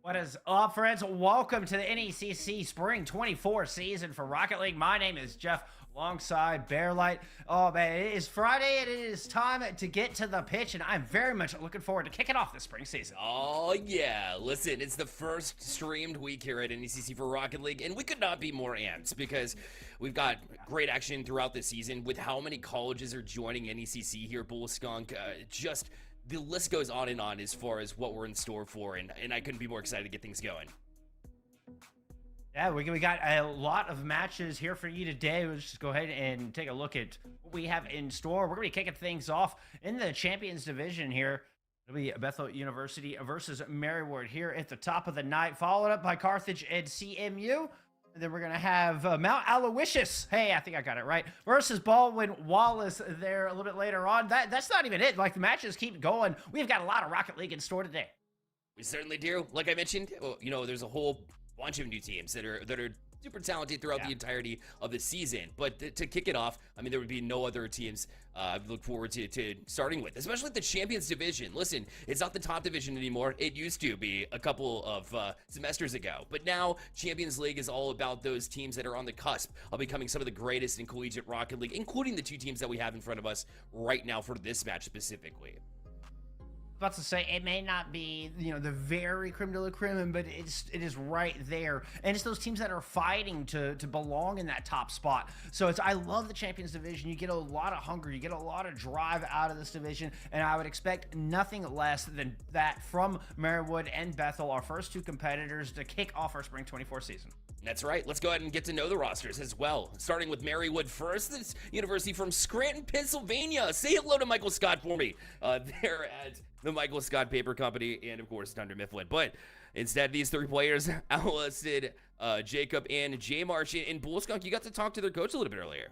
What is up, friends? Welcome to the NECC Spring 24 season for Rocket League. My name is Jeff, alongside Bearlight. Oh, man, it is Friday, and it is time to get to the pitch, and I'm very much looking forward to kicking off the spring season. Oh, yeah. Listen, it's the first streamed week here at NECC for Rocket League, and we could not be more amped because we've got great action throughout the season with how many colleges are joining NECC here, Bull Skunk. Just the list goes on and on as far as what we're in store for, and I couldn't be more excited to get things going. Yeah, we got a lot of matches here for you today. Let's just go ahead and take a look at what we have in store. We're going to be kicking things off in the Champions Division here. It'll be Bethel University versus Maryward here at the top of the night, followed up by Carthage and CMU. And then we're going to have Mount Aloysius, hey, I think I got it right, versus Baldwin Wallace there a little bit later on. That's not even it. Like, the matches keep going. We've got a lot of Rocket League in store today. We certainly do. Like I mentioned, you know, there's a whole bunch of new teams that are super talented throughout the entirety of the season. But to kick it off, I mean, there would be no other teams I look forward to starting with, especially the Champions Division. Listen, it's not the top division anymore. It used to be a couple of semesters ago. But now, Champions League is all about those teams that are on the cusp of becoming some of the greatest in Collegiate Rocket League, including the 2 teams that we have in front of us right now for this match specifically. About to say, it may not be, the very creme de la creme, but it is right there, and it's those teams that are fighting to belong in that top spot. So I love the Champions Division. You get a lot of hunger, you get a lot of drive out of this division, and I would expect nothing less than that from Marywood and Bethel, our first 2 competitors, to kick off our Spring 24 season. That's right. Let's go ahead and get to know the rosters as well. Starting with Marywood first, this university from Scranton, Pennsylvania. Say hello to Michael Scott for me. They're at the Michael Scott Paper Company and, of course, Thunder Mifflin. But instead, these 3 players, outlisted Jacob and J. Marsh and Bull Skunk. You got to talk to their coach a little bit earlier.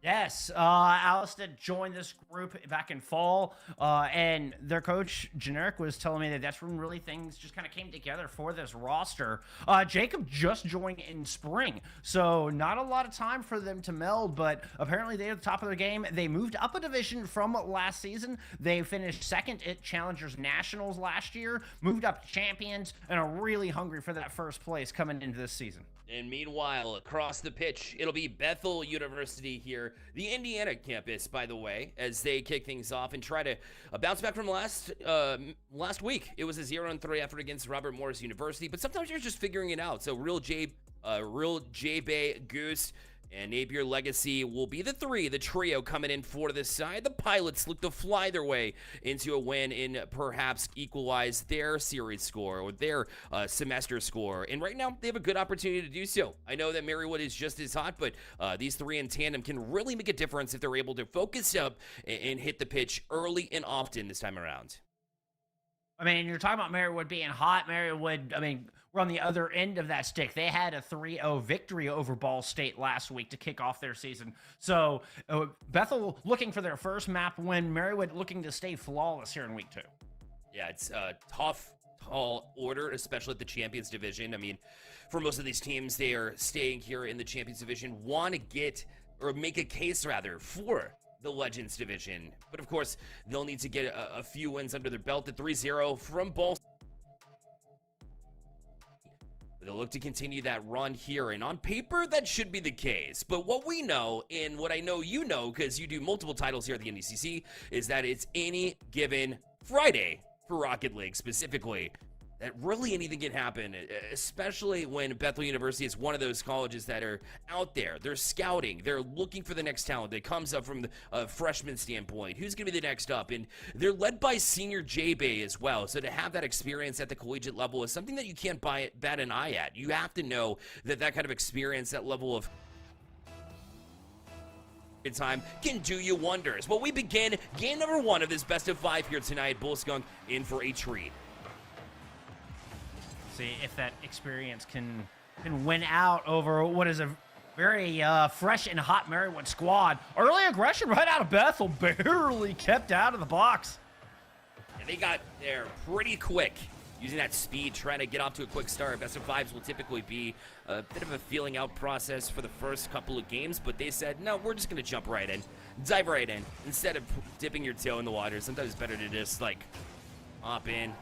Yes, Alistair joined this group back in fall, and their coach, Generic, was telling me that that's when really things just kind of came together for this roster. Jacob just joined in spring, so not a lot of time for them to meld, but apparently they're at the top of their game. They moved up a division from last season. They finished 2nd at Challengers Nationals last year, moved up to Champions, and are really hungry for that first place coming into this season. And meanwhile, across the pitch, it'll be Bethel University here, the Indiana campus, by the way, as they kick things off and try to bounce back from last week. It was a 0-3 effort against Robert Morris University, but sometimes you're just figuring it out. So Real J-Bay, Goose, and Napier Legacy will be the trio coming in for this side. The Pilots look to fly their way into a win and perhaps equalize their series score or their semester score. And right now, they have a good opportunity to do so. I know that Marywood is just as hot, but these 3 in tandem can really make a difference if they're able to focus up and hit the pitch early and often this time around. I mean, you're talking about Marywood being hot. Marywood, we're on the other end of that stick. They had a 3-0 victory over Ball State last week to kick off their season. So Bethel looking for their first map win. Marywood looking to stay flawless here in week 2. Yeah, it's a tough, tall order, especially at the Champions Division. I mean, for most of these teams, they are staying here in the Champions Division, want to get, or make a case rather, for the Legends Division. But of course, they'll need to get a few wins under their belt. The 3-0 from Ball State. They'll look to continue that run here, and on paper, that should be the case. But what we know, and what I know you know, because you do multiple titles here at the NECC, is that it's any given Friday for Rocket League specifically. That really anything can happen, especially when Bethel University is one of those colleges that are out there. They're scouting. They're looking for the next talent that comes up from the freshman standpoint. Who's going to be the next up? And they're led by senior J-Bay as well. So to have that experience at the collegiate level is something that you can't bat an eye at. You have to know that that kind of experience, that level of time can do you wonders. Well, we begin game number 1 of this best of 5 here tonight. Bull Skunk in for a treat. See if that experience can win out over what is a very fresh and hot Marywood squad. Early aggression right out of Bethel, barely kept out of the box. And they got there pretty quick, using that speed, trying to get off to a quick start. Best of 5s will typically be a bit of a feeling out process for the first couple of games, but they said, no, we're just going to jump right in, dive right in. Instead of dipping your toe in the water, sometimes it's better to just, hop in,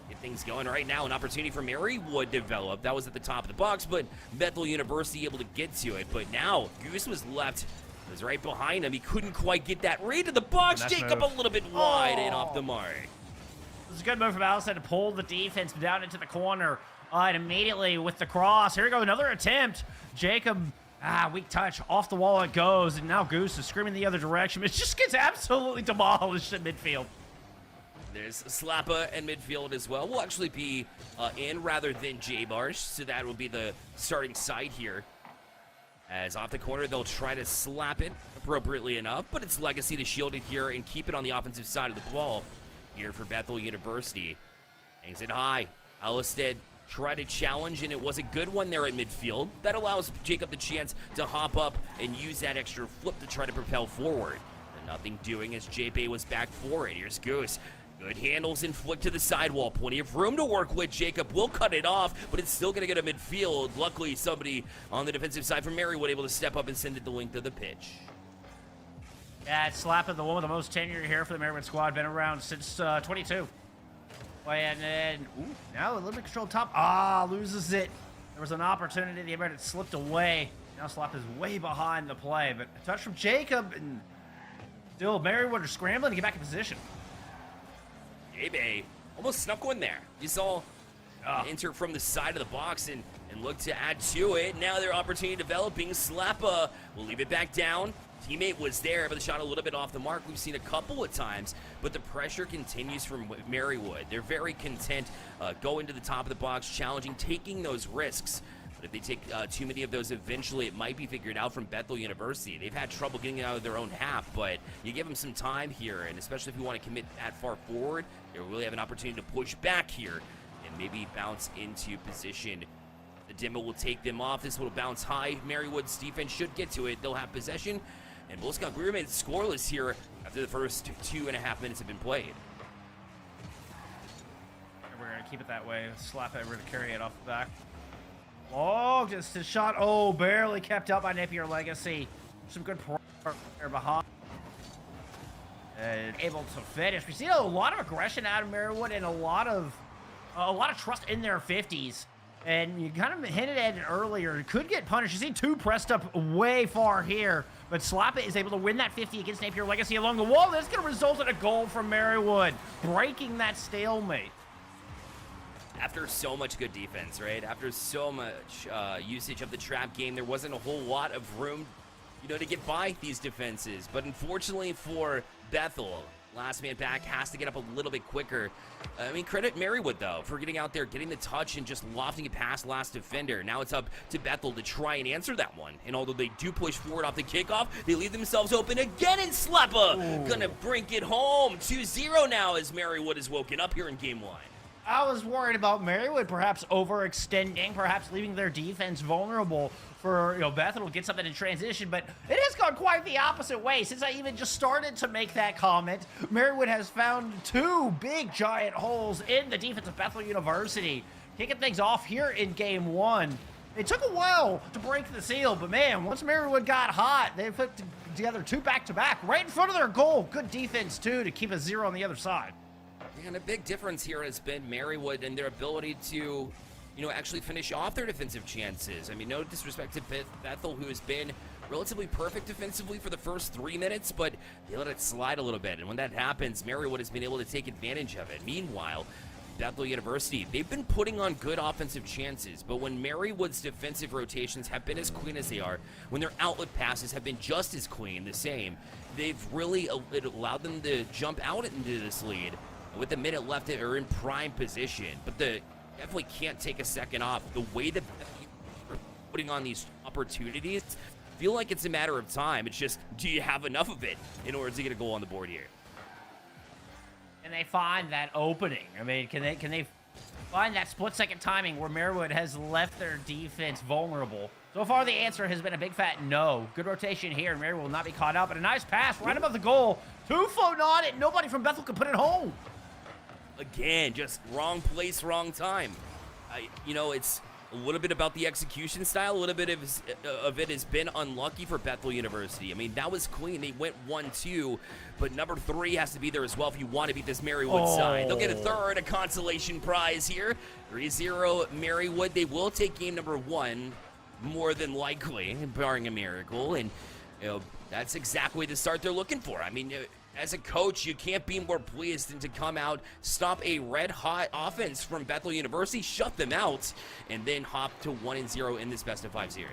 get things going. Right now, an opportunity for Marywood develop. That was at the top of the box, but Bethel University able to get to it. But now, Goose was left. It was right behind him. He couldn't quite get that right to the box. Jacob a little bit wide and off the mark. This is a good move from Allison to pull the defense down into the corner. And immediately with the cross, here we go, another attempt. Jacob, weak touch, off the wall it goes. And now Goose is screaming the other direction. It just gets absolutely demolished at midfield. There's Slappa in midfield as well. We'll actually be in rather than J-Marsh, so that will be the starting side here. As off the corner, they'll try to slap it appropriately enough, but it's Legacy to shield it here and keep it on the offensive side of the ball here for Bethel University. Hangs it high. Ellisted try to challenge, and it was a good one there at midfield. That allows Jacob the chance to hop up and use that extra flip to try to propel forward. And nothing doing as J-Bay was back for it. Here's Goose. Good handles and flick to the sidewall. Plenty of room to work with. Jacob will cut it off, but it's still going to get a midfield. Luckily, somebody on the defensive side from Marywood able to step up and send it the length of the pitch. Yeah, it's slapping the one with the most tenure here for the Marywood squad. Been around since 22. And then, now a little bit control top. Loses it. There was an opportunity. The Emirates slipped away. Now Slap is way behind the play, but a touch from Jacob, and still Marywood are scrambling to get back in position. Abe almost snuck one there. You saw enter from the side of the box and look to add to it. Now their opportunity developing. Slappa will leave it back down. Teammate was there, but the shot a little bit off the mark. We've seen a couple of times, but the pressure continues from Marywood. They're very content going to the top of the box, challenging, taking those risks. But if they take too many of those, eventually it might be figured out from Bethel University. They've had trouble getting out of their own half, but you give them some time here, and especially if you want to commit that far forward, they really have an opportunity to push back here and maybe bounce into position. The demo will take them off. This will bounce high. Marywood's defense should get to it. They'll have possession, and Bull Scout remain scoreless here after the first 2.5 minutes have been played. We're going to keep it that way. Slap it. We're going to carry it off the back. Oh, just a shot. Oh, barely kept up by Napier Legacy. Some good pressure there behind. And able to finish. We see a lot of aggression out of Marywood and a lot of trust in their 50s. And you kind of hinted at it earlier. Could get punished. You see two pressed up way far here. But Slappa is able to win that 50 against Napier Legacy along the wall. That's going to result in a goal from Marywood, breaking that stalemate. After so much good defense, right? After so much usage of the trap game, there wasn't a whole lot of room, to get by these defenses. But unfortunately for Bethel, last man back has to get up a little bit quicker. Credit Marywood, though, for getting out there, getting the touch, and just lofting it past last defender. Now it's up to Bethel to try and answer that one. And although they do push forward off the kickoff, they leave themselves open again, and Slappa gonna bring it home. 2-0 now as Marywood is woken up here in game 1. I was worried about Marywood perhaps overextending, perhaps leaving their defense vulnerable for, Bethel to get something in transition, but it has gone quite the opposite way. Since I even just started to make that comment, Marywood has found two big giant holes in the defense of Bethel University. Kicking things off here in game 1. It took a while to break the seal, but man, once Marywood got hot, they put together two back-to-back right in front of their goal. Good defense, too, to keep a 0 on the other side. And a big difference here has been Marywood and their ability to, actually finish off their defensive chances. No disrespect to Bethel, who has been relatively perfect defensively for the first 3 minutes, but they let it slide a little bit. And when that happens, Marywood has been able to take advantage of it. Meanwhile, Bethel University, they've been putting on good offensive chances, but when Marywood's defensive rotations have been as clean as they are, when their outlet passes have been just as clean, the same, they've really allowed them to jump out into this lead. With a minute left, they are in prime position, but they definitely can't take a second off. The way that they're putting on these opportunities, feel like it's a matter of time. It's just, do you have enough of it in order to get a goal on the board here? Can they find that opening? Can they find that split-second timing where Marywood has left their defense vulnerable? So far, the answer has been a big fat no. Good rotation here, and Marywood will not be caught up. And a nice pass right above the goal. Two floating on it. Nobody from Bethel could put it home. Again, just wrong place, wrong time. It's a little bit about the execution style. A little bit of it has been unlucky for Bethel University. That was clean. They went 1-2, but number 3 has to be there as well if you want to beat this Marywood side. They'll get a third, a consolation prize here. 3-0 Marywood. They will take game number 1, more than likely, barring a miracle. And, that's exactly the start they're looking for. As a coach, you can't be more pleased than to come out, stop a red-hot offense from Bethel University, shut them out, and then hop to 1-0 in this best-of-5 series.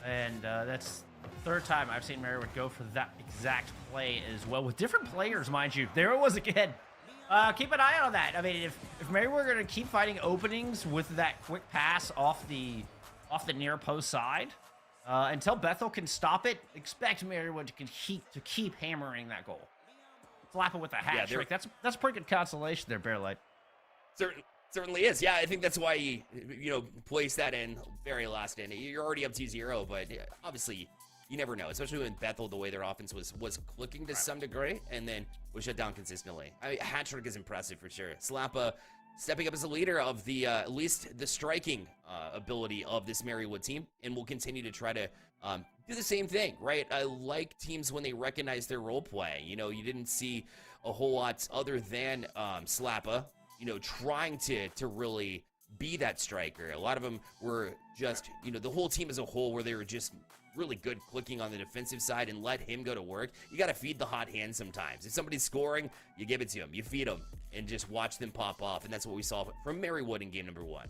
And that's the third time I've seen Marywood go for that exact play as well, with different players, mind you. There it was again. Keep an eye on that. If Marywood are going to keep finding openings with that quick pass off the near post side, until Bethel can stop it, expect Marywood to keep hammering that goal. Slap it with a hat trick. That's a pretty good consolation there, Bear Light. Certainly is. Yeah, I think that's why he, placed that in very last inning. You're already up 2-0, but obviously you never know, especially when Bethel, the way their offense was clicking to some degree, and then was shut down consistently. I mean, hat trick is impressive for sure. Slappa stepping up as a leader of the at least the striking ability of this Marywood team, and will continue to try to do the same thing, right? I like teams when they recognize their role play. You know, you didn't see a whole lot other than Slappa, you know, trying to really be that striker. A lot of them were just, you know, the whole team as a whole, where they were just really good clicking on the defensive side and let him go to work. You got to feed the hot hand sometimes. If somebody's scoring, you give it to him, you feed them, and just watch them pop off. And that's what we saw from Marywood in game number 1.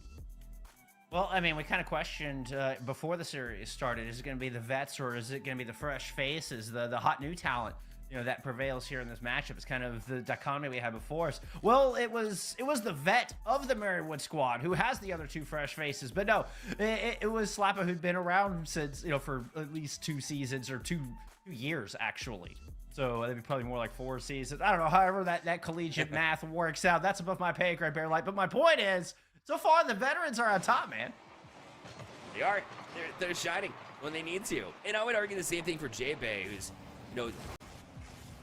Well, I mean, we kind of questioned before the series started, is it going to be the vets or is it going to be the fresh faces, the hot new talent, you know, that prevails here in this matchup? It's kind of the dichotomy we had before us. Well, it was the vet of the Marywood squad who has the other 2 fresh faces, but no, it was Slappa, who'd been around since, you know, for at least 2 seasons or 2 years actually. So that'd be probably more like 4 seasons. I don't know. However, that collegiate math works out. That's above my pay grade, Bear Light. But my point is, so far the veterans are on top, man. They are. They're shining when they need to. And I would argue the same thing for J-Bay, who's, you know,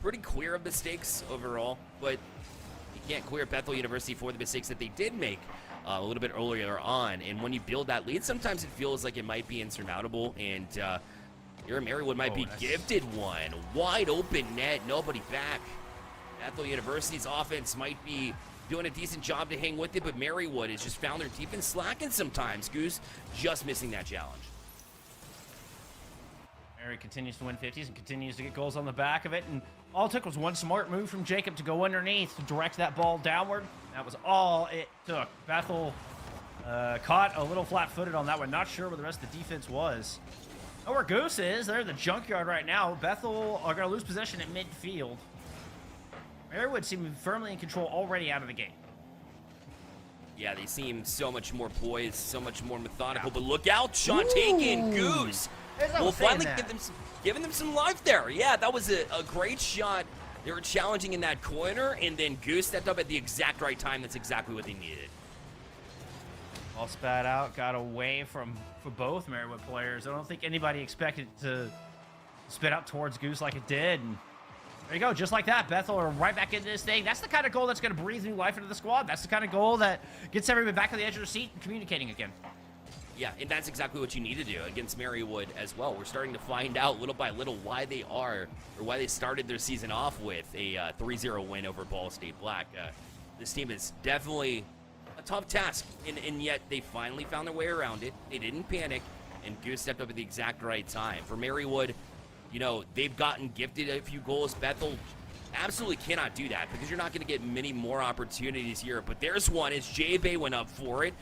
pretty clear of mistakes overall, but you can't clear Bethel University for the mistakes that they did make a little bit earlier on. And when you build that lead, sometimes it feels like it might be insurmountable, and your Marywood might be gifted one. Wide open net, nobody back. Bethel University's offense might be doing a decent job to hang with it, but Marywood has just found their defense slacking sometimes. Goose just missing that challenge. Mary continues to win 50s and continues to get goals on the back of it, and all it took was one smart move from Jacob to go underneath to direct that ball downward. That was all it took. Bethel caught a little flat-footed on that one. Not sure where the rest of the defense was. Know where Goose is. They're in the junkyard right now. Bethel are going to lose possession at midfield. Marywood seem firmly in control already out of the gate. Yeah, they seem so much more poised, so much more methodical, but look out, shot taken, Goose. We'll finally giving them some life there. Yeah, that was a great shot. They were challenging in that corner, and then Goose stepped up at the exact right time. That's exactly what they needed. All spat out, got away for both Marywood players. I don't think anybody expected it to spit out towards Goose like it did. And there you go, just like that. Bethel are right back into this thing. That's the kind of goal that's going to breathe new life into the squad. That's the kind of goal that gets everybody back on the edge of the seat and communicating again. Yeah, and that's exactly what you need to do against Marywood as well. We're starting to find out little by little why they are, or why they started their season off with a 3-0 win over Ball State Black. This team is definitely a tough task, and yet they finally found their way around it. They didn't panic, and Goose stepped up at the exact right time. For Marywood, you know, they've gotten gifted a few goals. Bethel absolutely cannot do that because you're not going to get many more opportunities here. But there's one as J-Bay went up for it.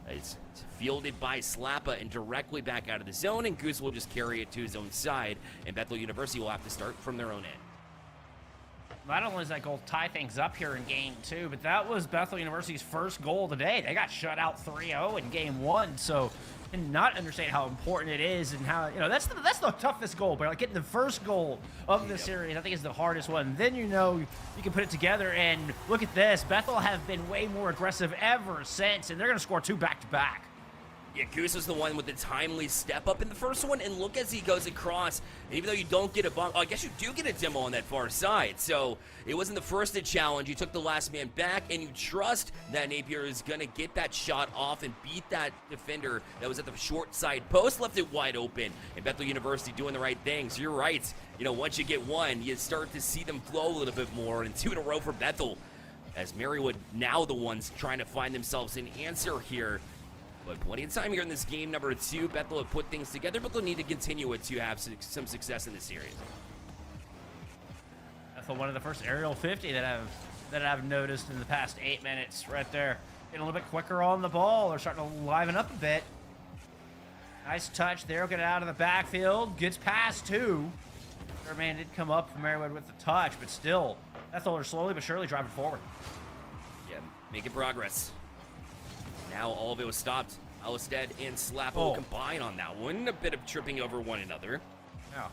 It's fielded by Slappa and directly back out of the zone, and Goose will just carry it to his own side, and Bethel University will have to start from their own end. Not only does that goal tie things up here in game 2, but that was Bethel University's first goal today. They got shut out 3-0 in game 1, so I cannot understand how important it is, and how, you know, that's the toughest goal, but like getting the first goal of the series, I think, is the hardest one. Then, you know, you can put it together, and look at this. Bethel have been way more aggressive ever since, and they're going to score 2 back-to-back. Yeah, Goose was the one with the timely step up in the first one, and look as he goes across, and even though you don't get a bump, I guess you do get a demo on that far side, so it wasn't the first to challenge. You took the last man back, and you trust that Napier is going to get that shot off and beat that defender that was at the short side post, left it wide open, and Bethel University doing the right thing. So you're right, you know, once you get one, you start to see them flow a little bit more, and 2 in a row for Bethel, as Marywood now the ones trying to find themselves an answer here. But plenty of time here in this game number 2. Bethel have put things together, but they'll need to continue it to have some success in this series. Bethel, one of the first aerial 50 that I've noticed in the past 8 minutes right there. Getting a little bit quicker on the ball. They're starting to liven up a bit. Nice touch there. Get it out of the backfield. Gets past 2. Third man did come up from Marywood with the touch, but still, Bethel are slowly but surely driving forward. Yeah, making progress. Now all of it was stopped. Alstead and Slappa will combine on that one. A bit of tripping over one another. Yeah.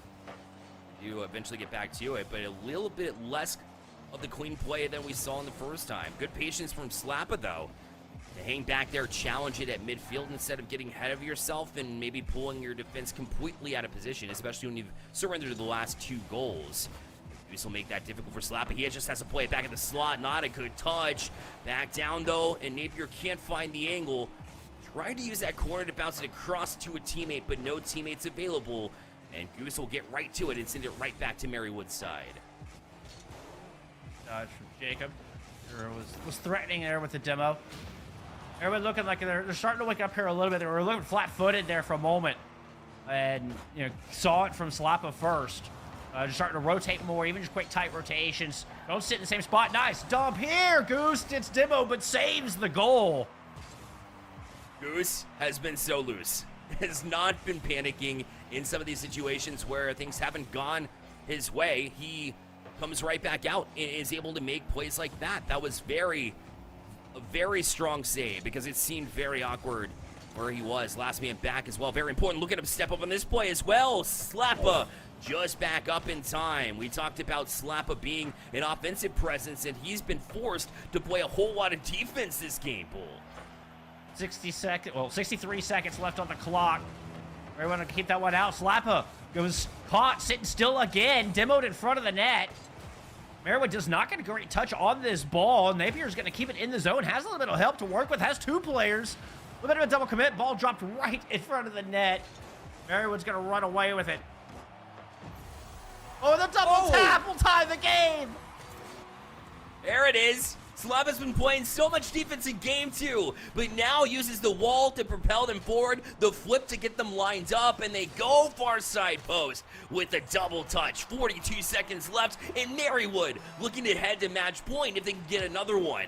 You eventually get back to it, but a little bit less of the clean play than we saw in the first time. Good patience from Slappa, though. to hang back there, challenge it at midfield instead of getting ahead of yourself and maybe pulling your defense completely out of position, especially when you've surrendered to the last 2 goals. This will make that difficult for Slappa. He just has to play it back in the slot. Not a good touch. Back down, though, and Napier can't find the angle. Tried to use that corner to bounce it across to a teammate, but no teammates available. And Goose will get right to it and send it right back to Marywood's side. Dodge from Jacob. Was threatening there with the demo. Everyone looking like they're starting to wake up here a little bit. They were looking flat-footed there for a moment. And, saw it from Slappa first. Just starting to rotate more, even just quick, tight rotations. Don't sit in the same spot. Nice dump here. Goose gets demo, but saves the goal. Goose has been so loose. Has not been panicking in some of these situations where things haven't gone his way. He comes right back out and is able to make plays like that. That was a very strong save because it seemed very awkward where he was. Last man back as well. Very important. Look at him step up on this play as well. Slappa just back up in time. We talked about Slappa being an offensive presence, and he's been forced to play a whole lot of defense this game, Bull. 63 seconds left on the clock. Everyone to keep that one out. Slappa goes caught sitting still again. Demoed in front of the net. Marywood does not get a great touch on this ball. Napier's going to keep it in the zone. Has a little bit of help to work with. Has 2 players. A little bit of a double commit. Ball dropped right in front of the net. Marywood's going to run away with it. Oh, the double tap will tie the game. There it is. Slappa's been playing so much defense in game 2, but now uses the wall to propel them forward, the flip to get them lined up, and they go far side post with a double touch. 42 seconds left, and Marywood looking to head to match point if they can get another one.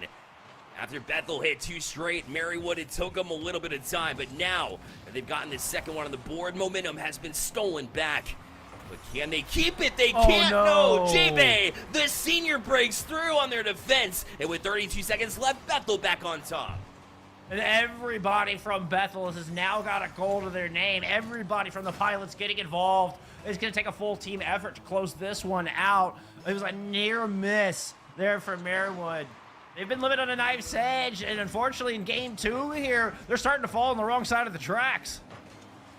After Bethel hit 2 straight, Marywood, it took them a little bit of time, but now that they've gotten the second one on the board, momentum has been stolen back. But can they keep it? They can't. No. J-Bay, the senior, breaks through on their defense. And with 32 seconds left, Bethel back on top. And everybody from Bethel has now got a goal to their name. Everybody from the Pilots getting involved. It's going to take a full team effort to close this one out. It was a near miss there for Marywood. They've been living on a knife's edge, and unfortunately in game 2 here, they're starting to fall on the wrong side of the tracks.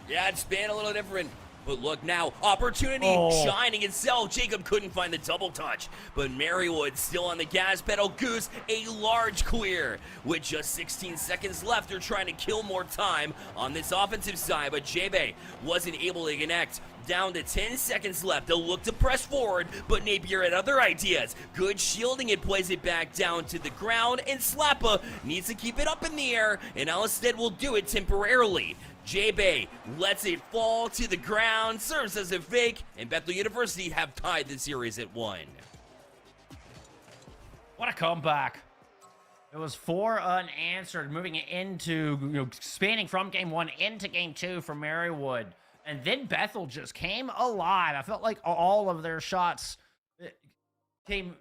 Yeah, it's been a little different. But look now, opportunity shining itself. Jacob couldn't find the double touch, but Marywood still on the gas pedal. Goose, a large clear. With just 16 seconds left, they're trying to kill more time on this offensive side, but J-Bay wasn't able to connect. Down to 10 seconds left. They'll look to press forward, but Napier had other ideas. Good shielding, it plays it back down to the ground, and Slappa needs to keep it up in the air, and Alstead will do it temporarily. J-Bay lets it fall to the ground, serves as a fake, and Bethel University have tied the series at 1. What a comeback. It was 4 unanswered, moving it into, spanning from game 1 into game 2 for Marywood. And then Bethel just came alive. I felt like all of their shots came...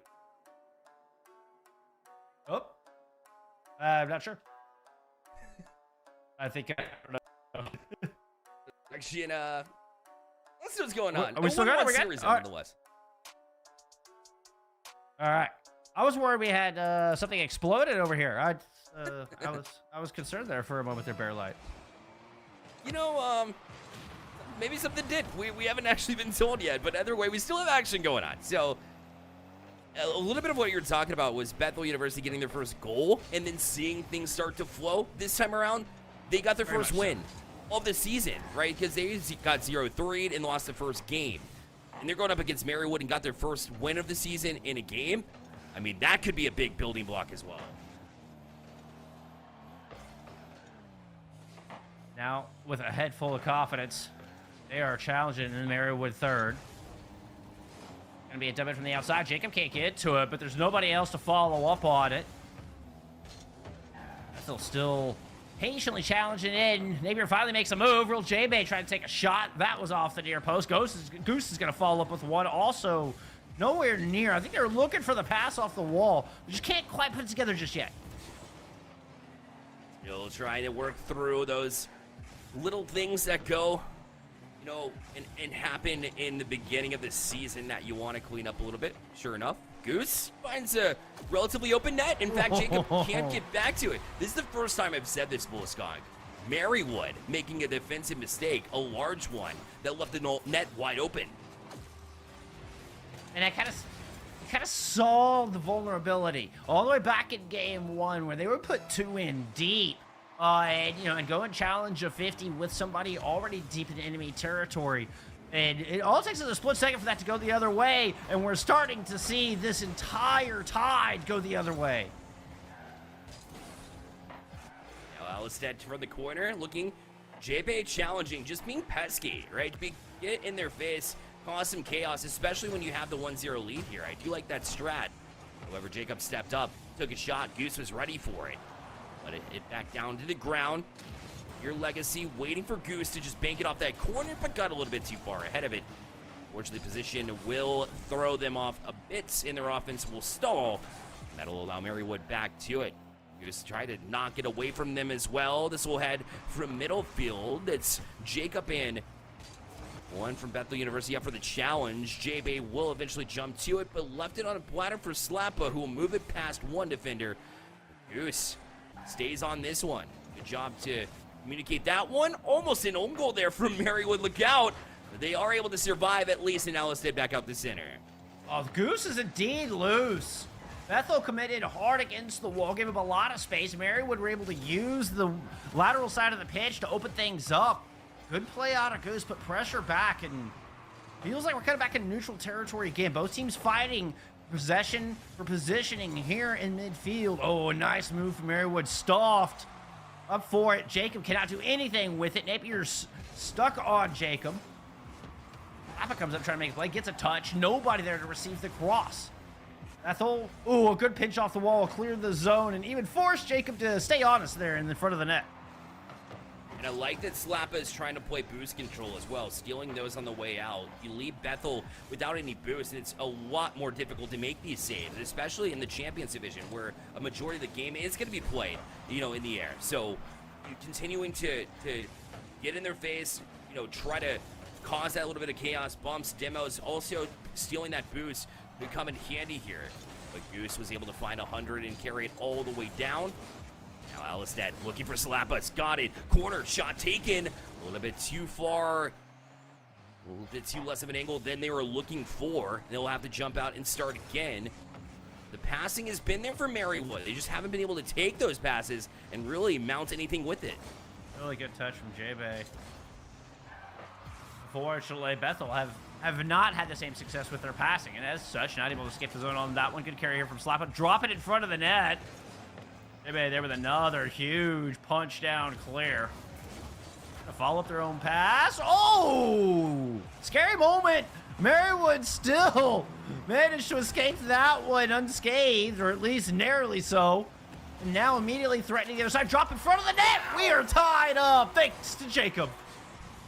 Oh. I'm not sure. I think I don't know. Actually, let's see what's going on. Are we still got series nonetheless. All right. I was worried we had something exploded over here. I was concerned there for a moment there, Bear Light. Maybe something did. We haven't actually been told yet, but either way, we still have action going on. So, a little bit of what you're talking about was Bethel University getting their first goal and then seeing things start to flow. This time around, they got their first win of the season, right? Because they got 0-3 and lost the first game. And they're going up against Marywood and got their first win of the season in a game. I mean, that could be a big building block as well. Now, with a head full of confidence, they are challenging the Marywood third. Gonna be a dump from the outside. Jacob can't get to it, but there's nobody else to follow up on it. Still patiently challenging in. Napier finally makes a move. Real J-Bay trying to take a shot. That was off the near post. Goose is going to follow up with one. Also, nowhere near. I think they're looking for the pass off the wall. We just can't quite put it together just yet. Still trying to work through those little things that go, and happen in the beginning of the season that you want to clean up a little bit. Sure enough, Goose finds a relatively open net. In fact, Jacob can't get back to it. This is the first time I've said this, Bullskog. Marywood making a defensive mistake, a large one, that left the net wide open. And I kind of saw the vulnerability all the way back in game 1 where they were put 2 in deep. And go and challenge a 50 with somebody already deep in enemy territory. And it all takes is a split second for that to go the other way, and we're starting to see this entire tide go the other way. Now Alistad from the corner, looking JP challenging, just being pesky, right? Get in their face, cause some chaos, especially when you have the 1-0 lead here. I do like that strat. However, Jacob stepped up, took a shot. Goose was ready for it. Let it hit back down to the ground. Your Legacy waiting for Goose to just bank it off that corner, but got a little bit too far ahead of it. Fortunately, position will throw them off a bit in their offense, will stall. That'll allow Marywood back to it. Goose try to knock it away from them as well. This will head from middle field. It's Jacob in. One from Bethel University up for the challenge. JB will eventually jump to it, but left it on a platter for Slappa, who will move it past one defender. Goose stays on this one. Good job to communicate that one. Almost an own goal there from Marywood. Look out. They are able to survive at least, and Alistad back out the center. Oh, Goose is indeed loose. Bethel committed hard against the wall, gave him a lot of space. Marywood were able to use the lateral side of the pitch to open things up. Good play out of Goose, put pressure back, and feels like we're kind of back in neutral territory again. Both teams fighting possession for positioning here in midfield. Oh, a nice move from Marywood. Stuffed up for it. Jacob cannot do anything with it. Napier's stuck on Jacob. Papa comes up trying to make a play, gets a touch. Nobody there to receive the cross. Bethel, ooh, a good pinch off the wall, cleared the zone, and even forced Jacob to stay honest there in the front of the net. And I like that Slappa is trying to play boost control as well, stealing those on the way out. You leave Bethel without any boost, and it's a lot more difficult to make these saves, especially in the Champions Division, where a majority of the game is going to be played, in the air. So you're continuing to get in their face, try to cause that little bit of chaos, bumps, demos, also stealing that boost would come in handy here. But Goose was able to find 100 and carry it all the way down. Now Alistad looking for Slappa's got it. Corner shot taken. A little bit too far. A little bit too less of an angle than they were looking for. They'll have to jump out and start again. The passing has been there for Marywood. They just haven't been able to take those passes and really mount anything with it. Really good touch from J-Bay. Unfortunately, Bethel have not had the same success with their passing, and as such, not able to escape the zone on that one. Good carry here from Slappa. Drop it in front of the net. J-Bay there with another huge punch down clear. Gonna follow up their own pass. Oh! Scary moment. Marywood still managed to escape that one unscathed, or at least narrowly so. And now immediately threatening the other side. Drop in front of the net. We are tied up thanks to Jacob.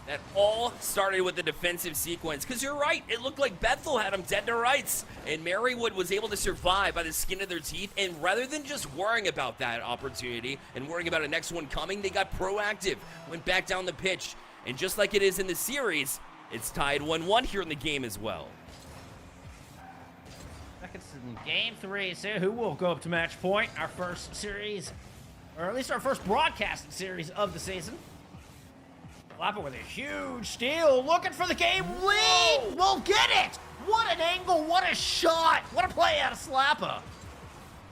That all started with the defensive sequence, because you're right, it looked like Bethel had them dead to rights, and Marywood was able to survive by the skin of their teeth, and rather than just worrying about that opportunity and worrying about a next one coming, they got proactive, went back down the pitch, and just like it is in the series, it's tied 1-1 here in the game as well. It's in game 3, so who will go up to match point? Our first series, or at least our first broadcasted series of the season. Slappa with a huge steal, looking for the game lead. We'll get it. What an angle, what a shot, what a play out of Slappa.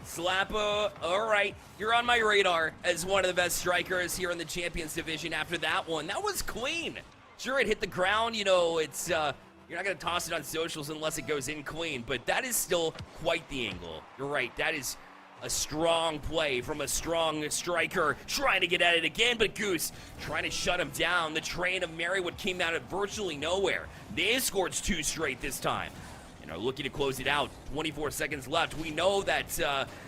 Slappa, all right, you're on my radar as one of the best strikers here in the Champions Division after that one. That was clean. Sure, it hit the ground, it's, you're not going to toss it on socials unless it goes in clean, but that is still quite the angle. You're right, that is a strong play from a strong striker, trying to get at it again, but Goose trying to shut him down. The train of Marywood came out of virtually nowhere. They scored 2 straight this time and are looking to close it out. 24 seconds left. We know that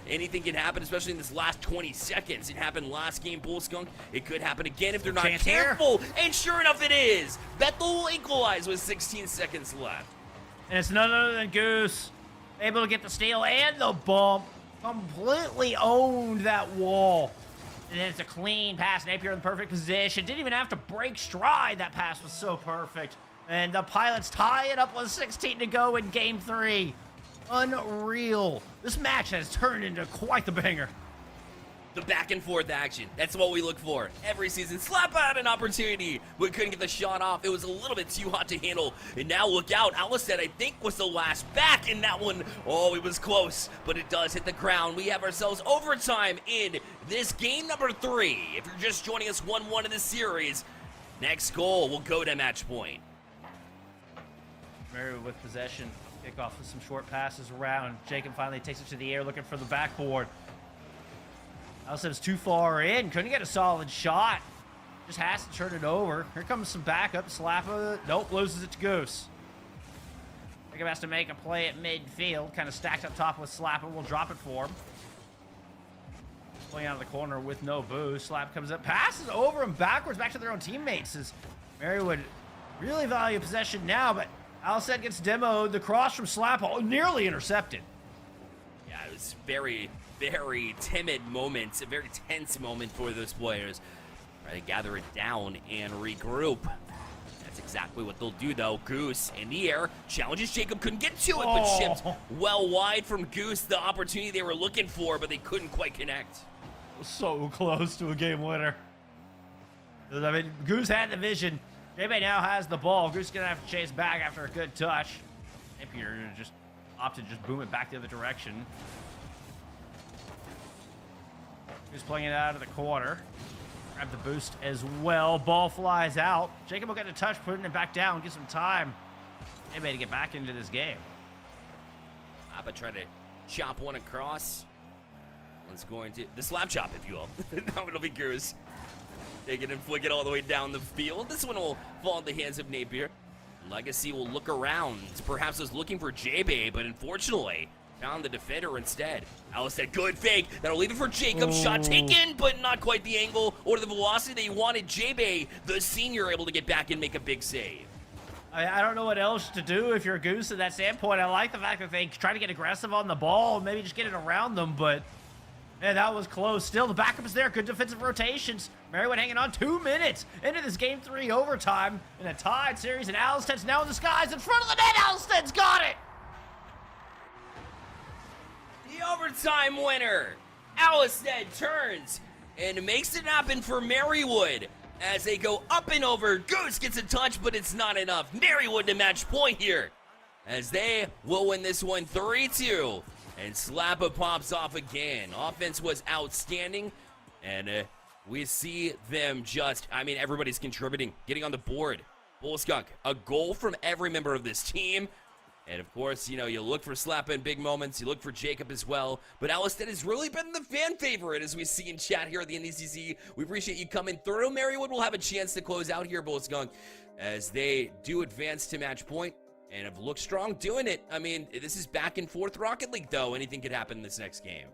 anything can happen, especially in this last 20 seconds. It happened last game, Bullskunk. It could happen again if they're not careful. And sure enough, it is. Bethel will equalize with 16 seconds left. And it's none other than Goose, able to get the steal and the bump. Completely owned that wall. And then it's a clean pass. Napier in the perfect position. Didn't even have to break stride. That pass was so perfect. And the Pilots tie it up with 16 to go in game 3. Unreal. This match has turned into quite the banger. The back and forth action. That's what we look for every season. Slap out an opportunity, but couldn't get the shot off. It was a little bit too hot to handle. And now look out. Alicet, I think, was the last back in that one. Oh, it was close, but it does hit the ground. We have ourselves overtime in this game number 3. If you're just joining us 1-1 in the series, next goal will go to match point. Merriwood with possession. Kick off with some short passes around. Jacob finally takes it to the air looking for the backboard. Alicet's too far in. Couldn't get a solid shot. Just has to turn it over. Here comes some backup. Slappa. Nope, loses it to Goose. Jacob has to make a play at midfield. Kind of stacked up top with Slappa. We'll drop it for him. Playing out of the corner with no boost. Slap comes up. Passes over and backwards back to their own teammates. As Merriwood really value possession now, but Alicet gets demoed. The cross from Slappa nearly intercepted. Yeah, it was very timid moments, a very tense moment for those players. Try to gather it down and regroup. That's exactly what they'll do, though. Goose in the air, challenges Jacob, couldn't get to it, but shipped well wide from Goose. The opportunity they were looking for, but they couldn't quite connect. So close to a game winner. I mean, Goose had the vision. JB now has the ball. Goose is going to have to chase back after a good touch. Napier just opted to just boom it back the other direction. Goose playing it out of the corner. Grab the boost as well. Ball flies out. Jacob will get a touch, putting it back down. Get some time. JB to get back into this game. Appa trying to chop one across. One's going to the slap chop, if you will. Now it'll be Goose. Take it and flick it all the way down the field. This one will fall in the hands of Napier. Legacy will look around. Perhaps was looking for JB, but unfortunately found the defender instead. Alicet, good fake. That'll leave it for Jacob. Shot taken, but not quite the angle or the velocity that he wanted. JB, the senior, able to get back and make a big save. I don't know what else to do if you're a Goose at that standpoint. I like the fact that they try to get aggressive on the ball, maybe just get it around them, but man, that was close. Still, the backup is there. Good defensive rotations. Merriwood hanging on 2 minutes into this Game 3 overtime in a tied series, and Alicet's now in the skies in front of the net. Alicet's got it! The overtime winner, Alicet, turns and makes it happen for Merriwood as they go up and over. Goose gets a touch, but it's not enough. Merriwood to match point here as they will win this one 3-2. And Slappa pops off again. Offense was outstanding, and we see them just, I mean, everybody's contributing, getting on the board. Bullskunk, a goal from every member of this team. And of course, you know, you look for Slappa in big moments, you look for Jacob as well. But Alicet has really been the fan favorite, as we see in chat here at the NECC. We appreciate you coming through. Merriwood will have a chance to close out here, Bullskunk, as they do advance to match point and have looked strong doing it. I mean, this is back and forth Rocket League, though. Anything could happen in this next game.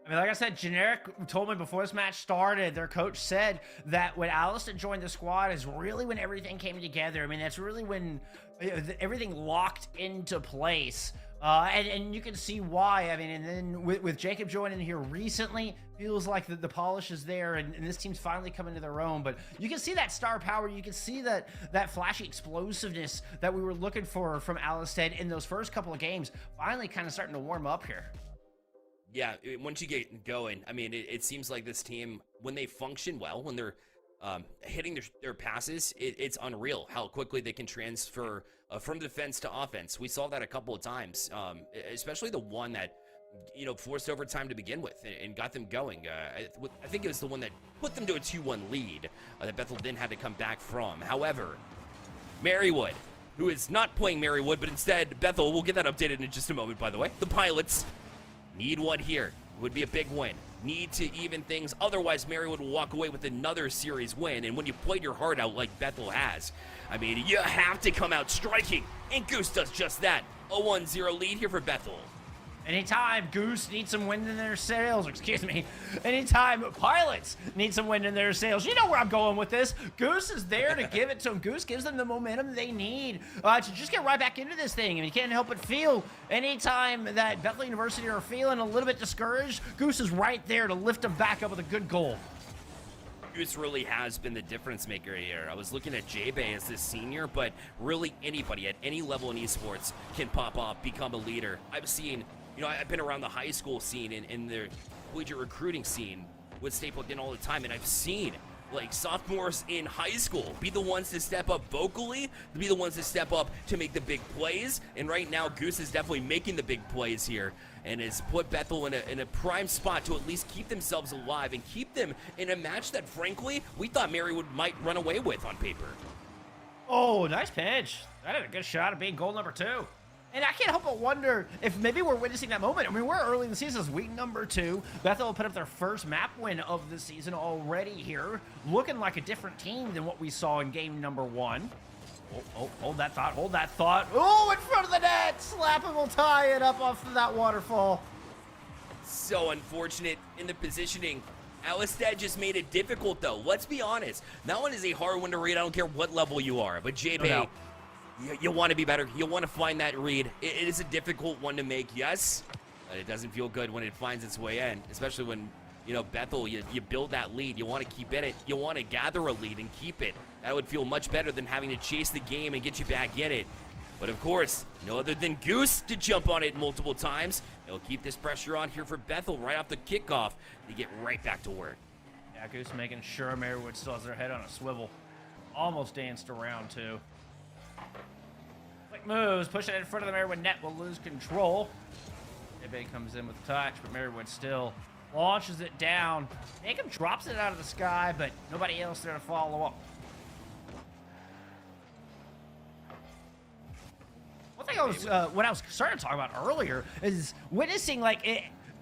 I mean, like I said, Generic told me before this match started, their coach said that when Alicet joined the squad is really when everything came together. I mean, that's really when everything locked into place. And you can see why. I mean, and then with Jacob joining here recently, feels like the polish is there, and this team's finally coming to their own. But you can see that star power. You can see that flashy explosiveness that we were looking for from Alicet in those first couple of games, finally kind of starting to warm up here. Yeah, once you get going, I mean, it seems like this team, when they function well, when they're hitting their passes, it's unreal how quickly they can transfer from defense to offense. We saw that a couple of times, especially the one that, you know, forced overtime to begin with and got them going. I think it was the one that put them to a 2-1 lead that Bethel then had to come back from. However, Merriwood, who is not playing Merriwood, but instead Bethel, we'll get that updated in just a moment, by the way. The Pilots need one here. Would be a big win. Need to even things. Otherwise, Merriwood will walk away with another series win. And when you played your heart out like Bethel has, I mean, you have to come out striking. And Goose does just that. A 1-0 lead here for Bethel. Anytime Goose needs some wind in their sails, anytime Pilots need some wind in their sails, you know where I'm going with this. Goose is there to give it to them. Goose gives them the momentum they need to just get right back into this thing. I mean, you can't help but feel anytime that Bethel University are feeling a little bit discouraged, Goose is right there to lift them back up with a good goal. Goose really has been the difference maker here. I was looking at J-Bay as this senior, but really anybody at any level in esports can pop off, become a leader. I've seen, I've been around the high school scene and the collegiate recruiting scene with Stapleton all the time, and I've seen like sophomores in high school be the ones to step up vocally, to be the ones to step up to make the big plays. And right now, Goose is definitely making the big plays here and has put Bethel in a prime spot to at least keep themselves alive and keep them in a match that, frankly, we thought Marywood might run away with on paper. Oh, nice pitch. That had a good shot at being goal number 2. And I can't help but wonder if maybe we're witnessing that moment. I mean, we're early in the season. It's week number 2. Bethel will put up their first map win of the season already here. Looking like a different team than what we saw in game number 1. Oh, hold that thought. Hold that thought. Oh, in front of the net. Slappin will tie it up off of that waterfall. So unfortunate in the positioning. Alistad just made it difficult, though. Let's be honest. That one is a hard one to read. I don't care what level you are. But J-Bay, you want to be better. You want to find that read. It is a difficult one to make, yes. But it doesn't feel good when it finds its way in, especially when, Bethel, you build that lead. You want to keep in it. You want to gather a lead and keep it. That would feel much better than having to chase the game and get you back in it. But of course, no other than Goose to jump on it multiple times. It'll keep this pressure on here for Bethel right off the kickoff to get right back to work. Yeah, Goose making sure Marywood still has their head on a swivel. Almost danced around, too. Quick moves, push it in front of the Marywood net, will lose control. J-Bay comes in with a touch, but Marywood still launches it down. Jacob drops it out of the sky, but nobody else there to follow up. One thing what I was starting to talk about earlier is witnessing,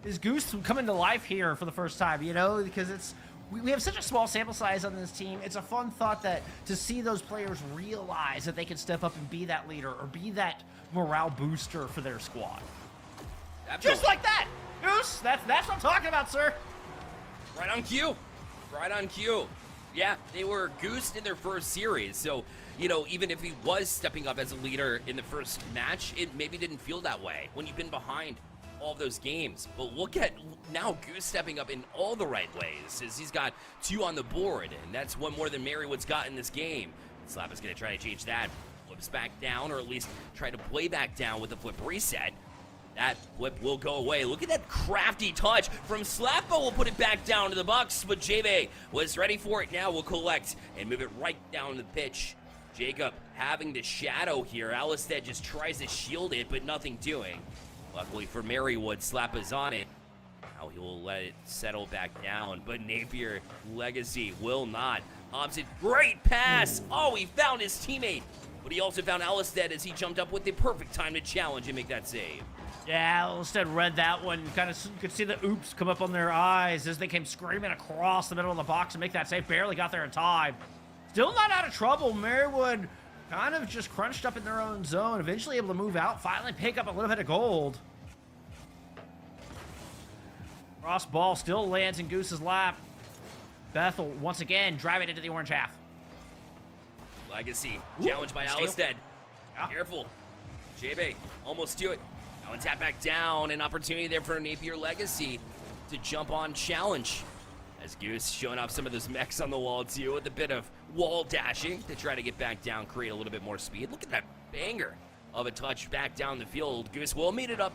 is Goose coming to life here for the first time, because we have such a small sample size on this team. It's a fun thought that to see those players realize that they can step up and be that leader or be that morale booster for their squad. Absolutely. Just like that, Goose. That's what I'm talking about, sir. Right on cue. Right on cue. Yeah, they were goosed in their first series, so even if he was stepping up as a leader in the first match, it maybe didn't feel that way when you've been behind all of those games. But look at now Goose stepping up in all the right ways, as he's got 2 on the board, and that's one more than Marywood's got in this game. Slap is going to try to change that. Flips back down, or at least try to play back down with the flip reset. That flip will go away. Look at that crafty touch from Slappa. Will put it back down to the box, but J-Bay was ready for it. Now will collect and move it right down the pitch. Jacob having the shadow here. Alistad just tries to shield it, but nothing doing. Luckily for Marywood, Slappa's on it. Now he will let it settle back down, but Napier Legacy will not. Opposite, great pass. Oh, he found his teammate, but he also found Alistad as he jumped up with the perfect time to challenge and make that save. Yeah, Alistad read that one. You could see the oops come up on their eyes as they came screaming across the middle of the box to make that save. Barely got there in time. Still not out of trouble. Marywood kind of just crunched up in their own zone. Eventually able to move out. Finally pick up a little bit of gold. Cross ball still lands in Goose's lap. Bethel once again driving into the orange half. Legacy challenged by Alistad. Yeah. Careful. J-Bay almost to it. Now tap back down. An opportunity there for Napier Legacy to jump on challenge. As Goose showing off some of those mechs on the wall too, with a bit of wall dashing to try to get back down, create a little bit more speed. Look at that banger of a touch back down the field. Goose will meet it up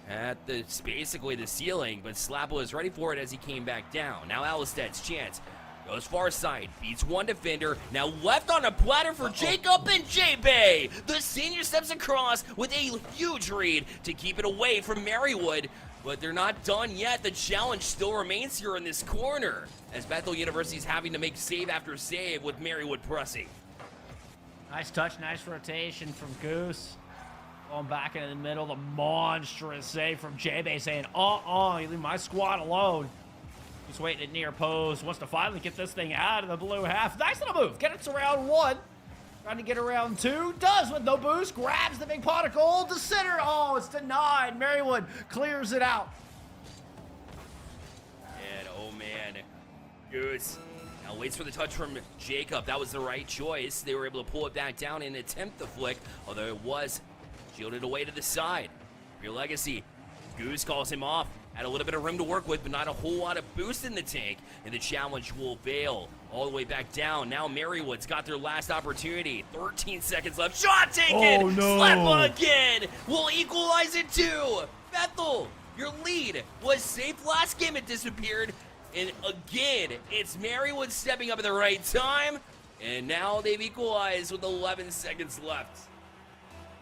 at basically the ceiling, but Slappa is ready for it as he came back down. Now Alistad's chance. Goes far side, beats one defender. Now left on a platter for Jacob and J-Bay. The senior steps across with a huge read to keep it away from Marywood. But they're not done yet. The challenge still remains here in this corner, as Bethel University is having to make save after save with Marywood pressing. Nice touch, nice rotation from Goose. Going back into the middle, the monstrous save from J-Bay saying, you leave my squad alone. He's waiting at near post, wants to finally get this thing out of the blue half. Nice little move, get it to round 1. Trying to get around 2, does with no boost, grabs the big pot of gold to center. Oh, it's denied. Marywood clears it out. And oh man, Goose now waits for the touch from Jacob. That was the right choice. They were able to pull it back down and attempt the flick, although it was shielded away to the side. Your Legacy, Goose calls him off. Had a little bit of room to work with, but not a whole lot of boost in the tank, and the challenge will fail. All the way back down. Now Marywood's got their last opportunity. 13 seconds left. Shot taken! Oh, no. Slap again! We'll equalize it too! Bethel, your lead was safe last game. It disappeared. And again, it's Marywood stepping up at the right time. And now they've equalized with 11 seconds left.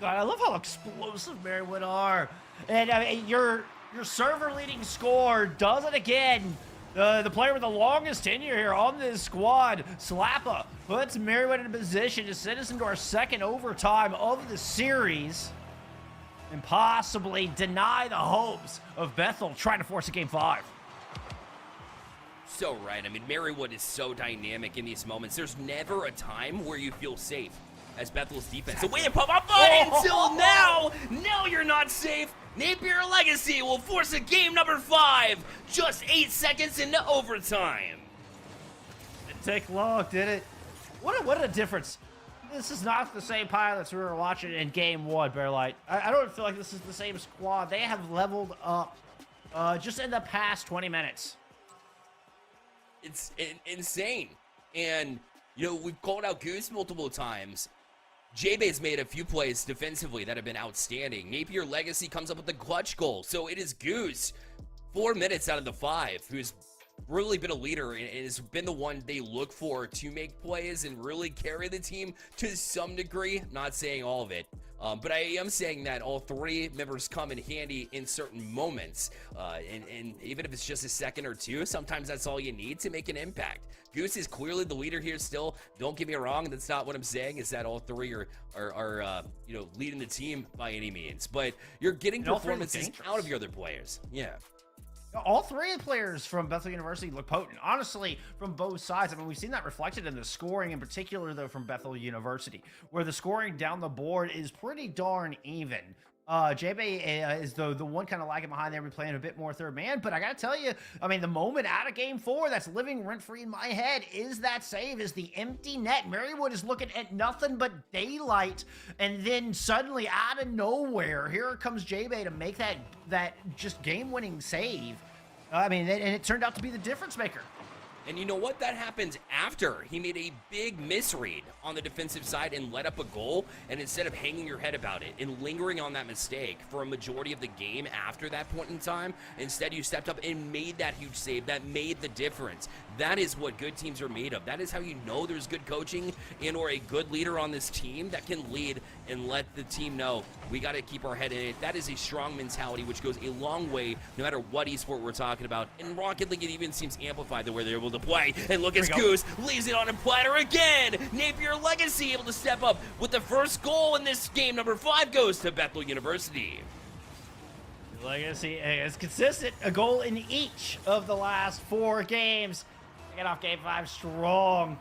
God, I love how explosive Marywood are. And I mean, your server leading score does it again. The player with the longest tenure here on this squad, Slappa, puts Marywood in a position to send us into our second overtime of the series and possibly deny the hopes of Bethel trying to force a game 5. So right. I mean, Marywood is so dynamic in these moments. There's never a time where you feel safe as Bethel's defense. The way it pop up until now. No, you're not safe. Napier Legacy will force a game number 5. Just 8 seconds into overtime. Didn't take long, did it? What a difference. This is not the same pilots we were watching in game 1, Bearlight. I don't feel like this is the same squad. They have leveled up just in the past 20 minutes. It's insane. And, you know, we've called out Goose multiple times. J-Bay's made a few plays defensively that have been outstanding. Napier Legacy comes up with the clutch goal. So it is Goose, 4 minutes out of the 5, who's really been a leader and has been the one they look for to make plays and really carry the team to some degree. I'm not saying all of it. But I am saying that all 3 members come in handy in certain moments. And even if it's just a second or 2, sometimes that's all you need to make an impact. Goose is clearly the leader here still. Don't get me wrong. That's not what I'm saying, is that all 3 are you know, leading the team by any means. But you're getting performances out of your other players. Yeah. All 3 of the players from Bethel University look potent, honestly, from both sides. I mean, we've seen that reflected in the scoring, in particular, though, from Bethel University, where the scoring down the board is pretty darn even. J-Bay is the one kind of lagging behind there. We're playing a bit more third man, but I gotta tell you, I mean, the moment out of game 4 that's living rent-free in my head is that save, is the empty net. Marywood is looking at nothing but daylight, and then suddenly, out of nowhere, here comes J-Bay to make that just game-winning save. I mean, and it turned out to be the difference maker. And you know what? That happened after he made a big misread on the defensive side and let up a goal. And instead of hanging your head about it and lingering on that mistake for a majority of the game after that point in time, instead you stepped up and made that huge save that made the difference. That is what good teams are made of. That is how you know there's good coaching and or a good leader on this team that can lead and let the team know we got to keep our head in it. That is a strong mentality, which goes a long way no matter what esport we're talking about. In Rocket League, it even seems amplified the way they're able to play. And look at Goose, leaves it on a platter again. Napier Legacy able to step up with the first goal in this game. Number 5 goes to Bethel University. Legacy is consistent, a goal in each of the last 4 games. Get off game 5 strong.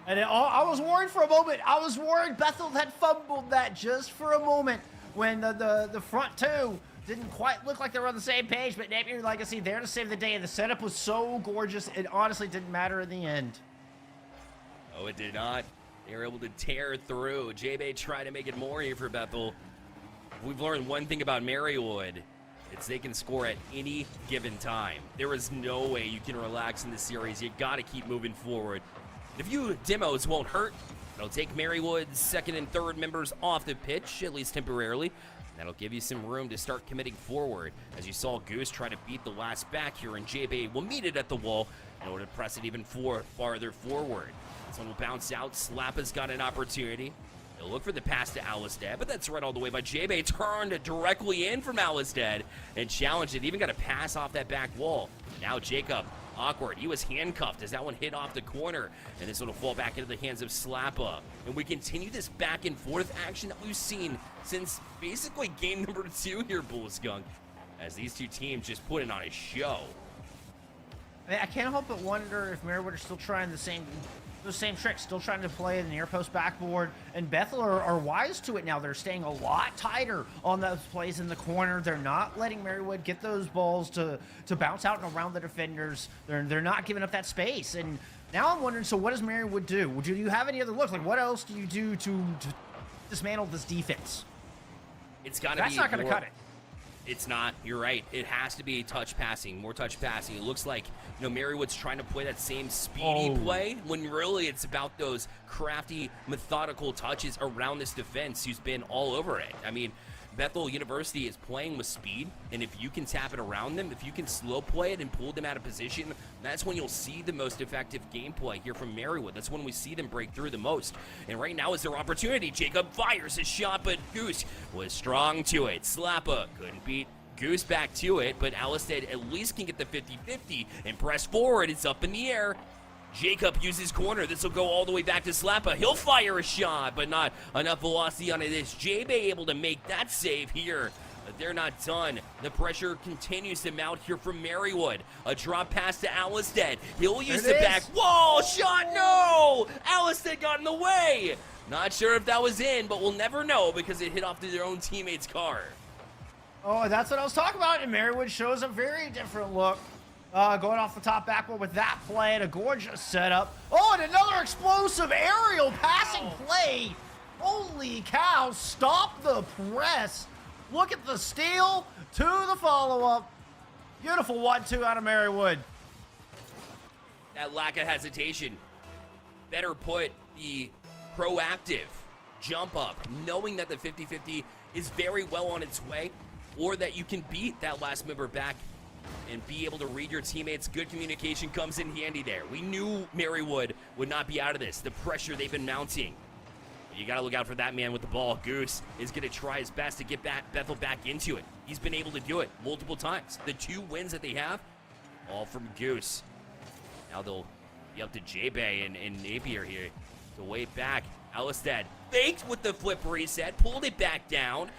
And I was worried for a moment. I was worried Bethel had fumbled that just for a moment when the front 2 didn't quite look like they were on the same page, but Napier Legacy there to save the day, and the setup was so gorgeous, it honestly didn't matter in the end. Oh, it did not. They were able to tear through. J-Bay tried to make it more here for Bethel. We've learned one thing about Marywood. It's they can score at any given time. There is no way you can relax in this series. You got to keep moving forward. A few demos won't hurt. It'll take Marywood's second and third members off the pitch, at least temporarily. That'll give you some room to start committing forward. As you saw Goose try to beat the last back here, and J-Bay will meet it at the wall in order to press it even farther forward. This one will bounce out. Slappa's got an opportunity. He'll look for the pass to Alistad, but that's right all the way by J-Bay. Turned directly in from Alistad and challenged it. Even got a pass off that back wall. Now Jacob, awkward. He was handcuffed as that one hit off the corner, and this one will fall back into the hands of Slappa. And we continue this back and forth action that we've seen since basically game number 2 here, Bullskunk, as these two teams just put it on a show. I can't help but wonder if Marywood are still trying those same tricks, still trying to play the near post backboard, and Bethel are wise to it now. They're staying a lot tighter on those plays in the corner. They're not letting Marywood get those balls to bounce out and around the defenders. They're not giving up that space. And now I'm wondering, so what does Marywood do? Do you have any other looks? Like, what else do you do to dismantle this defense? It's got to be. That's not going to cut it. It's not. You're right. It has to be touch passing, more touch passing. It looks like, Marywood's trying to play that same speedy play when really it's about those crafty, methodical touches around this defense who's been all over it. I mean, Bethel University is playing with speed, and if you can tap it around them, if you can slow play it and pull them out of position, that's when you'll see the most effective gameplay here from Marywood. That's when we see them break through the most. And right now is their opportunity. Jacob fires his shot, but Goose was strong to it. Slappa couldn't beat Goose back to it, but Alistad at least can get the 50-50 and press forward. It's up in the air. Jacob uses corner. This will go all the way back to Slappa. He'll fire a shot, but not enough velocity on it. Is J-Bay able to make that save here? But they're not done. The pressure continues to mount here from Marywood. A drop pass to Alistad. He'll use the back wall shot. No! Alistad got in the way. Not sure if that was in, but we'll never know because it hit off to their own teammate's car. Oh, that's what I was talking about. And Marywood shows a very different look. Going off the top backboard with that play and a gorgeous setup. Oh, and another explosive aerial passing play. Holy cow, stop the press. Look at the steal to the follow-up. Beautiful 1-2 out of Marywood. That lack of hesitation. Better put, the proactive jump up, knowing that the 50-50 is very well on its way, or that you can beat that last member back and be able to read your teammates. Good communication comes in handy there. We knew Marywood would not be out of this. The pressure they've been mounting. You got to look out for that man with the ball. Goose is going to try his best to get Bethel back into it. He's been able to do it multiple times. The 2 wins that they have, all from Goose. Now they'll be up to J-Bay and Napier here to wait back. Alistad faked with the flip reset, pulled it back down.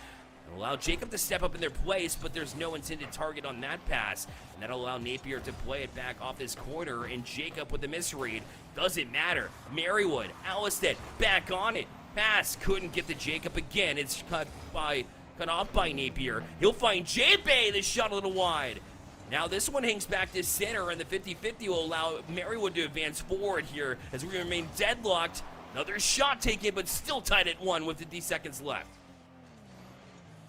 Allow Jacob to step up in their place, but there's no intended target on that pass. And that'll allow Napier to play it back off his corner, and Jacob with the misread. Doesn't matter. Marywood, Alistad, back on it. Pass couldn't get to Jacob again. It's cut off by Napier. He'll find J-Bay, the shot a little wide. Now this one hangs back to center, and the 50-50 will allow Marywood to advance forward here as we remain deadlocked. Another shot taken, but still tied at 1 with 50 seconds left.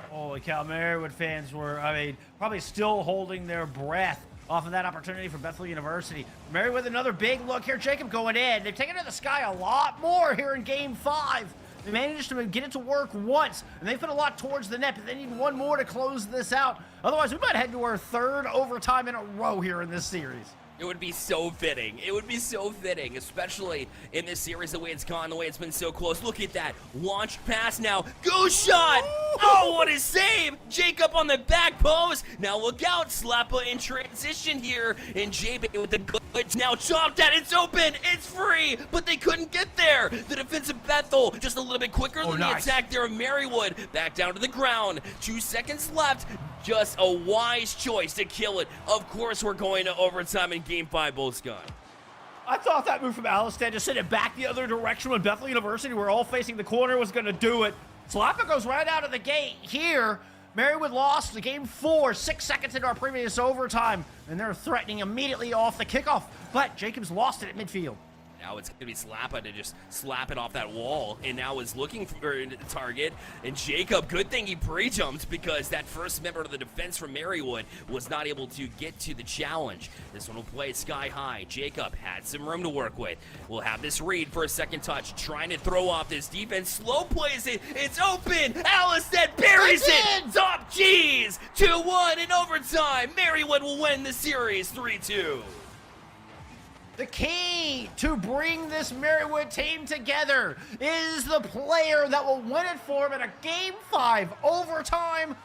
Holy cow, Marywood fans were, probably still holding their breath off of that opportunity for Bethel University. Marywood, another big look here. Jacob going in. They've taken it to the sky a lot more here in Game 5. They managed to get it to work once, and they put a lot towards the net, but they need one more to close this out. Otherwise, we might head to our 3rd overtime in a row here in this series. It would be so fitting. It would be so fitting, especially in this series, the way it's gone, the way it's been so close. Look at that. Launched pass now. Goose shot! Oh, what a save! Jacob on the back post. Now look out. Slappa in transition here. And J-Bay with the glitch. Now chopped at. It's open. It's free. But they couldn't get there. The defensive Bethel just a little bit quicker than the attack there of Marywood. Back down to the ground. 2 seconds left. Just a wise choice to kill it. Of course, we're going to overtime in Game 5, Bolscon. I thought that move from Alistad to send it back the other direction when Bethel University were all facing the corner was going to do it. Slappa goes right out of the gate here. Marywood lost the Game 4, 6 seconds into our previous overtime, and they're threatening immediately off the kickoff, but Jacobs lost it at midfield. Now it's going to be Slappa to just slap it off that wall, and now is looking for a target. And Jacob, good thing he pre-jumped because that first member of the defense from Marywood was not able to get to the challenge. This one will play sky high. Jacob had some room to work with. We'll have this read for a second touch, trying to throw off this defense. Slow plays it. It's open. Alistad buries it. Top cheese. 2-1 in overtime. Marywood will win the series 3-2. The key to bring this Marywood team together is the player that will win it for him in a Game 5 overtime.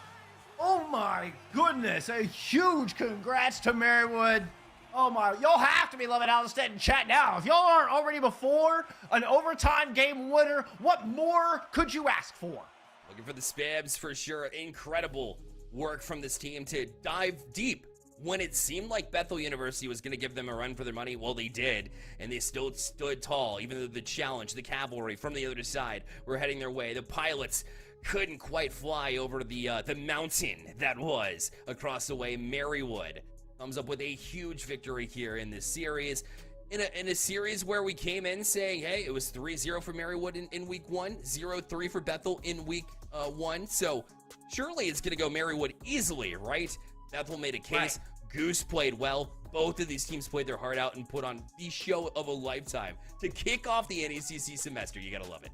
Oh my goodness, a huge congrats to Marywood. Oh my, y'all have to be loving Alistad in chat now. If y'all aren't already before an overtime game winner, what more could you ask for? Looking for the spabs for sure. Incredible work from this team to dive deep. When it seemed like Bethel University was going to give them a run for their money, well, they did, and they still stood tall, even though the challenge, the cavalry from the other side were heading their way. The pilots couldn't quite fly over the mountain that was across the way. Marywood comes up with a huge victory here in this series. in a series where we came in saying, hey, it was 3-0 for Marywood in week 1, 0-3 for Bethel in week 1. So surely it's going to go Marywood easily, right? Bethel made a case. Right. Goose played well. Both of these teams played their heart out and put on the show of a lifetime to kick off the NECC semester. You got to love it.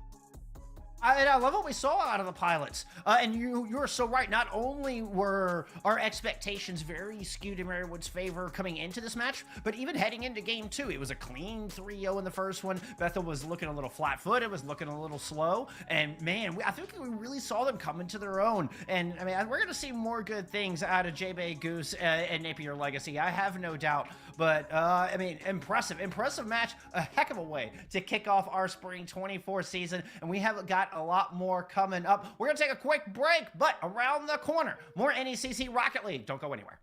I love what we saw out of the Pilots. And you are so right. Not only were our expectations very skewed in Marywood's favor coming into this match, but even heading into game 2, it was a clean 3-0 in the first one. Bethel was looking a little flat-footed, was looking a little slow. And man, I think we really saw them come into their own. And I mean, we're going to see more good things out of J-Bay Goose and Napier Legacy. I have no doubt. But I mean, impressive match. A heck of a way to kick off our spring 24 season. And we have got a lot more coming up. We're going to take a quick break, but around the corner, more NECC Rocket League. Don't go anywhere.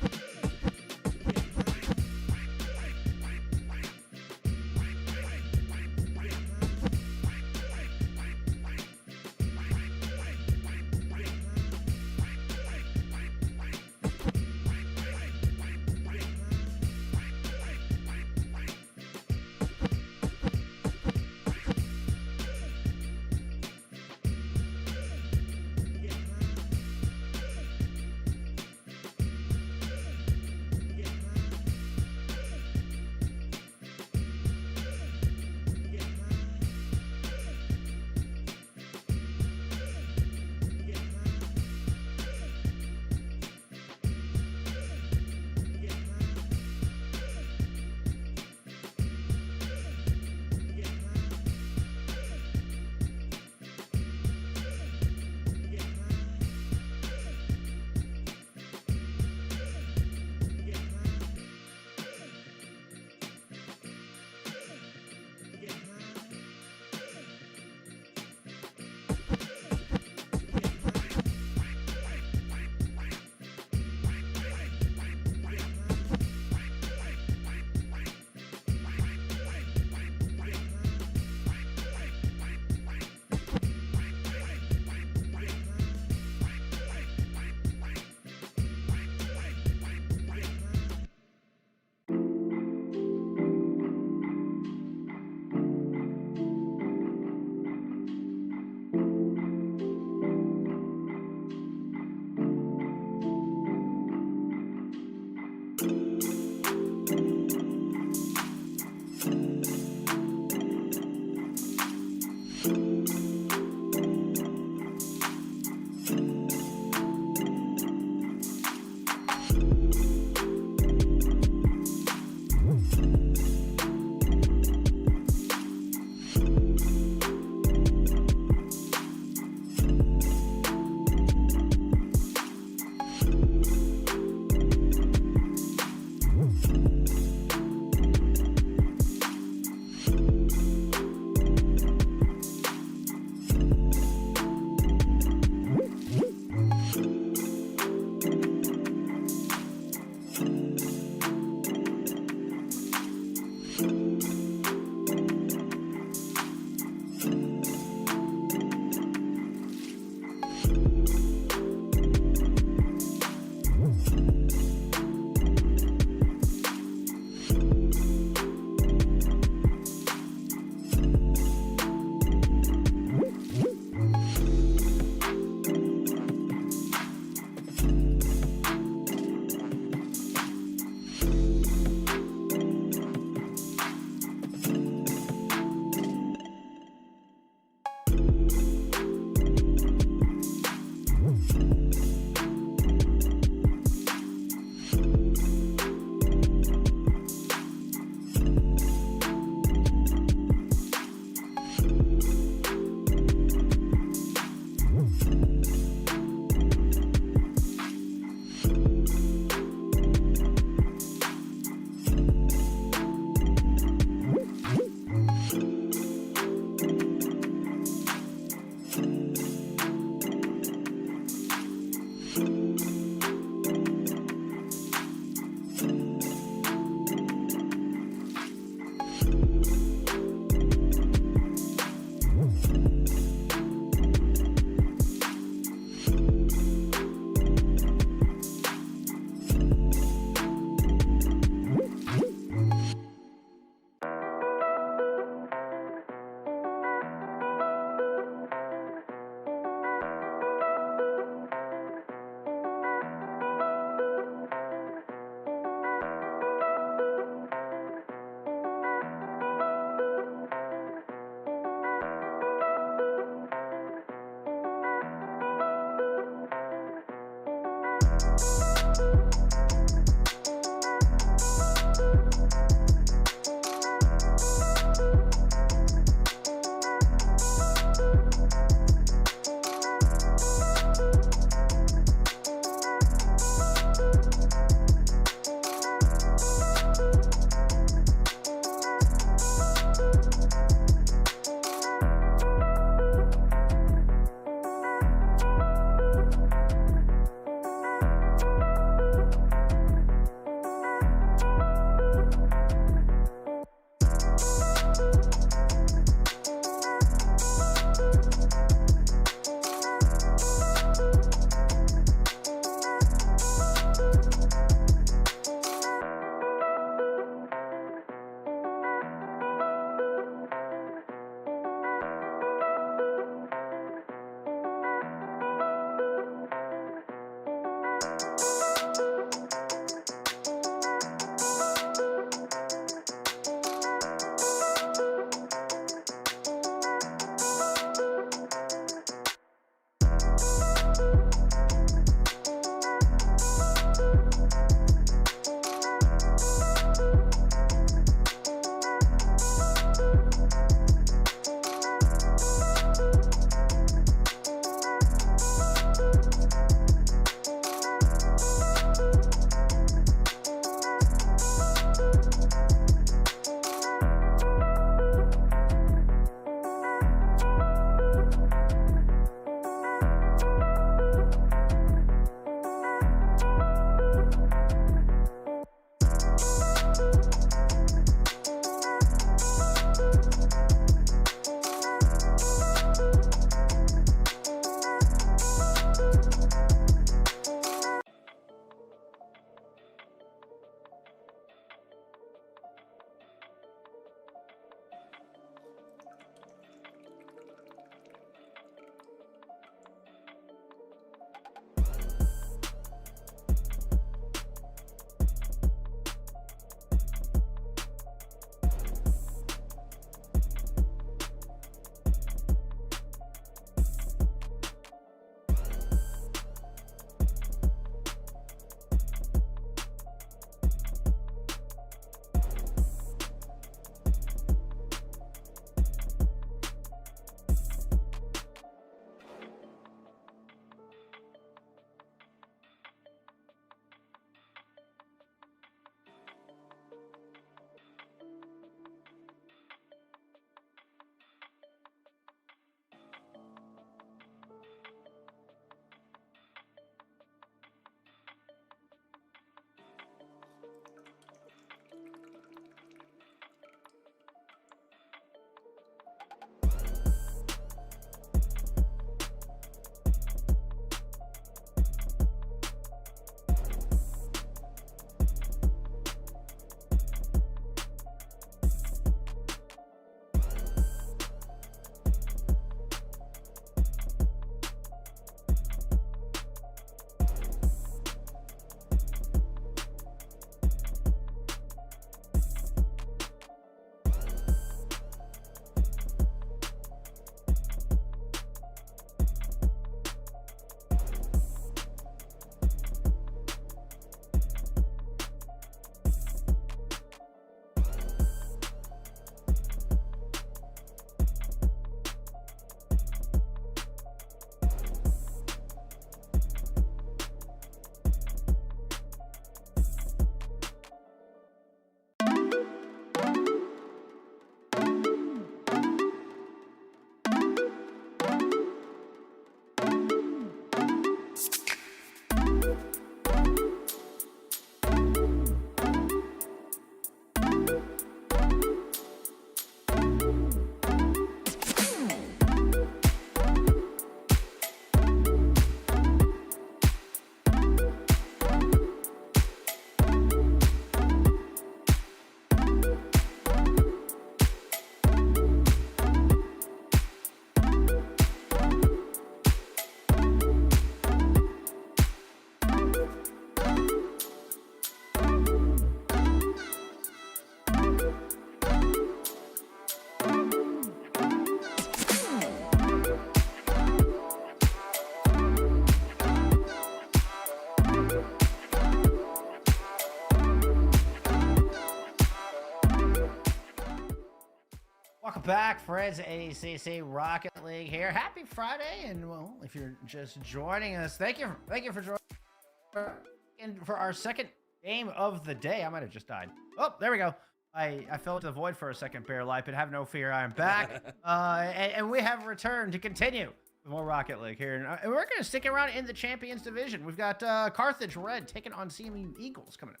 Welcome back, friends. NECC Rocket League here. Happy Friday, and well, if you're just joining us, thank you for joining. And for our second game of the day, I might have just died. Oh, there we go. I fell into the void for a second, Bear Life, but have no fear, I am back. And we have returned to continue with more Rocket League here, and we're gonna stick around in the Champions Division. We've got Carthage Red taking on CMU Eagles coming in.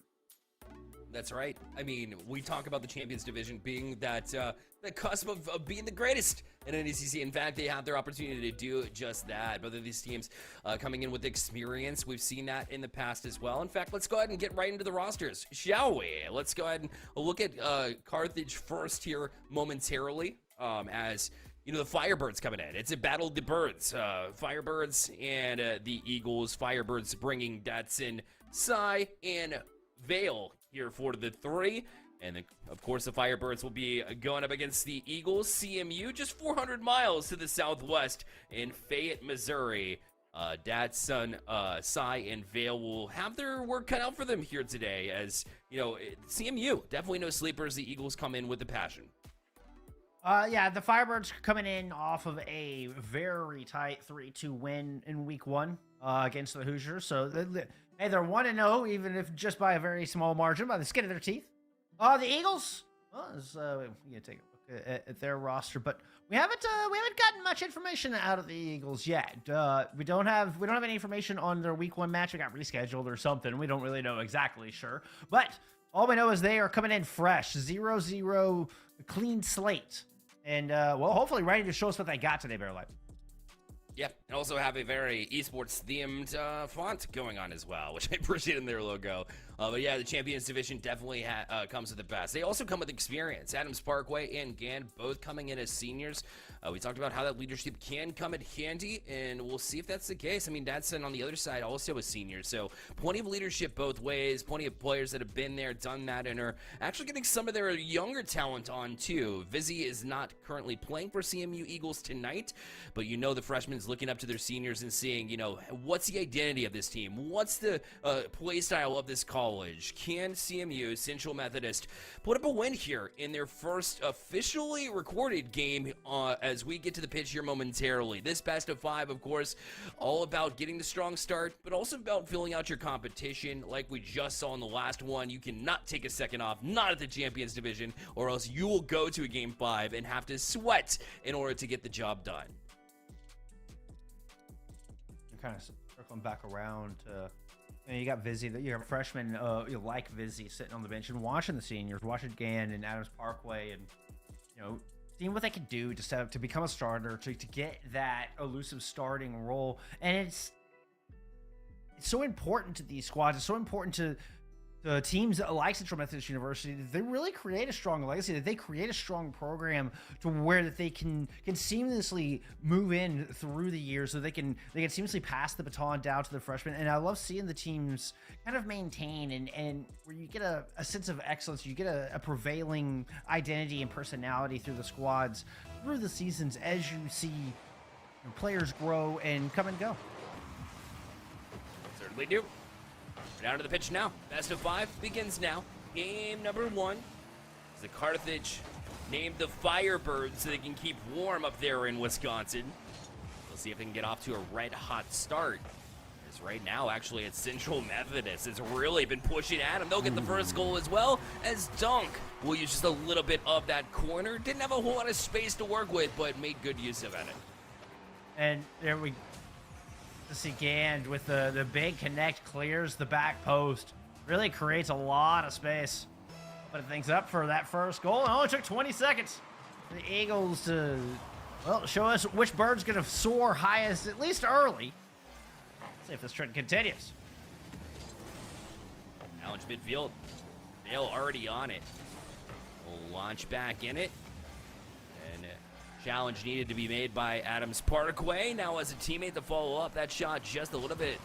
That's right. I mean, we talk about the Champions Division being that the cusp of being the greatest in NECC. In fact, they have their opportunity to do just that. Both of these teams coming in with experience. We've seen that in the past as well. In fact, let's go ahead and get right into the rosters, shall we? Let's go ahead and look at Carthage first here momentarily as... You know, the Firebirds coming in. It's a battle of the birds. Firebirds and the Eagles. Firebirds bringing Datsun, Psy, and Vale here for the 3. And then, of course, the Firebirds will be going up against the Eagles. CMU, just 400 miles to the southwest in Fayette, Missouri. Datsun, Psy, and Vale will have their work cut out for them here today. As, you know, CMU, definitely no sleepers. The Eagles come in with the passion. Yeah, the Firebirds coming in off of a very tight 3-2 win in week 1 against the Hoosiers. So, hey, they're 1-0, even if just by a very small margin, by the skin of their teeth. The Eagles, well, we can take a look at their roster, but we haven't gotten much information out of the Eagles yet. We don't have any information on their week 1 match. We got rescheduled or something. We don't really know exactly sure, but all we know is they are coming in fresh, 0-0, clean slate. And, well, hopefully ready to show us what they got today, Bear Life. Yep, and also have a very esports-themed font going on as well, which I appreciate in their logo. But yeah, the Champions Division definitely comes with the best. They also come with experience. Adams Parkway and Gan both coming in as seniors. We talked about how that leadership can come in handy, and we'll see if that's the case. I mean, Datsun on the other side also a senior, so plenty of leadership both ways, plenty of players that have been there, done that, and are actually getting some of their younger talent on too. Vizzy is not currently playing for CMU Eagles tonight, but you know the freshmen's looking up to their seniors and seeing, you know, what's the identity of this team? What's the play style of this college? Can CMU, Central Methodist, put up a win here in their first officially recorded game as we get to the pitch here momentarily? This best of 5, of course, all about getting the strong start, but also about filling out your competition like we just saw in the last one. You cannot take a second off, not at the Champions Division, or else you will go to a game 5 and have to sweat in order to get the job done. Kind of circling back around to, you know, you got Vizzy, you have freshmen you like Vizzy sitting on the bench and watching the seniors, watching Gan and Adams Parkway, and you know, seeing what they can do to set up to become a starter, to get that elusive starting role. And it's so important to these squads. It's so important to the teams like Central Methodist University, that they really create a strong legacy, that they create a strong program to where that they can seamlessly move in through the years, so they can seamlessly pass the baton down to the freshmen. And I love seeing the teams kind of maintain and where you get a sense of excellence, you get a prevailing identity and personality through the squads, through the seasons, as you see players grow and come and go. Certainly do. Down to the pitch now. Best of 5 begins now. Game number 1. The Carthage named the Firebirds so they can keep warm up there in Wisconsin. We'll see if they can get off to a red-hot start. As right now, actually, it's Central Methodist. It's really been pushing at them. They'll get the first goal as well, as Dunk will use just a little bit of that corner. Didn't have a whole lot of space to work with, but made good use of it. And there we see Gand with the big connect, clears the back post, really creates a lot of space, putting things up for that first goal. It only took 20 seconds for the Eagles to, well, show us which bird's gonna soar highest, at least early. Let's see if this trend continues. Challenge midfield. Vale already on it. We'll launch back in it. And challenge needed to be made by Adams Parkway. Now as a teammate to follow up, that shot just a little bit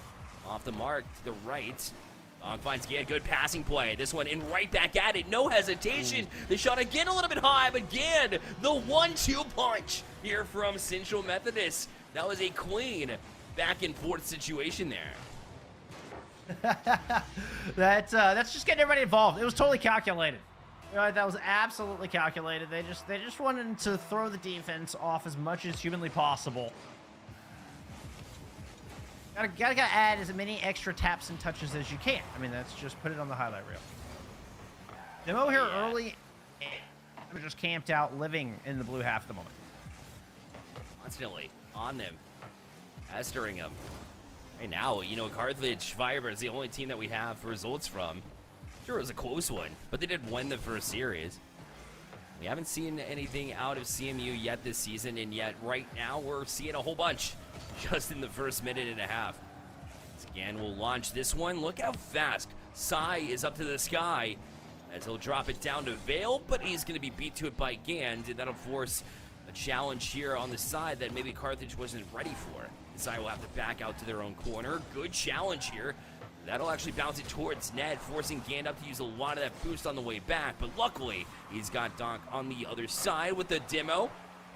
off the mark to the right. Dog finds Gan, good passing play. This one in right back at it, no hesitation. The shot again a little bit high, but again, the 1-2 punch here from Central Methodist. That was a clean back and forth situation there. That's just getting everybody involved. It was totally calculated. That was absolutely calculated. They just wanted to throw the defense off as much as humanly possible. Gotta add as many extra taps and touches as you can. I mean, that's just put it on the highlight reel. Demo here early, we're just camped out, living in the blue half at the moment. Constantly on them, pestering them. Right now, you know, Carthage Firebird is the only team that we have results from. Sure, it was a close one, but they did win the first series. We haven't seen anything out of CMU yet this season, and yet right now we're seeing a whole bunch just in the first minute and a half. Scan will launch this one. Look how fast Sai is up to the sky as he'll drop it down to Vale, but he's going to be beat to it by Gand, and that'll force a challenge here on the side that maybe Carthage wasn't ready for. Sai will have to back out to their own corner. Good challenge here. That'll actually bounce it towards Ned, forcing Gand up to use a lot of that boost on the way back, but luckily he's got Donk on the other side with the demo.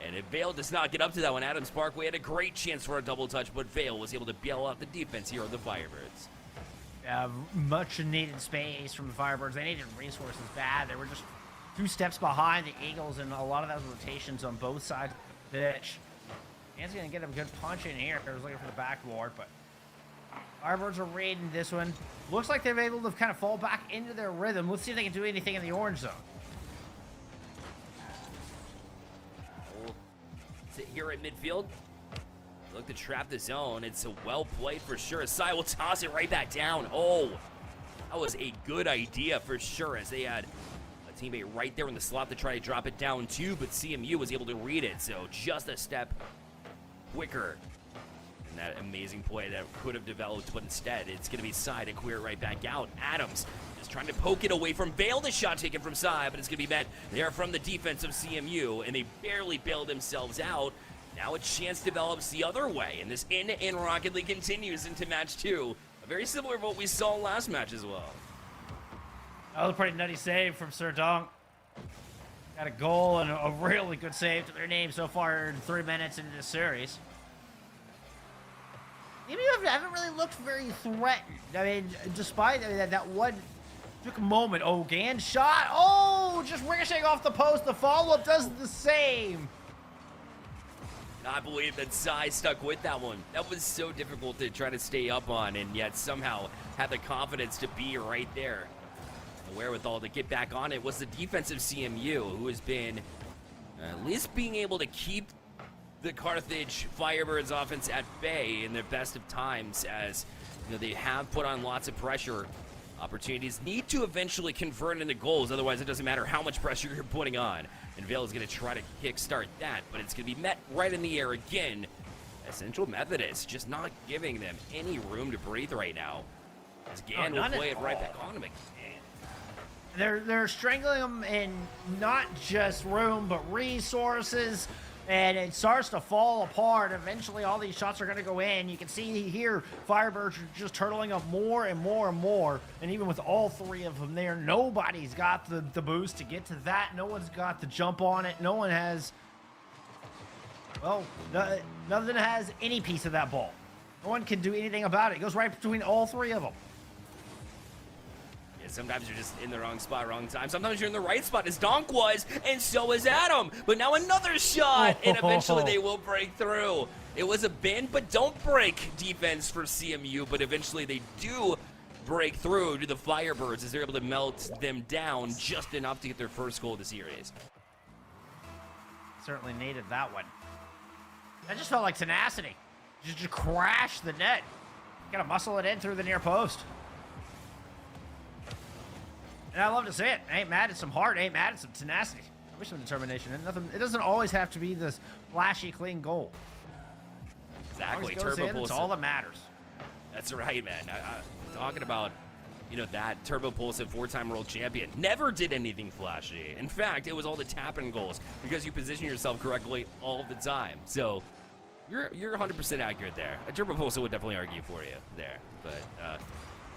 And if Vale does not get up to that one, Adams Parkway had a great chance for a double touch, but Vale was able to bail out the defense here on the Firebirds. Much needed space from the Firebirds. They needed resources bad. They were just 2 steps behind the Eagles, and a lot of those rotations on both sides of the pitch. Dan's going to get a good punch in here. I was looking for the backboard, but Firebirds are raiding this one. Looks like they're able to kind of fall back into their rhythm. Let's see if they can do anything in the orange zone. We'll sit here at midfield. Look to trap the zone. It's a well played for sure. Sai will toss it right back down. Oh, that was a good idea for sure, as they had a teammate right there in the slot to try to drop it down too, but CMU was able to read it, so just a step quicker. And that amazing play that could have developed, but instead it's going to be Sai to clear it right back out. Adams just trying to poke it away from Vale. The shot taken from Sai, but it's going to be met there from the defense of CMU, and they barely bailed themselves out. Now a chance develops the other way, and this in Rocket League continues into match 2. Very similar to what we saw last match as well. That was a pretty nutty save from Sir Donk. Got a goal and a really good save to their name so far in 3 minutes into this series. Maybe you haven't really looked very threatened. I mean, despite that one took a moment. Oh, Gand shot. Oh, just ricocheting off the post. The follow-up does the same. I believe that Sai stuck with that one. That was so difficult to try to stay up on, and yet somehow had the confidence to be right there. The wherewithal to get back on it was the defensive CMU, who has been at least being able to keep the Carthage Firebirds offense at bay in their best of times, as you know, they have put on lots of pressure. Opportunities need to eventually convert into goals, otherwise it doesn't matter how much pressure you're putting on. And Vale is going to try to kickstart that, but it's going to be met right in the air again. Central Methodist just not giving them any room to breathe right now. As Gan will play it right back on him again. They're strangling them in not just room, but resources. And it starts to fall apart. Eventually, all these shots are going to go in. You can see here, Firebirds are just turtling up more and more and more. And even with all 3 of them there, nobody's got the boost to get to that. No one's got the jump on it. No one has, well, nothing has any piece of that ball. No one can do anything about it. It goes right between all 3 of them. Sometimes you're just in the wrong spot, wrong time. Sometimes you're in the right spot, as Donk was, and so is Adam. But now another shot, and eventually they will break through. It was a bend, but don't break defense for CMU, but eventually they do break through to the Firebirds as they're able to melt them down just enough to get their first goal of the series. Certainly needed that one. That just felt like tenacity. Just crash the net. Gotta muscle it in through the near post. And I love to see it. I ain't mad at some heart. I ain't mad at some tenacity. I wish some determination. And nothing. It doesn't always have to be this flashy, clean goal. Exactly. Turbo in, it's all that matters. That's right, man. I'm talking about, you know, that Turbo Pulse, 4-time world champion, never did anything flashy. In fact, it was all the tap-in goals because you position yourself correctly all the time. So you're 100% accurate there. A Turbo Pulse would definitely argue for you there, but.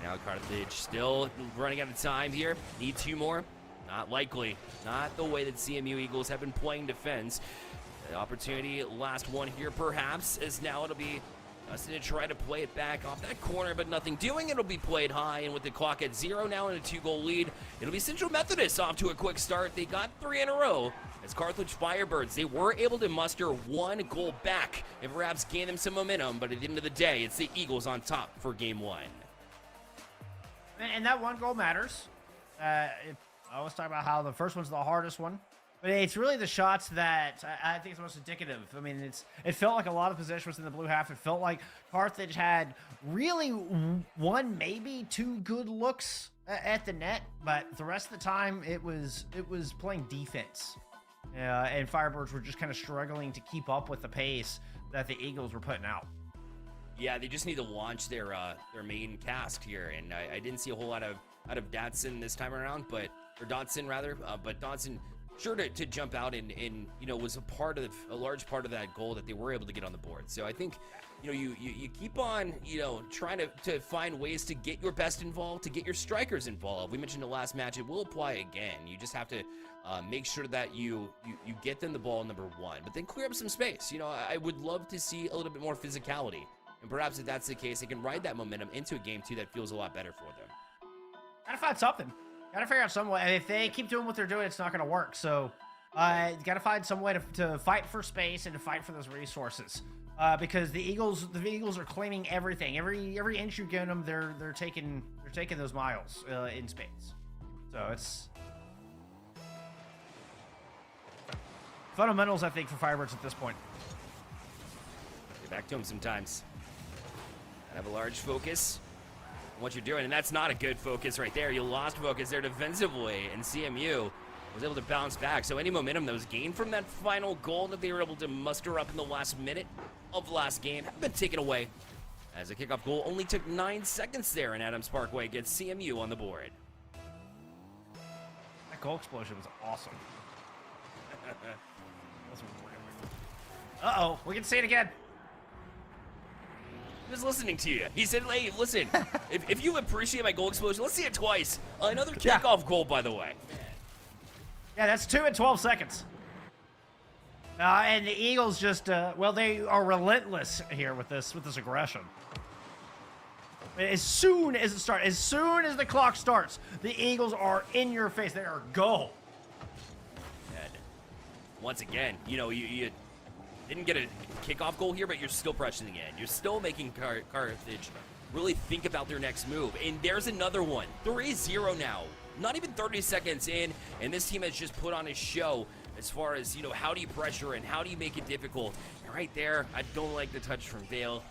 Now Carthage still running out of time here. Need 2 more? Not likely. Not the way that CMU Eagles have been playing defense. The opportunity, last one here perhaps, as now it'll be Dustin to try to play it back off that corner, but nothing doing. It'll be played high, and with the clock at 0 now and a 2-goal lead, it'll be Central Methodist off to a quick start. They got 3 in a row. As Carthage Firebirds, they were able to muster 1 goal back and perhaps gain them some momentum, but at the end of the day, it's the Eagles on top for game 1. And that 1 goal matters. I always talk about how the first one's the hardest one, but it's really the shots that I think is most indicative. I mean, it felt like a lot of possession was in the blue half. It felt like Carthage had really 1, maybe 2 good looks at the net, but the rest of the time it was playing defense. And Firebirds were just kind of struggling to keep up with the pace that the Eagles were putting out. Yeah, they just need to launch their main cast here, and I didn't see a whole lot out of Dotson this time around, but Dodson rather. But Dodson sure to jump out and was a large part of that goal that they were able to get on the board. So I think you keep on trying to find ways to get your best involved, to get your strikers involved. We mentioned the last match; it will apply again. You just have to make sure that you get them the ball number 1, but then clear up some space. I would love to see a little bit more physicality, and perhaps if that's the case, they can ride that momentum into a game 2 that feels a lot better for them. Gotta find something. Gotta figure out some way. If they keep doing what they're doing, it's not gonna work. So, gotta find some way to fight for space and to fight for those resources. Because the Eagles are claiming everything. Every inch you give them, they're taking those miles in space. So it's fundamentals, I think, for Firebirds at this point. Get back to them sometimes. Have a large focus on what you're doing, and that's not a good focus right there. You lost focus there defensively, and CMU was able to bounce back. So any momentum that was gained from that final goal that they were able to muster up in the last minute of the last game have been taken away, as the kickoff goal only took 9 seconds there, and Adams Parkway gets CMU on the board. That goal explosion was awesome. Uh-oh, we can see it again. He was listening to you. He said, hey, listen, if you appreciate my goal explosion, let's see it twice. Another kickoff goal, by the way. Yeah, that's 2 in 12 seconds. And the Eagles just, they are relentless here with this aggression. As soon as the clock starts, the Eagles are in your face. They are go. And once again, you didn't get a kickoff goal here, but you're still pressing again. You're still making Carthage really think about their next move. And there's another one. 3-0 now. Not even 30 seconds in, and this team has just put on a show as far as, how do you pressure and how do you make it difficult. And right there, I don't like the touch from Vale.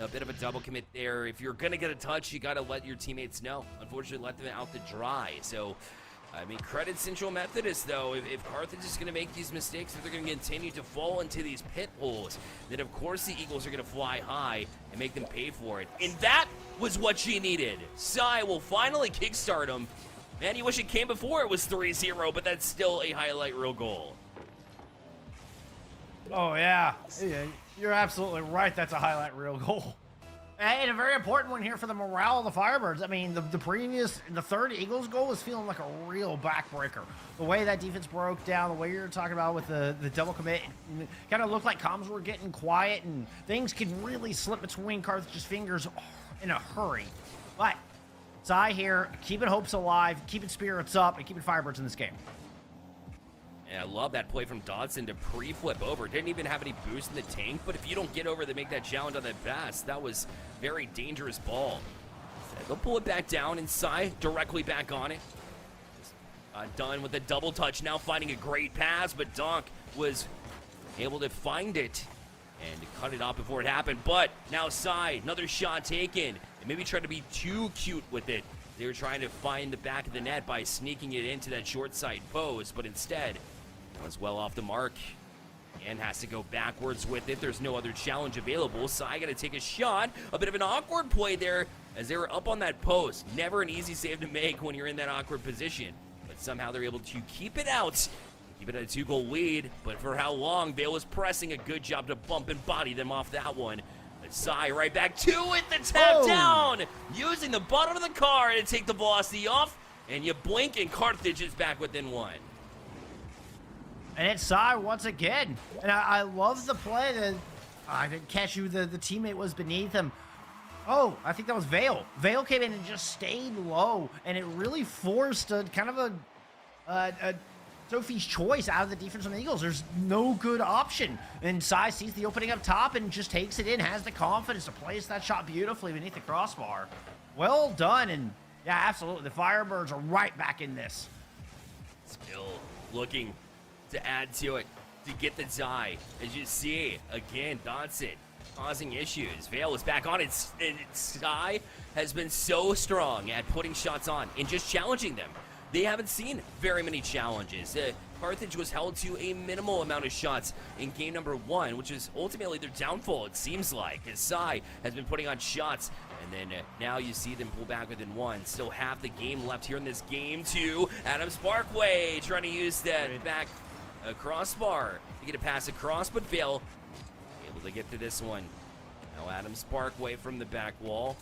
A bit of a double commit there. If you're going to get a touch, you got to let your teammates know. Unfortunately, let them out to dry. So, credit Central Methodist, though. If Carthage is going to make these mistakes, if they're going to continue to fall into these pit holes, then of course the Eagles are going to fly high and make them pay for it. And that was what she needed. Sai will finally kickstart them. Man, you wish it came before it was 3-0, but that's still a highlight reel goal. Oh, yeah. You're absolutely right. That's a highlight reel goal. And a very important one here for the morale of the Firebirds. I mean, the third Eagles goal was feeling like a real backbreaker. The way that defense broke down, the way you're talking about with the double commit, kind of looked like comms were getting quiet and things could really slip between Carthage's fingers in a hurry. But Sai here, keeping hopes alive, keeping spirits up, and keeping Firebirds in this game. Yeah, I love that play from Dodson to pre-flip over. Didn't even have any boost in the tank, but if you don't get over to make that challenge on that pass, that was very dangerous ball. They'll pull it back down, and Sai directly back on it. Done with a double touch, now finding a great pass, but Donk was able to find it and cut it off before it happened. But now Sai, another shot taken, and maybe tried to be too cute with it. They were trying to find the back of the net by sneaking it into that short side post, but instead, it was well off the mark and has to go backwards with it. There's no other challenge available. Sai got to take a shot. A bit of an awkward play there as they were up on that post. Never an easy save to make when you're in that awkward position. But somehow they're able to keep it out. Keep it at a 2-goal lead. But for how long? Vale was pressing. A good job to bump and body them off that one. But Sai right back to it. The tap down. Using the bottom of the car to take the velocity off. And you blink and Carthage is back within one. And it's Sai once again. And I love the play that I didn't catch who the teammate was beneath him. Oh, I think that was Vale. Vale came in and just stayed low, and it really forced a kind of a Sophie's choice out of the defense from the Eagles. There's no good option. And Sai sees the opening up top and just takes it in, has the confidence to place that shot beautifully beneath the crossbar. Well done, and yeah, absolutely. The Firebirds are right back in this. Still looking to add to it, to get the tie. As you see, again, Dodson causing issues. Vale is back on it, and Sky has been so strong at putting shots on and just challenging them. They haven't seen very many challenges. Carthage was held to a minimal amount of shots in game number 1, which is ultimately their downfall, it seems like, as Sai has been putting on shots. And then now you see them pull back within 1. Still half the game left here in this game 2. Adams Parkway trying to use that back crossbar to get a pass across, but Vale able to get to this one. Now Adams Parkway from the back wall.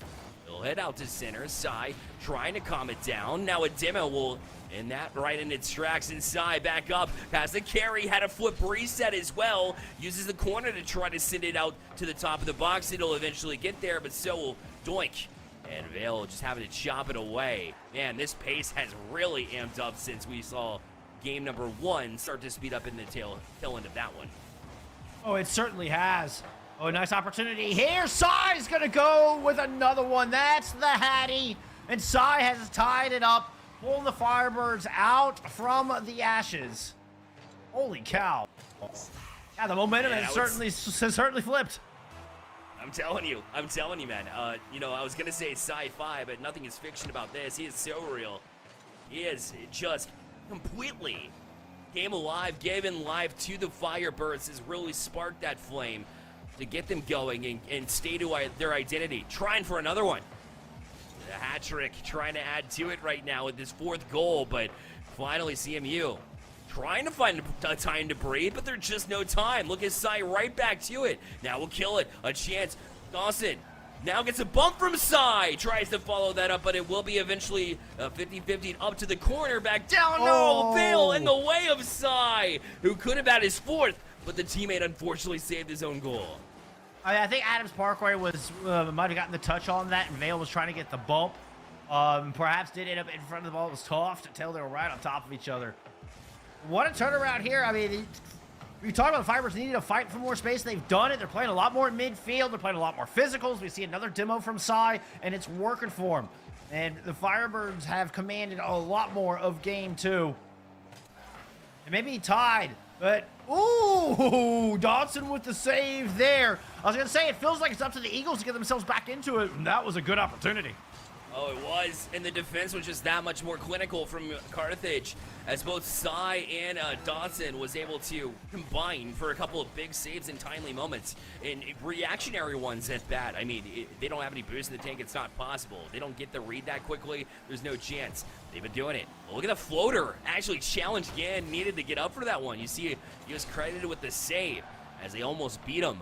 He'll head out to center. Sai trying to calm it down. Now a demo will end that right in its tracks. And Sai back up. Has the carry. Had a flip reset as well. Uses the corner to try to send it out to the top of the box. It'll eventually get there, but so will Doink. And Vale just having to chop it away. Man, this pace has really amped up since we saw game number 1 start to speed up in the tail end of that one. Oh, it certainly has. Oh, nice opportunity here. Sai's gonna go with another one. That's the Hattie. And Sai has tied it up, pulling the Firebirds out from the ashes. Holy cow. Yeah, the momentum has certainly flipped. I'm telling you, man. You know, I was gonna say sci-fi, but nothing is fiction about this. He is so real. He is just completely came alive, gave in life to the Firebirds, has really sparked that flame to get them going and stay to their identity. Trying for another one. The hat trick, trying to add to it right now with this 4th goal, but finally CMU trying to find a time to breathe, but there's just no time. Look at Sai right back to it. Now we'll kill it. A chance. Dawson now gets a bump from Sai. Tries to follow that up, but it will be eventually 50-50 up to the corner. Back down. No, Vale in the way of Sai, who could have had his 4th, but the teammate unfortunately saved his own goal. I think Adams Parkway was might have gotten the touch on that, and Vale was trying to get the bump. Perhaps did end up in front of the ball. It was tough to tell they were right on top of each other. What a turnaround here. I mean, we talked about the Firebirds needing to fight for more space. They've done it. They're playing a lot more in midfield. They're playing a lot more physicals. We see another demo from Sai, and it's working for them. And the Firebirds have commanded a lot more of game 2. It may be tied, but ooh, Dodson with the save there. I was going to say, it feels like it's up to the Eagles to get themselves back into it, and that was a good opportunity. Oh, it was, and the defense was just that much more clinical from Carthage, as both Sai and Dodson was able to combine for a couple of big saves in timely moments, and reactionary ones at that. I mean, they don't have any boost in the tank. It's not possible. They don't get the read that quickly. There's no chance. They've been doing it. Look at the floater. Actually challenged again. Needed to get up for that one. You see, he was credited with the save, as they almost beat him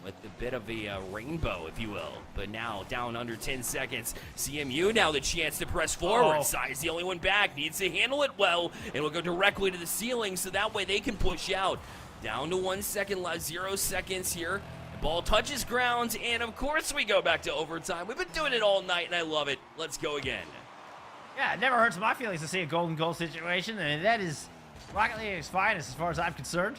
with a bit of a rainbow, if you will. But now, down under 10 seconds. CMU now the chance to press forward. Sai's the only one back. Needs to handle it well. And will go directly to the ceiling, so that way they can push out. Down to 1 second left. 0 seconds here. The ball touches ground. And, of course, we go back to overtime. We've been doing it all night, and I love it. Let's go again. Yeah, it never hurts my feelings to see a golden goal situation. I mean, that is Rocket League's finest as far as I'm concerned.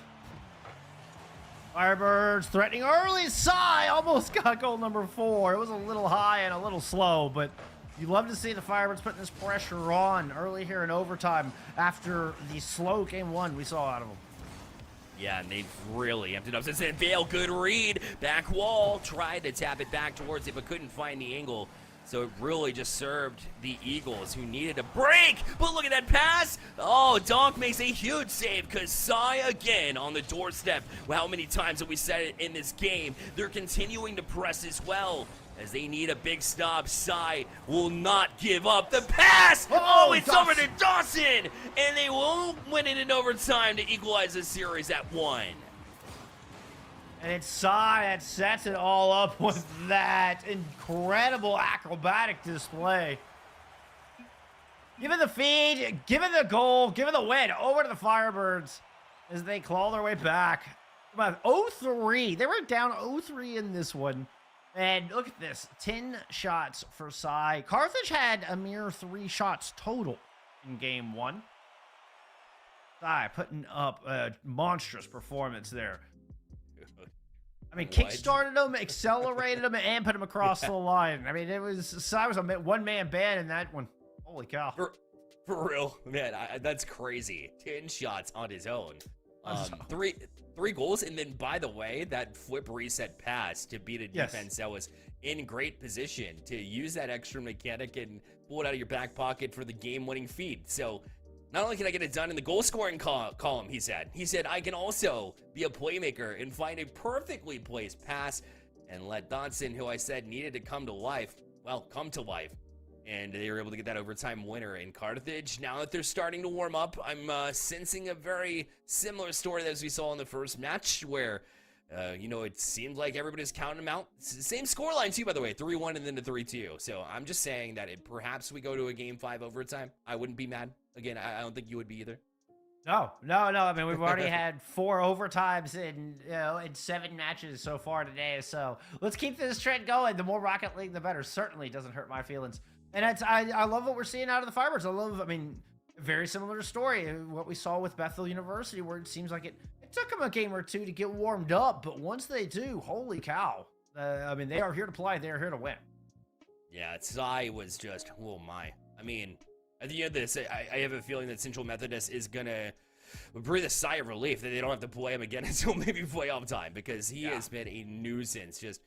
Firebirds threatening early. Sai almost got goal number 4. It was a little high and a little slow, but you love to see the Firebirds putting this pressure on early here in overtime after the slow game 1 we saw out of them. Yeah, and they've really emptied up since then. Vale, good read. Back wall. Tried to tap it back towards it, but couldn't find the angle. So it really just served the Eagles, who needed a break. But look at that pass. Oh, Donk makes a huge save because Sai again on the doorstep. Well, how many times have we said it in this game? They're continuing to press as well, as they need a big stop. Sai will not give up. The pass! Oh, it's Dawson. Over to Dawson! And they will win it in overtime to equalize the series at 1. And it's Sai that sets it all up with that incredible acrobatic display. Given the feed, given the goal, given the win, over to the Firebirds as they claw their way back. Come on, 0-3. They were down 0-3 in this one. And look at this, 10 shots for Psy. Carthage had a mere 3 shots total in game 1. Psy putting up a monstrous performance there. I mean, kickstarted them, accelerated them, and put them across the line. I mean, Psy was a one-man band in that one. Holy cow. For real, man, that's crazy. 10 shots on his own. Three goals, and then, by the way, that flip reset pass to beat a defense that was in great position to use that extra mechanic and pull it out of your back pocket for the game-winning feed. So, not only can I get it done in the goal-scoring column, he said, I can also be a playmaker and find a perfectly placed pass and let Dotson, who I said needed to come to life, come to life. And they were able to get that overtime winner in Carthage. Now that they're starting to warm up, I'm sensing a very similar story as we saw in the first match where, it seemed like everybody's counting them out. It's the same scoreline too, by the way, 3-1 and then to 3-2. So I'm just saying that perhaps we go to a game 5 overtime. I wouldn't be mad. Again, I don't think you would be either. No. I mean, we've already had 4 overtimes in 7 matches so far today. So let's keep this trend going. The more Rocket League, the better. Certainly doesn't hurt my feelings. And I love what we're seeing out of the Firebirds. Very similar story, what we saw with Bethel University, where it seems like it took them a game or 2 to get warmed up, but once they do, holy cow. They are here to play. They are here to win. Yeah, Psy was just, oh my. I mean, at the end of this, I have a feeling that Central Methodist is going to breathe a sigh of relief that they don't have to play him again until maybe playoff time, because he has been a nuisance just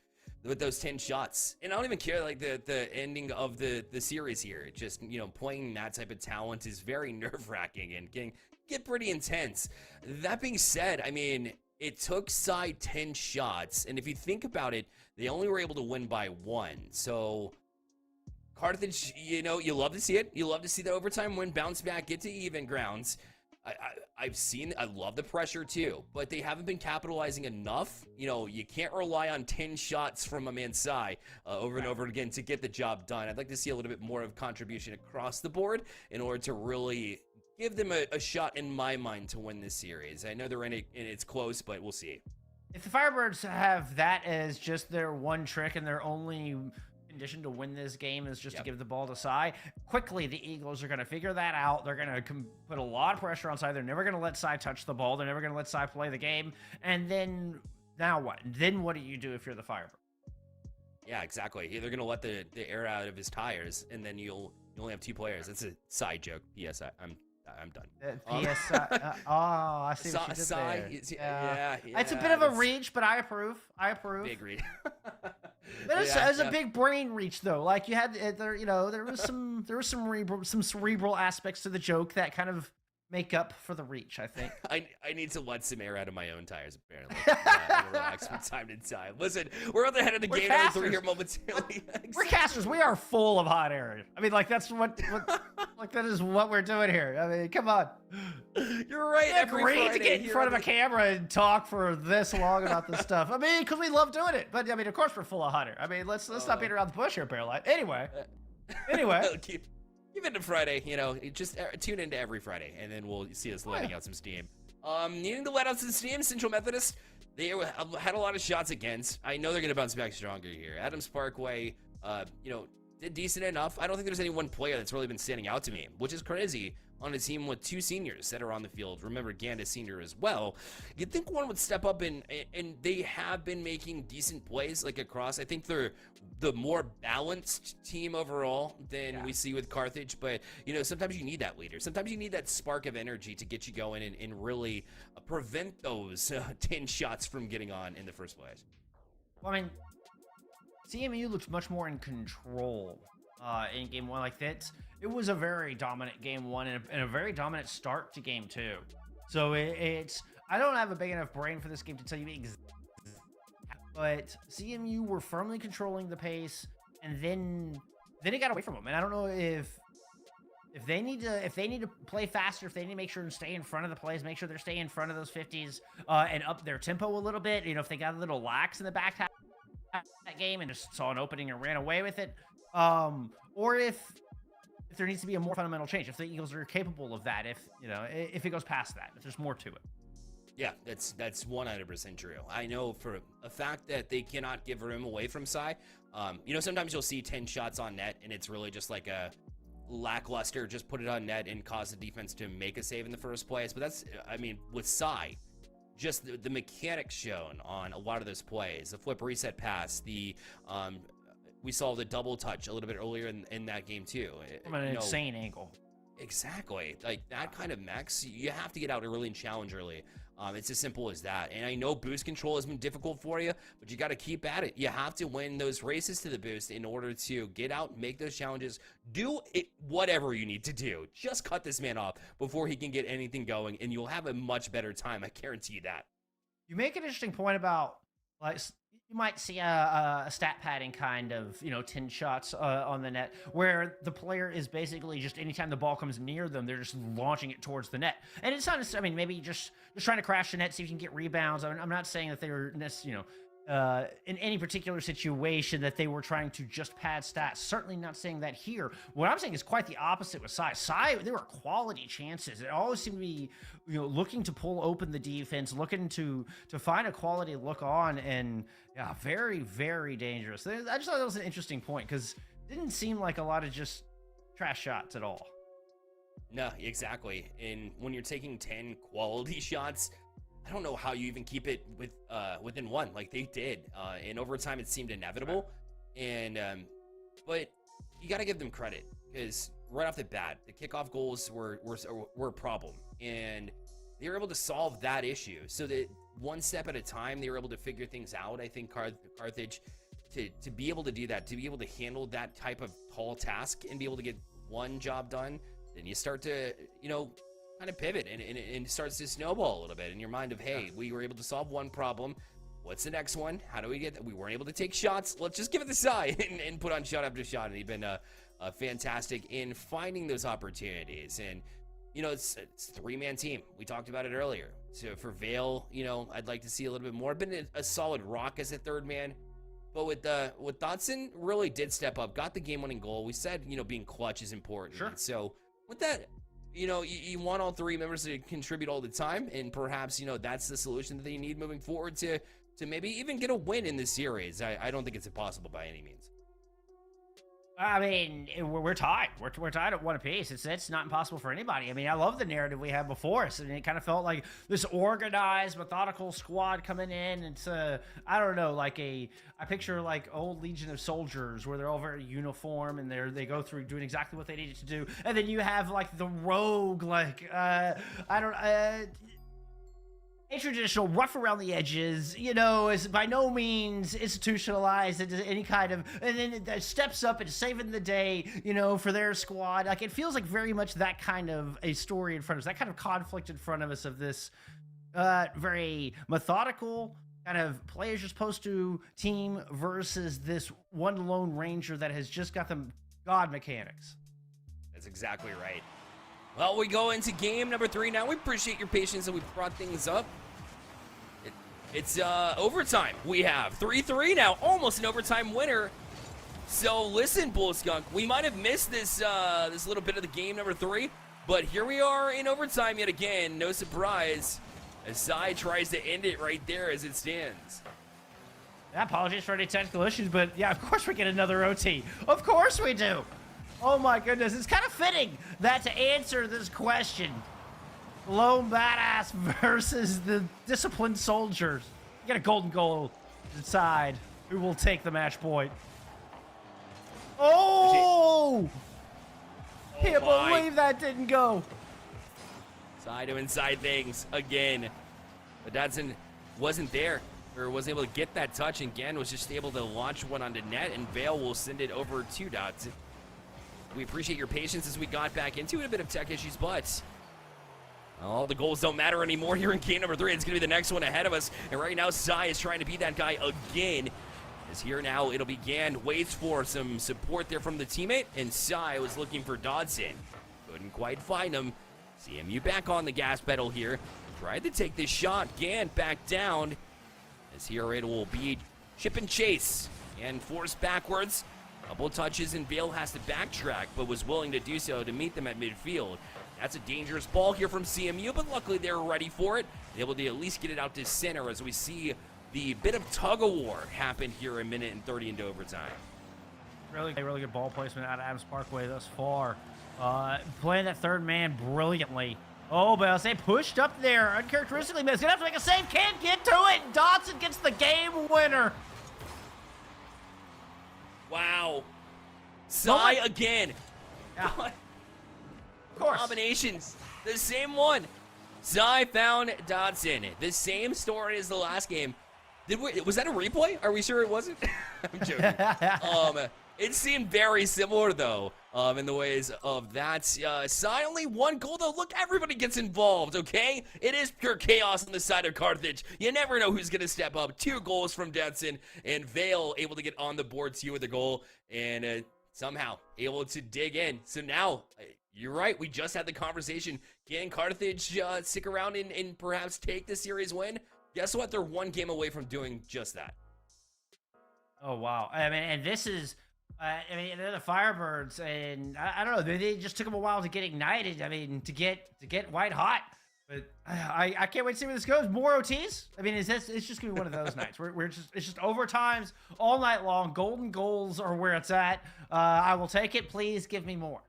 with those 10 shots. And I don't even care like the ending of the series here. Just, playing that type of talent is very nerve-wracking and can get pretty intense. That being said, I mean, it took Psy 10 shots, and if you think about it, they only were able to win by 1. So Carthage, you love to see it. You love to see the overtime win, bounce back, get to even grounds. I love the pressure too, but they haven't been capitalizing enough. You can't rely on 10 shots from a man Psy over and over again to get the job done. I'd like to see a little bit more of contribution across the board in order to really give them a shot, in my mind, to win this series. I know they're in it, and it's close, but we'll see. If the Firebirds have that as just their one trick and their only condition to win this game is just to give the ball to Psy, quickly the Eagles are going to figure that out. They're going to put a lot of pressure on Psy. They're never going to let Psy touch the ball. They're never going to let Psy play the game. And then, now what? Then what do you do if you're the Firebird? Yeah, exactly. They're going to let the air out of his tires, and then you only have 2 players. That's a side joke. P.S. I'm done. I see what you did there. Yeah, it's a bit of a reach, but I approve. Big reach. But it was a big brain reach, though. Like you had there was some cerebral aspects to the joke that kind of make up for the reach, I think. I need to let some air out of my own tires, apparently. Relax from time to time. Listen, we're at the head of the game. We're here momentarily. We're casters. We are full of hot air. I mean, like, that's what like, that is what we're doing here. I mean, come on. You're right. It's great to get in front of a camera and talk for this long about this stuff. I mean, because we love doing it. But, I mean, of course we're full of hot air. I mean, let's not beat around the bush here, Bearlight. Anyway. Keep it to Friday, just tune into every Friday, and then we'll see us letting out some steam. Needing to let out some steam, Central Methodist, they had a lot of shots against. I know they're going to bounce back stronger here. Adams Parkway, did decent enough. I don't think there's any one player that's really been standing out to me, which is crazy on a team with 2 seniors that are on the field. Remember, Ganda senior as well. You'd think one would step up, and they have been making decent plays like across. I think they're the more balanced team overall than we see with Carthage, but sometimes you need that leader. Sometimes you need that spark of energy to get you going and really prevent those 10 shots from getting on in the first place. Well, I mean, CMU looks much more in control in game 1 like that. It was a very dominant game 1 and a very dominant start to game 2. So I don't have a big enough brain for this game to tell you exactly, but CMU were firmly controlling the pace, and then it got away from them. And I don't know if they need to play faster, if they need to make sure and stay in front of the plays, make sure they're staying in front of those 50s and up their tempo a little bit. If they got a little lax in the back half of that game and just saw an opening and ran away with it, or if there needs to be a more fundamental change, if the Eagles are capable of that, if it goes past that, if there's more to it. Yeah, that's 100% true. I know for a fact that they cannot give room away from Psy. Sometimes you'll see 10 shots on net, and it's really just like a lackluster, just put it on net and cause the defense to make a save in the first place. But with Psy, just the mechanics shown on a lot of those plays, the flip reset pass, we saw the double touch a little bit earlier in that game too. From an insane angle. Exactly. Like that kind of mechs, you have to get out early and challenge early. It's as simple as that. And I know boost control has been difficult for you, but you got to keep at it. You have to win those races to the boost in order to get out, make those challenges, do it, whatever you need to do. Just cut this man off before he can get anything going, and you'll have a much better time. I guarantee you that. You make an interesting point about, like, you might see a stat padding kind of, 10 shots on the net where the player is basically just anytime the ball comes near them, they're just launching it towards the net. And it's not, maybe just trying to crash the net, see if you can get rebounds. I'm not saying that they were, in any particular situation that they were trying to just pad stats. Certainly not saying that here. What I'm saying is quite the opposite with Psy. Psy, there were quality chances. It always seemed to be, looking to pull open the defense, looking to find a quality look on, and yeah, very, very dangerous. I just thought that was an interesting point because it didn't seem like a lot of just trash shots at all. No, exactly. And when you're taking 10 quality shots, I don't know how you even keep it within one like they did. In overtime, it seemed inevitable. And but you got to give them credit because right off the bat, the kickoff goals were a problem, and they were able to solve that issue. So that one step at a time, they were able to figure things out. I think Carthage to be able to do that, to be able to handle that type of tall task and be able to get one job done, then you start to kind of pivot and it starts to snowball a little bit in your mind of, hey, we were able to solve one problem. What's the next one? How do we get that? We weren't able to take shots. Let's just give it the Psy and put on shot after shot. And he's been fantastic in finding those opportunities. And, it's a three-man team. We talked about it earlier. So for Vale, I'd like to see a little bit more. Been a solid rock as a third man. But with Dotson, really did step up, got the game-winning goal. We said, being clutch is important. Sure. So with that, you want all three members to contribute all the time, and perhaps, that's the solution that they need moving forward to maybe even get a win in this series. I don't think it's impossible by any means. We're tied. We're tied at one apiece. It's not impossible for anybody. I love the narrative we had before us, and it kind of felt like this organized, methodical squad coming in. It's I don't know, like I picture like old Legion of Soldiers where they're all very uniform and they go through doing exactly what they needed to do, and then you have like the rogue, like a traditional rough around the edges, is by no means institutionalized into any kind of, and then it steps up and saving the day, for their squad. Like, it feels like very much that kind of a story in front of us, that kind of conflict in front of us of this very methodical kind of players you're supposed to team versus this one lone ranger that has just got them god mechanics. That's exactly right. Well, we go into game number 3 now. We appreciate your patience that we brought things up. It's overtime. We have 3-3 now, almost an overtime winner. So listen, Bull Skunk, we might have missed this little bit of the game number 3, but here we are in overtime yet again. No surprise. Asai tries to end it right there as it stands. Yeah, apologies for any technical issues, but yeah, of course we get another OT. Of course we do. Oh my goodness, it's kind of fitting that to answer this question, lone badass versus the disciplined soldiers. You get a golden goal to decide who will take the match point. Oh! Can't believe that didn't go. Side to inside things again. But Dodson wasn't there, or was able to get that touch, and again was just able to launch one onto net, and Vale will send it over to Dodson. We appreciate your patience as we got back into it. A bit of tech issues, but all the goals don't matter anymore here in game number 3. It's going to be the next one ahead of us. And right now, Sai is trying to be that guy again. As here now, it'll begin. Waits for some support there from the teammate. And Sai was looking for Dodson. Couldn't quite find him. CMU back on the gas pedal here. Tried to take this shot. Gan back down. As here it will be chip and chase. And force backwards. Couple touches and Vale has to backtrack, but was willing to do so to meet them at midfield. That's a dangerous ball here from CMU, but luckily they're ready for it. Able to at least get it out to center as we see the bit of tug-of-war happen here a minute and 30 into overtime. Really good ball placement out of Adams Parkway thus far. Playing that third man brilliantly. Oh, but I'll say pushed up there. Uncharacteristically missed. Gonna have to make a save. Can't get to it. Dotson gets the game winner. Wow. Sai again. Yeah. Of course. Combinations. The same one. Sai found Dotson. The same story as the last game. Was that a replay? Are we sure it wasn't? I'm joking. It seemed very similar, though, in the ways of that. Sai only one goal, though. Look, everybody gets involved, okay? It is pure chaos on the side of Carthage. You never know who's going to step up. 2 goals from Dotson, and Vale able to get on the board, too, with a goal, and somehow able to dig in. So now, you're right, we just had the conversation. Can Carthage stick around and perhaps take the series win? Guess what? They're 1 game away from doing just that. Oh, wow. I mean, and this is... they're the Firebirds, and I don't know. They just took them a while to get ignited. I mean, to get white hot. But I can't wait to see where this goes. More OTs. I mean, it's just gonna be one of those nights. It's just overtimes all night long. Golden goals are where it's at. I will take it. Please give me more.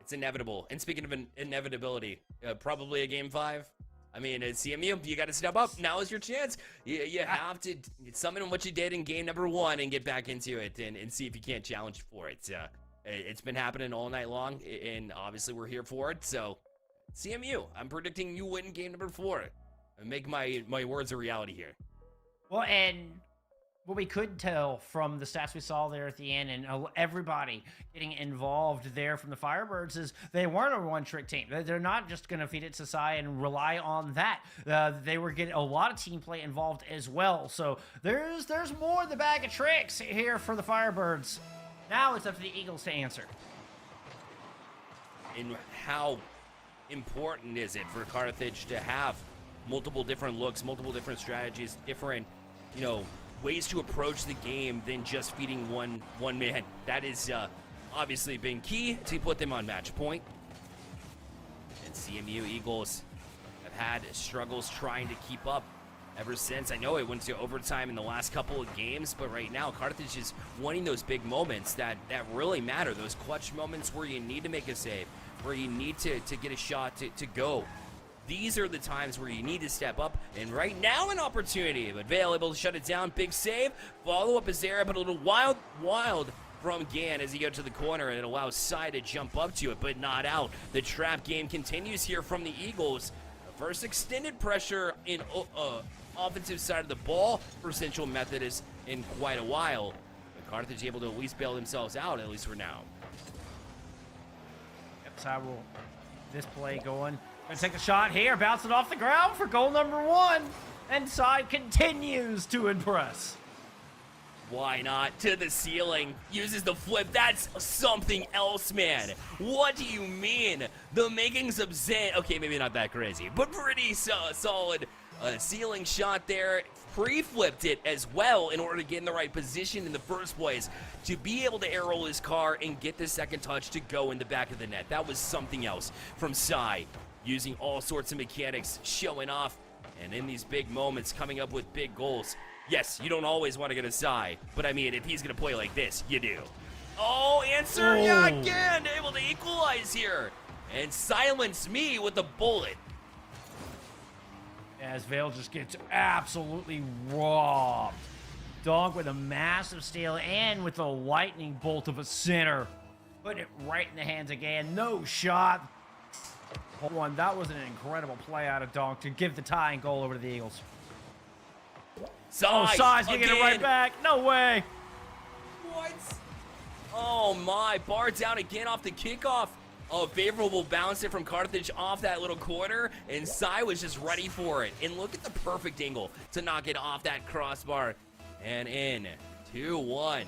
It's inevitable. And speaking of inevitability, probably a game 5. I mean, at CMU, you got to step up. Now is your chance. You have to summon what you did in game number 1 and get back into it and see if you can't challenge for it. It's been happening all night long, and obviously we're here for it. So, CMU, I'm predicting you win game number 4 and make my words a reality here. Well, and what we could tell from the stats we saw there at the end and everybody getting involved there from the Firebirds is they weren't a one-trick team. They're not just going to feed it to Sai and rely on that. They were getting a lot of team play involved as well. So there's more in the bag of tricks here for the Firebirds. Now it's up to the Eagles to answer. And how important is it for Carthage to have multiple different looks, multiple different strategies, different, ways to approach the game than just feeding one man? That is obviously been key to put them on match point. And CMU Eagles have had struggles trying to keep up ever since. I know it went to overtime in the last couple of games, but right now Carthage is wanting those big moments that really matter, those clutch moments where you need to make a save, where you need to get a shot to go. These are the times where you need to step up, and right now an opportunity, but Vale able to shut it down. Big save, follow-up is there, but a little wild from Gan as he goes to the corner, and it allows Sai to jump up to it, but not out. The trap game continues here from the Eagles. The first extended pressure in offensive side of the ball for Central Methodist in quite a while. But Carthage able to at least bail themselves out, at least for now. Yep, Sai will this play going. Gonna take a shot here, bounce it off the ground for goal number 1. And Sai continues to impress. Why not? To the ceiling. Uses the flip. That's something else, man. What do you mean? The makings of Zen. Okay, maybe not that crazy, but pretty solid ceiling shot there. Pre-flipped it as well in order to get in the right position in the first place to be able to air roll his car and get the second touch to go in the back of the net. That was something else from Sai. Using all sorts of mechanics, showing off, and in these big moments, coming up with big goals. Yes, you don't always want to get a Sai, but I mean, if he's going to play like this, you do. Oh, answer, yeah, again, able to equalize here, and silence me with a bullet. As Vale just gets absolutely robbed. Dog with a massive steal and with a lightning bolt of a center. Putting it right in the hands again, no shot. One. That was an incredible play out of Donk to give the tying goal over to the Eagles. Sai's gonna get it right back. No way. What? Oh my, bar down again off the kickoff. A favorable bounce from Carthage off that little corner, and Sai was just ready for it. And look at the perfect angle to knock it off that crossbar. And in 2-1.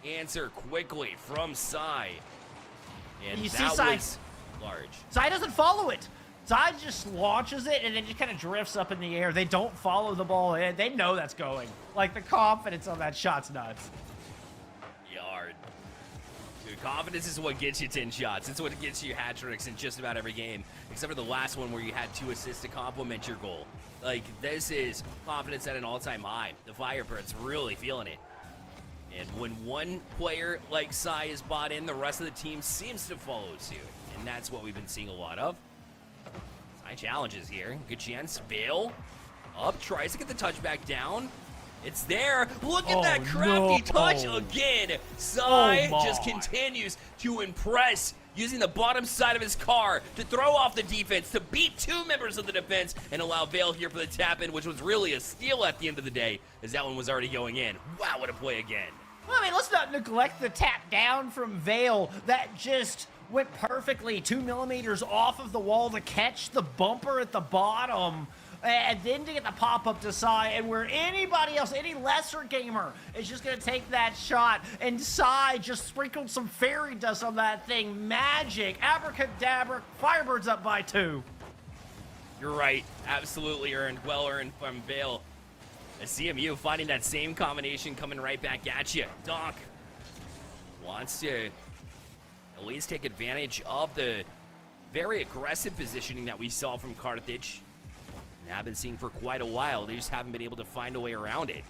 Answer quickly from Sai. And you see that Sai was large. Sai doesn't follow it. Sai just launches it and then just kind of drifts up in the air. They don't follow the ball in. They know that's going. Like, the confidence on that shot's nuts. Yard. Confidence is what gets you 10 shots. It's what gets you hat tricks in just about every game, except for the last one where you had 2 assists to complement your goal. Like, this is confidence at an all-time high. The Firebirds really feeling it. And when one player like Sai is bought in, the rest of the team seems to follow suit. And that's what we've been seeing a lot of. Sai challenges here. Good chance. Vale up, tries to get the touchback down. It's there. Look at that crafty touch again. Sai just continues to impress, using the bottom side of his car to throw off the defense, to beat 2 members of the defense, and allow Vale here for the tap-in, which was really a steal at the end of the day, as that one was already going in. Wow, what a play again. Well, I mean, let's not neglect the tap down from Vale that just went perfectly 2 millimeters off of the wall to catch the bumper at the bottom. And then to get the pop-up to Sai, and where anybody else, any lesser gamer, is just going to take that shot, and Sai just sprinkled some fairy dust on that thing. Magic, abracadabra, Firebirds up by 2. You're right. Absolutely earned. Well earned from Vale. A CMU finding that same combination coming right back at you. Doc wants to at least take advantage of the very aggressive positioning that we saw from Carthage. And have been seeing for quite a while. They just haven't been able to find a way around it.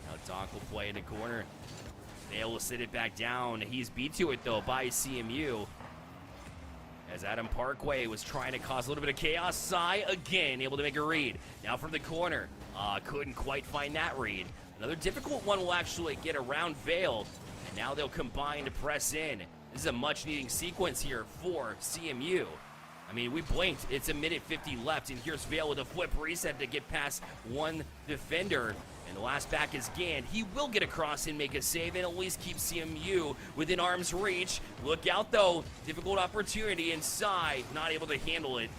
Now Doc will play in the corner. Vale will sit it back down. He's beat to it though by CMU. As Adam Parkway was trying to cause a little bit of chaos. Sai again able to make a read. Now from the corner. Couldn't quite find that read. Another difficult one will actually get around Vale. And now they'll combine to press in. This is a much needing sequence here for CMU. I mean, we blinked. It's 1:50 left, and here's Vale with a flip reset to get past one defender. And the last back is Gand. He will get across and make a save, and at least keep CMU within arm's reach. Look out, though. Difficult opportunity, and Sai not able to handle it.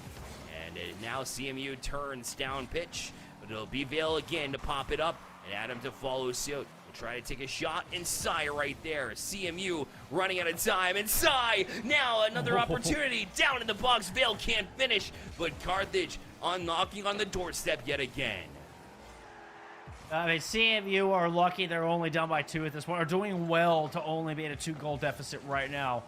And now CMU turns down pitch, but it'll be Vale again to pop it up, and Adam to follow suit. Try to take a shot, and Sai right there. CMU running out of time, and Sai now another opportunity down in the box. Vale can't finish, but Carthage knocking on the doorstep yet again. I mean, CMU are lucky they're only down by 2 at this point, are doing well to only be at a 2-goal deficit right now.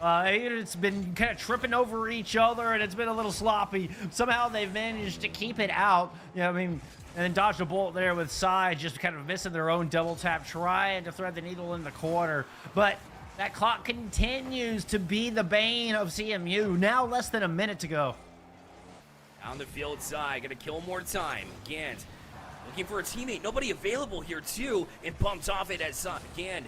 It's been kind of tripping over each other, and it's been a little sloppy. Somehow they've managed to keep it out. You know, I mean, and then dodged a bullet there with Sai, just kind of missing their own double tap, trying to thread the needle in the corner. But that clock continues to be the bane of CMU. Now less than a minute to go. Down the field, Sai gonna kill more time. Gant looking for a teammate. Nobody available here too, and bumped off it as Gant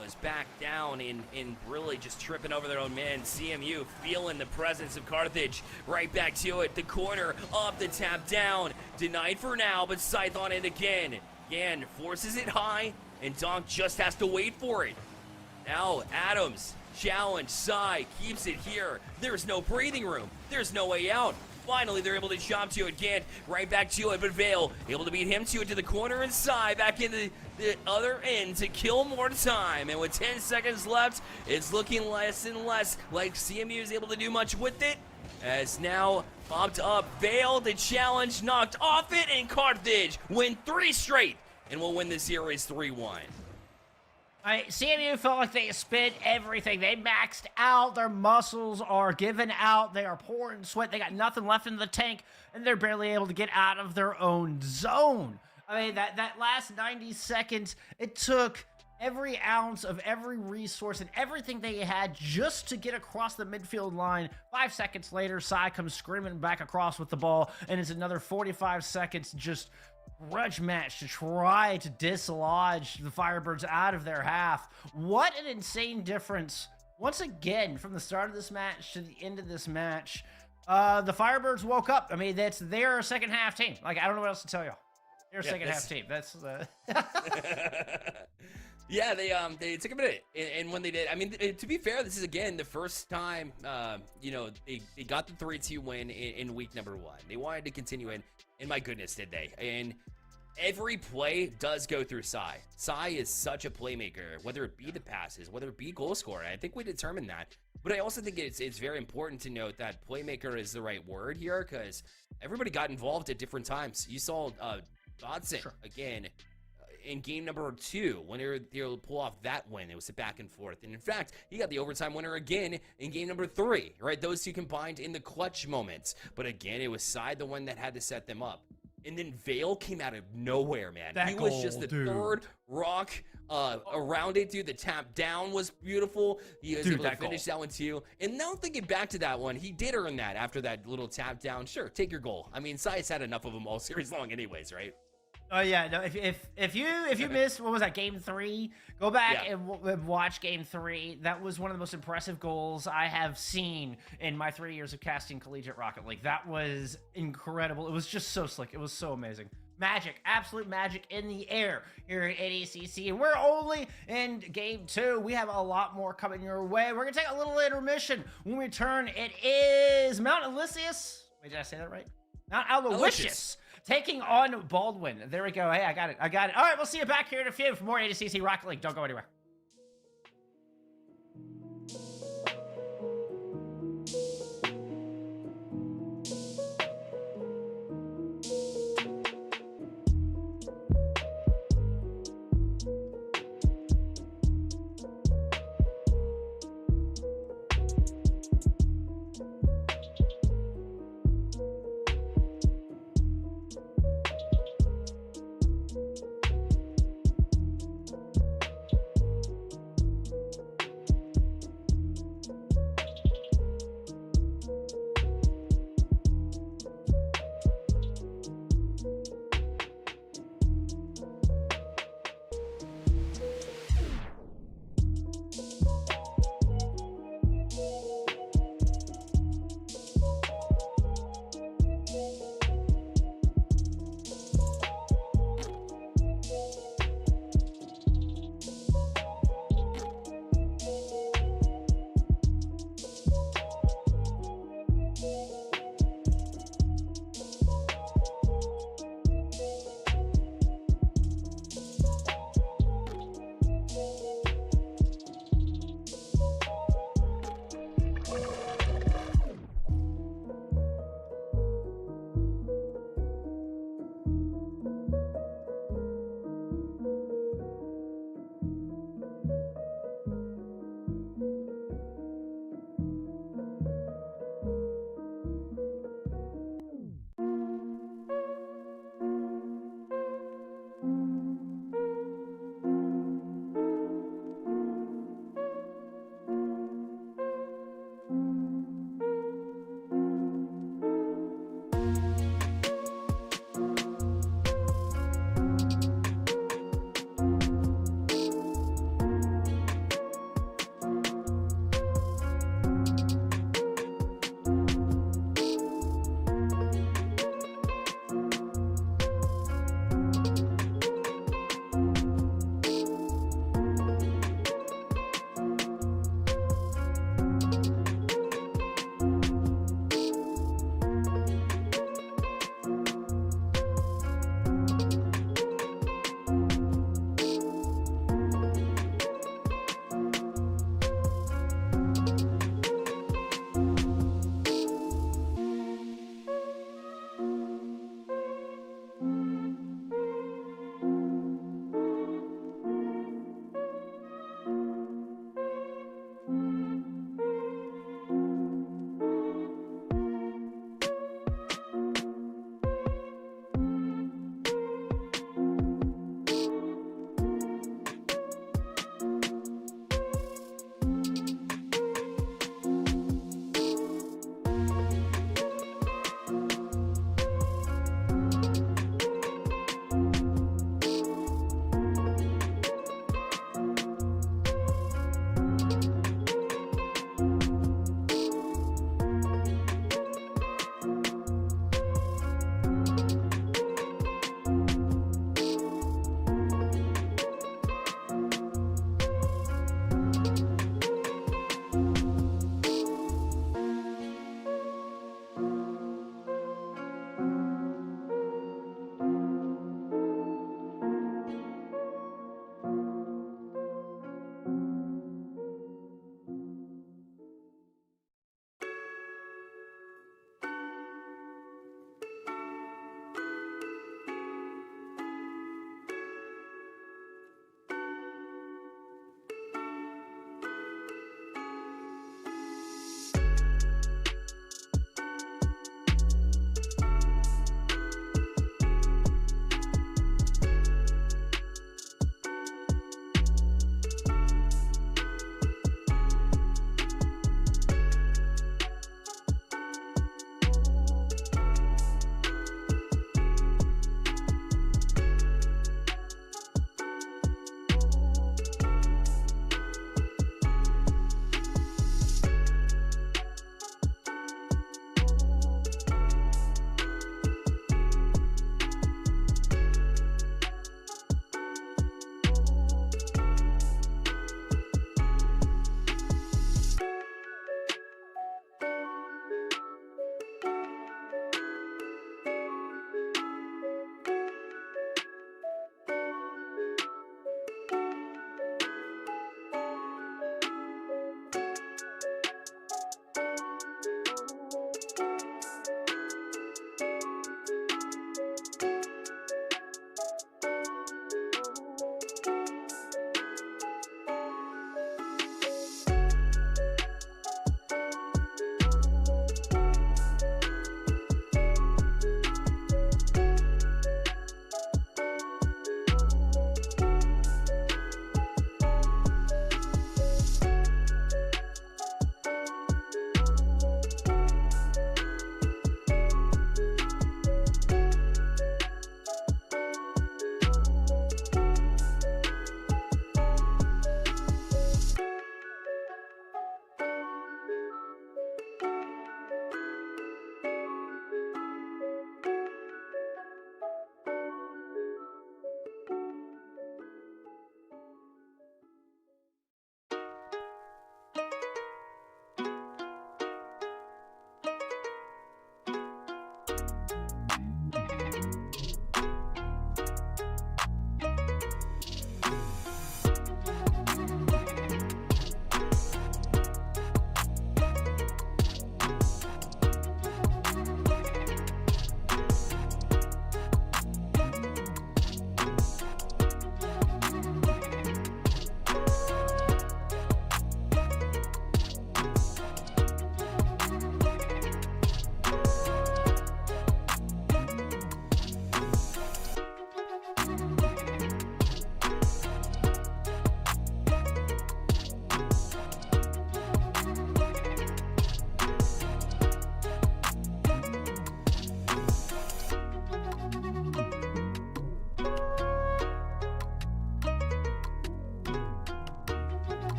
was back down and really just tripping over their own man. CMU feeling the presence of Carthage. Right back to it. The corner, up the tap, down. Denied for now, but Scythe on it again. Again, forces it high, and Donk just has to wait for it. Now, Adams, challenge, Sai, keeps it here. There's no breathing room. There's no way out. Finally, they're able to chop to it. Gant right back to it, but Vale able to beat him to it to the corner, and Sai back in the other end to kill more time. And with 10 seconds left, it's looking less and less like CMU is able to do much with it. As now popped up, Vale, the challenge knocked off it, and Carthage win 3 straight and will win the series 3-1. CMU felt like they spent everything. They maxed out. Their muscles are given out. They are pouring sweat. They got nothing left in the tank, and they're barely able to get out of their own zone. I mean, that last 90 seconds, it took every ounce of every resource and everything they had just to get across the midfield line. 5 seconds later, Sai comes screaming back across with the ball, and it's another 45 seconds just grudge match to try to dislodge the Firebirds out of their half. What an insane difference. Once again, from the start of this match to the end of this match, the Firebirds woke up. I mean, that's their second half team. Like, I don't know what else to tell you. Their second half team. That's Yeah, they took a minute, and when they did, I mean, to be fair, this is again the first time, you know, they got the 3-2 win in week number 1. They wanted to continue it, and my goodness, did they? And every play does go through Sai. Sai is such a playmaker, whether it be the passes, whether it be goal scorer. I think we determined that. But I also think it's very important to note that playmaker is the right word here, because everybody got involved at different times. You saw Dodson, again, in game number 2 when they were able to pull off that win. It was a back and forth. And in fact, he got the overtime winner again in game number 3, right? Those two combined in the clutch moments. But again, it was Side the one that had to set them up. And then Vale came out of nowhere, man. That He was goal, just the dude. third rock around it, dude. The tap down was beautiful. He was able to finish that one too. And now thinking back to that one, he did earn that after that little tap down. Sure, take your goal. I mean, Sai's had enough of them all series long anyways, right? Oh yeah, no. If you missed, what was that, game 3? Go back and watch game 3. That was one of the most impressive goals I have seen in my 3 years of casting collegiate Rocket League. That was incredible. It was just so slick. It was so amazing. Magic, absolute magic in the air here at NECC, and we're only in game 2. We have a lot more coming your way. We're gonna take a little intermission. When we return, it is Mount Aloysius. Wait, did I say that right? Mount Aloysius. Taking on Baldwin. There we go. Hey, I got it. All right, we'll see you back here in a few for more NECC Rocket League. Don't go anywhere.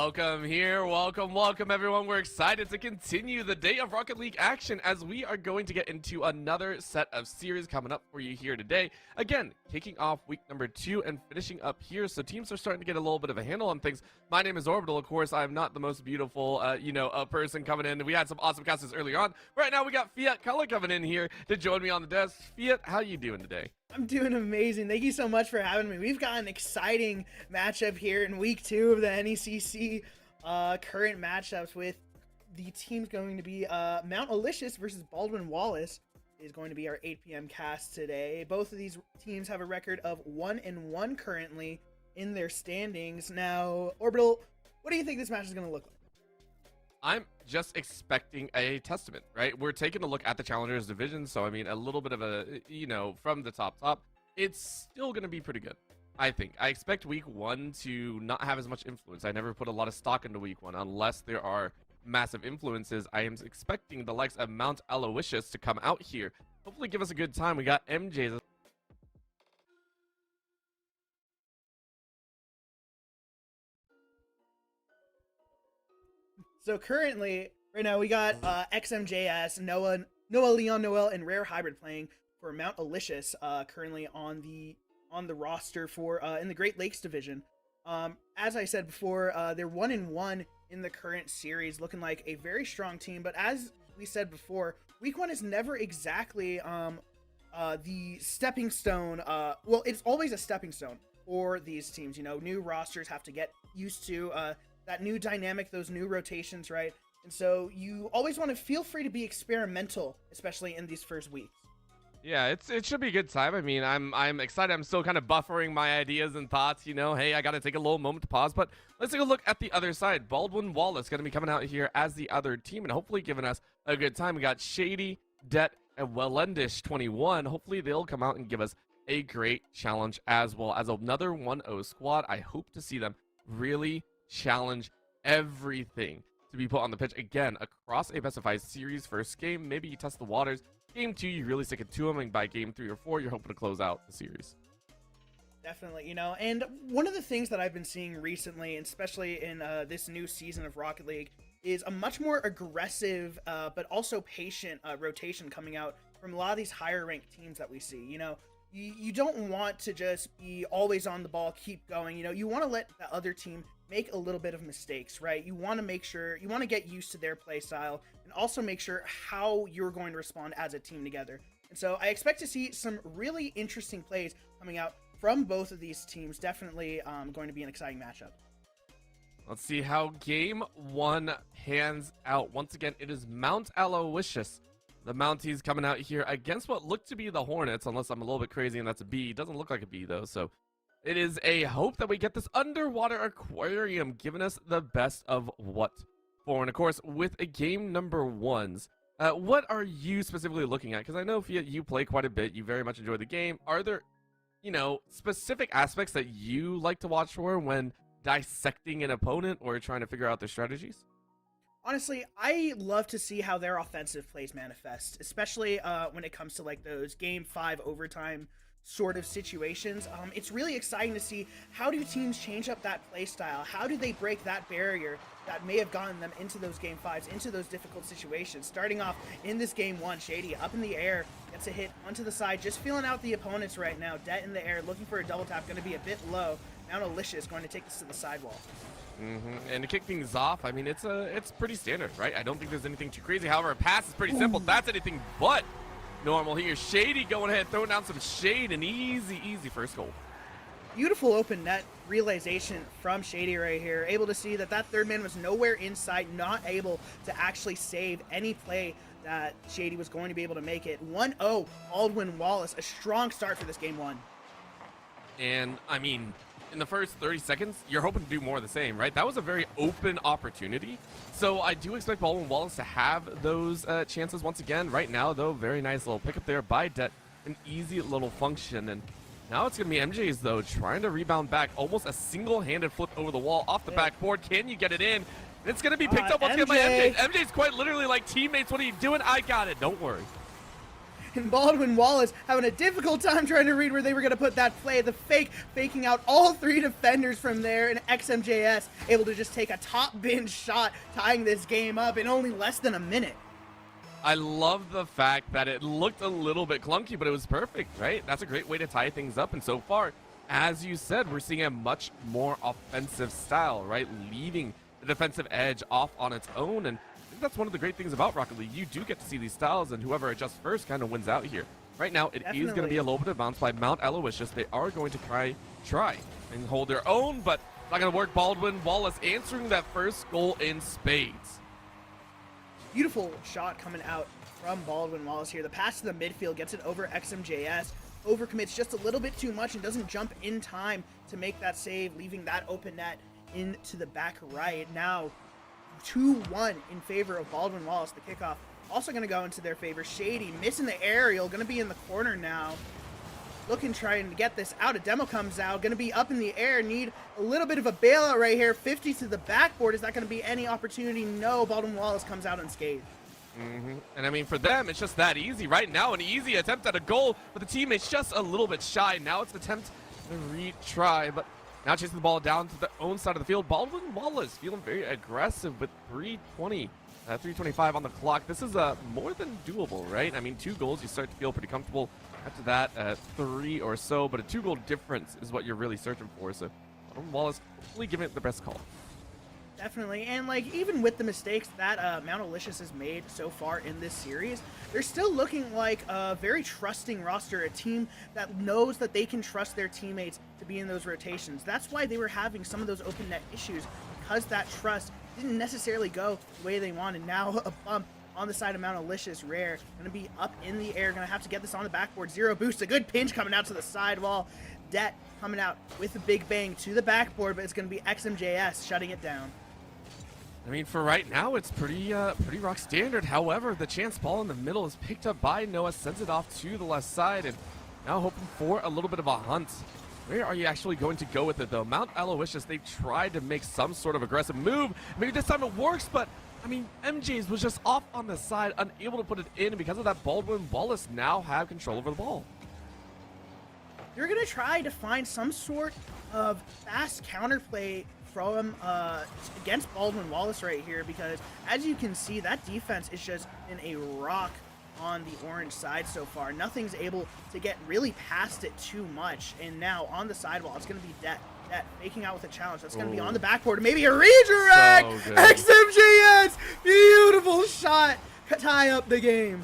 Welcome here, welcome everyone. We're excited to continue the day of Rocket League action as we are going to get into another set of series coming up for you here today. Again, kicking off week number 2 and finishing up here, so teams are starting to get a little bit of a handle on things. My name is Orbital, of course. I'm not the most beautiful, person coming in. We had some awesome casters earlier on. Right now we got Fiat Color coming in here to join me on the desk. Fiat, how you doing today? I'm doing amazing. Thank you so much for having me. We've got an exciting matchup here in week 2 of the NECC current matchups with the teams going to be Mount Alicious versus Baldwin Wallace is going to be our 8 p.m. cast today. Both of these teams have a record of 1-1 currently in their standings. Now, Orbital, what do you think this match is going to look like? I'm just expecting a testament, right? We're taking a look at the Challengers division, so I mean, a little bit of a, from the top, it's still going to be pretty good, I think. I expect week 1 to not have as much influence. I never put a lot of stock into week 1 unless there are massive influences. I am expecting the likes of Mount Aloysius to come out here, hopefully give us a good time. We got MJ's. So currently, right now, we got XMJS, Noah Leon Noel, and Rare Hybrid playing for Mount Alicious, currently on the roster for in the Great Lakes division. As I said before, they're 1-1 in the current series, looking like a very strong team. But as we said before, week 1 is never exactly the stepping stone. Well, it's always a stepping stone for these teams. You know, new rosters have to get used to that new dynamic, those new rotations, right? And so you always want to feel free to be experimental, especially in these first weeks. Yeah, it should be a good time. I mean, I'm excited. I'm still kind of buffering my ideas and thoughts, hey, I got to take a little moment to pause, but let's take a look at the other side. Baldwin Wallace going to be coming out here as the other team and hopefully giving us a good time. We got Shady, Det, and Wellendish 21. Hopefully they'll come out and give us a great challenge as well as another 1-0 squad. I hope to see them really challenge everything to be put on the pitch again across a specified series. First game, maybe you test the waters. Game 2, you really stick it to them, and by game 3 or 4, you're hoping to close out the series. Definitely, and one of the things that I've been seeing recently, and especially in this new season of Rocket League, is a much more aggressive but also patient rotation coming out from a lot of these higher ranked teams that we see. You don't want to just be always on the ball, keep going. You want to let the other team make a little bit of mistakes, right? You want to make sure, you want to get used to their play style and also make sure how you're going to respond as a team together. And so I expect to see some really interesting plays coming out from both of these teams. Definitely going to be an exciting matchup. Let's see how game 1 hands out. Once again, it is Mount Aloysius. The Mounties coming out here against what looked to be the Hornets, unless I'm a little bit crazy and that's a B. It doesn't look like a B though, so it is a hope that we get this underwater aquarium giving us the best of what for. And of course, with a game number 1s, what are you specifically looking at? Because I know Fiat, you play quite a bit. You very much enjoy the game. Are there, specific aspects that you like to watch for when dissecting an opponent or trying to figure out their strategies? Honestly, I love to see how their offensive plays manifest, especially when it comes to like those game 5 overtime sort of situations. It's really exciting to see how do teams change up that play style. How do they break that barrier that may have gotten them into those game 5s, into those difficult situations? Starting off in this game 1, Shady up in the air, gets a hit onto the side, just feeling out the opponents right now. Det in the air, looking for a double tap, going to be a bit low. Mount Alicious going to take this to the sidewall. And to kick things off, I mean, it's pretty standard, right? I don't think there's anything too crazy. However, a pass is pretty simple. That's anything but normal here. Shady going ahead, throwing down some shade, and easy first goal. Beautiful open net realization from Shady right here. Able to see that third man was nowhere inside, not able to actually save any play that Shady was going to be able to make it. 1-0, Baldwin Wallace, a strong start for this game 1. And, I mean, in the first 30 seconds, you're hoping to do more of the same, right? That was a very open opportunity. So I do expect Baldwin Wallace to have those chances once again. Right now, though, very nice little pickup there by Det. An easy little function. And now it's going to be MJ's, though, trying to rebound back. Almost a single-handed flip over the wall off the backboard. Can you get it in? It's going to be picked up once again by MJ. MJ's quite literally like, teammates, what are you doing? I got it. Don't worry. And Baldwin Wallace having a difficult time trying to read where they were going to put that play. The faking out all 3 defenders from there, and XMJS able to just take a top bin shot, tying this game up in only less than a minute. I love the fact that it looked a little bit clunky, but it was perfect, right? That's a great way to tie things up. And so far, as you said, we're seeing a much more offensive style, right? Leaving the defensive edge off on its own. And I think that's one of the great things about Rocket League. You do get to see these styles, and whoever adjusts first kind of wins out here. Right now, it is going to be a little bit of bounce by Mount Aloysius. They are going to try and hold their own, but not going to work. Baldwin Wallace answering that first goal in spades. Beautiful shot coming out from Baldwin Wallace here. The pass to the midfield gets it over XMJS. Overcommits just a little bit too much and doesn't jump in time to make that save, leaving that open net into the back right. Now 2-1 in favor of Baldwin Wallace. The kickoff also going to go into their favor. Shady missing the aerial, going to be in the corner now. Looking, trying to get this out. A demo comes out, going to be up in the air. Need a little bit of a bailout right here. 50 to the backboard. Is that going to be any opportunity? No. Baldwin Wallace comes out unscathed. And I mean, for them, it's just that easy. Right now, an easy attempt at a goal, but the teammate's just a little bit shy. Now it's an attempt to retry, but now chasing the ball down to the own side of the field. Baldwin Wallace feeling very aggressive with 3:25 on the clock. This is more than doable, right? I mean, 2 goals, you start to feel pretty comfortable. After that, 3 or so, but a 2-goal difference is what you're really searching for. So Baldwin Wallace hopefully giving it the best call. Definitely, and like even with the mistakes that Mount Aloysius has made so far in this series, they're still looking like a very trusting roster, a team that knows that they can trust their teammates to be in those rotations. That's why they were having some of those open net issues, because that trust didn't necessarily go the way they wanted. Now a bump on the side of Mount Aloysius, Rare, going to be up in the air, going to have to get this on the backboard. 0 boost, a good pinch coming out to the sidewall. Det coming out with a big bang to the backboard, but it's going to be XMJS shutting it down. I mean, for right now, it's pretty rock standard. However, the chance ball in the middle is picked up by Noah, sends it off to the left side, and now hoping for a little bit of a hunt. Where are you actually going to go with it, though? Mount Aloysius, they tried to make some sort of aggressive move. Maybe this time it works, but, I mean, MJ's was just off on the side, unable to put it in, and because of that, Baldwin Wallace now have control over the ball. They're going to try to find some sort of fast counterplay from against Baldwin Wallace right here, because as you can see, that defense is just in a rock on the orange side so far. Nothing's able to get really past it too much, and now on the sidewall, it's going to be Det faking out with a challenge. That's going to be on the backboard. Maybe a redirect. So XMJS, beautiful shot, tie up the game.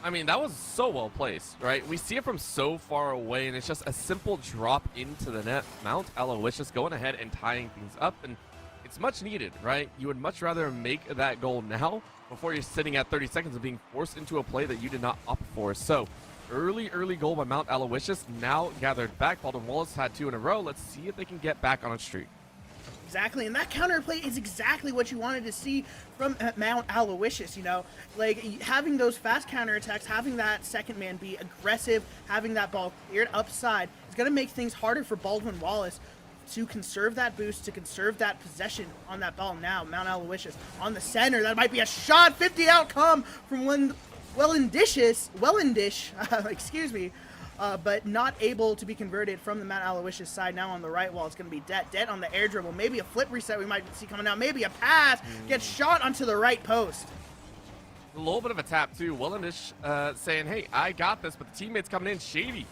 I mean, that was so well placed, right? We see it from so far away, and it's just a simple drop into the net. Mount Aloysius going ahead and tying things up, and it's much needed, right? You would much rather make that goal now before you're sitting at 30 seconds of being forced into a play that you did not opt for. So, early goal by Mount Aloysius, now gathered back. Baldwin Wallace had 2 in a row. Let's see if they can get back on a streak. Exactly, and that counterplay is exactly what you wanted to see from Mount Aloysius, you know? Like, having those fast counterattacks, having that second man be aggressive, having that ball cleared upside is going to make things harder for Baldwin Wallace to conserve that boost, to conserve that possession on that ball. Now, Mount Aloysius on the center. That might be a shot. 50 outcome from Wellendish, excuse me. But not able to be converted from the Mount Aloysius side. Now on the right wall, it's going to be Det on the air dribble. Maybe a flip reset we might see coming out. Maybe a pass. Gets shot onto the right post. A little bit of a tap, too. Wellendish saying, hey, I got this, but the teammate's coming in. Shady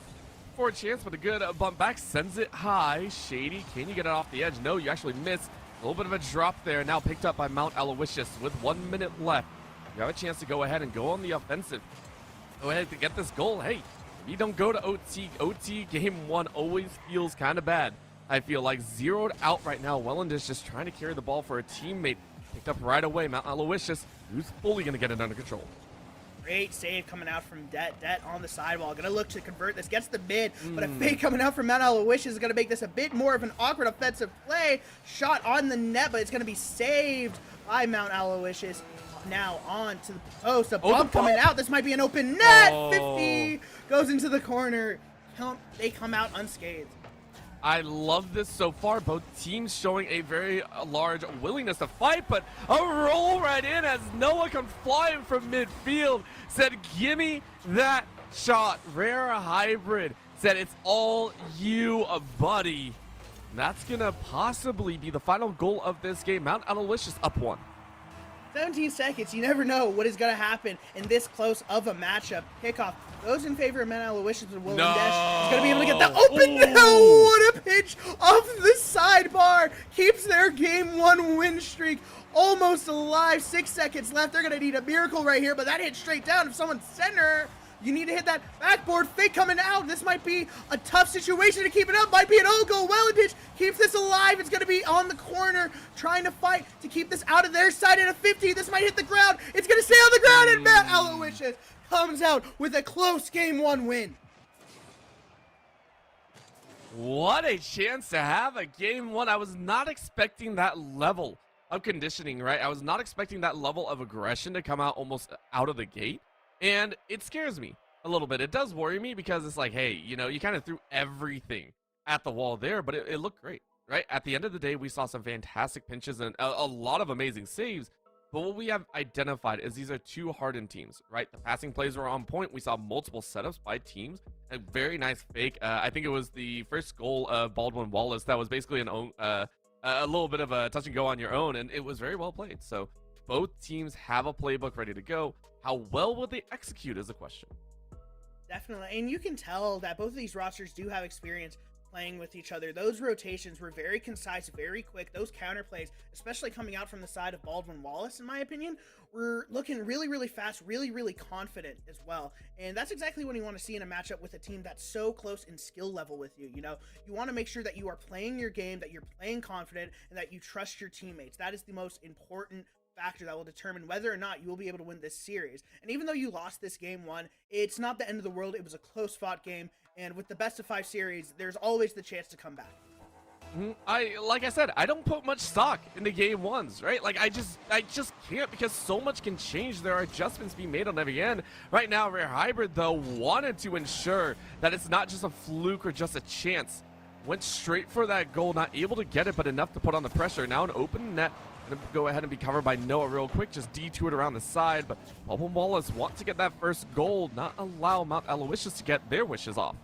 for a chance, but a good bump back. Sends it high. Shady, can you get it off the edge? No, you actually miss. A little bit of a drop there. Now picked up by Mount Aloysius with 1 minute left. You have a chance to go ahead and go on the offensive. Go ahead to get this goal. Hey, if you don't go to OT game 1 always feels kind of bad. I feel like zeroed out right now. Wellendish just trying to carry the ball for a teammate. Picked up right away. Mount Aloysius, who's fully going to get it under control. Great save coming out from Det on the sidewall. Going to look to convert this. Gets the mid, but a fake coming out from Mount Aloysius is going to make this a bit more of an awkward offensive play. Shot on the net, but it's going to be saved by Mount Aloysius. Now on to the post. A bump coming out. This might be an open net. 50 goes into the corner. They come out unscathed. I love this so far. Both teams showing a very large willingness to fight, but a roll right in as Noah comes flying from midfield. Said, gimme that shot. Rare Hybrid said, it's all you, buddy. And that's going to possibly be the final goal of this game. Mount Aloysius up 1. 17 seconds. You never know what is going to happen in this close of a matchup. Kickoff goes in favor of Mount Aloysius with Will and Dash. He's going to be able to get the open. No, what a pitch off the sidebar. Keeps their game 1 win streak almost alive. 6 seconds left. They're going to need a miracle right here, but that hit straight down. If someone's center, you need to hit that backboard. Fake coming out. This might be a tough situation to keep it up. Might be an goal. Wellenditch keeps this alive. It's going to be on the corner trying to fight to keep this out of their side at a 50. This might hit the ground. It's going to stay on the ground, and Matt Aloysius comes out with a close game 1 win. What a chance to have a game 1. I was not expecting that level of conditioning, right? I was not expecting that level of aggression to come out almost out of the gate. And it scares me a little bit. It does worry me because it's like, hey, you know, you kind of threw everything at the wall there, but it looked great, right? At the end of the day, we saw some fantastic pinches and a lot of amazing saves. But what we have identified is these are 2 hardened teams, right? The passing plays were on point. We saw multiple setups by teams. A very nice fake. I think it was the first goal of Baldwin Wallace that was basically a little bit of a touch and go on your own, and it was very well played. So both teams have a playbook ready to go. How well will they execute is the question. Definitely, and you can tell that both of these rosters do have experience playing with each other. Those rotations were very concise, very quick. Those counter plays, especially coming out from the side of Baldwin Wallace, in my opinion, were looking really, really fast, really, really confident as well. And that's exactly what you want to see in a matchup with a team that's so close in skill level with you. You know, you want to make sure that you are playing your game, that you're playing confident, and that you trust your teammates. That is the most important factor that will determine whether or not you will be able to win this series. And even though you lost this game 1, it's not the end of the world. It was a close fought game, and with the best of 5 series, there's always the chance to come back. Like I said, I don't put much stock into game 1s, right? Like I just can't, because so much can change. There are adjustments being made on every end. Right now, Rare Hybrid though wanted to ensure that it's not just a fluke or just a chance. Went straight for that goal, not able to get it, but enough to put on the pressure. Now an open net. Gonna go ahead and be covered by Noah real quick, just detoured around the side, but Baldwin Wallace want to get that first goal, not allow Mount Aloysius to get their wishes off.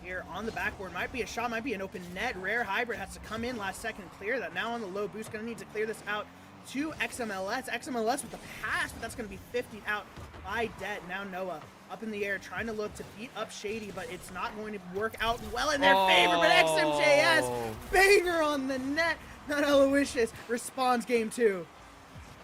Here on the backboard, might be a shot, might be an open net. Rare Hybrid has to come in last second, clear that. Now on the low boost, gonna need to clear this out to XMLS. XMLS with the pass, but that's gonna be 50 out by Det. Now Noah up in the air, trying to look to beat up Shady, but it's not going to work out well in their favor. But XMJS, banger on the net. Not Aloysius responds game 2.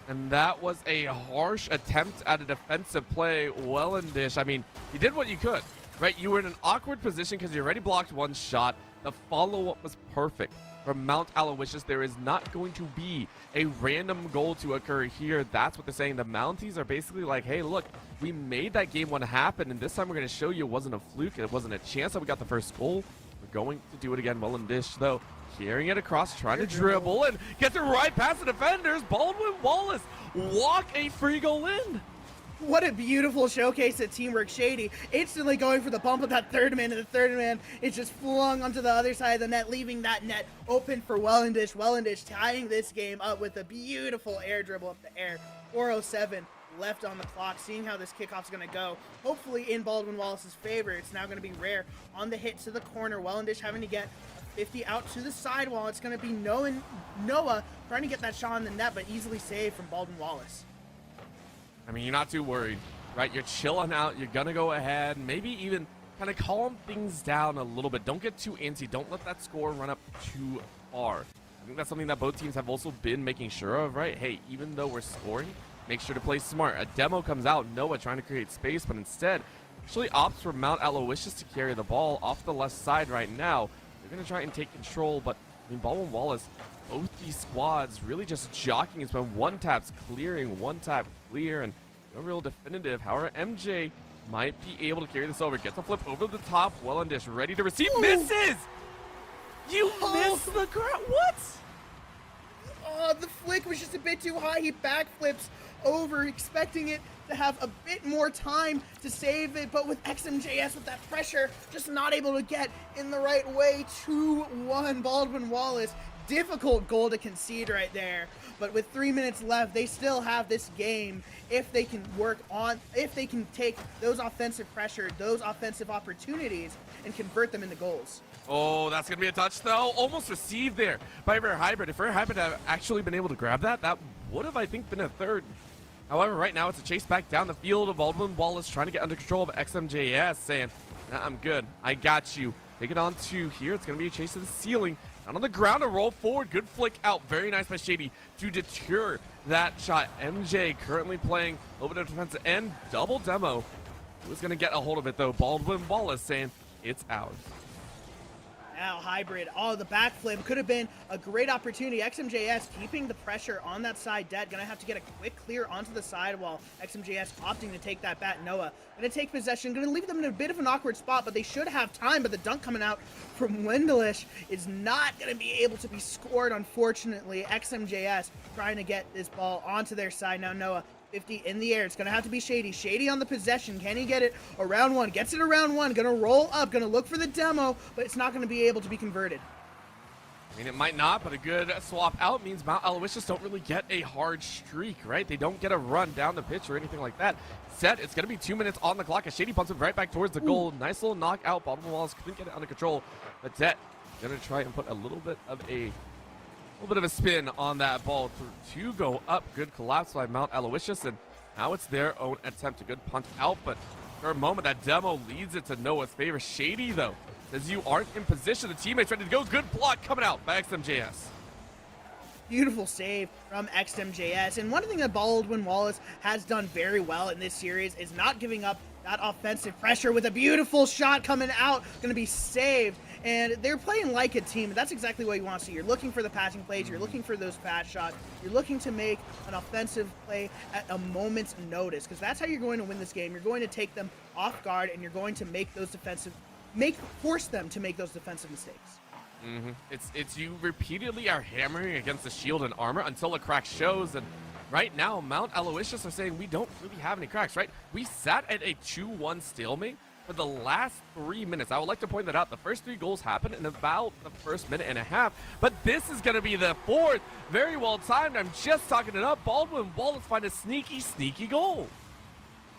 And that was a harsh attempt at a defensive play. Wellenditch, I mean, you did what you could, right? You were in an awkward position because you already blocked 1 shot. The follow-up was perfect. From Mount Aloysius, there is not going to be a random goal to occur here. That's what they're saying. The Mounties are basically like, hey, look, we made that game 1 happen, and this time we're going to show you it wasn't a fluke. It wasn't a chance that we got the first goal. We're going to do it again. Wellenditch, though, carrying it across, trying to dribble and get it right past the defenders. Baldwin Wallace walk a free goal in. What a beautiful showcase of teamwork. Shady instantly going for the bump of that third man, and the third man is just flung onto the other side of the net, leaving that net open for Wellenditch. Wellenditch tying this game up with a beautiful air dribble up the air. 4:07 left on the clock. Seeing how this kickoff's going to go, hopefully in Baldwin Wallace's favor. It's now going to be Rare on the hit to the corner. Wellenditch having to get 50 out to the sidewall. It's going to be Noah trying to get that shot on the net, but easily saved from Baldwin Wallace. I mean, you're not too worried, right? You're chilling out. You're going to go ahead, maybe even kind of calm things down a little bit. Don't get too antsy. Don't let that score run up too far. I think that's something that both teams have also been making sure of, right? Hey, even though we're scoring, make sure to play smart. A demo comes out, Noah trying to create space, but instead actually opts for Mount Aloysius to carry the ball off the left side right now. They're going to try and take control, but I mean, Baldwin Wallace, both these squads really just jockeying. It's been one taps clearing, one tap clear, and no real definitive. However, MJ might be able to carry this over. Gets a flip over the top. Wellenditch ready to receive. Misses! You missed the ground. What? Oh, the flick was just a bit too high. He backflips over, expecting it to have a bit more time to save it, but with XMJS, with that pressure, just not able to get in the right way. 2-1 Baldwin Wallace. Difficult goal to concede right there, but with 3 minutes left, they still have this game if they can if they can take those offensive pressure, those offensive opportunities, and convert them into goals. Oh, that's going to be a touch, though. Almost received there by Rare Hybrid. If Rare Hybrid had actually been able to grab that, that would have, I think, been a third. However, right now, it's a chase back down the field of Baldwin Wallace trying to get under control of XMJS, saying, nah, I'm good. I got you. Take it on to here. It's going to be a chase to the ceiling. Down on the ground, a roll forward. Good flick out. Very nice by Shady to deter that shot. MJ currently playing a little bit of defensive end. Double demo. Who's going to get a hold of it, though? Baldwin Wallace saying, it's ours. Now Hybrid, oh, the backflip could have been a great opportunity. XMJS keeping the pressure on that side. Det gonna have to get a quick clear onto the side while XMJS opting to take that bat. Noah gonna take possession, gonna leave them in a bit of an awkward spot, but they should have time. But the dunk coming out from Wendelish is not gonna be able to be scored, unfortunately. XMJS trying to get this ball onto their side. Now Noah 50 in the air. It's going to have to be Shady. Shady on the possession. Can he get it around one? Gets it around one. Going to roll up. Going to look for the demo, but it's not going to be able to be converted. I mean, it might not, but a good swap out means Mount Aloysius don't really get a hard streak, right? They don't get a run down the pitch or anything like that. Set, it's going to be 2 minutes on the clock as Shady pumps it right back towards the goal. Nice little knockout. Baldwin Wallace couldn't get it under control, but Det going to try and put a little bit of a spin on that ball to go up. Good collapse by Mount Aloysius, and now it's their own attempt. A good punt out, but for a moment, that demo leads it to Noah's favor. Shady, though, says you aren't in position. The teammate's ready to go. Good block coming out by XMJS. Beautiful save from XMJS. And one thing that Baldwin Wallace has done very well in this series is not giving up that offensive pressure with a beautiful shot coming out. Going to be saved. And they're playing like a team. That's exactly what you want to see. You're looking for the passing plays. You're looking for those fast shots. You're looking to make an offensive play at a moment's notice, because that's how you're going to win this game. You're going to take them off guard, and you're going to make those force them to make those defensive mistakes. It's you repeatedly are hammering against the shield and armor until a crack shows, and right now Mount Aloysius are saying we don't really have any cracks, right? We sat at a 2-1 stalemate for the last 3 minutes. I would like to point that out. The first 3 goals happened in about the first minute and a half, but this is going to be the fourth. Very well timed. I'm just talking it up. Baldwin Wallace find a sneaky goal.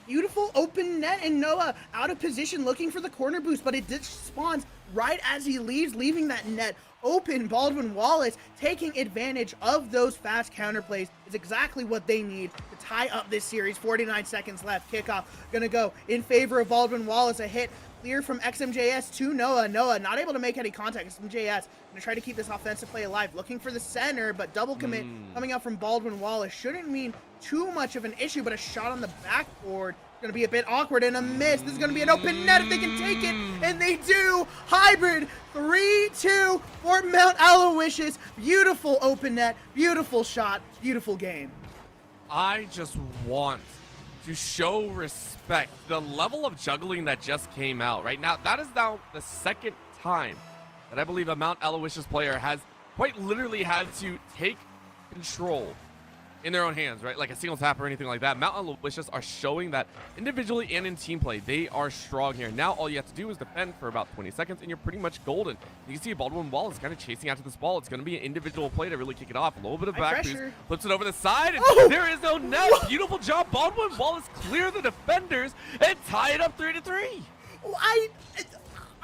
Beautiful open net, and Noah out of position looking for the corner boost, but it just spawns right as he leaves, leaving that net open. Baldwin Wallace taking advantage of those fast counter plays is exactly what they need to tie up this series. 49 seconds left. Kickoff gonna go in favor of Baldwin Wallace. A hit clear from XMJS to Noah. Noah not able to make any contact. XMJS gonna try to keep this offensive play alive, looking for the center, but double commit coming out from Baldwin Wallace shouldn't mean too much of an issue, but a shot on the backboard gonna be a bit awkward and a miss. This is gonna be an open net if they can take it, and they do. Hybrid 3-2 for Mount Aloysius. Beautiful open net, beautiful shot, beautiful game. I just want to show respect. The level of juggling that just came out right now, that is now the second time that I believe a Mount Aloysius player has quite literally had to take control in their own hands, right? Like a single tap or anything like that. Mount Aloysius are showing that individually and in team play, they are strong here. Now all you have to do is defend for about 20 seconds and you're pretty much golden. You can see Baldwin Wallace kind of chasing after this ball. It's going to be an individual play to really kick it off. A little bit of back boost, flips it over the side, and there is no net. Beautiful job. Baldwin Wallace clear the defenders and tie it up 3-3.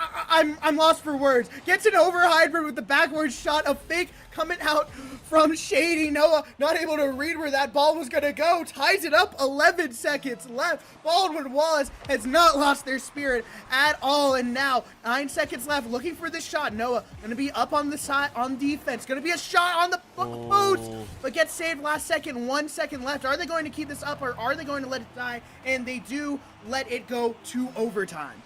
I'm lost for words. Gets it over Hybrid with the backward shot, a fake coming out from Shady. Noah not able to read where that ball was going to go. Ties it up, 11 seconds left. Baldwin Wallace has not lost their spirit at all. And now 9 seconds left, looking for this shot. Noah going to be up on the side on defense. Going to be a shot on the post, but gets saved last second. 1 second left. Are they going to keep this up, or are they going to let it die? And they do let it go to overtime.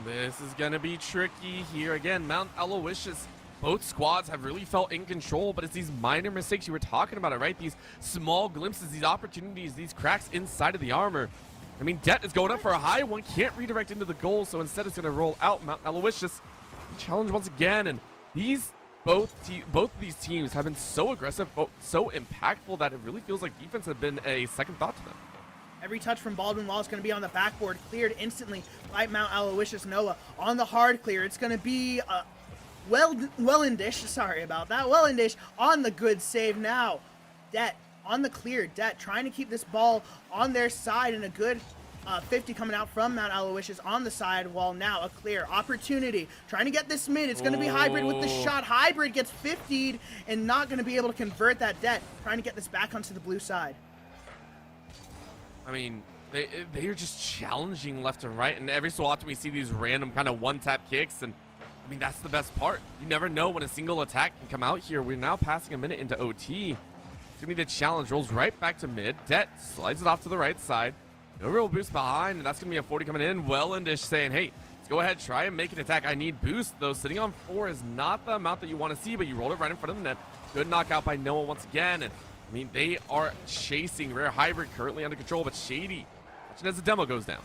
This is going to be tricky here. Again, Mount Aloysius, both squads have really felt in control, but it's these minor mistakes you were talking about, it, right? These small glimpses, these opportunities, these cracks inside of the armor. I mean, Det is going up for a high one, can't redirect into the goal, so instead it's going to roll out. Mount Aloysius challenge once again, and these both of these teams have been so aggressive, so impactful that it really feels like defense have been a second thought to them. Every touch from Baldwin Wall is going to be on the backboard, cleared instantly by Mount Aloysius Noah. On the hard clear, it's going to be Wellendish, sorry about that, Wellendish on the good save now. Det on the clear, Det trying to keep this ball on their side, and a good 50 coming out from Mount Aloysius on the side wall. Now a clear opportunity, trying to get this mid. It's going to be Hybrid with the shot. Hybrid gets 50'd and not going to be able to convert that. Det trying to get this back onto the blue side. I mean, they are just challenging left and right, and every so often we see these random kind of one-tap kicks, and I mean, that's the best part. You never know when a single attack can come out here. We're now passing a minute into OT. It's gonna be the challenge, rolls right back to mid. Det slides it off to the right side. No real boost behind, and that's gonna be a 40 coming in. Wellendish saying, hey, let's go ahead, try and make an attack. I need boost, though. Sitting on 4 is not the amount that you want to see, but you rolled it right in front of the net. Good knockout by Noah once again, and I mean, they are chasing. Rare Hybrid currently under control, but Shady, watching as the demo goes down.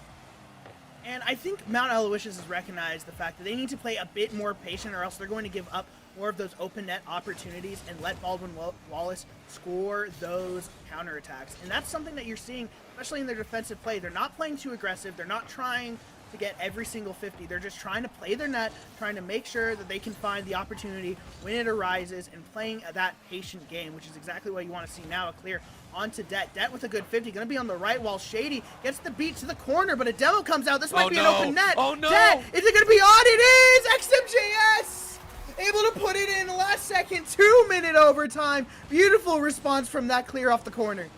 And I think Mount Aloysius has recognized the fact that they need to play a bit more patient, or else they're going to give up more of those open net opportunities and let Baldwin Wallace score those counterattacks. And that's something that you're seeing, especially in their defensive play. They're not playing too aggressive. They're not trying to get every single 50. They're just trying to play their net, trying to make sure that they can find the opportunity when it arises, and playing that patient game, which is exactly what you want to see now. A clear onto Det. Det with a good 50, going to be on the right, while Shady gets the beat to the corner, but a demo comes out. This might be an open net. Oh no! Det, is it going to be on? It is! XMJS! Able to put it in last second, 2-minute overtime. Beautiful response from that clear off the corner.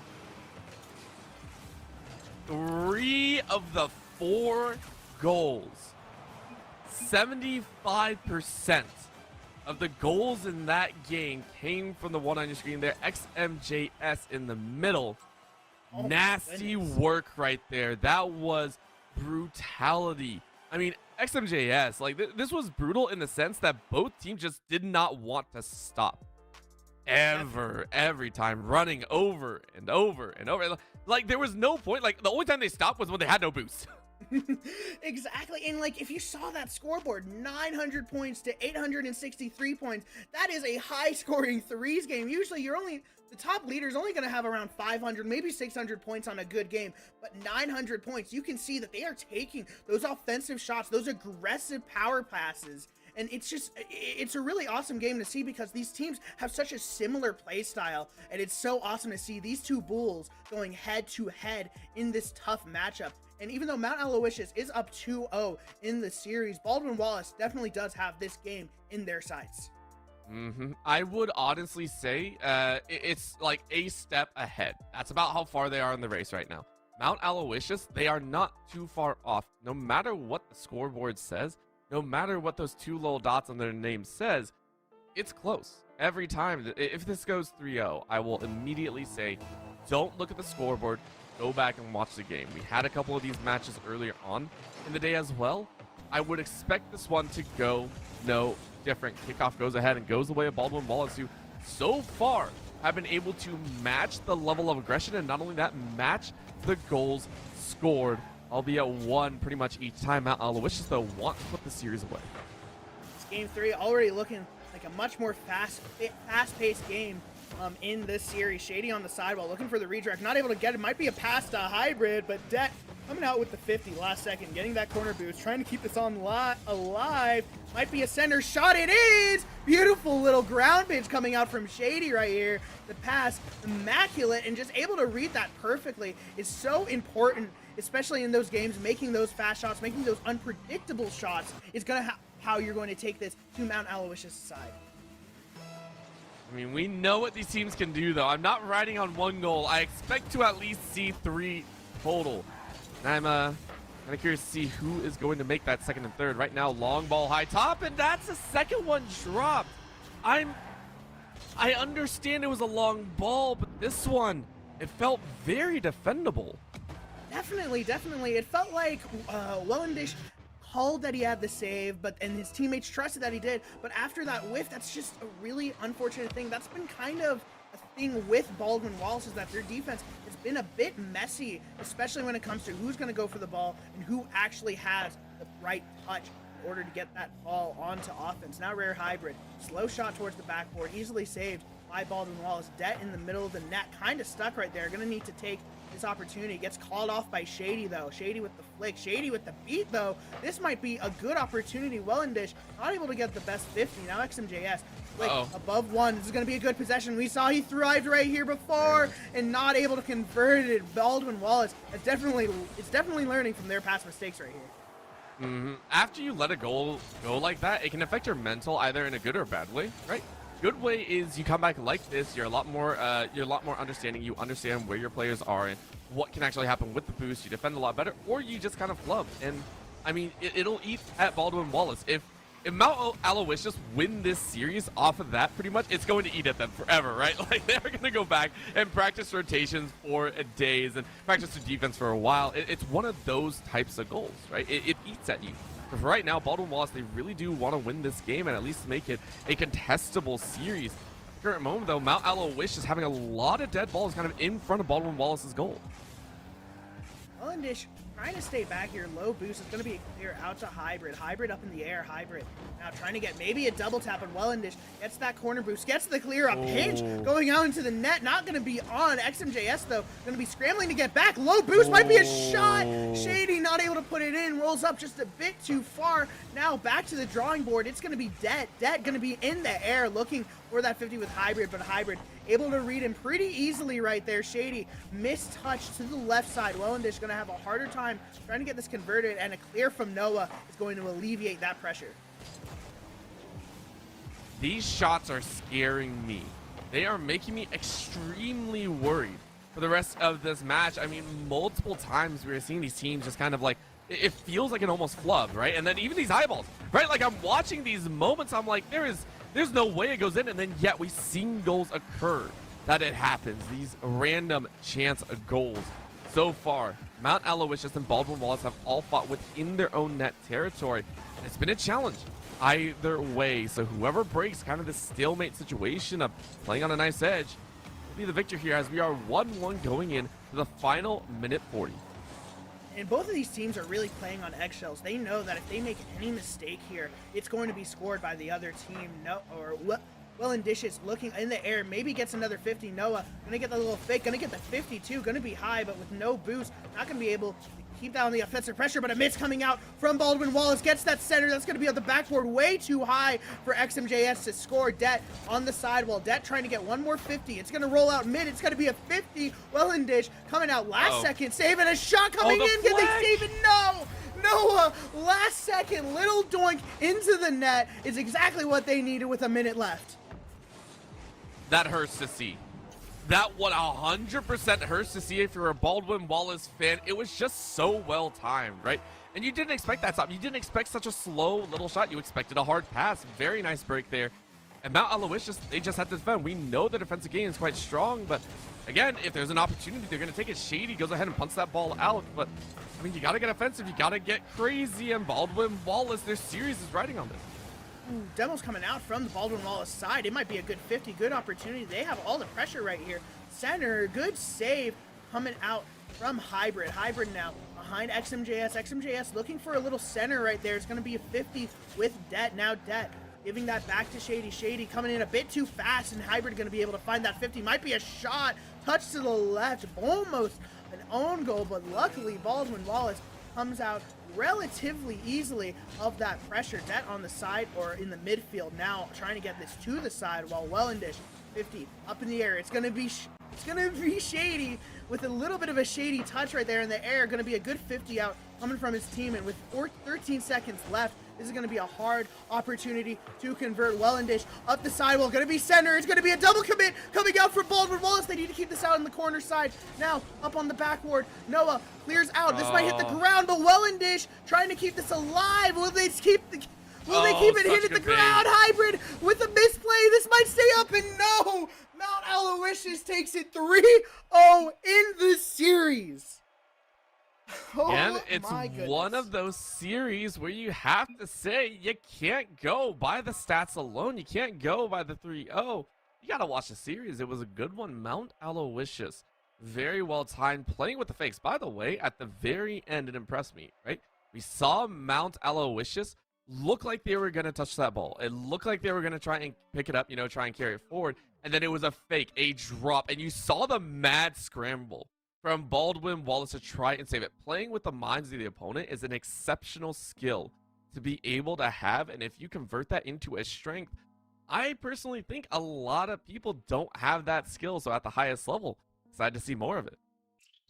3 of the 4 goals. 75% of the goals in that game came from the one on your screen there. XMJS in the middle. Oh, nasty work right there. That was brutality. I mean, XMJS, like, this was brutal in the sense that both teams just did not want to stop. Every time, running over and over and over. Like, there was no point. Like, the only time they stopped was when they had no boost. Exactly. And like, if you saw that scoreboard, 900 points to 863 points, that is a high scoring threes game. Usually the top leader is only going to have around 500, maybe 600 points on a good game, but 900 points, you can see that they are taking those offensive shots, those aggressive power passes. And it's a really awesome game to see, because these teams have such a similar play style, and it's so awesome to see these two bulls going head to head in this tough matchup. And even though Mount Aloysius is up 2-0 in the series, Baldwin Wallace definitely does have this game in their sights. I would honestly say it's like a step ahead. That's about how far they are in the race right now. Mount Aloysius, they are not too far off. No matter what the scoreboard says, no matter what those 2 little dots on their name says, it's close. Every time, if this goes 3-0, I will immediately say, don't look at the scoreboard, go back and watch the game. We had a couple of these matches earlier on in the day as well. I would expect this one to go no different. Kickoff goes ahead and goes the way of Baldwin Wallace, who so far have been able to match the level of aggression, and not only that, match the goals scored, albeit one pretty much each time. Mount Aloysius, though, want to put the series away. It's game 3, already looking like a much more fast-paced game in this series. Shady on the sidewall, looking for the redirect, not able to get it. Might be a pass to Hybrid, but Det coming out with the 50 last second, getting that corner boost, trying to keep this on alive. Might be a center shot. It is! Beautiful little ground pitch coming out from Shady right here. The pass, immaculate, and just able to read that perfectly is so important, especially in those games. Making those fast shots, making those unpredictable shots is going to how you're going to take this to Mount Aloysius' side. I mean, we know what these teams can do, though. I'm not riding on 1 goal. I expect to at least see 3 total. And I'm kind of curious to see who is going to make that second and third. Right now, long ball high top, and that's the second one dropped. I understand it was a long ball, but this one, it felt very defendable. Definitely. It felt like Wellendish called that he had the save, and his teammates trusted that he did. But after that whiff, that's just a really unfortunate thing. That's been kind of a thing with Baldwin Wallace, is that their defense has been a bit messy, especially when it comes to who's going to go for the ball and who actually has the right touch in order to get that ball onto offense. Now Rare Hybrid, slow shot towards the backboard, easily saved by Baldwin Wallace. Det in the middle of the net, kind of stuck right there. Gonna need to take this opportunity. Gets called off by Shady though. Shady with the flick, Shady with the beat though. This might be a good opportunity. Wellendish not able to get the best 50. Now XMJS flick above one. This is gonna be a good possession. We saw he thrived right here before and not able to convert it. Baldwin Wallace is definitely learning from their past mistakes right here. After you let a goal go like that, it can affect your mental either in a good or bad way, right? Good way is you come back like this, you're a lot more understanding, you understand where your players are and what can actually happen with the boost, you defend a lot better, or you just kind of flub. And I mean, it'll eat at Baldwin Wallace. If Mount Aloysius win this series off of that, pretty much, it's going to eat at them forever, right? Like, they're going to go back and practice rotations for days and practice the defense for a while. It's one of those types of goals, right? It eats at you. But for right now, Baldwin Wallace, they really do want to win this game and at least make it a contestable series. Current moment, though, Mount Aloysius having a lot of dead balls kind of in front of Baldwin Wallace's goal. Wellendish trying to stay back here. Low boost is going to be clear out to Hybrid. Hybrid up in the air. Hybrid now trying to get maybe a double tap, and Wellendish gets that corner boost, gets the clear. A pinch going out into the net. Not going to be on. XMJS, though, going to be scrambling to get back. Low boost might be a shot. Shady not able to put it in. Rolls up just a bit too far. Now back to the drawing board. It's going to be Det. Det going to be in the air looking for that 50 with Hybrid, but Hybrid able to read him pretty easily right there. Shady mistouch to the left side. Wellendish going to have a harder time trying to get this converted, and a clear from Noah is going to alleviate that pressure. These shots are scaring me. They are making me extremely worried for the rest of this match. I mean, multiple times we are seeing these teams just kind of like, it feels like an almost flub, right? And then even these eyeballs, right? Like, I'm watching these moments, I'm like, there's no way it goes in, and then yet we seen goals occur that it happens. These random chance goals. So far, Mount Aloysius and Baldwin Wallace have all fought within their own net territory, and it's been a challenge either way. So whoever breaks kind of this stalemate situation of playing on a nice edge will be the victor here, as we are 1-1 going in to the final minute 40. And both of these teams are really playing on eggshells. They know that if they make any mistake here, it's going to be scored by the other team. Wellendish looking in the air, maybe gets another 50. Noah gonna get the little fake, gonna get the 52, gonna be high, but with no boost, not gonna be able to keep down the offensive pressure. But a miss coming out from Baldwin Wallace, gets that center. That's gonna be on the backboard, way too high for XMJS to score. Det on the sidewall. Det trying to get one more 50. It's gonna roll out mid. It's gonna be a 50. Wellendish coming out last second, saving a shot coming in. Can they save it? No! Noah, last second, little doink into the net is exactly what they needed with a minute left. That hurts to see. That 100% hurts to see if you're a Baldwin Wallace fan. It was just so well timed, right? And you didn't expect that stop. You didn't expect such a slow little shot. You expected a hard pass. Very nice break there. And Mount Aloysius, they just had to defend. We know the defensive game is quite strong, but again, if there's an opportunity, they're going to take it. Shady goes ahead and punts that ball out. But I mean, you got to get offensive. You got to get crazy. And Baldwin Wallace, their series is riding on this. Ooh, demo's coming out from the Baldwin Wallace side. It might be a good 50, good opportunity. They have all the pressure right here. Center, good save coming out from Hybrid. Hybrid now behind XMJS. XMJS looking for a little center right there. It's going to be a 50 with Det. Now Det giving that back to Shady. Shady coming in a bit too fast, and Hybrid going to be able to find that 50. Might be a shot. Touch to the left. Almost an own goal, but luckily Baldwin Wallace comes out relatively easily of that pressure. Det on the side or in the midfield now trying to get this to the side, while Wellendish 50 up in the air. It's gonna be Shady with a little bit of a shady touch right there in the air. Gonna be a good 50 out coming from his team, and with 13 seconds left, this is going to be a hard opportunity to convert. Wellendish up the sidewall, going to be center. It's going to be a double commit coming out for Baldwin Wallace. They need to keep this out in the corner side. Now up on the backboard, Noah clears out. This might hit the ground, but Wellendish trying to keep this alive. Will they keep it hitting the ground? Hybrid with a misplay. This might stay up, and no! Mount Aloysius takes it 3-0 in the series. And it's one of those series where you have to say you can't go by the stats alone. You can't go by the 3-0. You got to watch the series. It was a good one. Mount Aloysius, very well timed, playing with the fakes. By the way, at the very end, it impressed me, right? We saw Mount Aloysius looked like they were going to touch that ball. It looked like they were going to try and pick it up, try and carry it forward. And then it was a fake, a drop. And you saw the mad scramble from Baldwin Wallace to try and save it. Playing with the minds of the opponent is an exceptional skill to be able to have. And if you convert that into a strength, I personally think a lot of people don't have that skill. So at the highest level, excited to see more of it.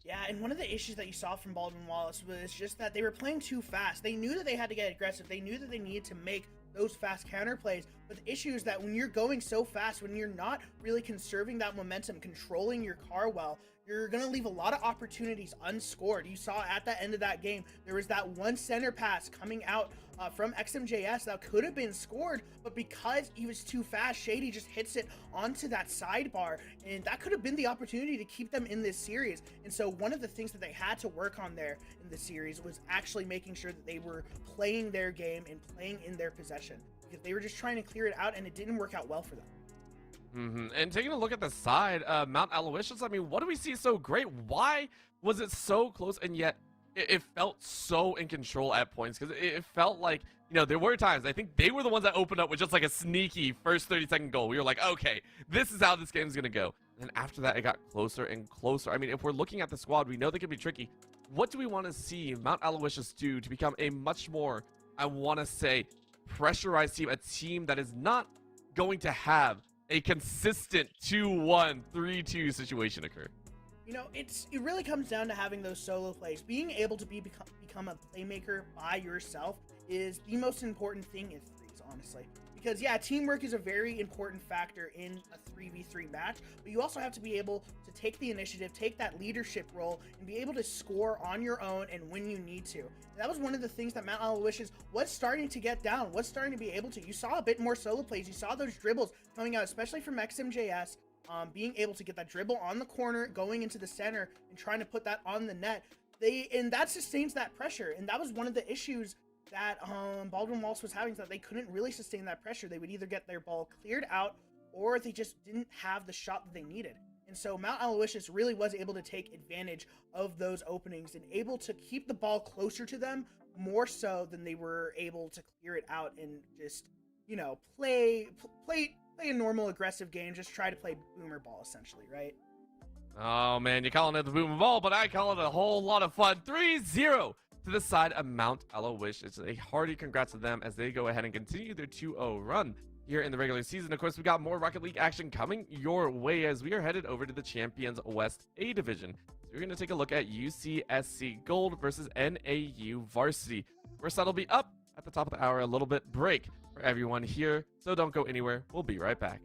Yeah, and one of the issues that you saw from Baldwin Wallace was just that they were playing too fast. They knew that they had to get aggressive. They knew that they needed to make those fast counter plays. But the issue is that when you're going so fast, when you're not really conserving that momentum, controlling your car well, you're going to leave a lot of opportunities unscored. You saw at the end of that game, there was that one center pass coming out from XMJS that could have been scored, but because he was too fast, Shady just hits it onto that sidebar, and that could have been the opportunity to keep them in this series. And so one of the things that they had to work on there in the series was actually making sure that they were playing their game and playing in their possession, because they were just trying to clear it out, and it didn't work out well for them. And taking a look at the side, Mount Aloysius, I mean, what do we see so great? Why was it so close and yet it felt so in control at points? Because it felt like, there were times, I think they were the ones that opened up with just like a sneaky first 30-second goal. We were like, okay, this is how this game's going to go. And then after that, it got closer and closer. I mean, if we're looking at the squad, we know they can be tricky. What do we want to see Mount Aloysius do to become a much more, I want to say, pressurized team, a team that is not going to have a consistent 2-1, 3-2 situation occur? It really comes down to having those solo plays. Being able to become a playmaker by yourself is the most important thing in threes, honestly. Because yeah, teamwork is a very important factor in a 3v3 match, but you also have to be able to take the initiative, take that leadership role, and be able to score on your own and when you need to. And that was one of the things that Mount Aloysius was starting to get down, was starting to be able to. You saw a bit more solo plays, you saw those dribbles coming out, especially from XMJS, being able to get that dribble on the corner, going into the center, and trying to put that on the net. And that sustains that pressure, and that was one of the issues that Baldwin Wallace was having, is that they couldn't really sustain that pressure. They would either get their ball cleared out, or they just didn't have the shot that they needed. And so Mount Aloysius really was able to take advantage of those openings and able to keep the ball closer to them more so than they were able to clear it out and just, play a normal aggressive game, just try to play boomer ball essentially, right? Oh man, you're calling it the boomer ball, but I call it a whole lot of fun. 3-0 to the side of Mount Aloysius. A hearty congrats to them as they go ahead and continue their 2-0 run here in the regular season. Of course, we got more Rocket League action coming your way as we are headed over to the Champions West A Division. So we're going to take a look at UCSC Gold versus NAU Varsity. First, that'll be up at the top of the hour, a little bit break for everyone here. So don't go anywhere. We'll be right back.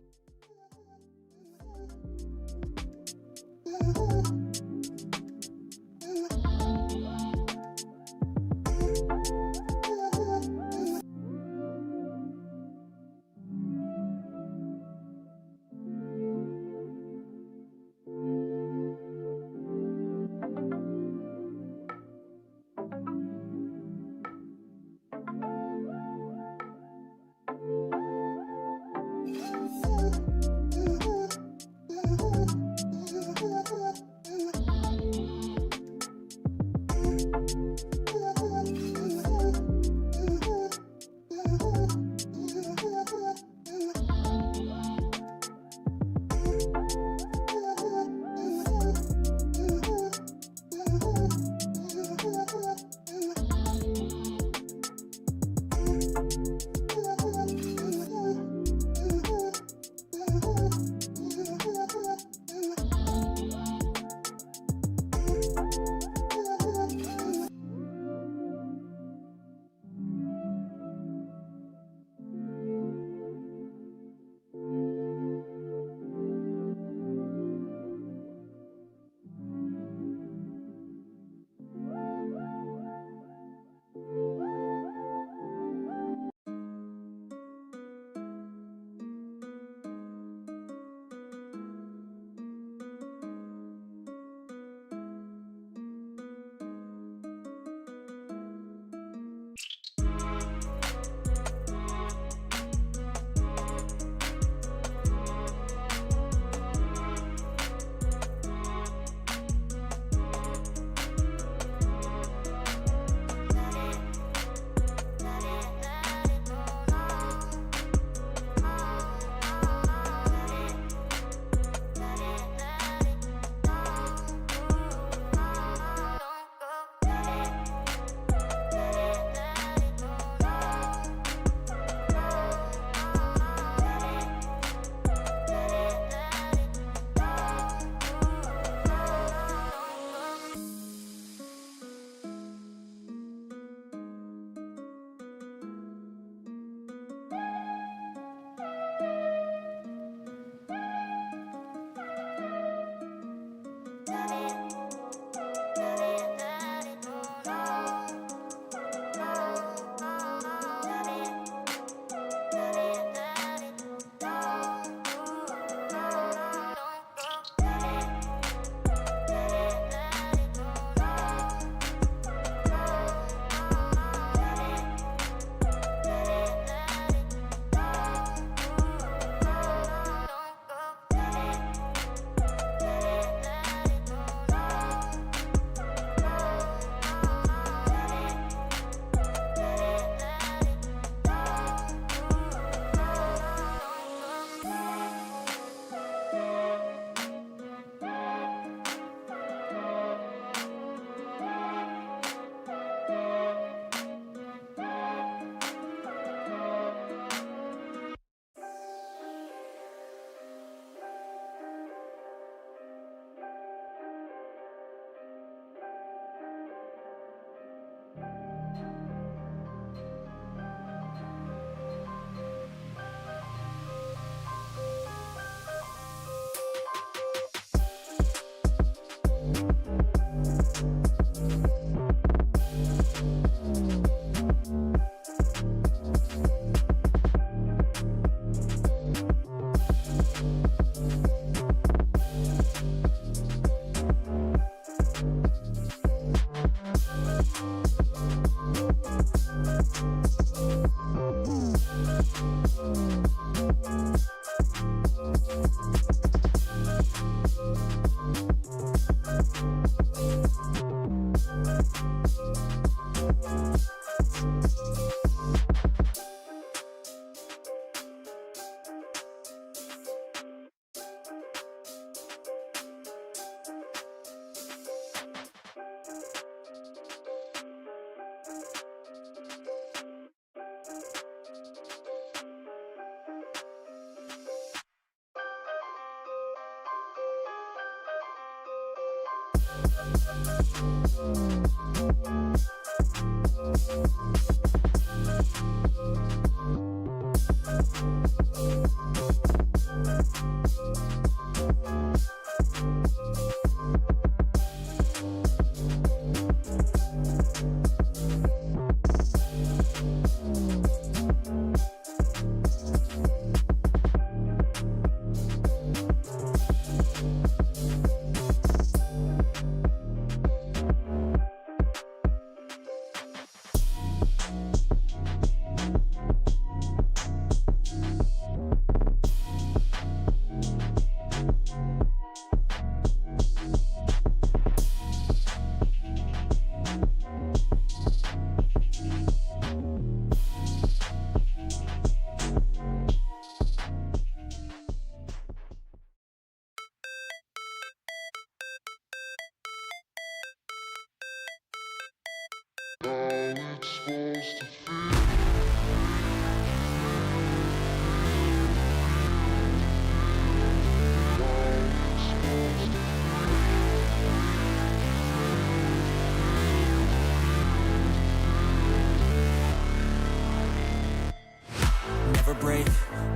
Never break,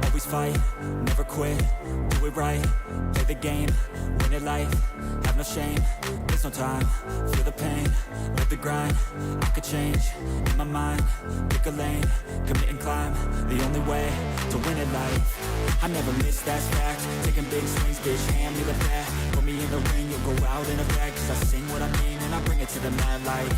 always fight, never quit, do it right, play the game, win it life, have no shame, there's no time, feel the pain, live the grind, I could change, in my mind, pick a lane, commit and climb, the only way to win it life, I never miss, that's fact, taking big swings, bitch, hand me the bat, put me in the ring, you'll go out in a bag, cause I sing what I mean, and I bring it to the mad light,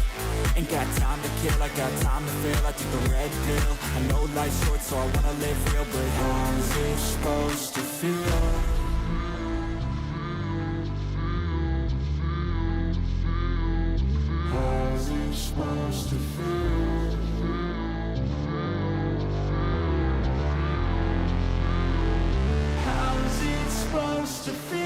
ain't got time to kill, I got time to feel, I take the red pill, I know life's short, so I wanna live real, but how's it supposed to feel? How's it supposed to feel? How's it supposed to feel?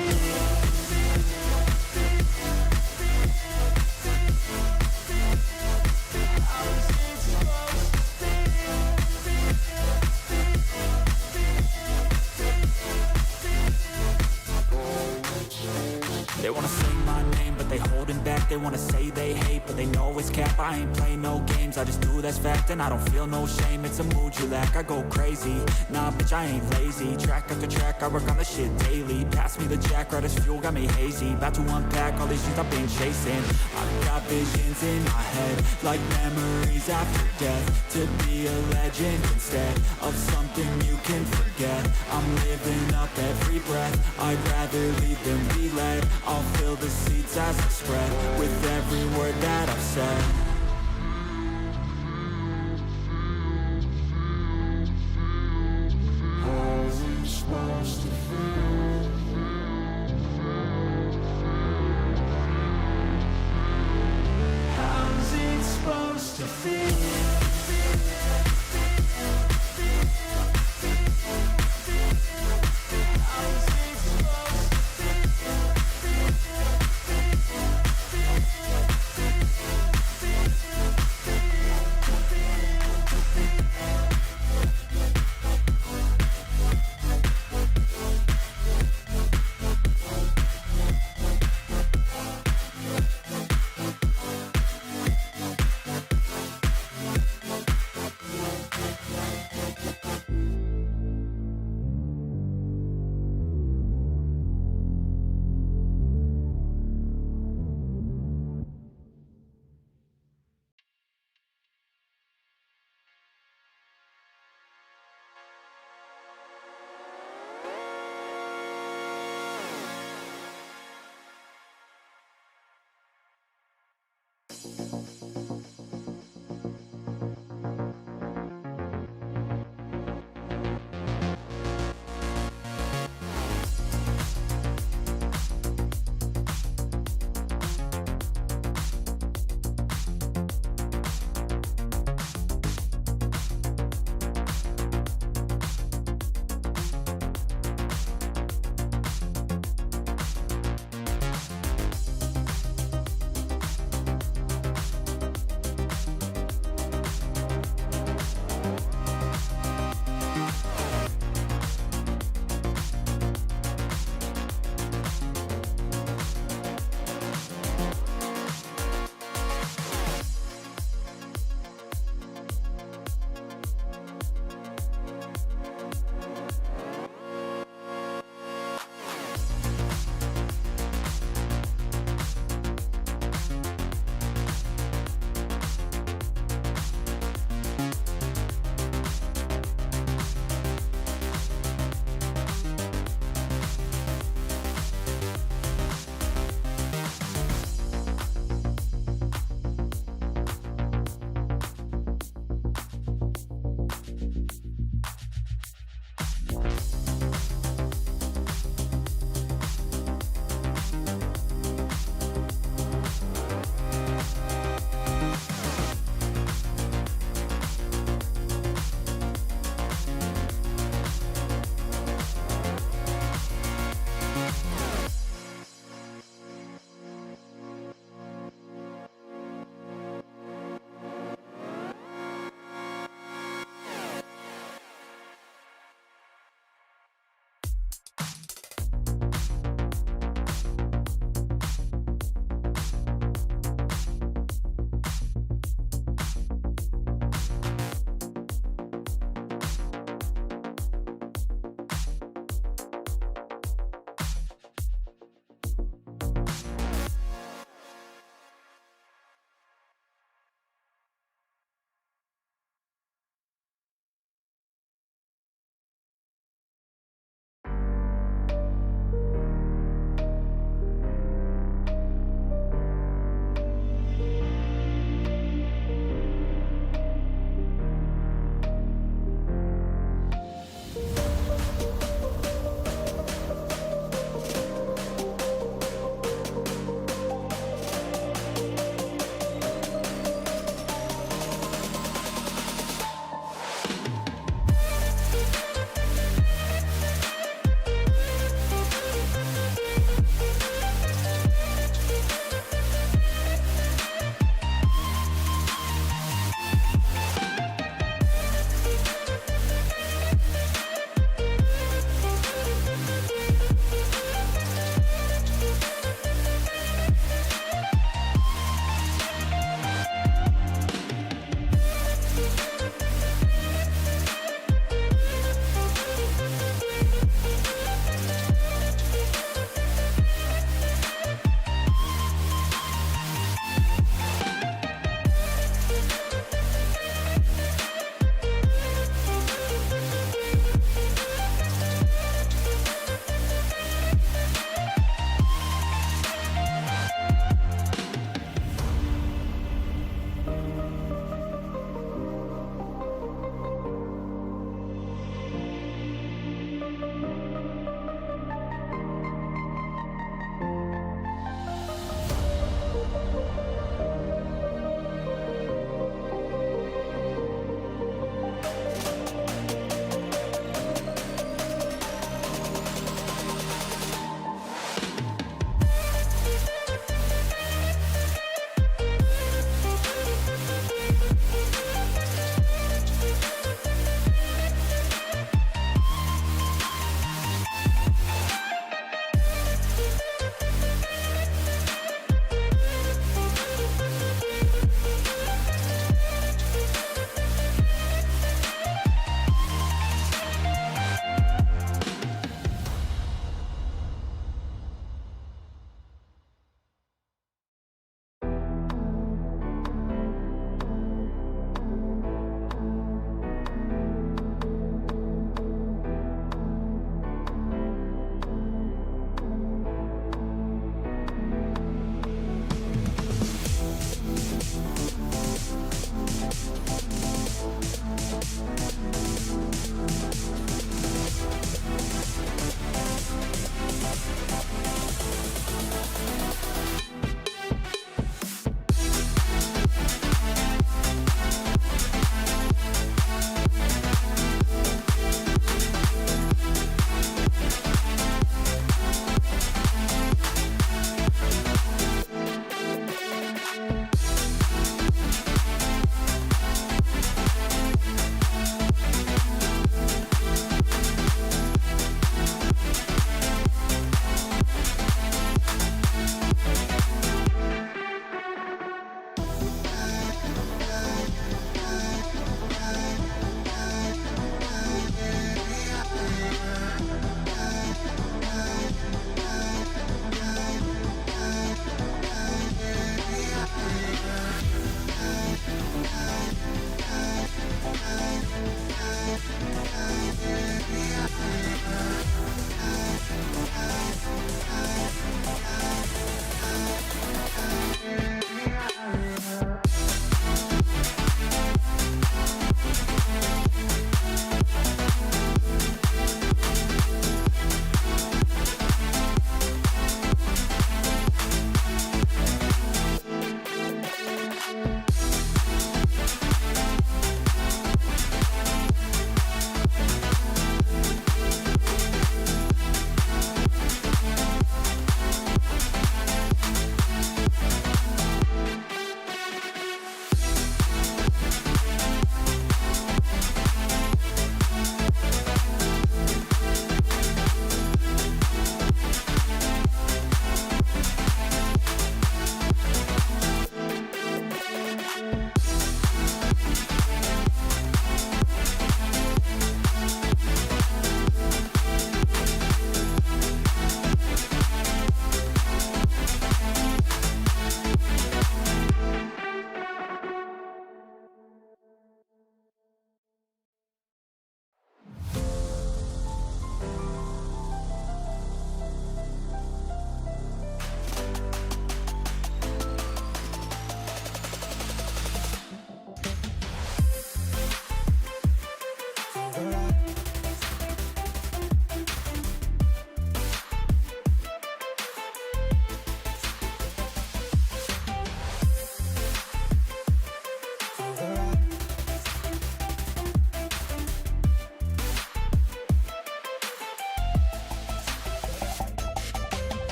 They wanna say my name, but they holding back. They wanna say they hate, but they know it's cap. I ain't play no games, I just do that's fact. And I don't feel no shame, it's a mood you lack. I go crazy, nah bitch I ain't lazy. Track after track, I work on this shit daily. Pass me the jack, right as fuel, got me hazy. About to unpack all these things I've been chasing. I've got visions in my head, like memories after death. To be a legend instead of something you can forget. I'm living up every breath, I'd rather lead than be led. I'll fill the seats as I spread with every word that I've said. How's it supposed to feel? How's it supposed to feel?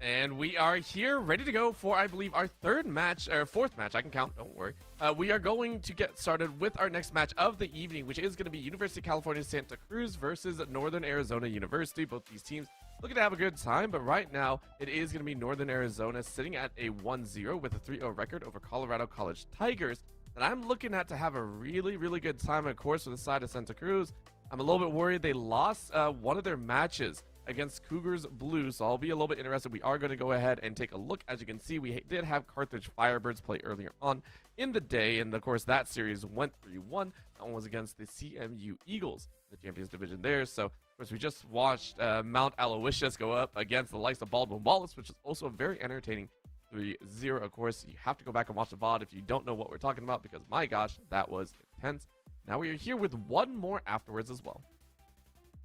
And we are here ready to go for, I believe, our third match, or fourth match. I can count, don't worry. We are going to get started with our next match of the evening, which is going to be University of California, Santa Cruz versus Northern Arizona University. Both these teams looking to have a good time, but right now it is going to be Northern Arizona sitting at a 1-0 with a 3-0 record over Colorado College Tigers. And I'm looking at to have a really, really good time, of course, with the side of Santa Cruz. I'm a little bit worried they lost one of their matches against Cougars Blue, so I'll be a little bit interested. We are going to go ahead and take a look. As you can see, we did have Carthage Firebirds play earlier on in the day, and of course that series went 3-1. That one was against the CMU Eagles, the Champions Division there. So of course we just watched Mount Aloysius go up against the likes of Baldwin Wallace, which is also very entertaining. 3-0. Of course, you have to go back and watch the VOD if you don't know what we're talking about, because my gosh, that was intense. Now we are here with one more afterwards as well.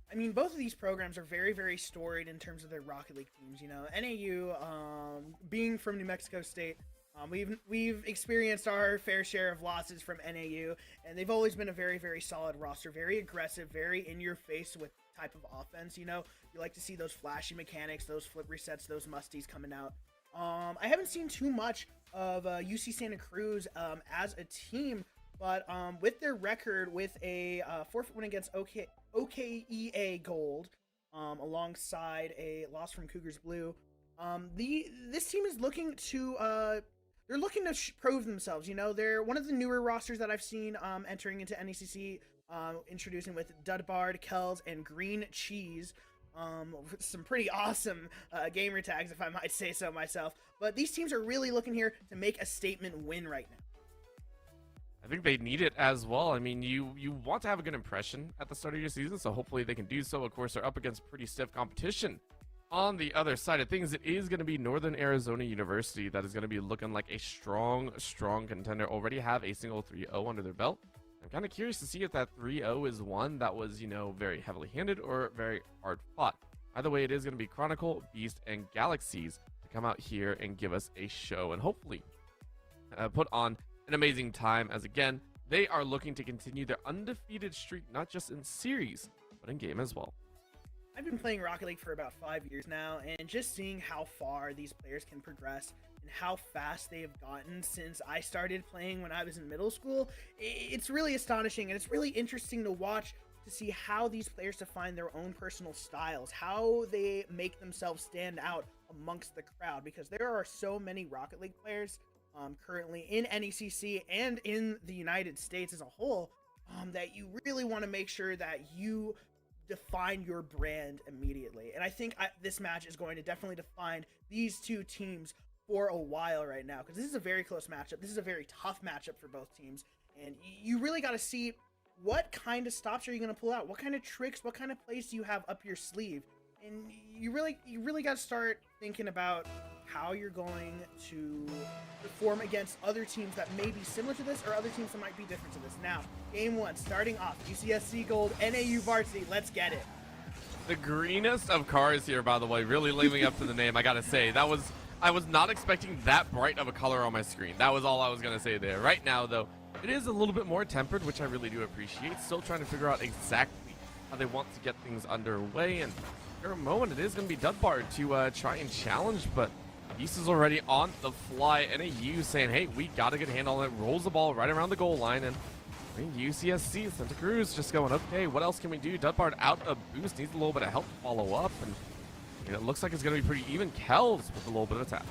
I mean, both of these programs are very, very storied in terms of their Rocket League teams. You know, NAU, being from New Mexico State, we've experienced our fair share of losses from NAU, and they've always been a very, very solid roster, very aggressive, very in your face with type of offense. You know, you like to see those flashy mechanics, those flip resets, those musties coming out. I haven't seen too much of UC Santa Cruz as a team, but with their record with a forfeit win against OKEA Gold, alongside a loss from Cougars Blue, this team is looking to they're looking to prove themselves. You know, they're one of the newer rosters that I've seen entering into NECC, introducing with Dudbard, Kells, and Green Cheese. Some pretty awesome gamer tags, if I might say so myself. But these teams are really looking here to make a statement win right now. I think they need it as well. I mean, you want to have a good impression at the start of your season, so hopefully they can do so. Of course, they're up against pretty stiff competition. On the other side of things, it is going to be Northern Arizona University that is going to be looking like a strong contender. Already have a single 3-0 under their belt. I'm kind of curious to see if that 3-0 is one that was, you know, very heavily handed or very hard fought. Either way, it is going to be Chronicle, Beast, and Galaxies to come out here and give us a show and hopefully put on an amazing time, as again, they are looking to continue their undefeated streak, not just in series, but in game as well. I've been playing Rocket League for about 5 years now, and just seeing how far these players can progress and how fast they have gotten since I started playing when I was in middle school, it's really astonishing, and it's really interesting to watch to see how these players define their own personal styles, how they make themselves stand out amongst the crowd, because there are so many Rocket League players currently in NECC and in the United States as a whole, that you really want to make sure that you define your brand immediately. And I think this match is going to definitely define these two teams for a while right now, because this is a very close matchup. This is a very tough matchup for both teams, and you really got to see what kind of stops are you going to pull out, what kind of tricks, what kind of plays do you have up your sleeve. And you really got to start thinking about how you're going to perform against other teams that may be similar to this or other teams that might be different to this. Now, game one, starting off, UCSC Gold, NAU Varsity, let's get it. The greenest of cars here, by the way, really living up to the name, I gotta say. I was not expecting that bright of a color on my screen. That was all I was gonna say there. Right now, though, it is a little bit more tempered, which I really do appreciate. Still trying to figure out exactly how they want to get things underway, and for a moment, it is going to be Dudbard to try and challenge, but Beast is already on the fly. NAU saying, hey, we got a good handle on it. Rolls the ball right around the goal line, and I mean, UCSC, Santa Cruz just going, okay, what else can we do? Dudbard out of boost, needs a little bit of help to follow up, and you know, it looks like it's going to be pretty even. Kells with a little bit of attack.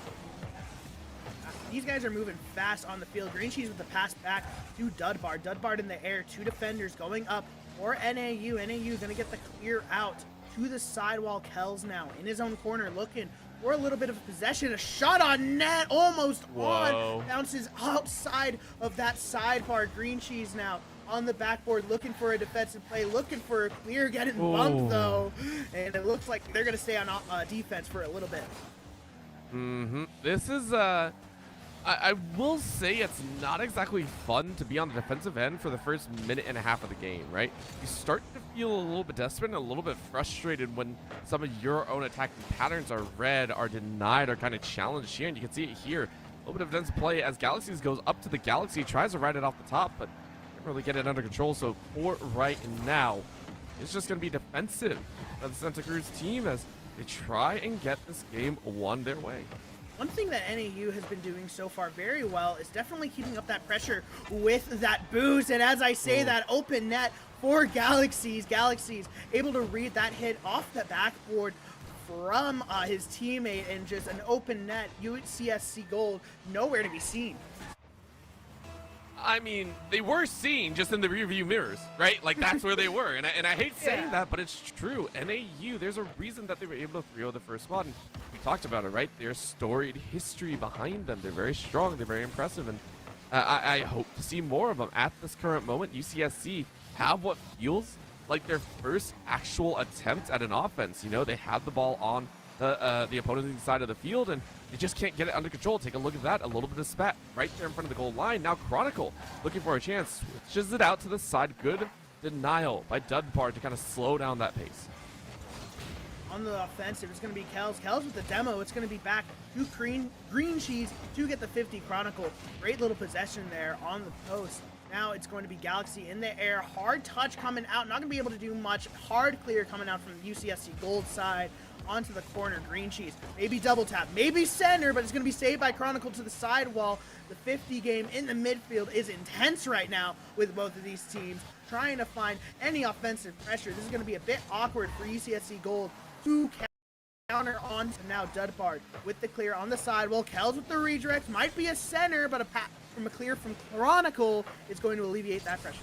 These guys are moving fast on the field. Green Cheese with the pass back to Dudbard. Dudbard in the air, two defenders going up for NAU. NAU going to get the clear out to the sidewall. Kells now in his own corner looking for a little bit of possession. A shot on net, almost on. Bounces outside of that sidebar. Green Cheese now on the backboard looking for a defensive play, looking for a clear, getting bumped though. And it looks like they're going to stay on defense for a little bit. This is, I will say it's not exactly fun to be on the defensive end for the first minute and a half of the game, right? You start to feel a little bit desperate and a little bit frustrated when some of your own attacking patterns are read, are denied, or kind of challenged here. And you can see it here. A little bit of defensive play as Galaxies goes up to the Galaxy, tries to ride it off the top, but can't really get it under control. So for right now, it's just going to be defensive of the Santa Cruz team as they try and get this game won their way. One thing that NAU has been doing so far very well is definitely keeping up that pressure with that boost. And as I say, that open net for Galaxies. Galaxies able to read that hit off the backboard from his teammate, and just an open net. UCSC Gold nowhere to be seen. I mean, they were seen just in the rearview mirrors, right? Like, that's where they were. And I hate saying that, but it's true. NAU, there's a reason that they were able to 3-0 the first spot. And we talked about it, right? There's storied history behind them. They're very strong. They're very impressive. And I hope to see more of them. At this current moment, UCSC have what feels like their first actual attempt at an offense. You know, they have the ball on the opposing side of the field, and they just can't get it under control. Take a look at that. A little bit of spat right there in front of the goal line. Now Chronicle looking for a chance. Switches it out to the side. Good denial by Dudpar to kind of slow down that pace. On the offensive, it's going to be Kells. Kells with the demo. It's going to be back to Green Cheese to get the 50 Chronicle. Great little possession there on the post. Now it's going to be Galaxy in the air. Hard touch coming out. Not going to be able to do much. Hard clear coming out from the UCSC Gold side. Onto the corner, Green Cheese. Maybe double tap, maybe center, but it's going to be saved by Chronicle to the sidewall. The 50 game in the midfield is intense right now with both of these teams, trying to find any offensive pressure. This is going to be a bit awkward for UCSC Gold to counter on. And now Dudpard with the clear on the sidewall. Kells with the redirect. Might be a center, but a clear from Chronicle is going to alleviate that pressure.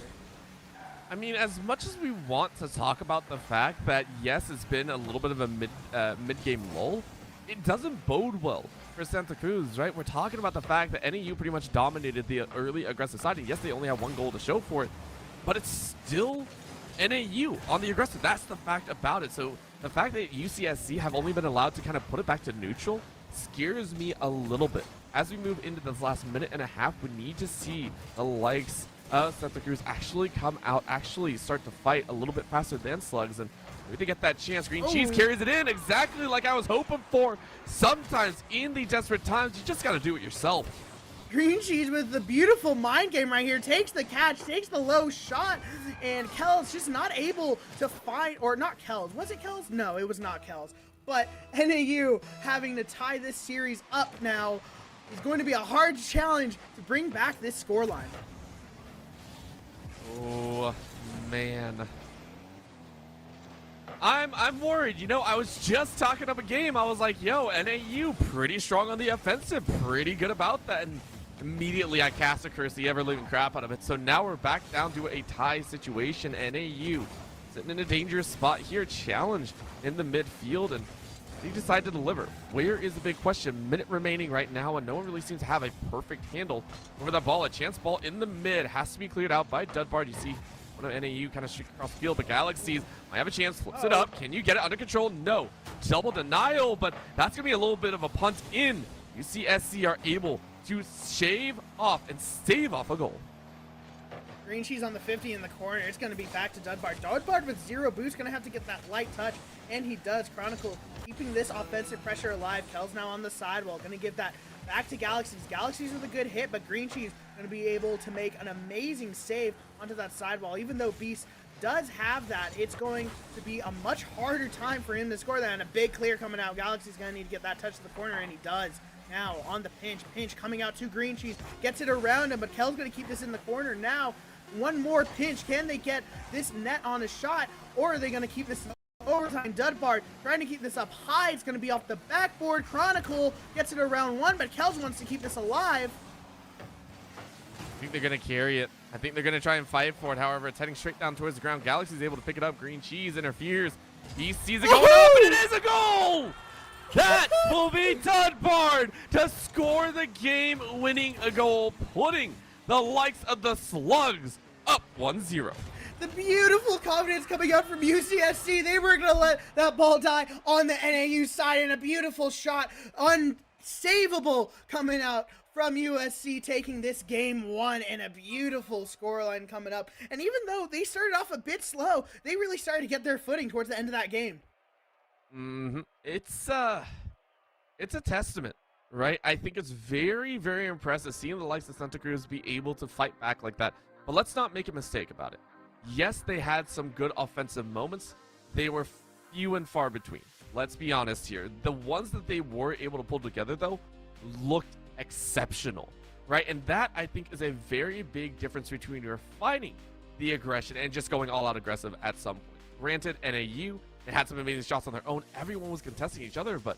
I mean, as much as we want to talk about the fact that, yes, it's been a little bit of a mid-game lull, it doesn't bode well for Santa Cruz, right? We're talking about the fact that NAU pretty much dominated the early aggressive side. And yes, they only have one goal to show for it, but it's still NAU on the aggressive. That's the fact about it. So the fact that UCSC have only been allowed to kind of put it back to neutral scares me a little bit. As we move into this last minute and a half, we need to see the likes Santa Cruz actually come out, actually start to fight a little bit faster than Slugs, and maybe they get that chance. Green Cheese carries it in exactly like I was hoping for. Sometimes in the desperate times, you just got to do it yourself. Green Cheese with the beautiful mind game right here, takes the catch, takes the low shot, and Kells just not able to find, or not Kells, was it Kells? No, it was not Kells, but NAU having to tie this series up now is going to be a hard challenge to bring back this scoreline. Oh, man. I'm worried. You know, I was just talking up a game. I was like, yo, NAU pretty strong on the offensive. Pretty good about that. And immediately I cast a curse the ever-living crap out of it. So now we're back down to a tie situation. NAU sitting in a dangerous spot here. Challenged in the midfield. And they decide to deliver. Where is the big question? Minute remaining right now, and no one really seems to have a perfect handle over that ball. A chance ball in the mid has to be cleared out by Dudbard. You see one of NAU kind of streak across the field, but Galaxies might have a chance. Flips it up. Can you get it under control? No. Double denial, but that's going to be a little bit of a punt in. UCSC are able to shave off and stave off a goal. Green Cheese on the 50 in the corner. It's going to be back to Dudbard. Dudbard with 0 boost, going to have to get that light touch, and he does. Chronicle keeping this offensive pressure alive. Kells now on the sidewall, going to give that back to Galaxies. Galaxies with a good hit, but Green Cheese going to be able to make an amazing save onto that sidewall. Even though Beast does have that, it's going to be a much harder time for him to score that, and a big clear coming out. Galaxy's going to need to get that touch to the corner, and he does. Now on the pinch coming out to Green Cheese, gets it around him, but Kell's going to keep this in the corner. Now one more pinch. Can they get this net on a shot, or are they going to keep this overtime? Dudbard trying to keep this up high. It's going to be off the backboard. Chronicle gets it around one, but Kells wants to keep this alive. I think they're going to carry it. I think they're going to try and fight for it. However, it's heading straight down towards the ground. Galaxy's able to pick it up. Green Cheese interferes. He sees it going up, and it is a goal! That will be Dudbard to score the game-winning goal, putting the likes of the Slugs up 1-0. The beautiful confidence coming out from UCSC. They were going to let that ball die on the NAU side, and a beautiful shot, unsavable, coming out from USC, taking this game one, and a beautiful scoreline coming up. And even though they started off a bit slow, they really started to get their footing towards the end of that game. It's a testament, right? I think it's very, very impressive seeing the likes of Santa Cruz be able to fight back like that. But let's not make a mistake about it. Yes, they had some good offensive moments. They were few and far between. let's be honest here. The ones that they were able to pull together, though, looked exceptional, right? And that, I think, is a very big difference between refining the aggression and just going all out aggressive at some point. Granted, NAU, they had some amazing shots on their own. Everyone was contesting each other, but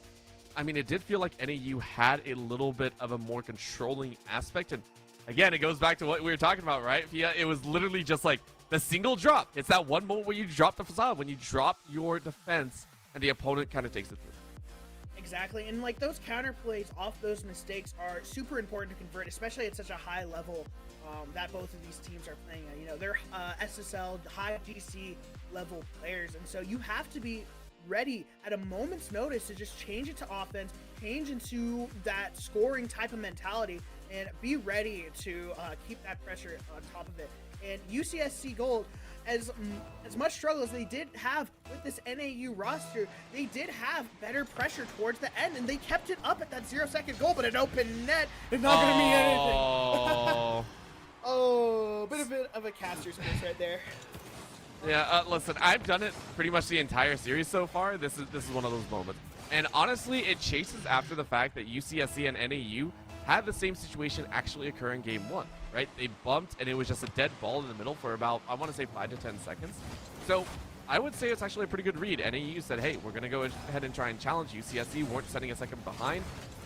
I mean, it did feel like NAU had a little bit of a more controlling aspect. And again, it goes back to what we were talking about, right? Fia, it was literally just like the single drop. It's that one moment where you drop the facade, when you drop your defense and the opponent kind of takes it through. Exactly, and like those counter plays off those mistakes are super important to convert, especially at such a high level that both of these teams are playing at. You know, they're SSL, high GC level players, and so you have to be ready at a moment's notice to just change it to offense, change into that scoring type of mentality, and be ready to keep that pressure on top of it. And UCSC Gold, as much struggle as they did have with this NAU roster, they did have better pressure towards the end, and they kept it up at that 0-second goal, but an open net is not going to mean anything. Oh, bit of a caster's miss right there. Yeah, listen, I've done it pretty much the entire series so far. This is one of those moments. And honestly, it chases after the fact that UCSC and NAU had the same situation actually occur in game 1, right? They bumped, and it was just a dead ball in the middle for about, I want to say, 5 to 10 seconds. So I would say it's actually a pretty good read. NAU said, hey, we're going to go ahead and try and challenge UCSC. Weren't setting a second behind,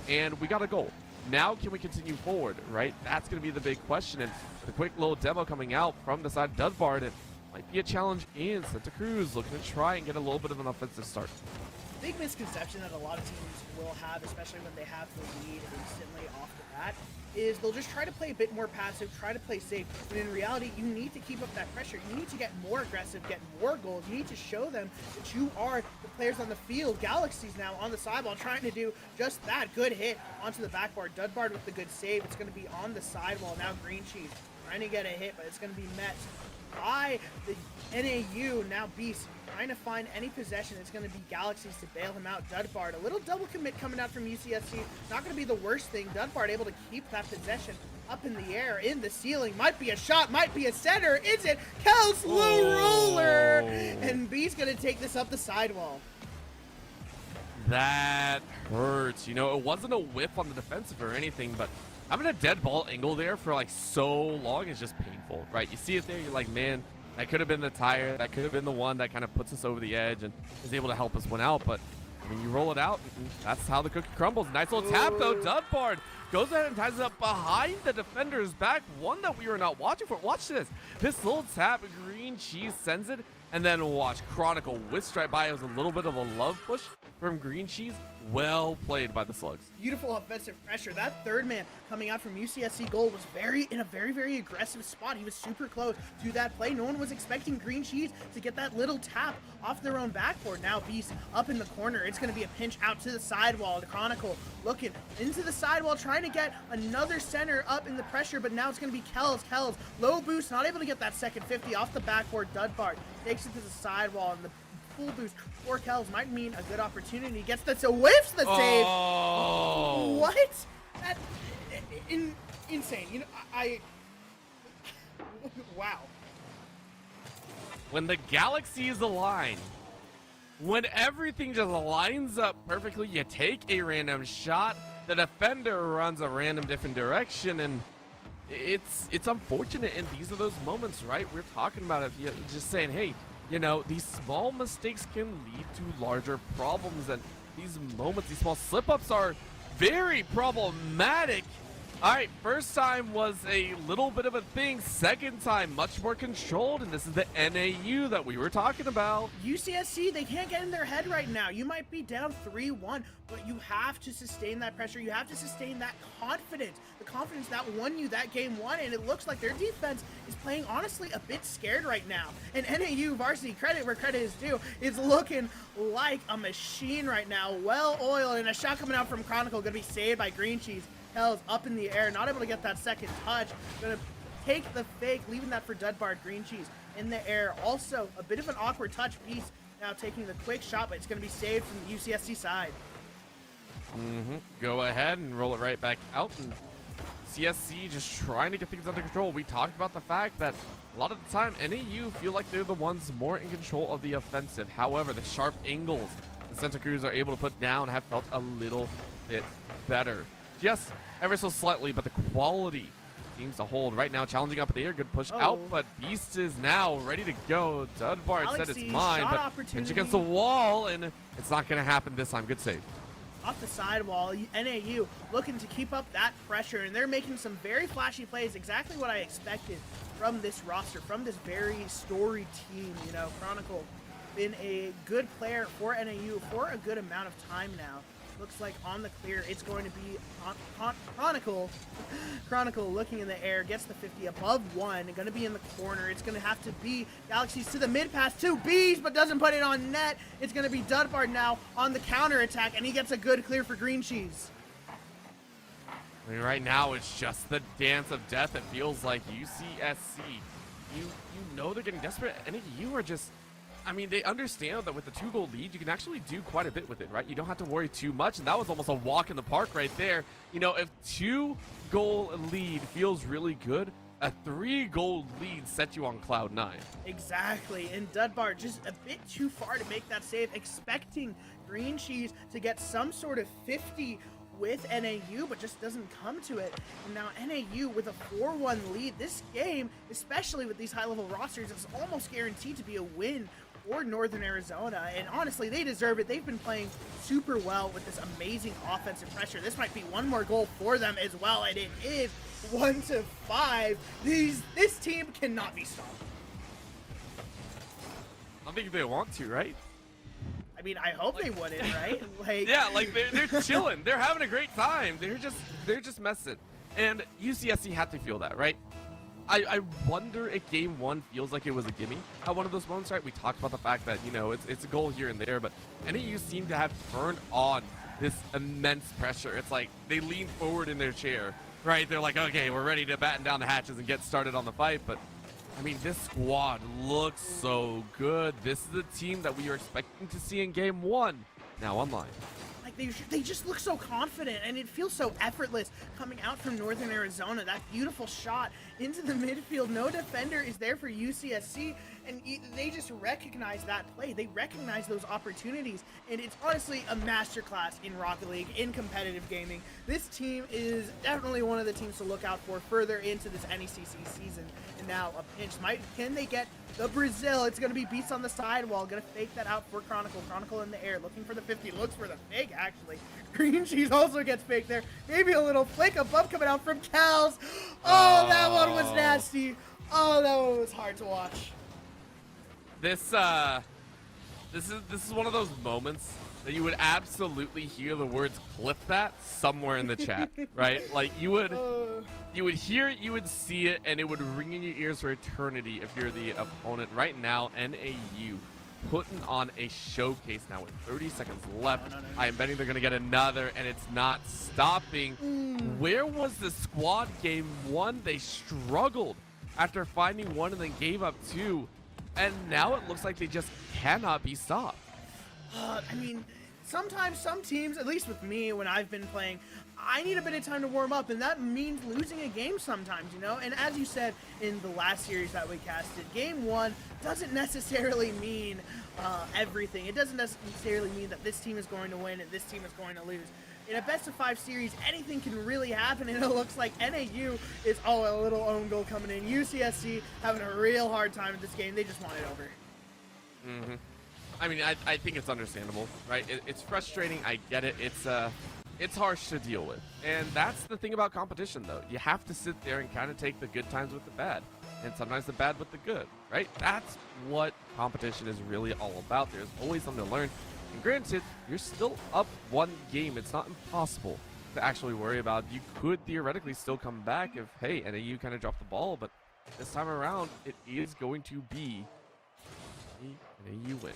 and we got a goal. Now can we continue forward, right? That's going to be the big question. And the quick little demo coming out from the side of Dudbard, it might be a challenge in Santa Cruz, looking to try and get a little bit of an offensive start. Big misconception that a lot of teams will have, especially when they have the lead instantly off the bat, is they'll just try to play a bit more passive, try to play safe, when in reality, you need to keep up that pressure. You need to get more aggressive, get more goals. You need to show them that you are the players on the field. Galaxy's now on the sidewall trying to do just that. Good hit onto the backboard. Dudbard with the good save. It's going to be on the sidewall. Now Green Cheese trying to get a hit, but it's going to be met by the NAU. Now Beast trying to find any possession. It's going to be Galaxies to bail him out. Dudbard, a little double commit coming out from UCSC. Not going to be the worst thing. Dudbard able to keep that possession up in the air, in the ceiling. Might be a shot, might be a center. Is it? Kel's low roller! And Beast going to take this up the sidewall. That hurts. You know, it wasn't a whiff on the defensive or anything, but having a dead ball angle there for like so long is just painful, right? You see it there, you're like, man, that could have been the tire. That could have been the one that kind of puts us over the edge and is able to help us win out. But when you roll it out, that's how the cookie crumbles. Nice little tap, though. Dudbard goes ahead and ties it up behind the defender's back. One that we were not watching for. Watch this. This little tap, Green Cheese sends it. And then watch Chronicle with strike by. It was a little bit of a love push from Green Cheese. Well played by the Slugs. Beautiful offensive pressure. That third man coming out from UCSC Gold was in a very aggressive spot. He was super close to that play. No one was expecting Green Cheese to get that little tap off their own backboard. Now Beast up in the corner. It's going to be a pinch out to the sidewall. The Chronicle looking into the sidewall, trying to get another center up in the pressure, but now it's going to be Kells. Kells, low boost, not able to get that second 50 off the backboard. Dudbard takes it to the sidewall, and the full boost for Kells might mean a good opportunity. Gets the whiffs the save. Oh. What? That insane. You know, wow. When the galaxies align, when everything just lines up perfectly, you take a random shot, the defender runs a random different direction, and it's unfortunate, and these are those moments, right? We're talking about it, just saying, hey, you know, these small mistakes can lead to larger problems, and these moments, these small slip-ups are very problematic. All right, first time was a little bit of a thing. Second time, much more controlled, and this is the NAU that we were talking about. UCSC, they can't get in their head right now. You might be down 3-1, but you have to sustain that pressure. You have to sustain that confidence, the confidence that won you that game 1, and it looks like their defense is playing, honestly, a bit scared right now. And NAU varsity, credit where credit is due, is looking like a machine right now, well-oiled, and a shot coming out from Chronicle, gonna be saved by Green Cheese. Kells up in the air, not able to get that second touch. Gonna take the fake, leaving that for Dudbard. Green Cheese in the air. Also, a bit of an awkward touch. Beast now taking the quick shot, but it's gonna be saved from the UCSC side. Go ahead and roll it right back out. And CSC just trying to get things under control. We talked about the fact that a lot of the time, NAU feel like they're the ones more in control of the offensive. However, the sharp angles the Santa Cruz are able to put down have felt a little bit better. Just ever so slightly, but the quality seems to hold. Right now, challenging up there, good push out, but Beast is now ready to go. Dudbart said it's mine, but it's against the wall, and it's not going to happen this time. Good save. Off the sidewall, NAU looking to keep up that pressure, and they're making some very flashy plays, exactly what I expected from this roster, from this very storied team. You know, Chronicle been a good player for NAU for a good amount of time now. Looks like on the clear, it's going to be Chronicle. Chronicle looking in the air, gets the 50 above one, going to be in the corner. It's going to have to be Galaxies to the mid pass, 2 Bs, but doesn't put it on net. It's going to be Dudbard now on the counter attack, and he gets a good clear for Green Cheese. I mean, right now, it's just the dance of death. It feels like UCSC. You know they're getting desperate, and you are just... I mean, they understand that with the 2-goal lead, you can actually do quite a bit with it, right? You don't have to worry too much, and that was almost a walk in the park right there. You know, if 2-goal lead feels really good, a 3-goal lead sets you on cloud 9. Exactly, and Dudbart just a bit too far to make that save, expecting Green Cheese to get some sort of 50 with NAU, but just doesn't come to it. And now NAU with a 4-1 lead. This game, especially with these high-level rosters, is almost guaranteed to be a win for Northern Arizona, and honestly, they deserve it. They've been playing super well with this amazing offensive pressure. This might be one more goal for them as well, and it is 1-5. This team cannot be stopped. I think they want to, right? I mean, I hope they wouldn't, right? Like, yeah, like they're chilling. They're having a great time. They're just messing. And UCSC had to feel that, right? I wonder if game 1 feels like it was a gimme at one of those moments, right? We talked about the fact that, you know, it's a goal here and there, but NAU seem to have turned on this immense pressure. It's like they lean forward in their chair, right? They're like, okay, we're ready to batten down the hatches and get started on the fight, but I mean, this squad looks so good. This is the team that we are expecting to see in game 1, now online. Like they just look so confident, and it feels so effortless coming out from Northern Arizona. That beautiful shot into the midfield. No defender is there for UCSC, and they just recognize that play. They recognize those opportunities, and it's honestly a masterclass in Rocket League, in competitive gaming. This team is definitely one of the teams to look out for further into this NECC season. And now a pinch. Can they get the Brazil? It's going to be Beast on the sidewall. Going to fake that out for Chronicle. Chronicle in the air, looking for the 50. Looks for the fake, actually. Green Cheese also gets faked there. Maybe a little flake above coming out from Cal's. Oh, that one was nasty. Oh, that one was hard to watch. This is one of those moments that you would absolutely hear the words "clip that" somewhere in the chat, right? Like you would hear it, you would see it, and it would ring in your ears for eternity if you're the opponent. Right now, NAU putting on a showcase now with 30 seconds left. I am betting they're gonna get another, and it's not stopping. Where was the squad game 1? They struggled after finding 1 and then gave up 2. And now it looks like they just cannot be stopped. I mean, sometimes some teams, at least with me when I've been playing, I need a bit of time to warm up, and that means losing a game sometimes, you know? And as you said in the last series that we casted, game 1 doesn't necessarily mean everything. It doesn't necessarily mean that this team is going to win and this team is going to lose. In a best-of-5 series, anything can really happen, and it looks like NAU is, a little own goal coming in. UCSC having a real hard time at this game. They just want it over. I mean, I think it's understandable, right? It's frustrating. I get it. It's harsh to deal with. And that's the thing about competition, though. You have to sit there and kind of take the good times with the bad, and sometimes the bad with the good, right? That's what competition is really all about. There's always something to learn. And granted, you're still up 1 game. It's not impossible to actually worry about. You could theoretically still come back if, hey, NAU kind of dropped the ball, but this time around, it is going to be a NAU win.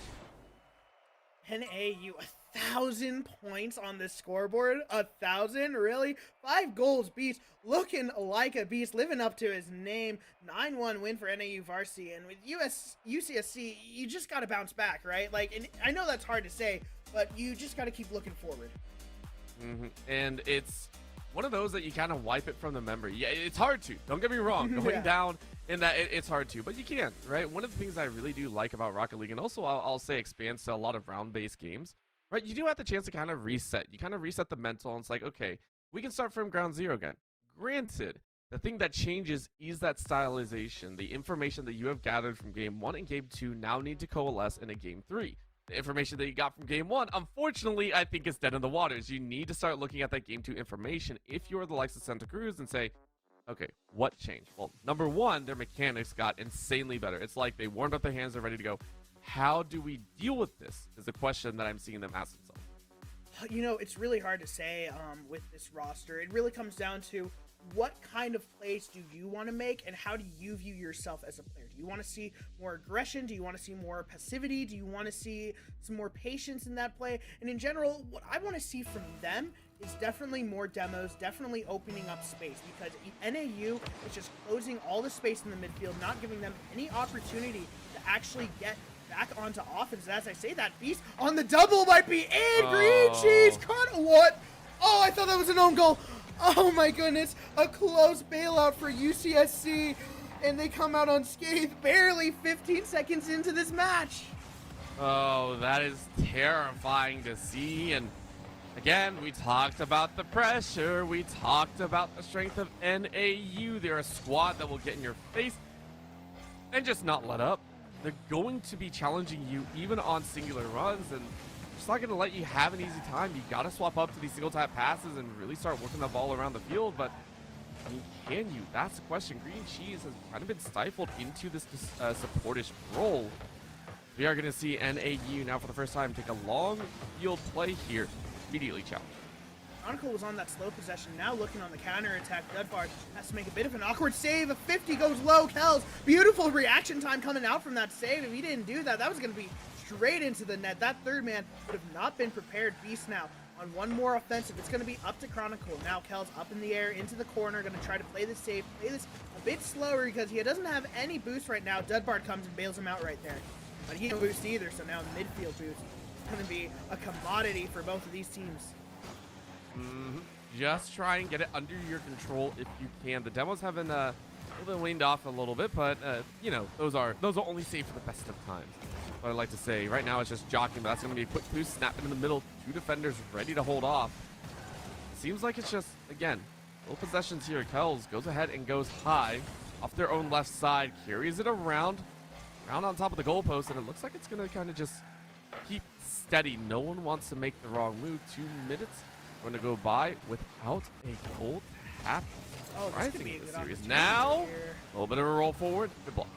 NAU, 1,000 points on the scoreboard. 1,000, really? 5 goals, Beast, looking like a beast, living up to his name. 9-1 win for NAU Varsity, and with UCSC, you just got to bounce back, right? Like, and I know that's hard to say, but you just got to keep looking forward. And it's one of those that you kind of wipe it from the memory. Yeah, it's hard to. Don't get me wrong. Going down in that, it's hard to, but you can, right? One of the things I really do like about Rocket League, and also I'll say expands to a lot of round-based games, right? You do have the chance to kind of reset. You kind of reset the mental, and it's like, okay, we can start from ground zero again. Granted, the thing that changes is that stylization. The information that you have gathered from game 1 and game 2 now need to coalesce in a game 3. The information that you got from game 1, unfortunately, I think is dead in the waters. You need to start looking at that game 2 information if you're the likes of Santa Cruz and say, okay, what changed? Well, number one, their mechanics got insanely better. It's like they warmed up their hands, they're ready to go. How do we deal with this is the question that I'm seeing them ask themselves. You know, it's really hard to say with this roster. It really comes down to what kind of plays do you want to make, and how do you view yourself as a player? Do you want to see more aggression? Do you want to see more passivity? Do you want to see some more patience in that play? And in general, what I want to see from them is definitely more demos, definitely opening up space, because NAU is just closing all the space in the midfield, not giving them any opportunity to actually get back onto offense. As I say, that beast on the double might be in. Green cheese, cut what? Oh, I thought that was an own goal. Oh my goodness, a close bailout for UCSC, and they come out unscathed barely 15 seconds into this match. Oh, that is terrifying to see. And again, we talked about the pressure. We talked about the strength of NAU. They're a squad that will get in your face and just not let up. They're going to be challenging you even on singular runs, and it's not going to let you have an easy time. You got to swap up to these single tap passes and really start working the ball around the field. But I mean, can you? That's the question. Green Cheese has kind of been stifled into this supportish role. We are going to see NAU now for the first time take a long field play here. Immediately challenged. Chronicle was on that slow possession, now looking on the counter attack. Dudbard has to make a bit of an awkward save. A 50 goes low. Kells, beautiful reaction time coming out from that save. If he didn't do that, that was going to be straight into the net. That third man would have not been prepared. Beast now on one more offensive. It's going to be up to Chronicle. Now Kells up in the air into the corner, going to try to play this save, play this a bit slower because he doesn't have any boost right now. Dudbard comes and bails him out right there. But he don't boost either, so now midfield boost is going to be a commodity for both of these teams. Just try and get it under your control if you can. The demos have been a little bit leaned off a little bit, but you know, those are only safe for the best of times. What I'd like to say right now is just jockeying, but that's going to be a quick boost, snap in the middle. Two defenders ready to hold off. Seems like it's just, again, low possessions here. Kells goes ahead and goes high off their own left side, carries it around on top of the goalpost, and it looks like it's going to kind of just keep steady. No one wants to make the wrong move. 2 minutes going to go by without a goal to happen. Oh, this Rising could be a in the good series opportunity now. here. A little bit of a roll forward. Good block.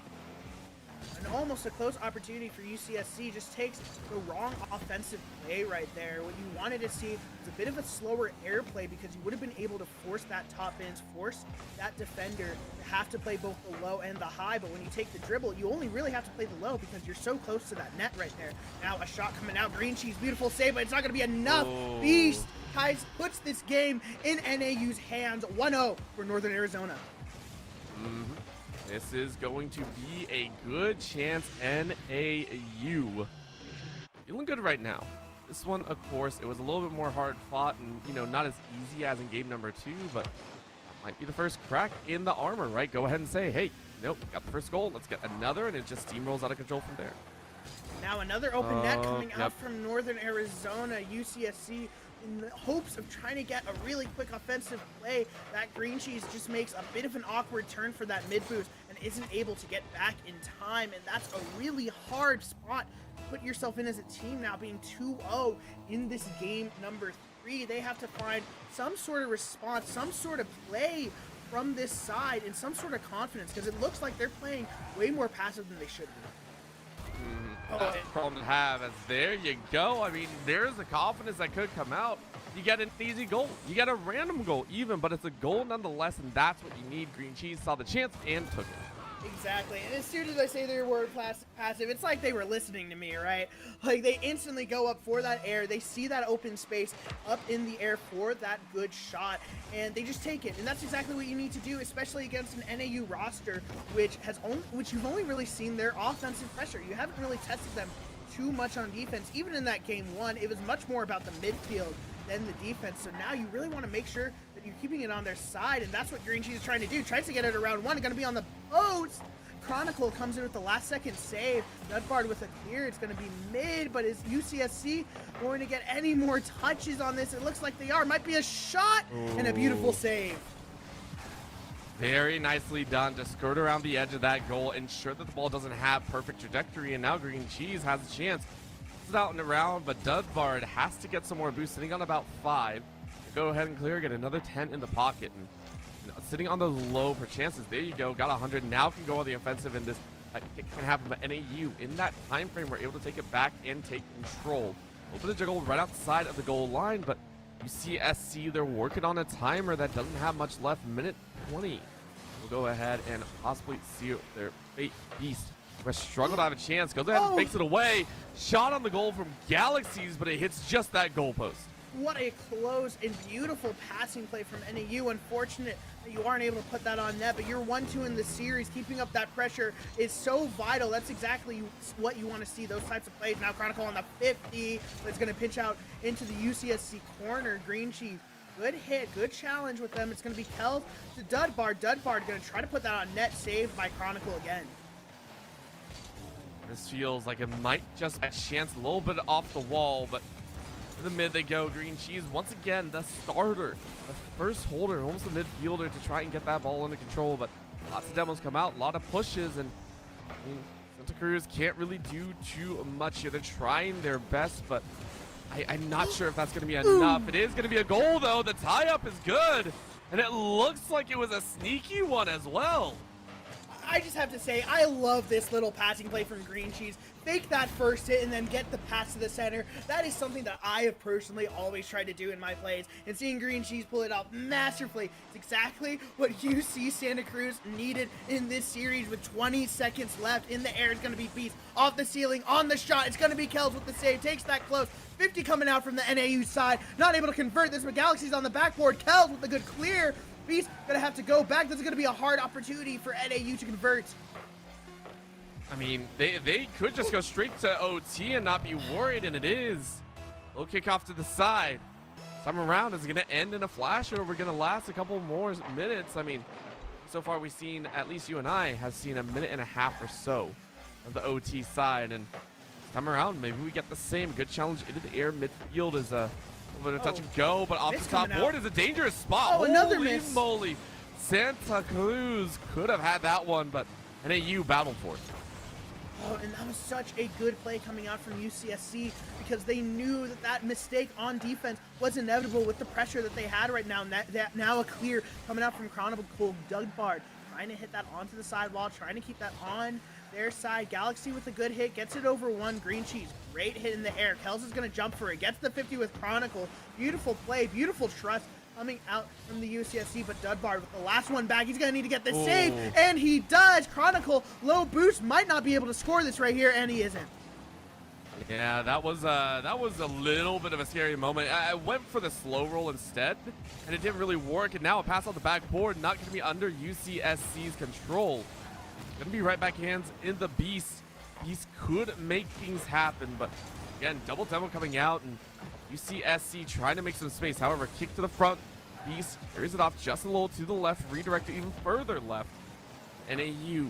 And almost a close opportunity for UCSC. Just takes the wrong offensive play right there. What you wanted to see was a bit of a slower air play, because you would have been able to force that top ends, force that defender to have to play both the low and the high. But when you take the dribble, you only really have to play the low because you're so close to that net right there. Now a shot coming out. Green Cheese, beautiful save, but it's not going to be enough. Oh. Beast Ties puts this game in NAU's hands. 1-0 for Northern Arizona. This is going to be a good chance. NAU feeling good right now. This one, of course, it was a little bit more hard fought and, you know, not as easy as in game number 2, but that might be the first crack in the armor, right? Go ahead and say, hey, nope, got the first goal. Let's get another, and it just steamrolls out of control from there. Now another open net coming yep. out from Northern Arizona. UCSC, in the hopes of trying to get a really quick offensive play. That Green Cheese just makes a bit of an awkward turn for that mid boost and isn't able to get back in time. And that's a really hard spot to put yourself in as a team now, being 2-0 in this game number 3. They have to find some sort of response, some sort of play from this side, and some sort of confidence, because it looks like they're playing way more passive than they should be. That's a problem to have, as there you go. I mean, there's the confidence that could come out. You get an easy goal. You get a random goal even, but it's a goal nonetheless, and that's what you need. Green Cheese saw the chance and took it. Exactly, and as soon as I say their word passive, it's like they were listening to me, right? Like, they instantly go up for that air, they see that open space up in the air for that good shot, and they just take it. And that's exactly what you need to do, especially against an NAU roster, which you've only really seen their offensive pressure. You haven't really tested them too much on defense. Even in that game 1, it was much more about the midfield than the defense. So now you really want to make sure that you're keeping it on their side, and that's what Green Cheese is trying to do. Tries to get it around 1, going to be on the post. Chronicle comes in with the last second save. Dudbard with a clear. It's going to be mid, but is UCSC going to get any more touches on this? It looks like they are. Might be a shot and a beautiful save. Very nicely done to skirt around the edge of that goal, ensure that the ball doesn't have perfect trajectory, and now Green Cheese has a chance. It's out and around, but Dudbard has to get some more boost, sitting on about 5. Go ahead and clear, get another 10 in the pocket, and sitting on those low for chances. There you go, got 100. Now can go on the offensive in this. It can happen, but NAU in that time frame we're able to take it back and take control. Open the juggle right outside of the goal line, but you see SC, they're working on a timer that doesn't have much left. Minute 20. We'll go ahead and possibly see their fate beast. We're struggled to have a chance. Goes ahead and fakes it away. Shot on the goal from Galaxies, but it hits just that goalpost. What a close and beautiful passing play from NAU. Unfortunate that you aren't able to put that on net, but you're 1-2 in the series. Keeping up that pressure is so vital. That's exactly what you want to see, those types of plays. Now Chronicle on the 50, but it's going to pinch out into the UCSC corner. Green Cheese, good hit, good challenge with them. It's going to be Kel to Dudbard. Dudbard going to try to put that on net, saved by Chronicle again. This feels like it might just a chance, a little bit off the wall, but to the mid they go. Green Cheese, once again, the starter, the first holder, almost a midfielder to try and get that ball under control, but lots of demos come out, a lot of pushes, and I mean, Santa Cruz can't really do too much here. They're trying their best, but I'm not sure if that's going to be enough. It is going to be a goal, though. The tie-up is good, and it looks like it was a sneaky one as well. I just have to say, I love this little passing play from Green Cheese. Fake that first hit and then get the pass to the center. That is something that I have personally always tried to do in my plays. And seeing Green Cheese pull it off masterfully is exactly what UC Santa Cruz needed in this series. With 20 seconds left in the air, it's going to be Beast off the ceiling, on the shot. It's going to be Kels with the save. Takes that close. 50 coming out from the NAU side. Not able to convert this, but Galaxy's on the backboard. Kels with a good clear. Beast gonna have to go back. This is gonna be a hard opportunity for NAU to convert. I mean, they could just go straight to OT and not be worried, and it is. Little kick off to the side. Time around, is it gonna end in a flash, or we're gonna last a couple more minutes? I mean, so far we've seen, at least you and I have seen, a minute and a half or so of the OT side, and time around, maybe we get the same. Good challenge into the air. Midfield is a little bit of touch and go, but off the top board is a dangerous spot. Oh, another Holy miss. moly. Santa Cruz could have had that one, but NAU battled for it. Oh, and that was such a good play coming out from UCSC because they knew that that mistake on defense was inevitable with the pressure that they had right now. And that now a clear coming out from Chronicle Dudbard, trying to hit that onto the sidewall, trying to keep that on their side. Galaxy with a good hit, gets it over one. Green Cheese, great hit in the air. Kels is going to jump for it, gets the 50 with Chronicle. Beautiful play, beautiful trust coming out from the UCSC, but Dudbard with the last one back. He's going to need to get this save, and he does. Chronicle, low boost, might not be able to score this right here, and he isn't. Yeah, that was a little bit of a scary moment. I went for the slow roll instead, and it didn't really work, and now a pass on the backboard, not going to be under UCSC's control. Gonna be right back hands in the Beast. Beast could make things happen, but again, double demo coming out, and UCSC trying to make some space. However, kick to the front. Beast carries it off just a little to the left, redirected even further left. NAU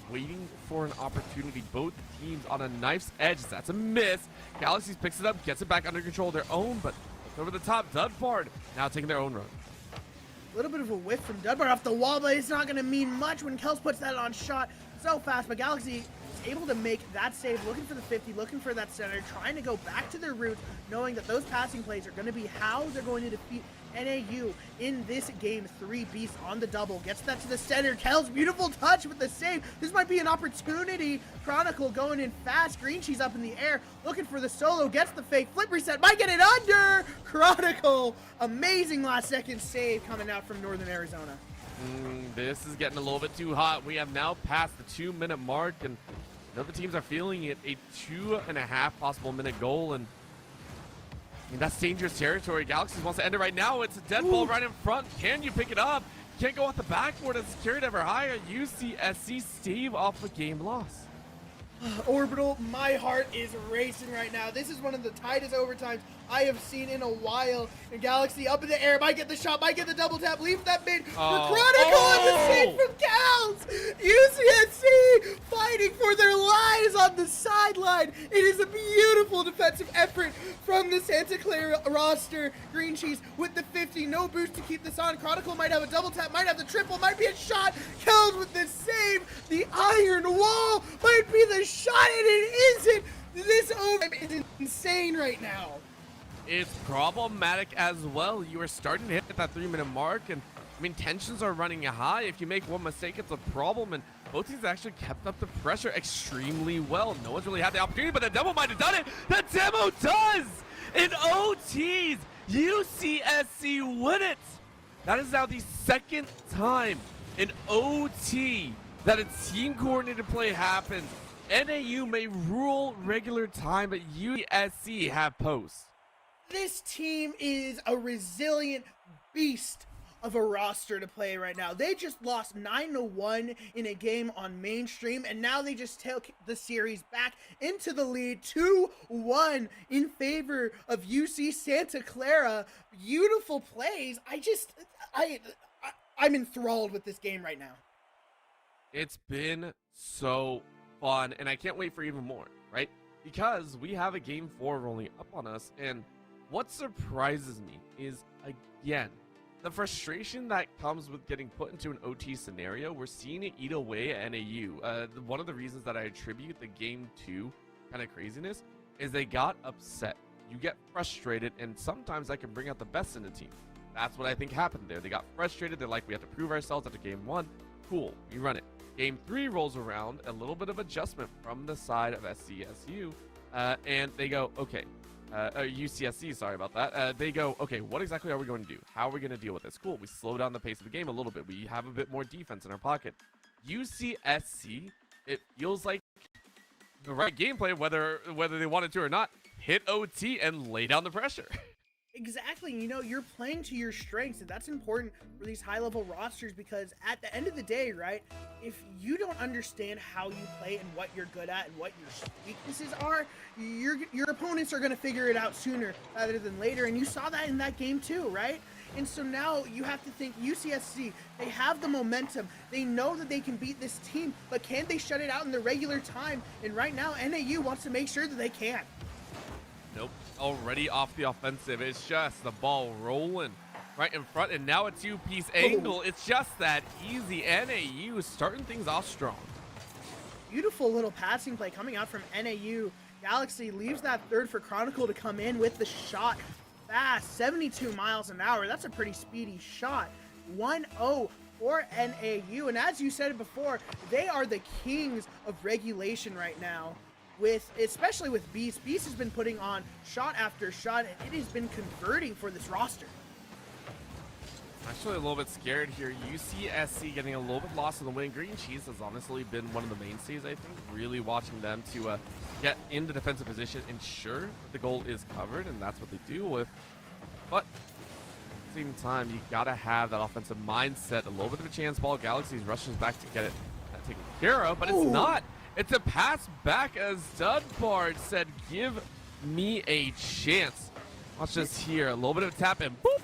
waiting for an opportunity. Both teams on a knife's edge. That's a miss. Galaxies picks it up, gets it back under control of their own, but over the top. Dudbard now taking their own run. A little bit of a whiff from Dudbard off the wall, but it's not going to mean much when Kels puts that on shot so fast. But Galaxy is able to make that save, looking for the 50, looking for that center, trying to go back to their roots, knowing that those passing plays are going to be how they're going to defeat NAU in this game. 3 Beast on the double, gets that to the center. Kels, beautiful touch with the save. This might be an opportunity. Chronicle going in fast. Green Cheese up in the air, looking for the solo, gets the fake flip reset, might get it under. Chronicle, amazing last second save coming out from Northern Arizona. This is getting a little bit too hot. We have now passed the 2-minute mark, and the other teams are feeling it. A 2.5 possible minute goal, and I mean, that's dangerous territory. Galaxies wants to end it right now. It's a dead ball right in front. Can you pick it up? Can't go off the backboard. It's carried ever higher. UCSC stave off a game loss. Orbital, my heart is racing right now. This is one of the tightest overtimes I have seen in a while. And Galaxy up in the air, might get the shot, might get the double tap, leave that mid for Chronicle and the save from Gals. UCSC fighting for their lives on the sideline. It is a beautiful defensive effort from the Santa Clara roster. Green Cheese with the 50, no boost to keep this on. Chronicle might have a double tap, might have the triple, might be a shot. Kels with the save. The iron wall might be the shot, and it isn't. This overtime is insane right now. It's problematic as well. You are starting to hit that 3-minute mark, and I mean, tensions are running high. If you make one mistake, it's a problem, and both teams actually kept up the pressure extremely well. No one's really had the opportunity, but the demo might have done it. The demo does! In OTs, UCSC win it! That is now the second time in OT that a team-coordinated play happens. NAU may rule regular time, but UCSC have posts. This team is a resilient beast of a roster to play right now. They just lost 9-1 in a game on mainstream, and now they just took the series back into the lead 2-1 in favor of UC Santa Clara. Beautiful plays. I'm enthralled with this game right now. It's been so fun, and I can't wait for even more, right? Because we have a game 4 rolling up on us, and what surprises me is, again, the frustration that comes with getting put into an OT scenario. We're seeing it eat away at NAU. One of the reasons that I attribute the game 2 kind of craziness is they got upset. You get frustrated, and sometimes that can bring out the best in the team. That's what I think happened there. They got frustrated. They're like, we have to prove ourselves after game 1. Cool, we run it. Game 3 rolls around, a little bit of adjustment from the side of SCSU, and they go, okay, UCSC, sorry about that. They go, okay, what exactly are we going to do? How are we going to deal with this? Cool, we slow down the pace of the game a little bit. We have a bit more defense in our pocket. UCSC, it feels like the right gameplay, whether they wanted to or not, hit OT and lay down the pressure. Exactly. You know, you're playing to your strengths, and that's important for these high-level rosters, because at the end of the day, right, if you don't understand how you play and what you're good at and what your weaknesses are, your opponents are going to figure it out sooner rather than later, and you saw that in that game too, right? And so now you have to think UCSC, they have the momentum. They know that they can beat this team, but can they shut it out in the regular time? And right now, NAU wants to make sure that they can. Nope. Already off the offensive. It's just the ball rolling right in front, and now a two-piece angle. It's just that easy. NAU starting things off strong. Beautiful little passing play coming out from NAU. Galaxy leaves that third for Chronicle to come in with the shot. Fast, 72 miles an hour. That's a pretty speedy shot. 1-0 for NAU. And as you said it before, they are the kings of regulation right now. Especially with Beast. Beast has been putting on shot after shot, and it has been converting for this roster. Actually a little bit scared here. UCSC getting a little bit lost in the win. Green Cheese has honestly been one of the mainstays, I think. Really watching them to get into defensive position, ensure that the goal is covered, and that's what they do with. But at the same time, you gotta have that offensive mindset. A little bit of a chance ball. Galaxy's rushes back to get it taken care of, but it's not. It's a pass back as Dunbard said, give me a chance. Watch this here. A little bit of a tap and boop.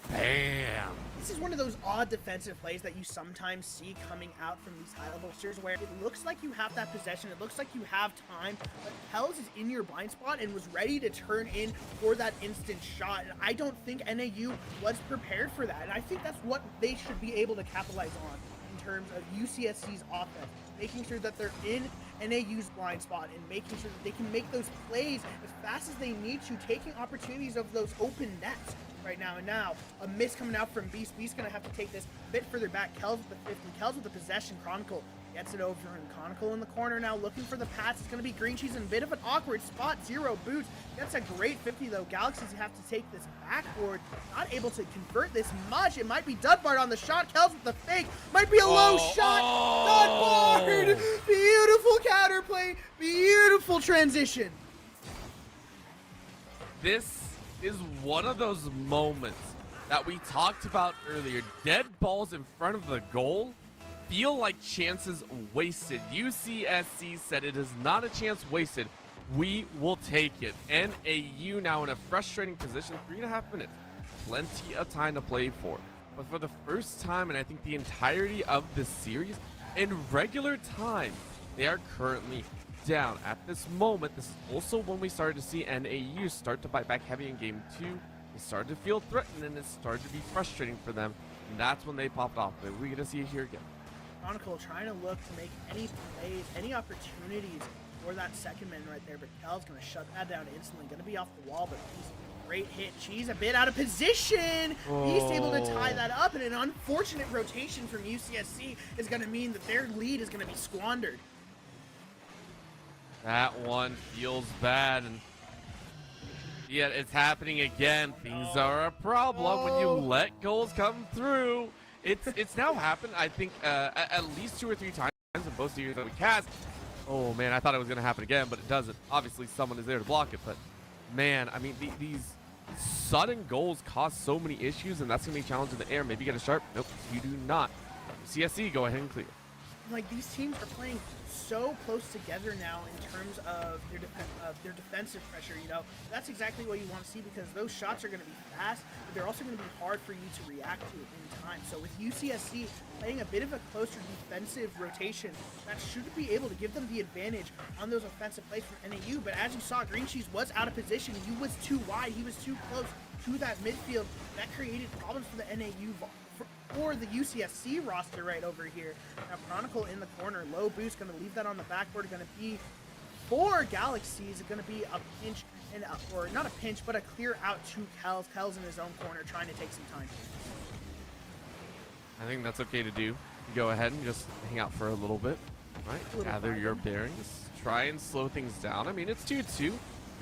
Bam. This is one of those odd defensive plays that you sometimes see coming out from these high-level boosters where it looks like you have that possession, it looks like you have time, but Hells is in your blind spot and was ready to turn in for that instant shot. And I don't think NAU was prepared for that. And I think that's what they should be able to capitalize on in terms of UCSC's offense. Making sure that they're in NAU's blind spot and making sure that they can make those plays as fast as they need to, taking opportunities of those open nets right now. And now a miss coming out from Beast. Beast gonna have to take this a bit further back. Kells with the 50. Kells with the possession. Chronicle gets it over, and Chronicle in the corner now looking for the pass. It's gonna be Green Cheese in a bit of an awkward spot. 0 boots. That's a great 50 though. Galaxies have to take this backboard. Not able to convert this much. It might be Dunbard on the shot. Kells with the fake. Might be a low shot. Dunbard! Beautiful counterplay. Beautiful transition. This is one of those moments that we talked about earlier. Dead balls in front of the goal feel like chances wasted. UCSC said it is not a chance wasted. we will take it. NAU now in a frustrating position, 3.5 minutes. Plenty of time to play for. But for the first time, and I think the entirety of this series, in regular time, they are currently down. At this moment, this is also when we started to see NAU start to bite back heavy in game 2. They started to feel threatened, and it started to be frustrating for them. And that's when they popped off. But we're going to see it here again. Chronicle trying to look to make any plays, any opportunities for that second man right there, but Kel's going to shut that down instantly. Going to be off the wall, but he's great hit. She's a bit out of position. He's able to tie that up, and an unfortunate rotation from UCSC is going to mean that their lead is going to be squandered. That one feels bad, and yet it's happening again. Things are a problem when you let goals come through. It's now happened, I think, at least 2 or 3 times in both series that we cast. Oh man, I thought it was gonna happen again, but it doesn't. Obviously, someone is there to block it, but man, I mean, these sudden goals cause so many issues, and that's gonna be a challenge in the air. Maybe get a sharp. Nope, you do not. CSC, go ahead and clear. Like, these teams are playing so close together now in terms of their defensive pressure. You know, that's exactly what you want to see, because those shots are going to be fast, but they're also going to be hard for you to react to in time. So with UCSC playing a bit of a closer defensive rotation, that should be able to give them the advantage on those offensive plays from NAU. But as you saw, Green Cheese was out of position. He was too wide. He was too close to that midfield. That created problems for the NAU for the UCSC roster right over here. Now Chronicle in the corner, low boost, going to leave that on the backboard. Going to be for Galaxies. Going to be a pinch, and or not a pinch, but a clear out to Kels. Kels in his own corner, trying to take some time. I think that's okay to do. Go ahead and just hang out for a little bit, right? Gather your bearings. Try and slow things down. I mean, it's 2-2.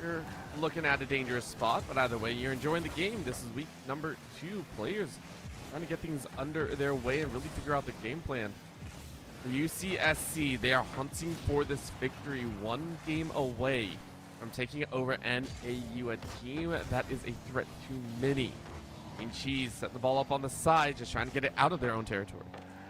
You're looking at a dangerous spot, but either way, you're enjoying the game. This is week number 2. Players trying to get things under their way and really figure out the game plan. For UCSC, they are hunting for this victory, 1 game away from taking over NAU, a team that is a threat to many. Green Cheese setting the ball up on the side, just trying to get it out of their own territory.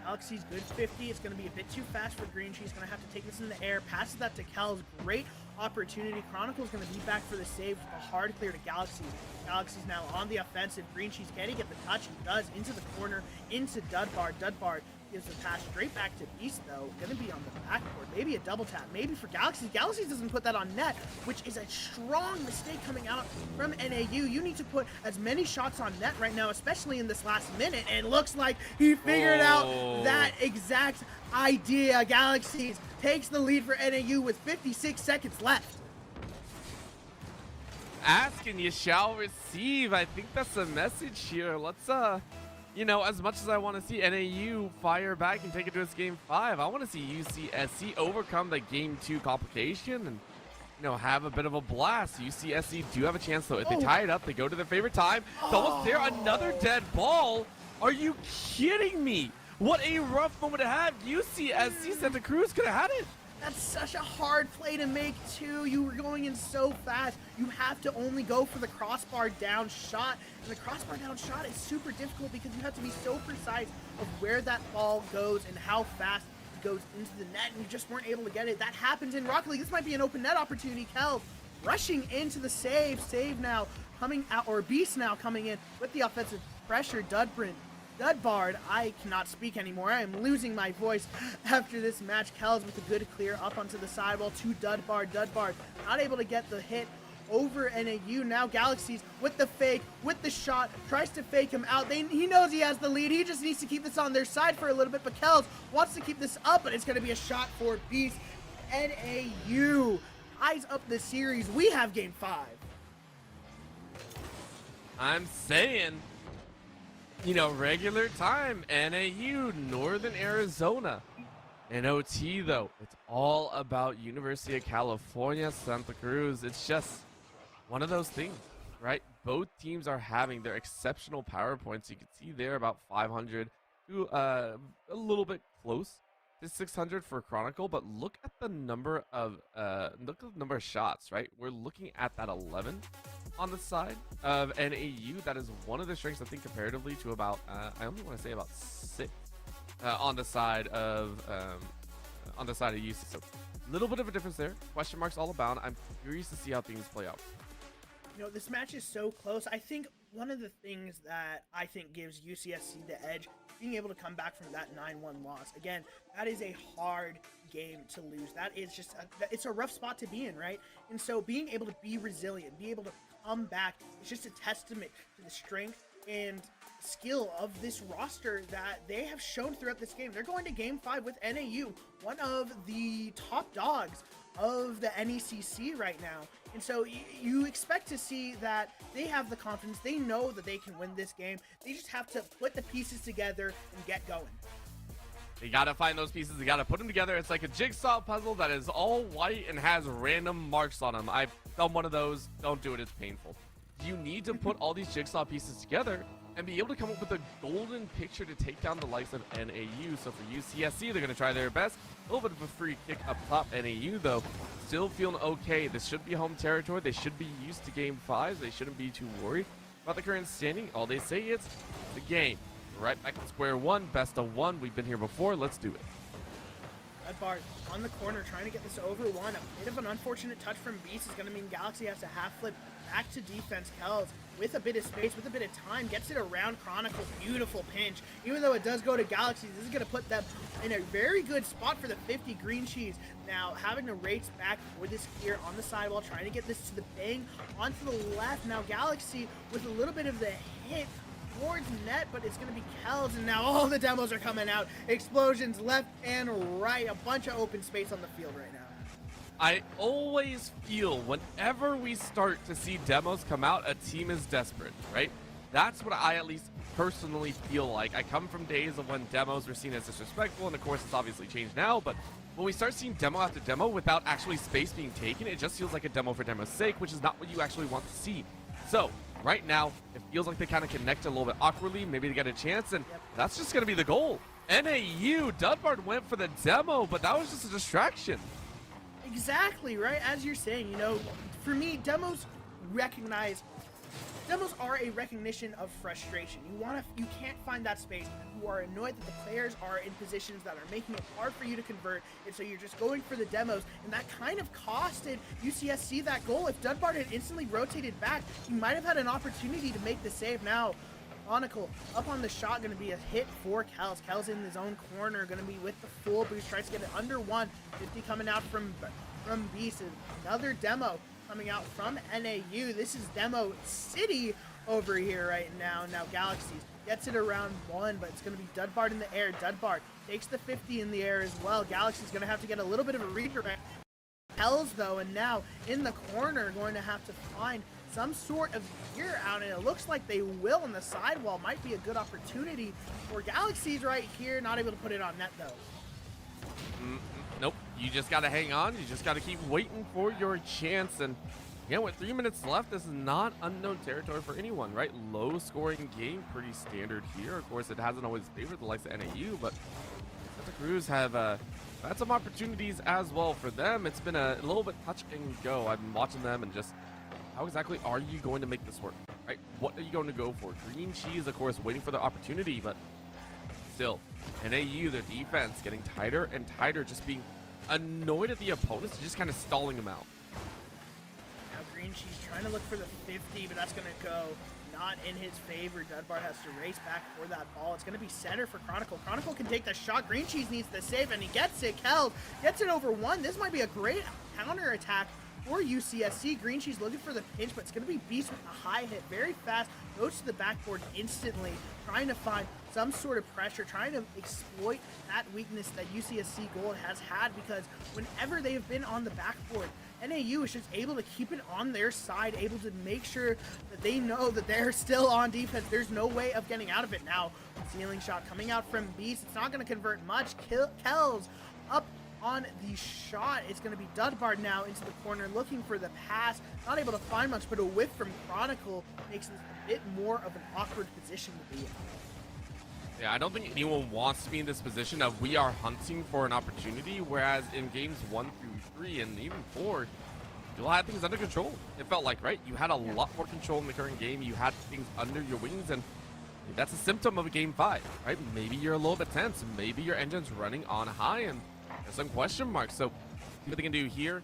Galaxy's good 50. It's going to be a bit too fast for Green Cheese. Going to have to take this in the air. Passes that to Kel's. Great opportunity. Chronicle's going to be back for the save. A hard clear to Galaxy. Galaxy's now on the offensive. Green Cheese, can he get the touch? He does. Into the corner. Into Dudbard. Dudbard gives the pass straight back to Beast, though. Going to be on the backboard. Maybe a double tap. Maybe for Galaxy. Galaxy doesn't put that on net, which is a strong mistake coming out from NAU. You need to put as many shots on net right now, especially in this last minute. And looks like he figured out that exact idea. Galaxies takes the lead for NAU with 56 seconds left. Ask and you shall receive. I think that's the message here. Let's you know, as much as I want to see NAU fire back and take it to its game 5, I want to see UCSC overcome the game 2 complication and, you know, have a bit of a blast. UCSC do have a chance, though. If they tie it up, they go to their favorite time. It's almost there. Another dead ball. Are you kidding me? What a rough moment to have. UCSC Santa Cruz could have had it. That's such a hard play to make, too. You were going in so fast. You have to only go for the crossbar down shot. And the crossbar down shot is super difficult because you have to be so precise of where that ball goes and how fast it goes into the net, and you just weren't able to get it. That happens in Rocket League. This might be an open net opportunity. Kel rushing into the save. Save now coming out, or Beast now coming in with the offensive pressure. Dudbard, I cannot speak anymore. I am losing my voice after this match. Kells with a good clear up onto the sidewall to Dudbard. Dudbard not able to get the hit over NAU. Now Galaxies with the fake, with the shot, tries to fake him out. He knows he has the lead. He just needs to keep this on their side for a little bit, but Kells wants to keep this up, but it's going to be a shot for Beast. NAU ties up the series. We have game 5. I'm saying, you know, regular time, NAU, Northern Arizona. In OT, though, it's all about University of California, Santa Cruz. It's just one of those things, right? Both teams are having their exceptional power points. You can see there about 500 to a little bit close to 600 for Chronicle, but look at the number of shots, right? We're looking at that 11 on the side of NAU. That is one of the strengths, I think, comparatively to about I only want to say about 6 on the side of on the side of UC. So a little bit of a difference there. Question marks all abound. I'm curious to see how things play out. You know, this match is so close. I think one of the things that I think gives UCSC the edge, being able to come back from that 9-1 loss. Again, that is a hard game to lose. That is just, it's a rough spot to be in, right? And so being able to be resilient, be able to come back, it's just a testament to the strength and skill of this roster that they have shown throughout this game. They're going to Game 5 with NAU, one of the top dogs of the NECC right now. And so you expect to see that they have the confidence. They know that they can win this game. They just have to put the pieces together and get going. You gotta find those pieces. You gotta put them together. It's like a jigsaw puzzle that is all white and has random marks on them. I've done one of those. Don't do it. It's painful. You need to put all these jigsaw pieces together and be able to come up with a golden picture to take down the likes of NAU. So for UCSC, they're going to try their best. A little bit of a free kick up top. NAU, though, still feeling okay. This should be home territory. They should be used to Game 5. They shouldn't be too worried about the current standing. All they say is the game. Right back to square one. Best of one. We've been here before. Let's do it. Red Bart on the corner trying to get this over one. A bit of an unfortunate touch from Beast is going to mean Galaxy has to half flip back to defense. Kells with a bit of space, with a bit of time, gets it around Chronicle. Beautiful pinch. Even though it does go to Galaxy, this is going to put them in a very good spot for the 50 green cheese. Now having to race back for this here on the sidewall, trying to get this to the bang onto the left. Now Galaxy with a little bit of the hit towards net, but it's going to be Kells, and now all the demos are coming out. Explosions left and right. A bunch of open space on the field right now. I always feel whenever we start to see demos come out, a team is desperate, right? That's what I at least personally feel like. I come from days of when demos were seen as disrespectful, and of course it's obviously changed now, but when we start seeing demo after demo without actually space being taken, it just feels like a demo for demo's sake, which is not what you actually want to see. So right now, it feels like they kind of connect a little bit awkwardly. Maybe they get a chance, and that's just going to be the goal. NAU, Dunbart went for the demo, but that was just a distraction. Exactly, right? As you're saying, you know, for me, demos are a recognition of frustration. You can't find that space. You are annoyed that the players are in positions that are making it hard for you to convert, and so you're just going for the demos, and that kind of costed UCSC that goal. If Dunbart had instantly rotated back, he might have had an opportunity to make the save. Now Chronicle up on the shot, going to be a hit for Kells. Kells in his own corner, going to be with the full boost, tries to get it under 150 coming out from Beast. Another demo coming out from NAU. This is Demo City over here right now. Now Galaxy gets it around 1, but it's going to be Dunbart in the air. Dunbart takes the 50 in the air as well. Galaxy's going to have to get a little bit of a redirect. Kells, though, and now in the corner, going to have to find some sort of gear out, and it looks like they will on the sidewall. Might be a good opportunity for Galaxy's right here. Not able to put it on net, though. Nope. You just got to hang on. You just got to keep waiting for your chance. And yeah, with 3 minutes left, this is not unknown territory for anyone, right? Low scoring game, pretty standard here. Of course, it hasn't always favored the likes of NAU, but Santa Cruz have had some opportunities as well for them. It's been a little bit touch and go. I've been watching them and just how exactly are you going to make this work, right? What are you going to go for? Green cheese, of course, waiting for the opportunity, but still, NAU, their defense getting tighter and tighter, just being annoyed at the opponents, just kind of stalling them out. Now Green Cheese trying to look for the 50, but that's going to go not in his favor. Dunbart has to race back for that ball. It's going to be center for Chronicle. Chronicle can take the shot. Green Cheese needs the save, and he gets it. Kells gets it over 1. This might be a great counter attack for UCSC. Green Cheese looking for the pinch, but it's going to be Beast with a high hit. Very fast, goes to the backboard instantly, trying to find some sort of pressure, trying to exploit that weakness that UCSC Gold has had, because whenever they've been on the backboard, NAU is just able to keep it on their side, able to make sure that they know that they're still on defense. There's no way of getting out of it now. Ceiling shot coming out from Beast. It's not going to convert much. Kells up on the shot. It's going to be Dunbart now into the corner looking for the pass. Not able to find much, but a whiff from Chronicle makes this a bit more of an awkward position to be in. Yeah, I don't think anyone wants to be in this position of we are hunting for an opportunity, whereas in games 1 through 3 and even 4, you had things under control. It felt like, right? You had a lot more control in the current game. You had things under your wings, and that's a symptom of a game 5, right? Maybe you're a little bit tense. Maybe your engine's running on high, and There's some question marks. So what they can do here,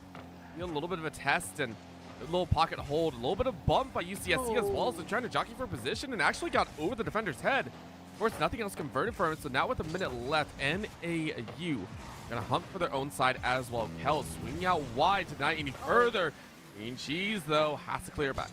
a little bit of a test and a little pocket hold, a little bit of bump by UCSC as well. So trying to jockey for position and actually got over the defender's head. Of course, nothing else converted for him. So now with a minute left, NAU gonna hunt for their own side as well. Kel swinging out wide to deny any further. Green Cheese, though, has to clear back.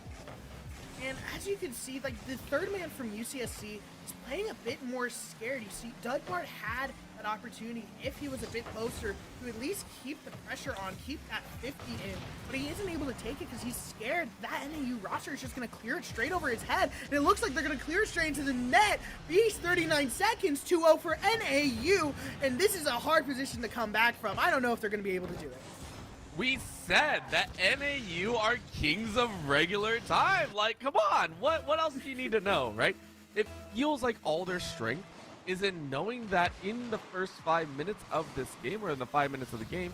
And as you can see, like, the third man from UCSC is playing a bit more scared. You see, Dudbart had that opportunity, if he was a bit closer, to at least keep the pressure on, keep that 50 in, but he isn't able to take it because he's scared. That NAU roster is just going to clear it straight over his head, and it looks like they're going to clear it straight into the net. Beast 39 seconds, 2-0 for NAU, and this is a hard position to come back from. I don't know if they're going to be able to do it. We said that NAU are kings of regular time. Like, come on, what else do you need to know, right? It feels like all their strength is in knowing that in the first 5 minutes of this game, or in the 5 minutes of the game,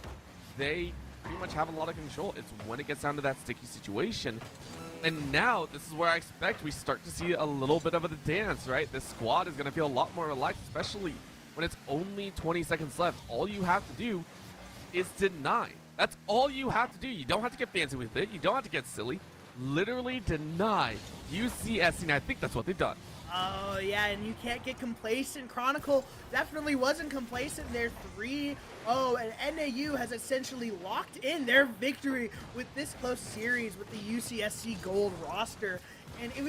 they pretty much have a lot of control. It's when it gets down to that sticky situation. And now, this is where I expect we start to see a little bit of a dance, right? This squad is going to feel a lot more relaxed, especially when it's only 20 seconds left. All you have to do is deny. That's all you have to do. You don't have to get fancy with it. You don't have to get silly. Literally deny UCSC, and I think that's what they've done. Oh, yeah, and you can't get complacent. Chronicle definitely wasn't complacent. They're 3-0, and NAU has essentially locked in their victory with this close series with the UCSC Gold roster. And it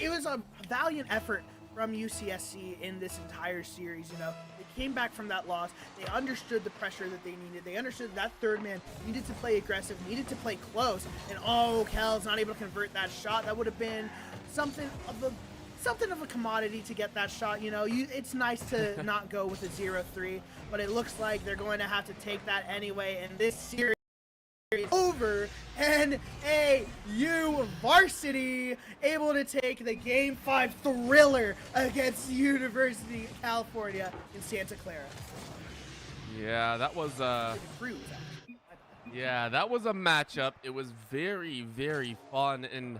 was a valiant effort from UCSC in this entire series. You know, they came back from that loss. They understood the pressure that they needed. They understood that third man needed to play aggressive, needed to play close. And Kel's not able to convert that shot. That would have been something of a commodity to get that shot. You know, it's nice to not go with a 0-3, but it looks like they're going to have to take that anyway. And this series over. NAU varsity able to take the Game 5 thriller against University of California in Santa Clara. Yeah, that was yeah, that was a matchup. It was very, very fun, and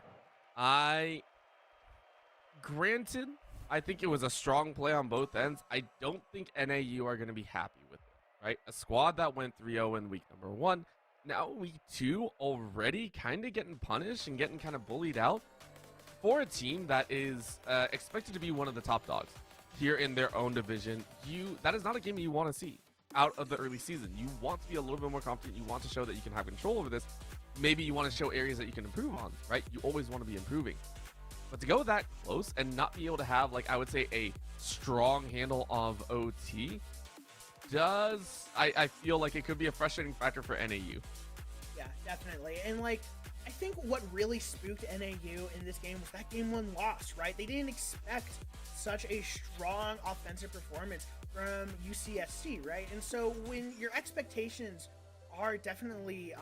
granted, I think it was a strong play on both ends. I don't think NAU are going to be happy with it, right? A squad that went 3-0 in week number 1. Now week 2 already kind of getting punished and getting kind of bullied out for a team that is expected to be one of the top dogs here in their own division. That is not a game you want to see out of the early season. You want to be a little bit more confident. You want to show that you can have control over this. Maybe you want to show areas that you can improve on, right? You always want to be improving. But to go that close and not be able to have, like, I would say, a strong handle of OT I feel like it could be a frustrating factor for NAU. Yeah, definitely. And, like, I think what really spooked NAU in this game was that game 1 loss, right? They didn't expect such a strong offensive performance from UCSC, right? And so when your expectations are definitely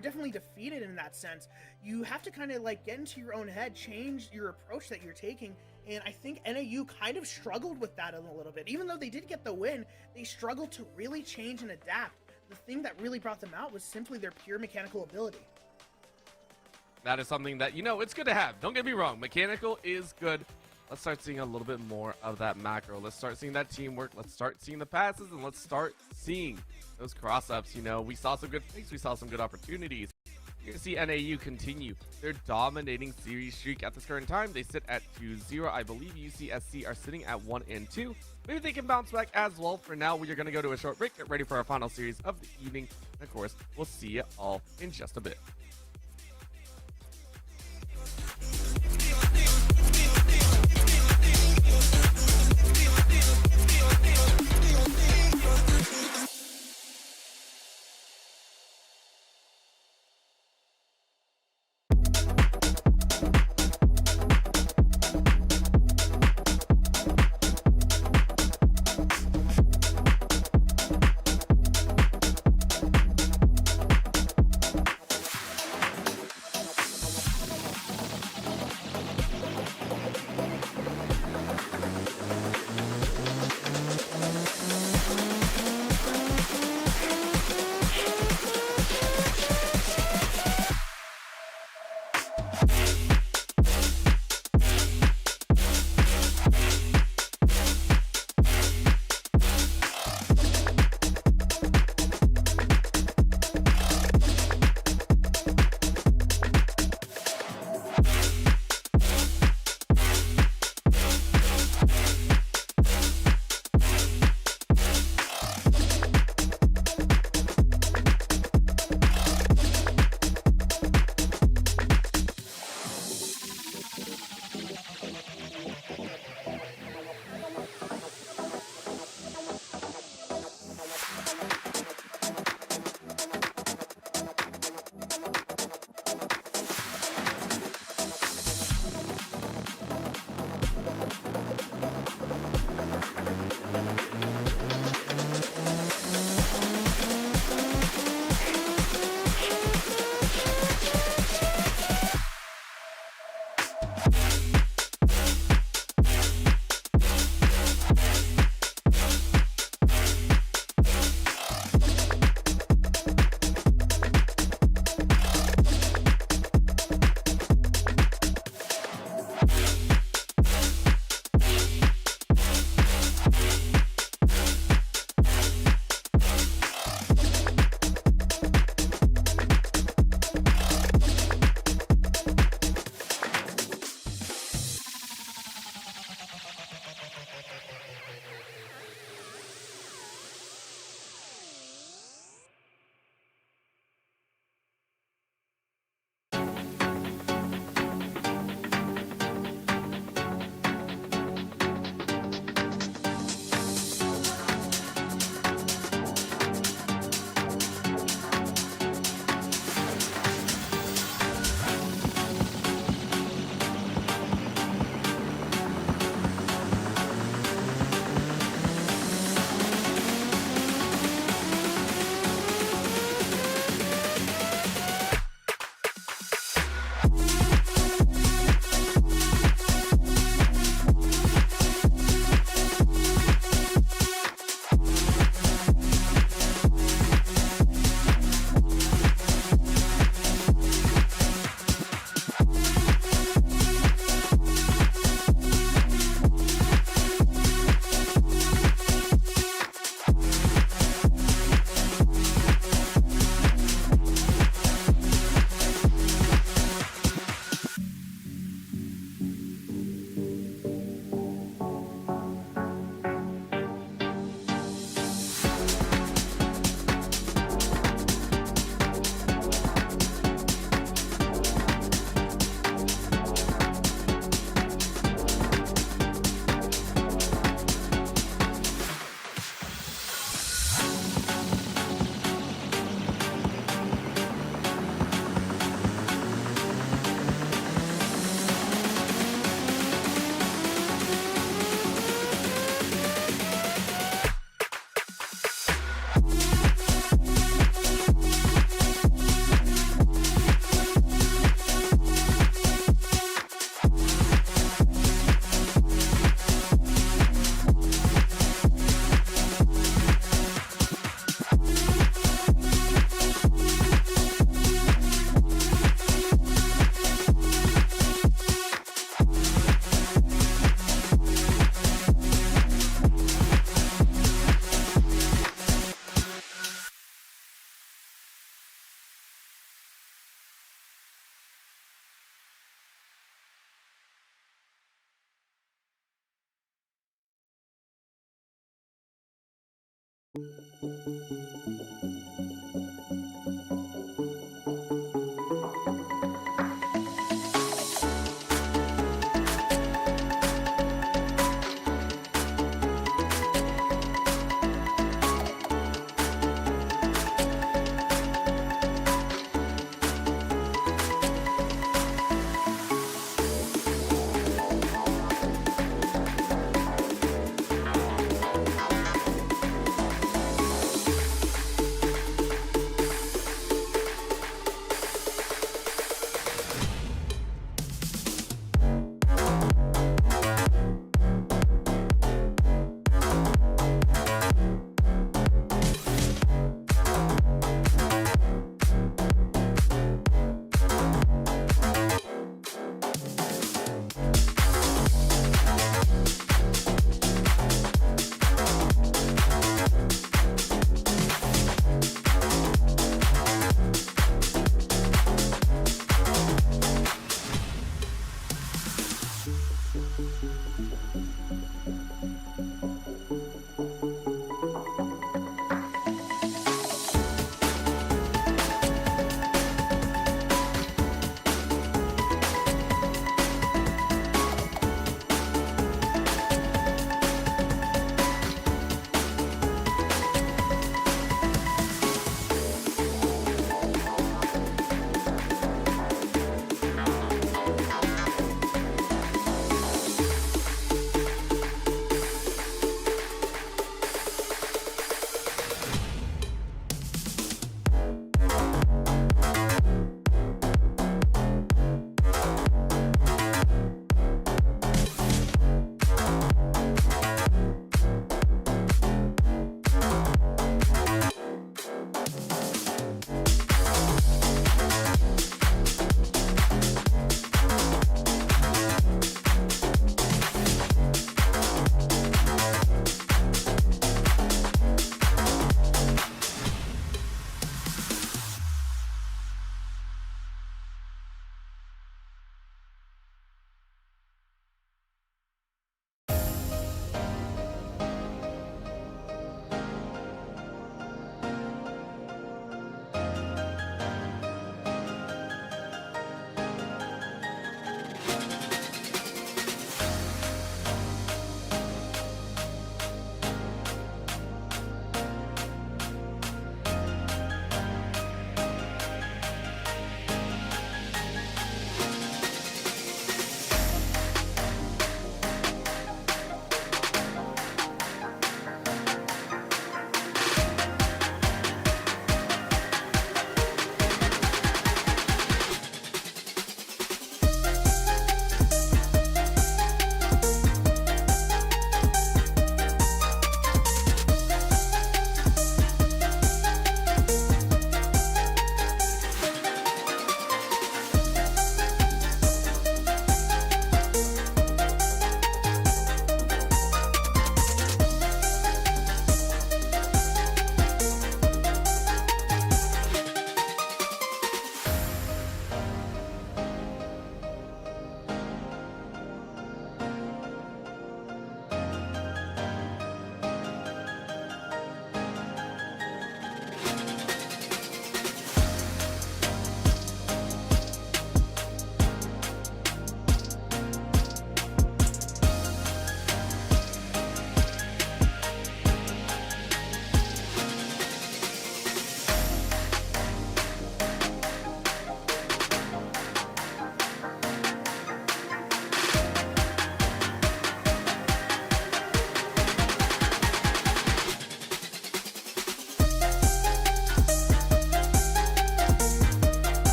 definitely defeated in that sense, you have to kind of like get into your own head, change your approach that you're taking. And I think NAU kind of struggled with that a little bit. Even though they did get the win, they struggled to really change and adapt. The thing that really brought them out was simply their pure mechanical ability. That is something that, it's good to have. Don't get me wrong. Mechanical is good. Let's start seeing a little bit more of that macro. Let's start seeing that teamwork. Let's start seeing the passes, and let's start seeing those cross-ups. We saw some good things. We saw some good opportunities. You're going to see NAU continue their dominating series streak at this current time. They sit at 2-0. I believe UCSC are sitting at 1-2. Maybe they can bounce back as well. For now, we are going to go to a short break. Get ready for our final series of the evening. And of course, we'll see you all in just a bit.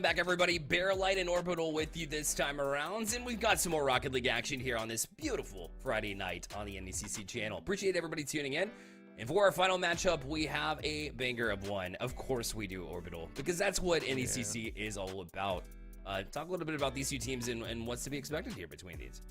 back, everybody. Bearlight and Orbital with you this time around, and we've got some more Rocket League action here on this beautiful Friday night on the NECC channel. Appreciate everybody tuning in. And for our final matchup, we have a banger of one. Of course we do, Orbital, because that's what NECC is all about. Talk a little bit about these two teams and what's to be expected here between these.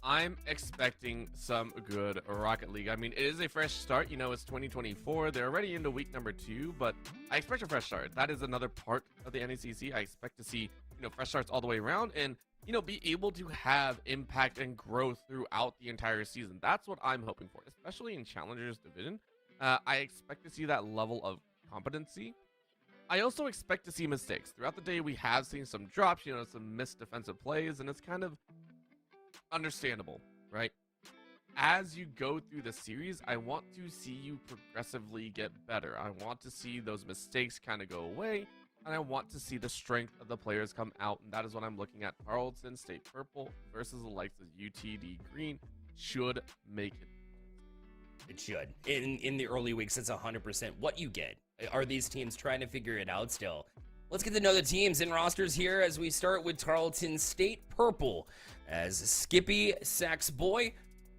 I'm expecting some good Rocket League. I mean, it is a fresh start. You know, it's 2024. They're already into week number 2, but I expect a fresh start. That is another part of the NECC. I expect to see, fresh starts all the way around and, be able to have impact and growth throughout the entire season. That's what I'm hoping for, especially in Challengers Division. I expect to see that level of competency. I also expect to see mistakes. Throughout the day, we have seen some drops, some missed defensive plays, and it's kind of understandable, right? As you go through the series, I want to see you progressively get better. I want to see those mistakes kind of go away, and I want to see the strength of the players come out, and that is what I'm looking at. Tarleton State Purple versus the likes of UTD Green should make it. It should. In the early weeks, it's 100% what you get. Are these teams trying to figure it out still? Let's get to know the teams and rosters here as we start with Tarleton State Purple, as Skippy, Sax Boy,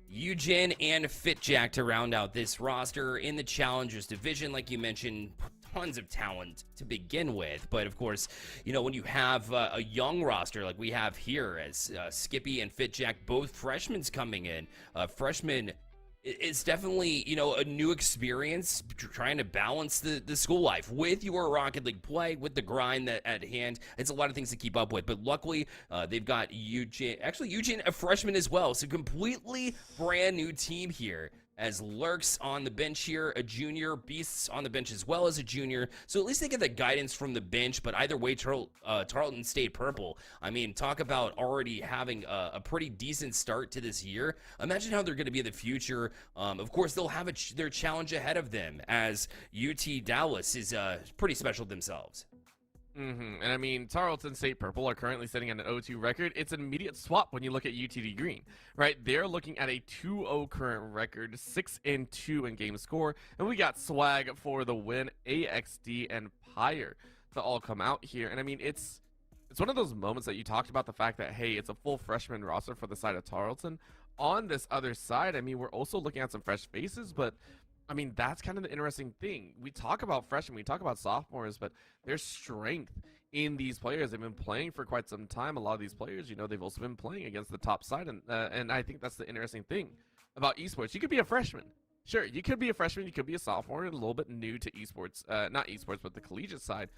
Eugen, and FitJack to round out this roster in the Challengers Division. Like you mentioned, tons of talent to begin with, but of course, when you have a young roster like we have here, as Skippy and FitJack, both freshmen coming in, freshmen, it's definitely, a new experience trying to balance the school life with your Rocket League play, with the grind at hand. It's a lot of things to keep up with, but luckily they've got Eugen, a freshman as well, so completely brand new team here, as Lurks on the bench here, a junior, Beasts on the bench as well as a junior, so at least they get the guidance from the bench. But either way, Tarleton State Purple, I mean, talk about already having a pretty decent start to this year. Imagine how they're going to be in the future. Of course, they'll have their challenge ahead of them, as UT Dallas is pretty special themselves. And I mean, Tarleton State Purple are currently sitting at an 0-2 record. It's an immediate swap when you look at UTD Green, right? They're looking at a 2-0 current record, 6-2 in game score, and we got Swag for the win, AXD and Pyre to all come out here. And I mean, it's one of those moments that you talked about, the fact that, hey, it's a full freshman roster for the side of Tarleton. On this other side, I mean, we're also looking at some fresh faces, but I mean, that's kind of the interesting thing. We talk about freshmen, we talk about sophomores, but there's strength in these players. They've been playing for quite some time. A lot of these players, they've also been playing against the top side, and I think that's the interesting thing about esports. You could be a freshman. Sure, you could be a freshman, you could be a sophomore, a little bit new to esports, not esports, but the collegiate side.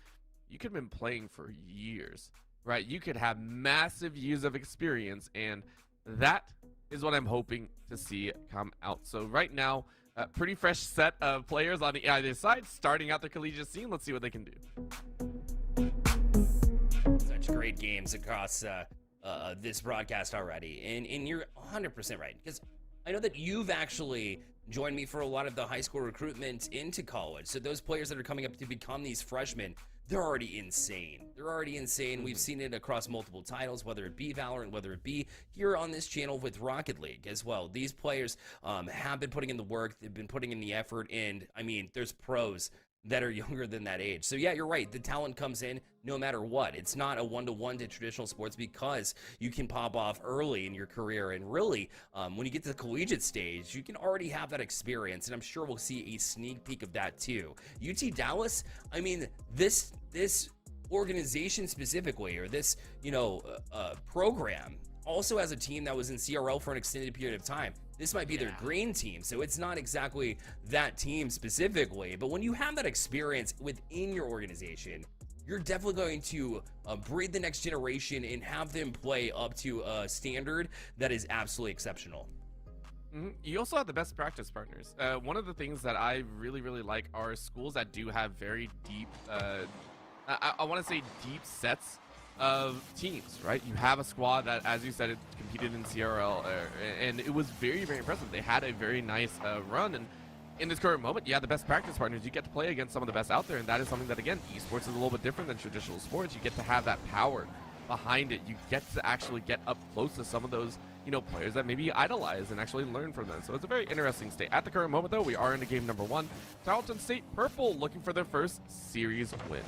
You could have been playing for years, right? You could have massive years of experience, and that is what I'm hoping to see come out. So right now, pretty fresh set of players on either side, starting out the collegiate scene. Let's see what they can do. Such great games across this broadcast already, and you're 100% right, because I know that you've actually joined me for a lot of the high school recruitment into college. So those players that are coming up to become these freshmen, they're already insane. We've seen it across multiple titles, whether it be Valorant, whether it be here on this channel with Rocket League as well. These players have been putting in the work, they've been putting in the effort, and I mean, there's pros that are younger than that age. So yeah, you're right. The talent comes in no matter what. It's not a one-to-one to traditional sports, because you can pop off early in your career. And really, when you get to the collegiate stage, you can already have that experience. And I'm sure we'll see a sneak peek of that too. UT Dallas, I mean, this organization specifically, or this, program, also has a team that was in CRL for an extended period of time. This might be their green team, so it's not exactly that team specifically, but when you have that experience within your organization, you're definitely going to breed the next generation and have them play up to a standard that is absolutely exceptional. You also have the best practice partners. One of the things that I really like are schools that do have very deep, I want to say deep sets of teams, right? You have a squad that, as you said, it competed in CRL, and it was very impressive. They had a very nice run, and in this current moment, you have the best practice partners. You get to play against some of the best out there, and that is something that, again, esports is a little bit different than traditional sports. You get to have that power behind it. You get to actually get up close to some of those, players that maybe idolize and actually learn from them. So it's a very interesting state. At the current moment, though, we are into game number 1. Tarleton State Purple looking for their first series win.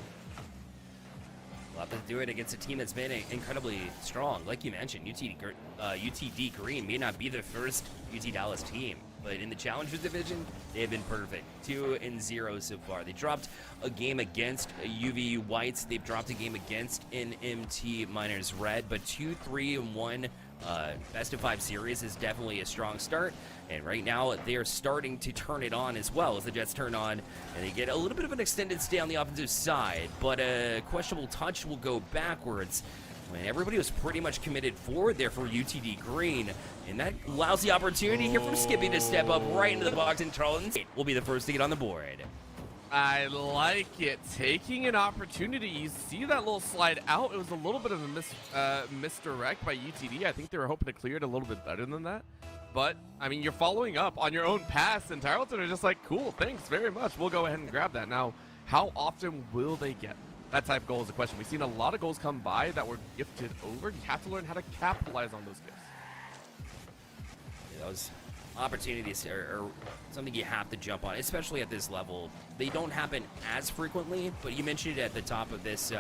We'll have to do it against a team that's been incredibly strong. Like you mentioned, UTD Green may not be the first UT Dallas team, but in the Challengers Division, they have been perfect. 2-0 so far. They dropped a game against UVU Whites. They've dropped a game against NMT Miners Red, but 2-3-1 best of 5 series is definitely a strong start. And right now, they're starting to turn it on as well as the Jets turn on, and they get a little bit of an extended stay on the offensive side, but a questionable touch will go backwards when everybody was pretty much committed forward there for UTD Green, and that allows the opportunity here from Skippy to step up right into the box, and Tarleton State will be the first to get on the board. I like it. Taking an opportunity. You see that little slide out. It was a little bit of a misdirect by UTD. I think they were hoping to clear it a little bit better than that. But, I mean, you're following up on your own pass, and Tarleton are just like, cool, thanks very much. We'll go ahead and grab that. Now, how often will they get that type of goal is the question. We've seen a lot of goals come by that were gifted over. You have to learn how to capitalize on those gifts. Yeah, those opportunities are something you have to jump on, especially at this level. They don't happen as frequently, but you mentioned it at the top of this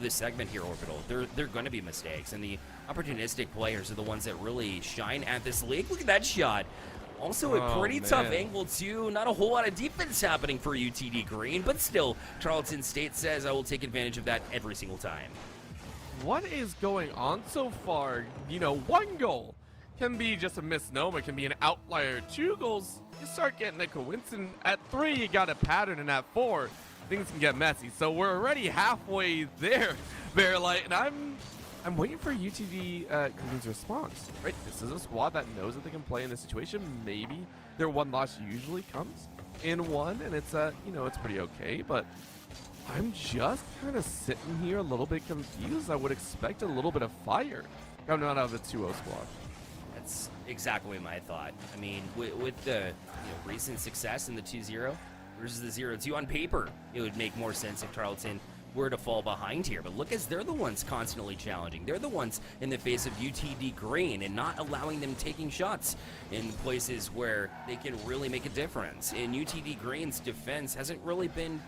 segment here, Orbital. They're going to be mistakes, and the opportunistic players are the ones that really shine at this league. Look at that shot. Also a pretty tough angle, too. Not a whole lot of defense happening for UTD Green, but still, Tarleton State says, I will take advantage of that every single time. What is going on so far? You know, 1 goal can be just a misnomer, it can be an outlier. 2 goals, you start getting a coincidence. At 3, you got a pattern, and at 4, things can get messy. So we're already halfway there, Bearlight, and I'm waiting for UTD Green's response. Right, this is a squad that knows that they can play in this situation. Maybe their 1 loss usually comes in 1, and it's you know, it's pretty okay. But I'm just kind of sitting here a little bit confused. I would expect a little bit of fire coming out of the 2-0 squad. That's exactly my thought. I mean, with the recent success in the 2-0 versus the 0-2 on paper, it would make more sense if Tarleton were to fall behind here. But look, as they're the ones constantly challenging. They're the ones in the face of UTD Green and not allowing them taking shots in places where they can really make a difference. And UTD Green's defense hasn't really been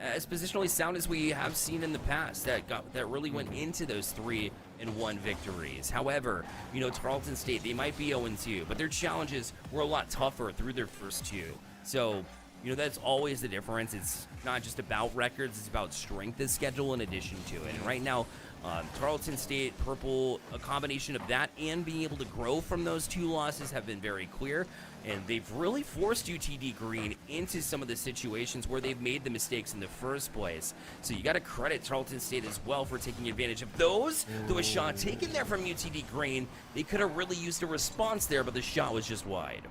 as positionally sound as we have seen in the past that really went into those 3-1 victories. However, you know, Tarleton State, they might be 0-2, but their challenges were a lot tougher through their first 2. So, you know, that's always the difference. It's not just about records, it's about strength of schedule in addition to it. And right now, Tarleton State, Purple, a combination of that and being able to grow from those 2 losses have been very clear. And they've really forced UTD Green into some of the situations where they've made the mistakes in the first place. So you got to credit Tarleton State as well for taking advantage of those. Though a shot taken there from UTD Green, they could have really used a response there, but the shot was just wide.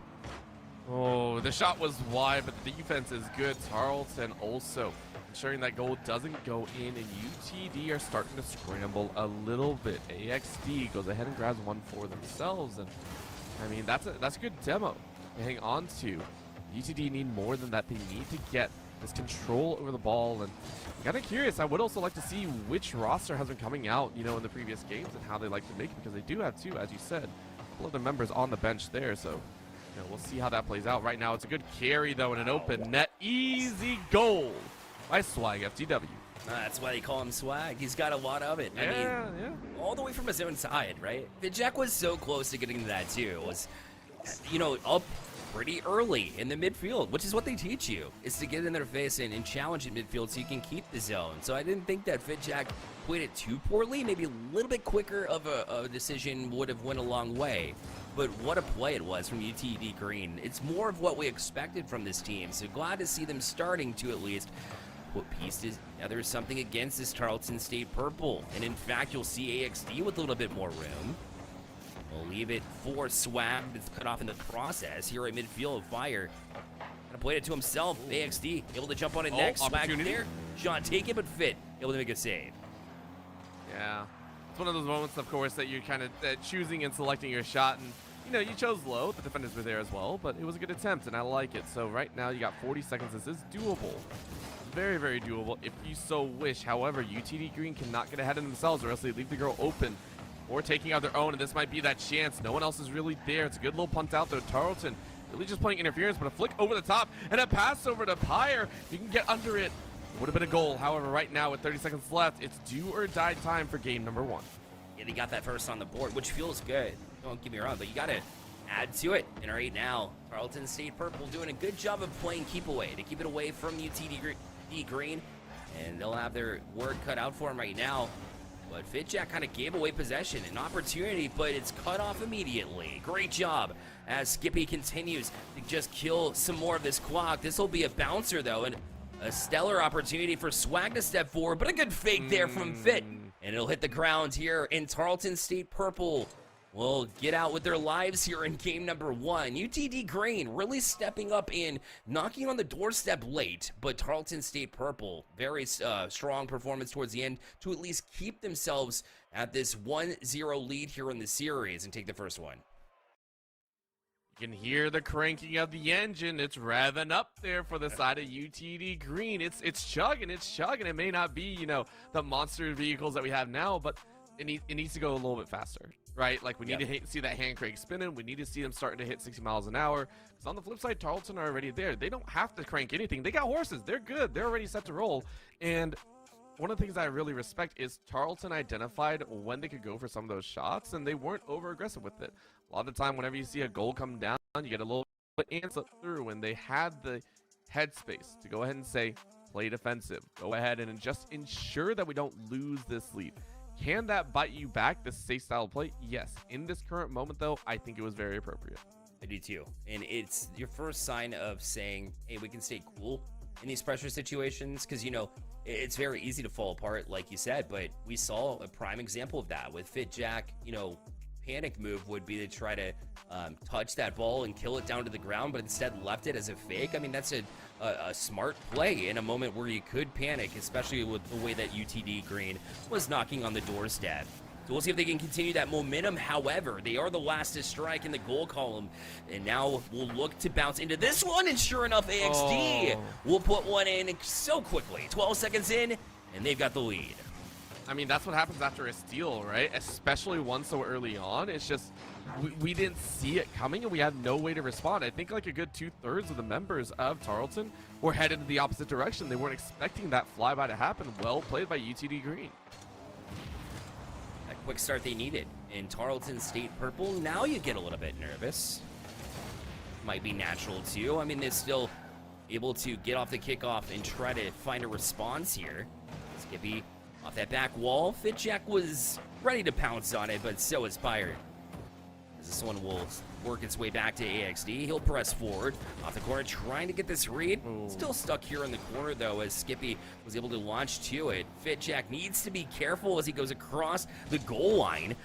Oh, the shot was wide, but the defense is good. Tarleton also ensuring that goal doesn't go in, and UTD are starting to scramble a little bit. AXD goes ahead and grabs 1 for themselves, and I mean, that's a good demo to hang on to. UTD need more than that. They need to get this control over the ball, and kind of curious. I would also like to see which roster has been coming out, you know, in the previous games and how they like to make it, because they do have 2, as you said, a couple of the members on the bench there, so you know, we'll see how that plays out. Right now, it's a good carry, though, in an open net. Easy goal by Swag FTW. That's why they call him Swag. He's got a lot of it. I mean, all the way from his own side, right? Jack was so close to getting to that, too. It was, you know, up pretty early in the midfield, which is what they teach you, is to get in their face and challenge in midfield so you can keep the zone. So I didn't think that Jack played it too poorly. Maybe a little bit quicker of a decision would have went a long way. But what a play it was from UTD Green. It's more of what we expected from this team, so glad to see them starting to at least put pieces together something against this Tarleton State Purple. And in fact, you'll see AXD with a little bit more room. We'll leave it for Swag that's cut off in the process here at midfield. Fire kind of played it to himself. AXD able to jump on it next. Swag there. Shot taken, but Fit able to make a save. Yeah. It's one of those moments, of course, that you're kind of choosing and selecting your shot, and you know, you chose low. The defenders were there as well, but it was a good attempt, and I like it. So right now, you got 40 seconds. This is doable. Very, very doable if you so wish. However, UTD Green cannot get ahead of themselves, or else they leave the girl open or taking out their own, and this might be that chance. No one else is really there. It's a good little punt out there. Tarleton really just playing interference, but a flick over the top and a pass over to Pyre. You can get under it. Would have been a goal. However, right now with 30 seconds left, it's do or die time for game number 1. Yeah, they got that first on the board, which feels good. Don't get me wrong, but you got to add to it. And right now, Tarleton State Purple doing a good job of playing keep away to keep it away from UTD Green. And they'll have their work cut out for them right now. But FitJack kind of gave away possession, an opportunity, but it's cut off immediately. Great job as Skippy continues to just kill some more of this clock. This will be a bouncer, though, and a stellar opportunity for Swag to step forward, but a good fake there from Fit. And it'll hit the ground here, in Tarleton State Purple will get out with their lives here in game number 1. UTD Green really stepping up in knocking on the doorstep late, but Tarleton State Purple, very strong performance towards the end to at least keep themselves at this 1-0 lead here in the series and take the first one. You can hear the cranking of the engine. It's revving up there for the side of UTD Green. It's chugging, it's chugging. It may not be, you know, the monster vehicles that we have now, but it needs to go a little bit faster, right? Like, we need to see that hand crank spinning. We need to see them starting to hit 60 miles an hour. Because on the flip side, Tarleton are already there. They don't have to crank anything. They got horses. They're good. They're already set to roll. And one of the things I really respect is Tarleton identified when they could go for some of those shots, and they weren't over-aggressive with it. A lot of the time, whenever you see a goal come down, you get a little bit and slip through, and they had the headspace to go ahead and say, play defensive. Go ahead and just ensure that we don't lose this lead. Can that bite you back, this safe style play? Yes. In this current moment, though, I think it was very appropriate. I do too. And it's your first sign of saying, hey, we can stay cool in these pressure situations, because, you know, it's very easy to fall apart, like you said, but we saw a prime example of that with FitJack. You know, panic move would be to try to touch that ball and kill it down to the ground, but instead left it as a fake. I mean, that's a smart play in a moment where you could panic, especially with the way that UTD Green was knocking on the doorstep. So we'll see if they can continue that momentum. However, they are the last to strike in the goal column. And now we'll look to bounce into this one. And sure enough, AXD will put one in so quickly. 12 seconds in, and they've got the lead. I mean, that's what happens after a steal, right? Especially one so early on. It's just, we didn't see it coming, and we had no way to respond. I think like a good 2/3 of the members of Tarleton were headed in the opposite direction. They weren't expecting that flyby to happen. Well played by UTD Green. That quick start they needed in Tarleton State Purple. Now you get a little bit nervous. Might be natural too. I mean, they're still able to get off the kickoff and try to find a response here. Skippy off that back wall. FitJack was ready to pounce on it, but so is Pirate. This one will work its way back to AXD. He'll press forward off the corner, trying to get this read. Still stuck here in the corner, though, as Skippy was able to launch to it. FitJack needs to be careful as he goes across the goal line.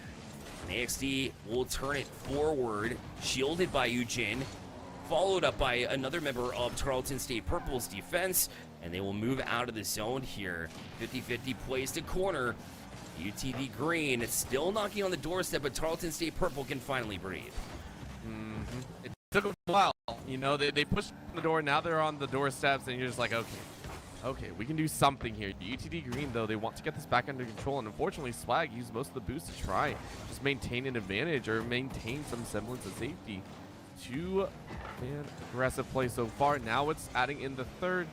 And AXD will turn it forward, shielded by Eugene, followed up by another member of Tarleton State Purple's defense, and they will move out of the zone here. 50-50 plays to corner. UTD Green is still knocking on the doorstep, but Tarleton State Purple can finally breathe. It took a while. You know, they pushed the door. Now they're on the doorsteps, and you're just like, okay, we can do something here. UTD Green, though, they want to get this back under control, and unfortunately, Swag used most of the boost to try just maintain an advantage or maintain some semblance of safety. Two-man aggressive play so far. Now it's adding in the third.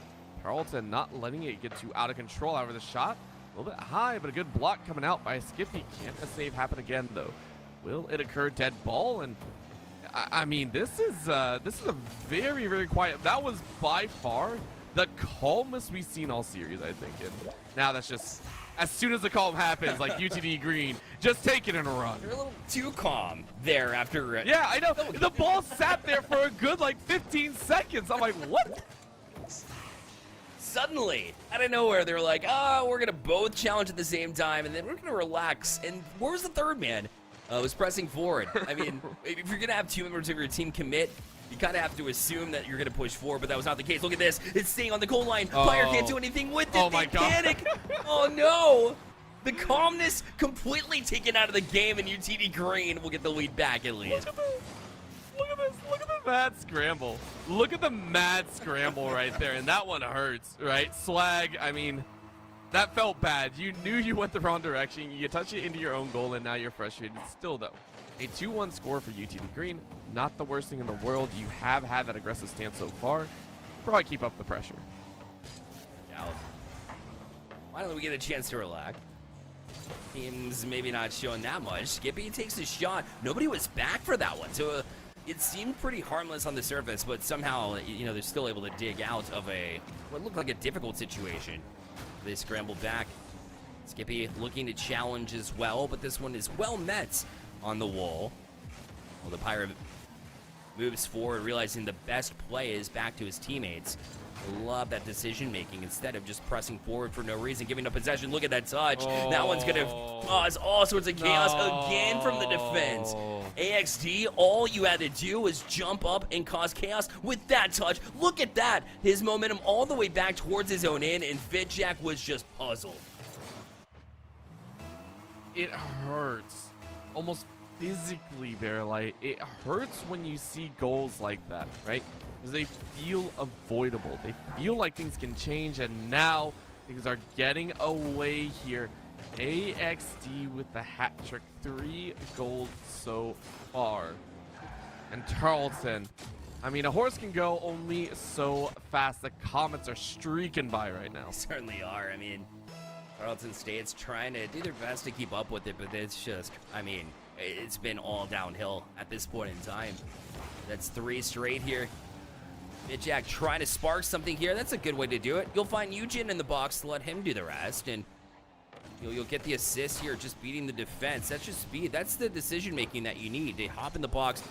Tarleton not letting it get too out of control. However, the shot a little bit high, but a good block coming out by Skippy. Can't a save happen again, though? Will it occur? Dead ball, and I mean, this is a very, very quiet. That was by far the calmest we've seen all series, I think. And now that's just, as soon as the calm happens, like UTD Green, just take it and run. You're a little too calm there after. Yeah, I know. The ball sat there for a good like 15 seconds. I'm like, what? Suddenly, out of nowhere, they're like, we're going to both challenge at the same time, and then we're going to relax. And where's the third man? Was pressing forward. I mean, if you're going to have two members of your team commit, you kind of have to assume that you're going to push forward, but that was not the case. Look at this. It's staying on the goal line. Fire can't do anything with it. Oh, my God. Panic. Oh, no. The calmness completely taken out of the game, and UTD Green will get the lead back at least. Look at this. Look at the mad scramble. Look at the mad scramble right there. And that one hurts, right? Swag, I mean, that felt bad. You knew you went the wrong direction. You touched it into your own goal, and now you're frustrated. Still, though, a 2-1 score for UTD Green. Not the worst thing in the world. You have had that aggressive stance so far. Probably keep up the pressure. Now, Finally, we get a chance to relax. Team's maybe not showing that much. Skippy takes a shot. Nobody was back for that one, so it seemed pretty harmless on the surface, but somehow, they're still able to dig out of what looked like a difficult situation. They scramble back. Skippy looking to challenge as well, but this one is well met on the wall. Well, the Pirate moves forward, realizing the best play is back to his teammates. Love that decision making instead of just pressing forward for no reason, giving up possession. Look at that touch. That one's gonna cause all sorts of chaos again from the defense. AXD, all you had to do was jump up and cause chaos with that touch. Look at that. His momentum all the way back towards his own end, and Vidjack was just puzzled. It hurts. Almost physically, Bearlight. It hurts when you see goals like that, right? Because they feel avoidable. They feel like things can change, and now things are getting away here. AXD with the hat trick, 3 goals so far. And Tarleton, I mean, a horse can go only so fast. The Comets are streaking by right now. They certainly are. I mean, Tarleton State's trying to do their best to keep up with it, but it's just, it's been all downhill at this point in time. That's 3 straight here. Vidjack trying to spark something here. That's a good way to do it. You'll find Eugen in the box to let him do the rest, and you'll get the assist here, just beating the defense. That's just speed. That's the decision-making that you need. They hop in the box,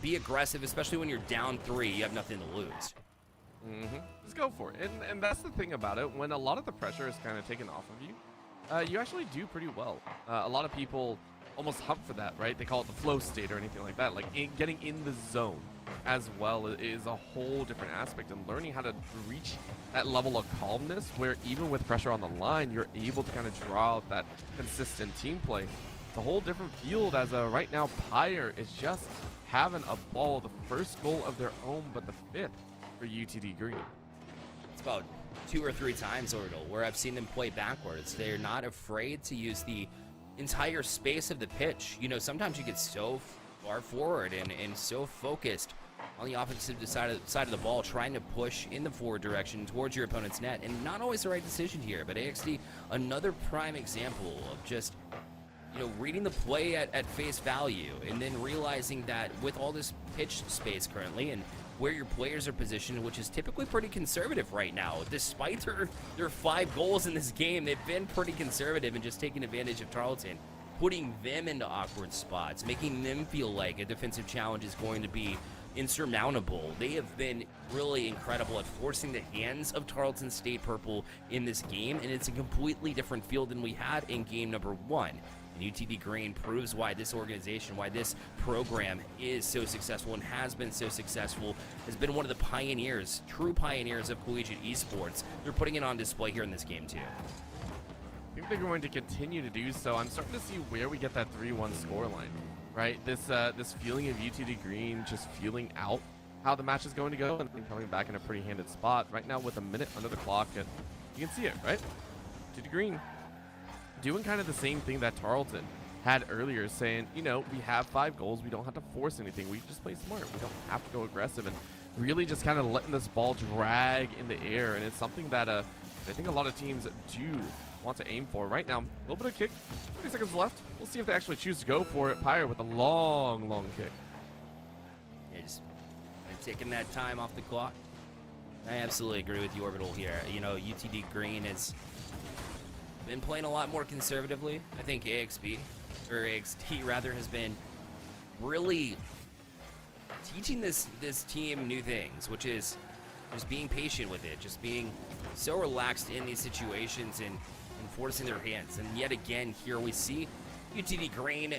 be aggressive, especially when you're down 3. You have nothing to lose. Just go for it. And that's the thing about it. When a lot of the pressure is kind of taken off of you, you actually do pretty well. A lot of people almost hump for that, right? They call it the flow state or anything like that. Like getting in the zone as well is a whole different aspect, and learning how to reach that level of calmness where even with pressure on the line, you're able to kind of draw out that consistent team play. It's a whole different field as right now Pyre is just having a ball. The first goal of their own, but the 5th for UTD Green. It's about 2 or 3 times, Orbital, where I've seen them play backwards. They're not afraid to use the entire space of the pitch. Sometimes you get so far forward and so focused on the offensive side of the ball, trying to push in the forward direction towards your opponent's net, and not always the right decision here. But AXD, another prime example of just reading the play at face value, and then realizing that with all this pitch space currently and where your players are positioned, which is typically pretty conservative right now. Despite their 5 goals in this game, they've been pretty conservative and just taking advantage of Tarleton, putting them into awkward spots, making them feel like a defensive challenge is going to be insurmountable. They have been really incredible at forcing the hands of Tarleton State Purple in this game, and it's a completely different field than we had in game number 1. And UTD Green proves why this organization, why this program is so successful and has been so successful, has been one of the pioneers, true pioneers of collegiate esports. They're putting it on display here in this game too. I think they're going to continue to do so. I'm starting to see where we get that 3-1 scoreline, right? This feeling of UTD Green just feeling out how the match is going to go and coming back in a pretty handed spot right now with a minute under the clock. And you can see it, right? UTD Green doing kind of the same thing that Tarleton had earlier, saying, we have 5 goals. We don't have to force anything. We just play smart. We don't have to go aggressive, and really just kind of letting this ball drag in the air. And it's something that I think a lot of teams do want to aim for. Right now, a little bit of kick, 30 seconds left. We'll see if they actually choose to go for it. Pyre with a long, long kick. Yeah, just taking that time off the clock. I absolutely agree with you, Orbital, here. UTD Green has been playing a lot more conservatively. I think AXD rather, has been really teaching this team new things, which is just being patient with it, just being so relaxed in these situations and forcing their hands. And yet again, here we see UTD Green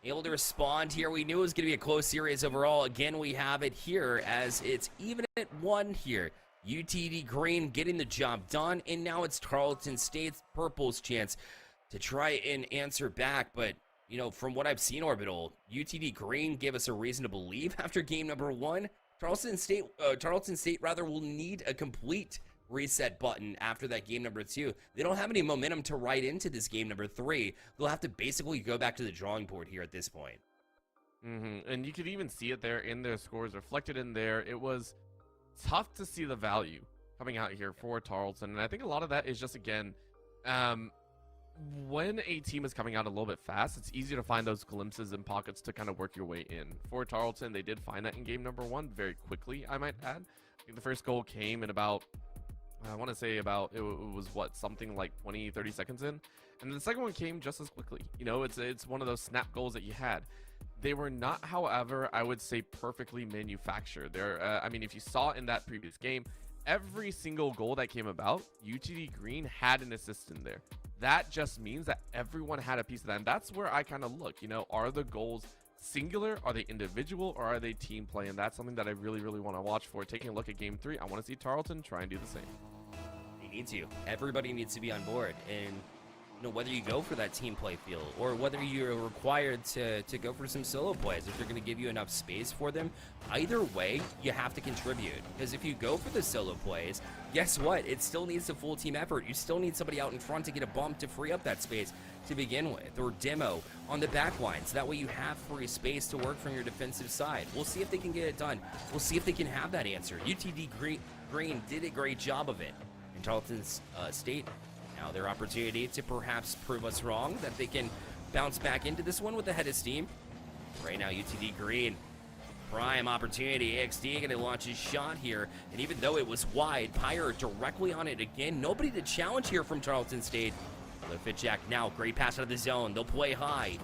able to respond here. We knew it was going to be a close series overall. Again, we have it here as it's even at 1 here. UTD Green getting the job done, and now it's Tarleton State Purple's chance to try and answer back. But, from what I've seen, Orbital, UTD Green gave us a reason to believe after game number 1. Tarleton State will need a complete reset button after that game number 2. They don't have any momentum to ride into this game number 3. They'll have to basically go back to the drawing board here at this point. And you could even see it there in their scores reflected in there. It was tough to see the value coming out here for Tarleton, and I think a lot of that is just, again, When a team is coming out a little bit fast, it's easier to find those glimpses and pockets to kind of work your way in. For Tarleton, they did find that in game number 1 very quickly, I might add. I think the first goal came in about, I want to say about, it was what, something like 20-30 seconds in. And the second one came just as quickly. You know, it's one of those snap goals that you had. They were not, however, I would say perfectly manufactured. I mean, if you saw in that previous game, every single goal that came about, UTD Green had an assist in there. That just means that everyone had a piece of that. And that's where I kind of look, you know, are the goals singular? Are they individual? Or are they team play? And that's something that I really, really want to watch for. Taking a look at game 3, I want to see Tarleton try and do the same. They need to. Everybody needs to be on board. And you know, whether you go for that team play feel or whether you're required to go for some solo plays, if they're going to give you enough space for them, either way, you have to contribute. Because if you go for the solo plays, guess what? It still needs a full team effort. You still need somebody out in front to get a bump to free up that space to begin with, or demo on the back line, so that way you have free space to work from your defensive side. We'll see if they can get it done. We'll see if they can have that answer. UTD Green did a great job of it in Tarleton's State. Now their opportunity to perhaps prove us wrong, that they can bounce back into this one with a head of steam. Right now, UTD Green, prime opportunity. AXD going to launch his shot here, and even though it was wide, Pyre directly on it again. Nobody to challenge here from Tarleton State. Fitjack now, great pass out of the zone. They'll play high.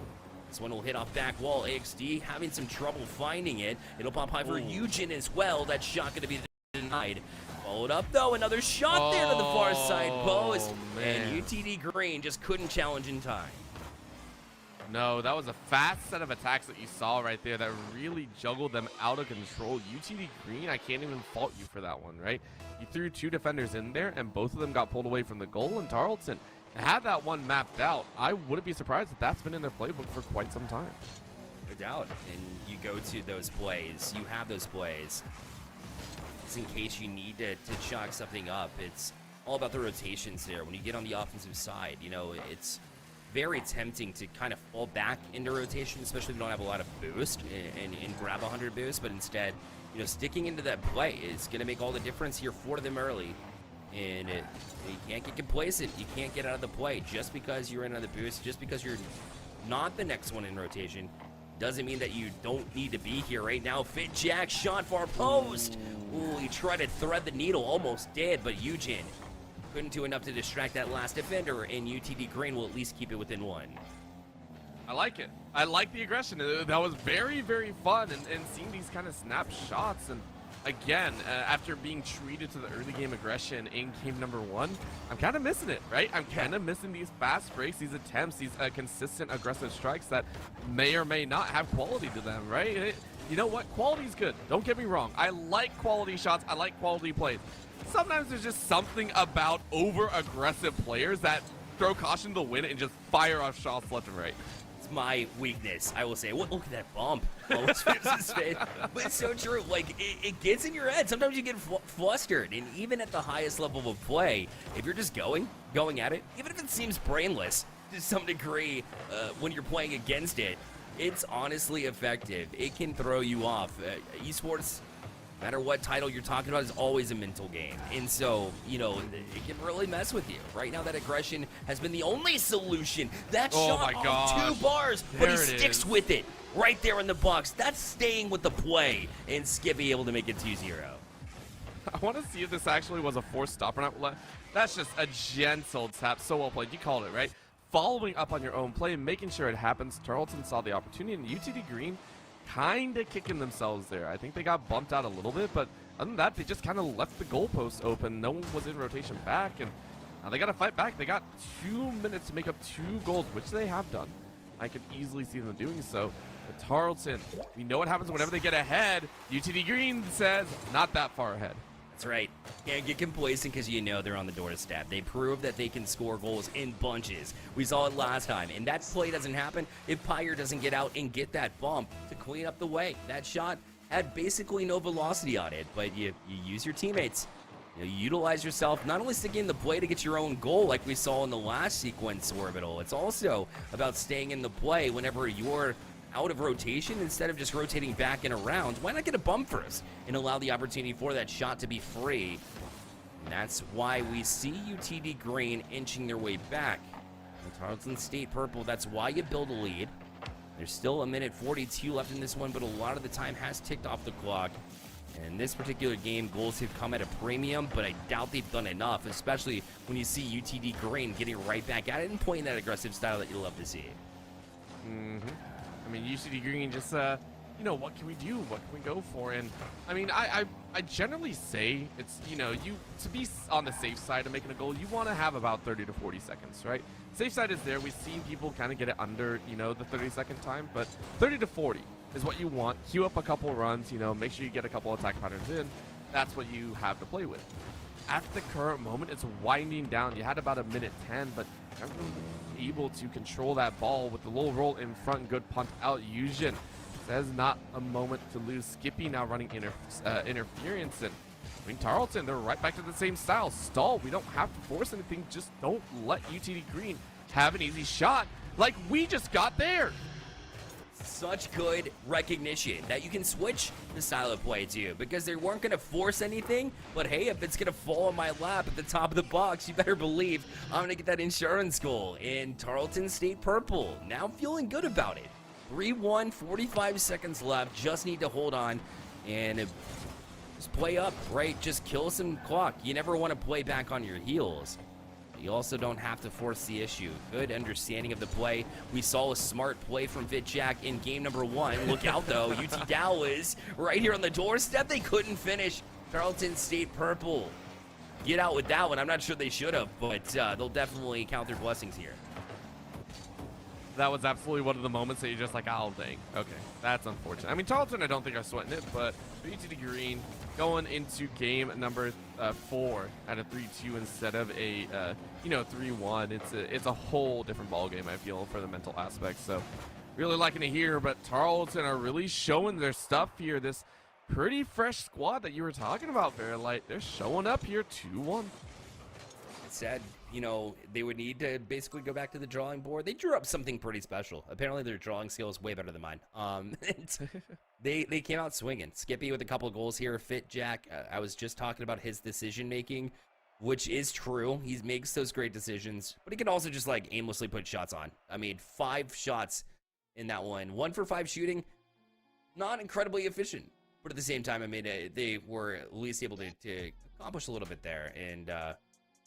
This one will hit off back wall. AXD having some trouble finding it. It'll pop high for Eugen as well. That shot going to be denied. Followed up, though, another shot there to the far side post. Man. And UTD Green just couldn't challenge in time. No, that was a fast set of attacks that you saw right there that really juggled them out of control. UTD Green, I can't even fault you for that one, right? You threw 2 defenders in there, and both of them got pulled away from the goal, and Tarleton had that one mapped out. I wouldn't be surprised if that's been in their playbook for quite some time. No doubt. And you go to those plays. You have those plays. It's in case you need to chalk something up. It's all about the rotations there. When you get on the offensive side, you know, it's very tempting to kind of fall back into rotation, especially if you don't have a lot of boost and grab 100 boost, but instead, you know, sticking into that play is going to make all the difference here for them early. And you can't get complacent. You can't get out of the play just because you're in on the boost, just because you're not the next one in rotation. Doesn't mean that you don't need to be here right now. Fitjack shot far post. Ooh, he tried to thread the needle, almost did, but Eugen couldn't do enough to distract that last defender, and UTD Green will at least keep it within 1. I like it. I like the aggression. That was very, very fun, and seeing these kind of snap shots. And again, after being treated to the early game aggression in game number 1, I'm kind of missing it, right? I'm kind of missing these fast breaks, these attempts, these consistent aggressive strikes that may or may not have quality to them, right? You know what? Quality's good. Don't get me wrong. I like quality shots. I like quality plays. Sometimes there's just something about over-aggressive players that throw caution to the wind and just fire off shots left and right. It's my weakness, I will say. Look at that bump. Almost flips his face. But it's so true. Like, it gets in your head. Sometimes you get flustered. And even at the highest level of play, if you're just going at it, even if it seems brainless to some degree when you're playing against it, it's honestly effective. It can throw you off. Esports, no matter what title you're talking about, is always a mental game. And so, you know, it can really mess with you. Right now, that aggression has been the only solution. That shot off 2 bars, but he sticks with it right there in the box. That's staying with the play, and Skippy able to make it 2-0. I want to see if this actually was a forced stop or not. That's just a gentle tap. So well played. You called it, right? Following up on your own play, making sure it happens. Tarleton saw the opportunity, and UTD Green kind of kicking themselves there. I think they got bumped out a little bit, but other than that, they just kind of left the goalpost open. No one was in rotation back, and now they got to fight back. They got 2 minutes to make up 2 goals, which they have done. I could easily see them doing so. But Tarleton, we know what happens whenever they get ahead. UTD Green says, not that far ahead. That's right. Can't get complacent because you know they're on the doorstep. They prove that they can score goals in bunches. We saw it last time, and that play doesn't happen if Pyre doesn't get out and get that bump to clean up the way. That shot had basically no velocity on it, but you use your teammates. You utilize yourself, not only sticking in the play to get your own goal like we saw in the last sequence orbital. It's also about staying in the play whenever you're out of rotation instead of just rotating back and around. Why not get a bump first and allow the opportunity for that shot to be free? And that's why we see UTD Green inching their way back. And Tarleton State Purple, that's why you build a lead. There's still a minute 42 left in this one, but a lot of the time has ticked off the clock. And in this particular game, goals have come at a premium, but I doubt they've done enough, especially when you see UTD Green getting right back at it and playing that aggressive style that you love to see. I mean, UTD Green just, you know, what can we do? What can we go for? And I mean, I generally say it's, you know, to be on the safe side of making a goal, you want to have about 30 to 40 seconds, right? Safe side is there. We've seen people kind of get it under, you know, the 30-second time, but 30 to 40 is what you want. Queue up a couple runs, you know, make sure you get a couple attack patterns in. That's what you have to play with. At the current moment, it's winding down. You had about a minute 10, but everyone able to control that ball with the low roll in front, good punt out. Yujin says not a moment to lose. Skippy now running interference, and I mean, Tarleton, they're right back to the same style. Stall, we don't have to force anything, just don't let UTD Green have an easy shot like we just got there. Such good recognition that you can switch the style of play to, because they weren't going to force anything, but hey, if it's going to fall on my lap at the top of the box, you better believe I'm going to get that insurance goal. In Tarleton State Purple, now feeling good about it. 3-1, 45 seconds left, just need to hold on and just play up, right? Just kill some clock. You never want to play back on your heels. You also don't have to force the issue. Good understanding of the play. We saw a smart play from VitJack in game number 1. Look out, though. UT Dallas right here on the doorstep. They couldn't finish. Tarleton State Purple get out with that one. I'm not sure they should have, but they'll definitely count their blessings here. That was absolutely one of the moments that you're just like, oh, dang. Okay, that's unfortunate. I mean, Tarleton, I don't think are sweating it, but UTD Green going into game number 4 at a 3-2 instead of a, 3-1. It's a whole different ball game, I feel, for the mental aspect. So really liking it here, but Tarleton are really showing their stuff here. This pretty fresh squad that you were talking about, Verilight, they're showing up here 2-1. It said, you know, they would need to basically go back to the drawing board. They drew up something pretty special. Apparently their drawing skill is way better than mine. They came out swinging. Skippy with a couple of goals here. VitJack, I was just talking about his decision making, which is true. He makes those great decisions, but he can also just like aimlessly put shots on. I mean, 5 shots in that one. 1 for 5 shooting. Not incredibly efficient, but at the same time, I mean, they were at least able to accomplish a little bit there, and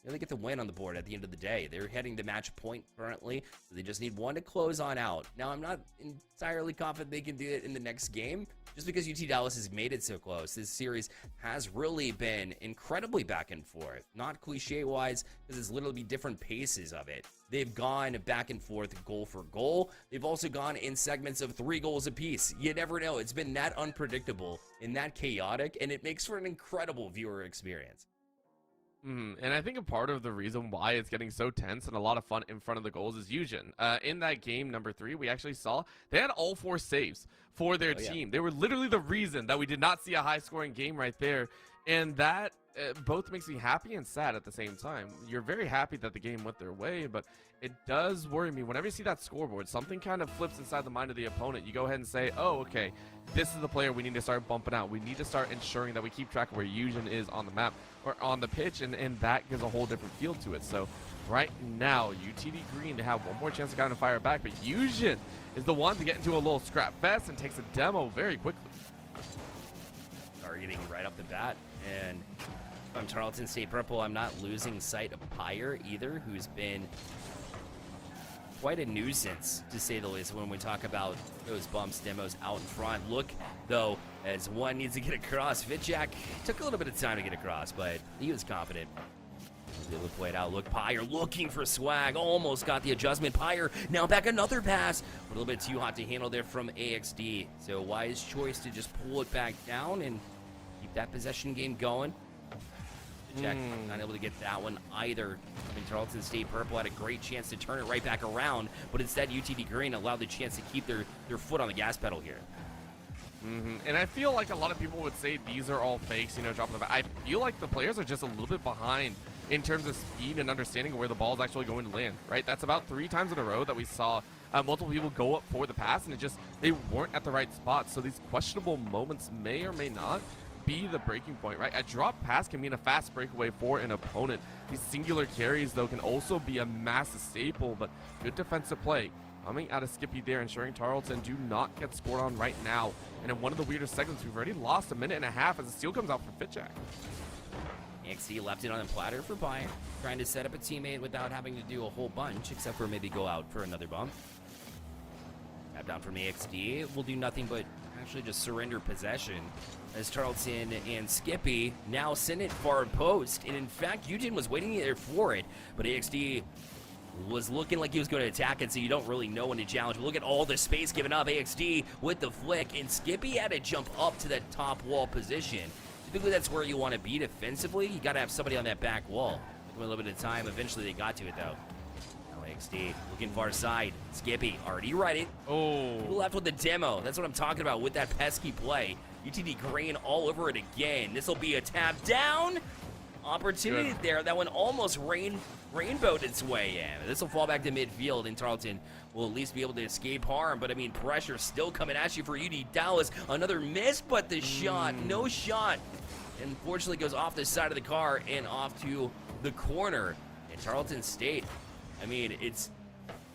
they get the win on the board at the end of the day. They're heading to match point currently, so they just need 1 to close on out. Now, I'm not entirely confident they can do it in the next game, just because UT Dallas has made it so close. This series has really been incredibly back and forth. Not cliche-wise, because it's literally different paces of it. They've gone back and forth goal for goal. They've also gone in segments of 3 goals apiece. You never know. It's been that unpredictable and that chaotic, and it makes for an incredible viewer experience. And I think a part of the reason why it's getting so tense and a lot of fun in front of the goals is Yujin. In that game number 3, we actually saw they had all 4 saves for their team. They were literally the reason that we did not see a high-scoring game right there. And that both makes me happy and sad at the same time. You're very happy that the game went their way, but it does worry me. Whenever you see that scoreboard, something kind of flips inside the mind of the opponent. You go ahead and say, oh, okay, this is the player we need to start bumping out. We need to start ensuring that we keep track of where Yujin is on the map or on the pitch, and that gives a whole different feel to it. So right now, UTD Green to have one more chance to kind of fire back, but Yujin is the one to get into a little scrap fest and takes a demo very quickly. Targeting right off the bat, and from Tarleton State Purple, I'm not losing sight of Pyre either, who's been quite a nuisance, to say the least, when we talk about those bumps, demos out in front. Look, though, as one needs to get across. VitJack took a little bit of time to get across, but he was confident. He was able to play it out. Look, Pyre looking for swag. Almost got the adjustment. Pyre now back another pass. A little bit too hot to handle there from AXD. So wise choice to just pull it back down and keep that possession game going. VitJack not able to get that one either. I mean, Tarleton State Purple had a great chance to turn it right back around, but instead UTD Green allowed the chance to keep their foot on the gas pedal here. And I feel like a lot of people would say these are all fakes, you know, dropping the back. I feel like the players are just a little bit behind in terms of speed and understanding of where the ball is actually going to land, right? That's about 3 times in a row that we saw multiple people go up for the pass, and they weren't at the right spot. So these questionable moments may or may not be the breaking point, right? A drop pass can mean a fast breakaway for an opponent. These singular carries, though, can also be a massive staple, but good defensive play coming out of Skippy there, ensuring Tarleton do not get scored on right now. And in one of the weirder segments, we've already lost a minute and a half as the steal comes out for FitJack. NECC left it on the platter for Bayern, trying to set up a teammate without having to do a whole bunch, except for maybe go out for another bump. Tap down from AXD will do nothing but actually just surrender possession, as Tarleton and Skippy now send it far post. And in fact, Eugen was waiting there for it, but AXD was looking like he was going to attack it, so you don't really know when to challenge. But look at all the space given up. AXD with the flick, and Skippy had to jump up to that top wall position. Typically, that's where you want to be defensively. You got to have somebody on that back wall. Took a little bit of time. Eventually, they got to it, though. Now AXD looking far side. Skippy already read it. Oh. Left with the demo. That's what I'm talking about with that pesky play. UTD Green all over it again. This will be a tap down. Opportunity there. That one almost rainbowed its way in. This will fall back to midfield, and Tarleton will at least be able to escape harm. But I mean, pressure still coming at you for UD Dallas. Another miss, but the shot, no shot. Unfortunately, goes off the side of the car and off to the corner. And Tarleton State, I mean,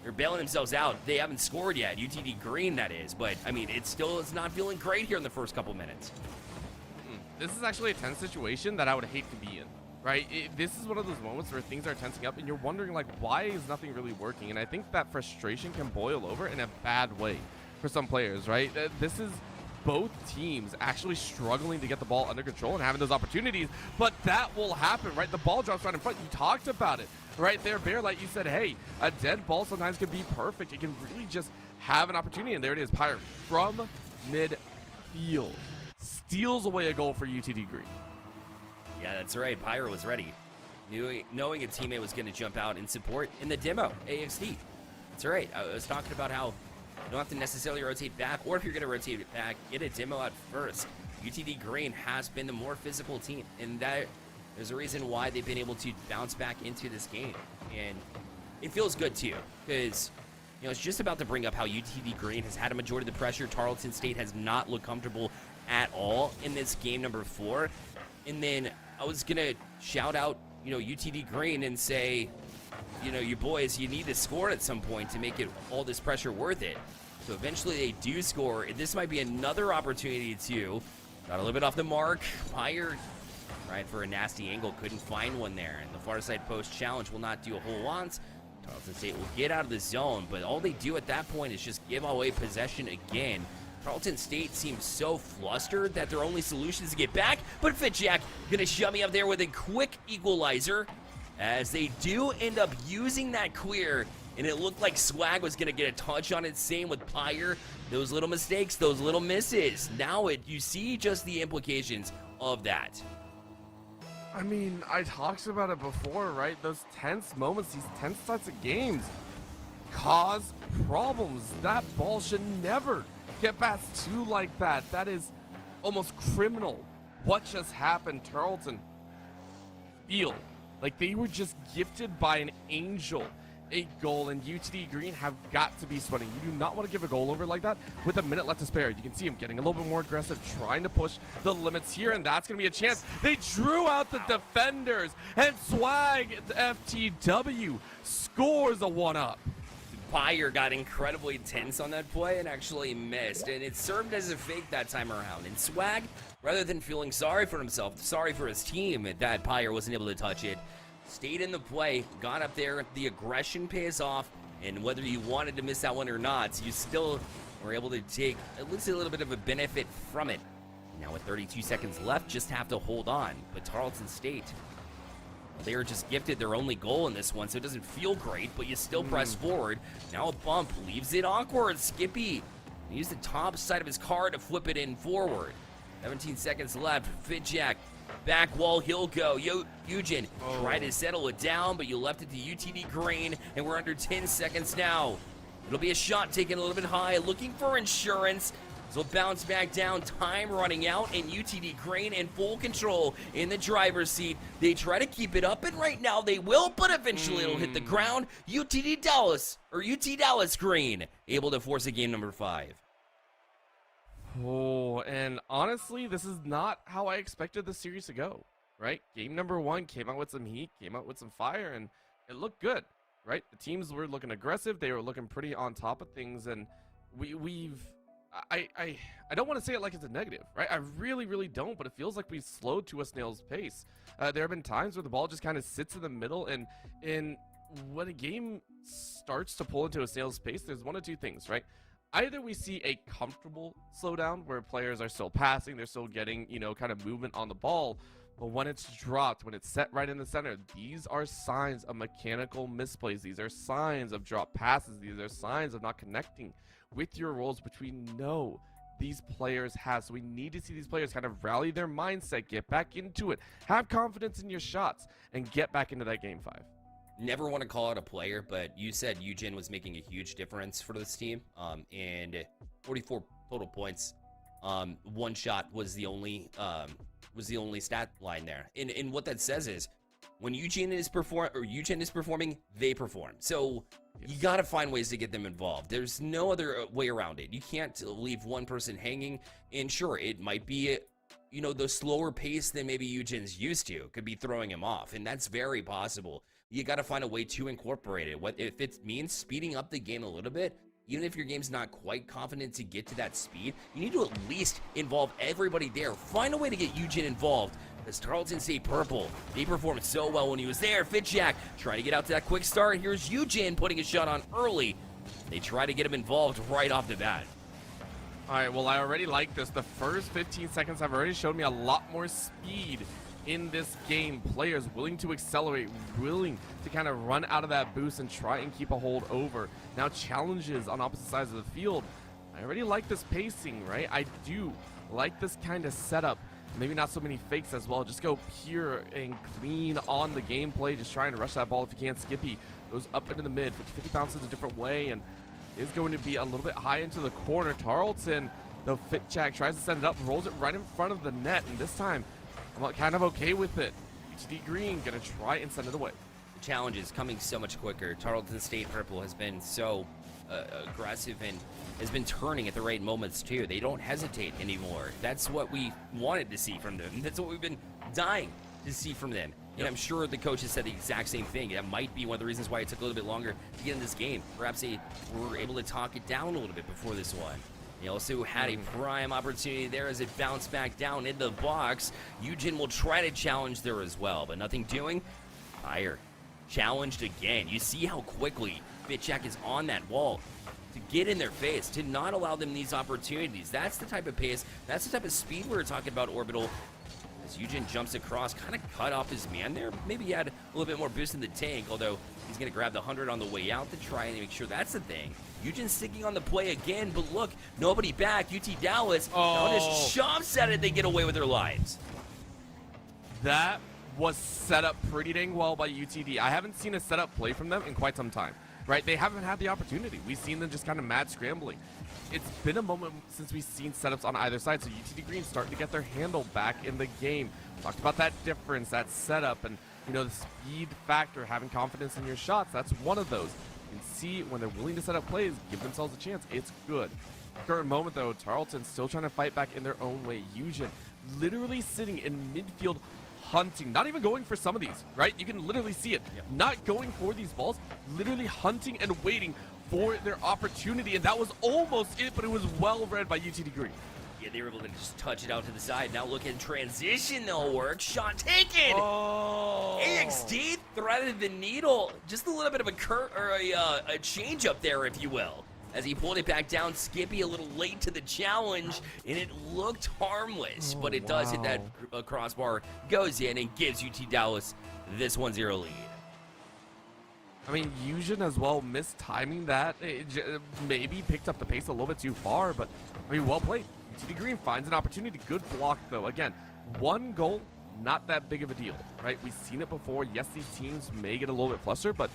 they're bailing themselves out. They haven't scored yet. UTD Green, that is. But I mean, it's not feeling great here in the first couple minutes. This is actually a tense situation that I would hate to be in, right? This is one of those moments where things are tensing up and you're wondering, like, why is nothing really working? And I think that frustration can boil over in a bad way for some players, right? This is both teams actually struggling to get the ball under control and having those opportunities, but that will happen, right? The ball drops right in front. You talked about it right there, Bear. Like you said, hey, a dead ball sometimes can be perfect. It can really just have an opportunity, and there it is. Pyre from midfield steals away a goal for UTD Green. Yeah, that's right. Pyre was ready, knowing a teammate was going to jump out and support in the demo, AXD. That's right. I was talking about how you don't have to necessarily rotate back, or if you're going to rotate it back, get a demo out first. UTD Green has been the more physical team, and that there's a reason why they've been able to bounce back into this game. And it feels good, too, because it's just about to bring up how UTD Green has had a majority of the pressure. Tarleton State has not looked comfortable at all in this game number 4. And then I was going to shout out, UTD Green and say, you boys, you need to score at some point to make it all this pressure worth it. So eventually they do score. This might be another opportunity too. Got a little bit off the mark. Pyre tried for a nasty angle, couldn't find one there. And the far side post challenge will not do a whole lot. Tarleton State will get out of the zone, but all they do at that point is just give away possession again. Tarleton State seems so flustered that their only solution is to get back, but FitJack gonna shove me up there with a quick equalizer, as they do end up using that queer, and it looked like Swag was gonna get a touch on it. Same with Pyre. Those little mistakes, those little misses. Now you see just the implications of that. I mean, I talked about it before, right? Those tense moments, these tense sets of games cause problems. That ball should never get past 2 like that. That is almost criminal. What just happened? Tarleton feel like they were just gifted by an angel a goal, and UTD Green have got to be sweating. You do not want to give a goal over like that with a minute left to spare. You can see him getting a little bit more aggressive, trying to push the limits here, and that's going to be a chance. They drew out the defenders, and Swag FTW scores a 1-up. Pyre got incredibly tense on that play and actually missed, and it served as a fake that time around. And Swag, rather than feeling sorry for himself, sorry for his team that Pyre wasn't able to touch it, stayed in the play, got up there, the aggression pays off, and whether you wanted to miss that one or not, you still were able to take at least a little bit of a benefit from it. Now with 32 seconds left, just have to hold on. But Tarleton State, they were just gifted their only goal in this one, so it doesn't feel great, but you still press forward. Now a bump leaves it awkward. Skippy used the top side of his car to flip it in forward. 17 seconds left. FitJack, back wall, he'll go. Eugen tried to settle it down, but you left it to UTD Green, and we're under 10 seconds now. It'll be a shot taken a little bit high, looking for insurance. So bounce back down, time running out, and UTD Green in full control in the driver's seat. They try to keep it up, and right now they will, but eventually it'll hit the ground. UT Dallas Green able to force a game number 5. Oh, and honestly, this is not how I expected the series to go, right? Game number one came out with some heat, came out with some fire, and it looked good, right? The teams were looking aggressive, they were looking pretty on top of things, and I don't want to say it like it's a negative, right? I really don't, but it feels like we've slowed to a snail's pace. There have been times where the ball just kind of sits in the middle, and when a game starts to pull into a snail's pace, there's one of two things, right? Either we see a comfortable slowdown where players are still passing, they're still getting, kind of movement on the ball, but when it's dropped, when it's set right in the center, these are signs of mechanical misplays. These are signs of drop passes. These are signs of not connecting with your roles, which we know these players have. So we need to see these players kind of rally their mindset, get back into it, have confidence in your shots, and get back into that game 5. Never want to call out a player, but you said Eugen was making a huge difference for this team. And 44 total points. One shot was the only stat line there. And what that says is when Eugen is performing, they perform. So you got to find ways to get them involved. There's no other way around it. You can't leave one person hanging. And sure, it might be the slower pace than maybe Eugen's used to could be throwing him off, and that's very possible. You got to find a way to incorporate it. What if it means speeding up the game a little bit? Even if your game's not quite confident to get to that speed, you need to at least involve everybody there. Find a way to get Eugen involved. As Tarleton State Purple, they performed so well when he was there. Fitjack trying to get out to that quick start. Here's Eugen putting a shot on early. They try to get him involved right off the bat. All right, well, I already like this. The first 15 seconds have already showed me a lot more speed in this game. Players willing to accelerate, willing to kind of run out of that boost and try and keep a hold over. Now challenges on opposite sides of the field. I already like this pacing, right? I do like this kind of setup. Maybe not so many fakes as well. Just go pure and clean on the gameplay. Just trying to rush that ball if you can. Skippy goes up into the mid. 50 bounces a different way and is going to be a little bit high into the corner. Tarleton, though, Fitjack tries to send it up, rolls it right in front of the net, and this time I'm kind of okay with it. UTD Green gonna try and send it away. The challenge is coming so much quicker. Tarleton State Purple has been so aggressive and has been turning at the right moments too. They don't hesitate anymore. That's what we wanted to see from them. That's what we've been dying to see from them. And I'm sure the coaches said the exact same thing. That might be one of the reasons why it took a little bit longer to get in this game. Perhaps they were able to talk it down a little bit before this one. They also had a prime opportunity there as it bounced back down in the box. Eugen will try to challenge there as well, but nothing doing. Fire challenged again. You see how quickly Fitjack is on that wall to get in their face, to not allow them these opportunities. That's the type of pace, that's the type of speed we were talking about, Orbital. As Eugen jumps across, kind of cut off his man there. Maybe he had a little bit more boost in the tank, although he's going to grab the 100 on the way out to try and make sure that's the thing. Eugen sticking on the play again, but look, nobody back. UT Dallas now just chomps at it. They get away with their lives. That was set up pretty dang well by UTD. I haven't seen a setup play from them in quite some time, right? They haven't had the opportunity. We've seen them just kind of mad scrambling. It's been a moment since we've seen setups on either side, so UTD Green starting to get their handle back in the game. Talked about that difference, that setup, and the speed factor, having confidence in your shots. That's one of those. You can see when they're willing to set up plays, give themselves a chance. It's good. Current moment though, Tarleton still trying to fight back in their own way. Eugen literally sitting in midfield, hunting, not even going for some of these, right? You can literally see it. Not going for these balls, literally hunting and waiting for their opportunity, and that was almost it, but it was well read by UTD Green. Yeah, they were able to just touch it out to the side. Now look at transition, they'll work. Shot taken! Oh. AXD threaded the needle. Just a little bit of a change up there, if you will. As he pulled it back down, Skippy a little late to the challenge, and it looked harmless, but it does hit that crossbar, goes in, and gives UT Dallas this 1-0 lead. I mean, Eugen as well missed timing that. Maybe picked up the pace a little bit too far, but I mean, well played. UTD Green finds an opportunity. Good block, though. Again, one goal, not that big of a deal, right? We've seen it before. Yes, these teams may get a little bit flustered, but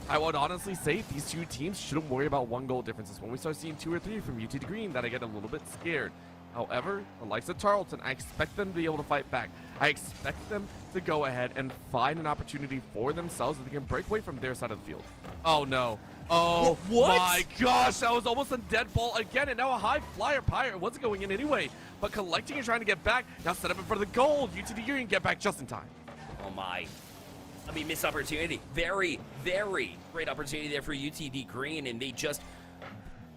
I would honestly say these two teams shouldn't worry about one goal differences. When we start seeing 2 or 3 from UTD Green, that I get a little bit scared. However, the likes of Tarleton, I expect them to be able to fight back. I expect them to go ahead and find an opportunity for themselves that they can break away from their side of the field. Oh no, Oh What? my gosh, that was almost a dead ball again, and now a high flyer Pyre wasn't going in anyway, but collecting and trying to get back. Now set up in front of the goal. UTD Green get back just in time. Oh my. I mean, missed opportunity. Very, very great opportunity there for UTD Green, and they just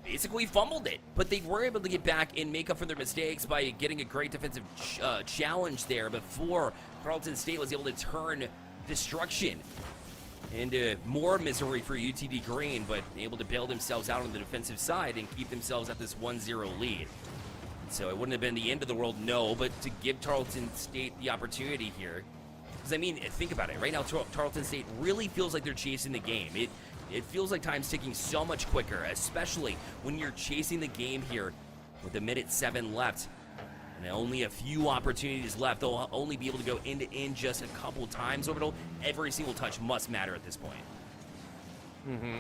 basically fumbled it. But they were able to get back and make up for their mistakes by getting a great defensive challenge there before Tarleton State was able to turn destruction into more misery for UTD Green, but able to bail themselves out on the defensive side and keep themselves at this 1-0 lead. So it wouldn't have been the end of the world, no, but to give Tarleton State the opportunity here. Because, I mean, think about it. Right now, Tarleton State really feels like they're chasing the game. It feels like time's ticking so much quicker, especially when you're chasing the game here with 1:07 left. And only a few opportunities left. They'll only be able to go end-to-end just a couple times. Orbital, every single touch must matter at this point.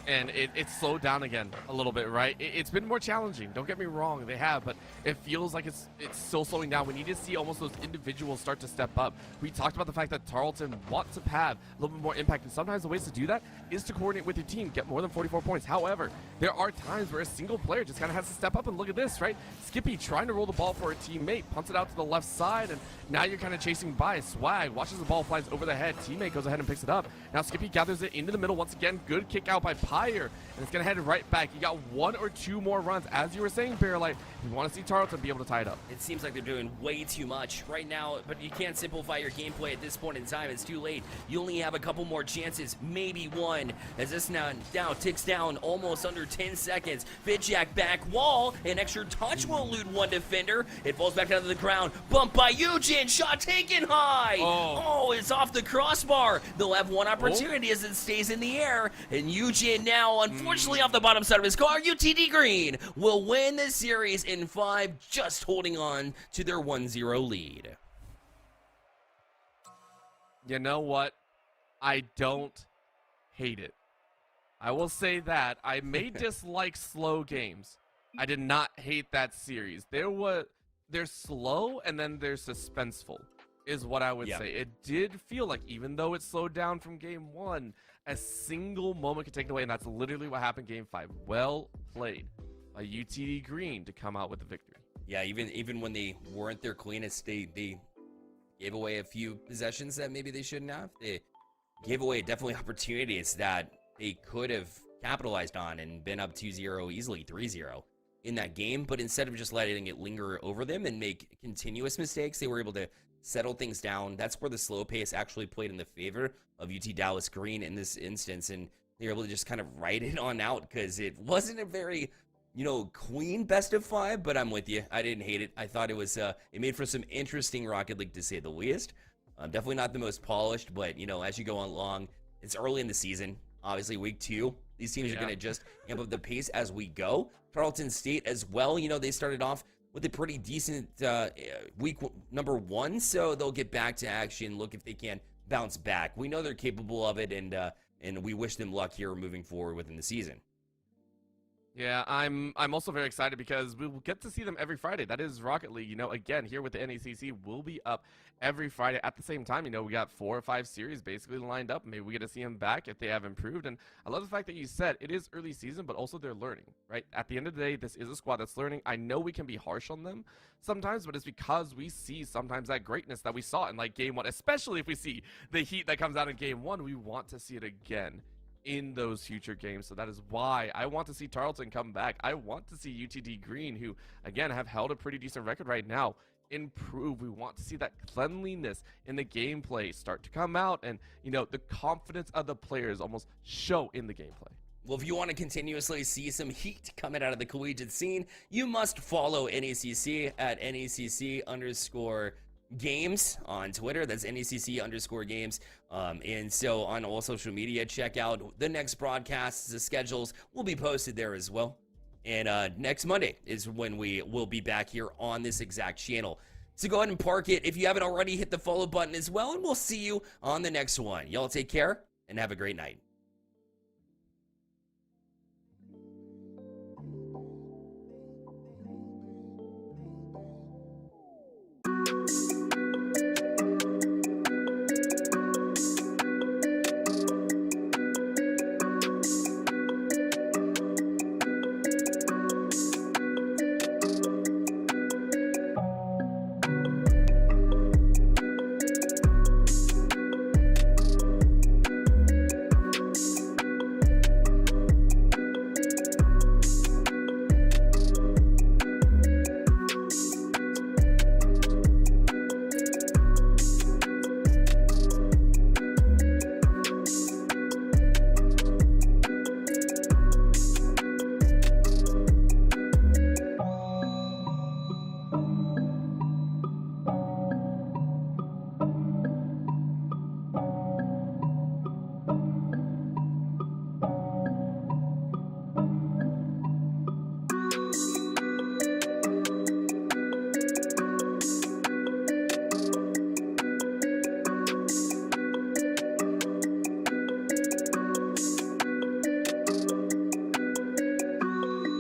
And it's slowed down again a little bit, right? It's been more challenging. Don't get me wrong, they have, but it feels like it's still slowing down. We need to see almost those individuals start to step up. We talked about the fact that Tarleton wants to have a little bit more impact, and sometimes the ways to do that is to coordinate with your team, get more than 44 points. However, there are times where a single player just kind of has to step up, and look at this, right? Skippy trying to roll the ball for a teammate, punts it out to the left side, and now you're kind of chasing by. Swag watches the ball flies over the head. Teammate goes ahead and picks it up. Now Skippy gathers it into the middle once again. Good kick out by Pyre, and it's going to head right back. You got 1 or 2 more runs. As you were saying, Barrelite, you want to see Tarleton be able to tie it up. It seems like they're doing way too much right now, but you can't simplify your gameplay at this point in time. It's too late. You only have a couple more chances, maybe one, as this now ticks down almost under 10 seconds. Fidjack back wall, an extra touch will elude one defender. It falls back down to the ground. Bumped by Eugen, shot taken high. Oh, it's off the crossbar. They'll have one opportunity as it stays in the air, and Eugen now, unfortunately, off the bottom side of his car. UTD Green will win this series in 5, just holding on to their 1-0 lead. You know what? I don't hate it. I will say that. I may dislike slow games. I did not hate that series. They're slow and then they're suspenseful, is what I would say. It did feel like, even though it slowed down from game 1, a single moment could take it away, and that's literally what happened game 5. Well played by UTD Green to come out with the victory. Yeah, even when they weren't their cleanest, they gave away a few possessions that maybe they shouldn't have. They gave away definitely opportunities that they could have capitalized on and been up 2-0 easily, 3-0 in that game. But instead of just letting it linger over them and make continuous mistakes, they were able to settle things down. That's where the slow pace actually played in the favor of UT Dallas Green in this instance, and they were able to just kind of write it on out, because it wasn't a very, clean best of 5, but I'm with you. I didn't hate it. I thought it was, it made for some interesting Rocket League, to say the least. Definitely not the most polished, but, as you go along, it's early in the season. Obviously, week 2, these teams are going to just amp up the pace as we go. Tarleton State as well, they started off with a pretty decent week number 1, so they'll get back to action, look if they can bounce back. We know they're capable of it, and we wish them luck here moving forward within the season. Yeah, I'm also very excited because we will get to see them every Friday. That is Rocket League. Again, here with the NECC, we'll be up every Friday at the same time. We got 4 or 5 series basically lined up. Maybe we get to see them back if they have improved. And I love the fact that you said it is early season, but also they're learning, right? At the end of the day, this is a squad that's learning. I know we can be harsh on them sometimes, but it's because we see sometimes that greatness that we saw in like game 1, especially if we see the heat that comes out in game 1, we want to see it again in those future games. So that is why I want to see Tarleton come back. I want to see UTD Green, who again have held a pretty decent record right now, improve. We want to see that cleanliness in the gameplay start to come out, and the confidence of the players almost show in the gameplay. Well, if you want to continuously see some heat coming out of the collegiate scene, you must follow NECC at NECC_games on Twitter. That's NECC_games. And so on all social media, check out the next broadcasts. The schedules will be posted there as well. And next Monday is when we will be back here on this exact channel. So go ahead and park it if you haven't already. Hit the follow button as well, and we'll see you on the next one. Y'all take care and have a great night.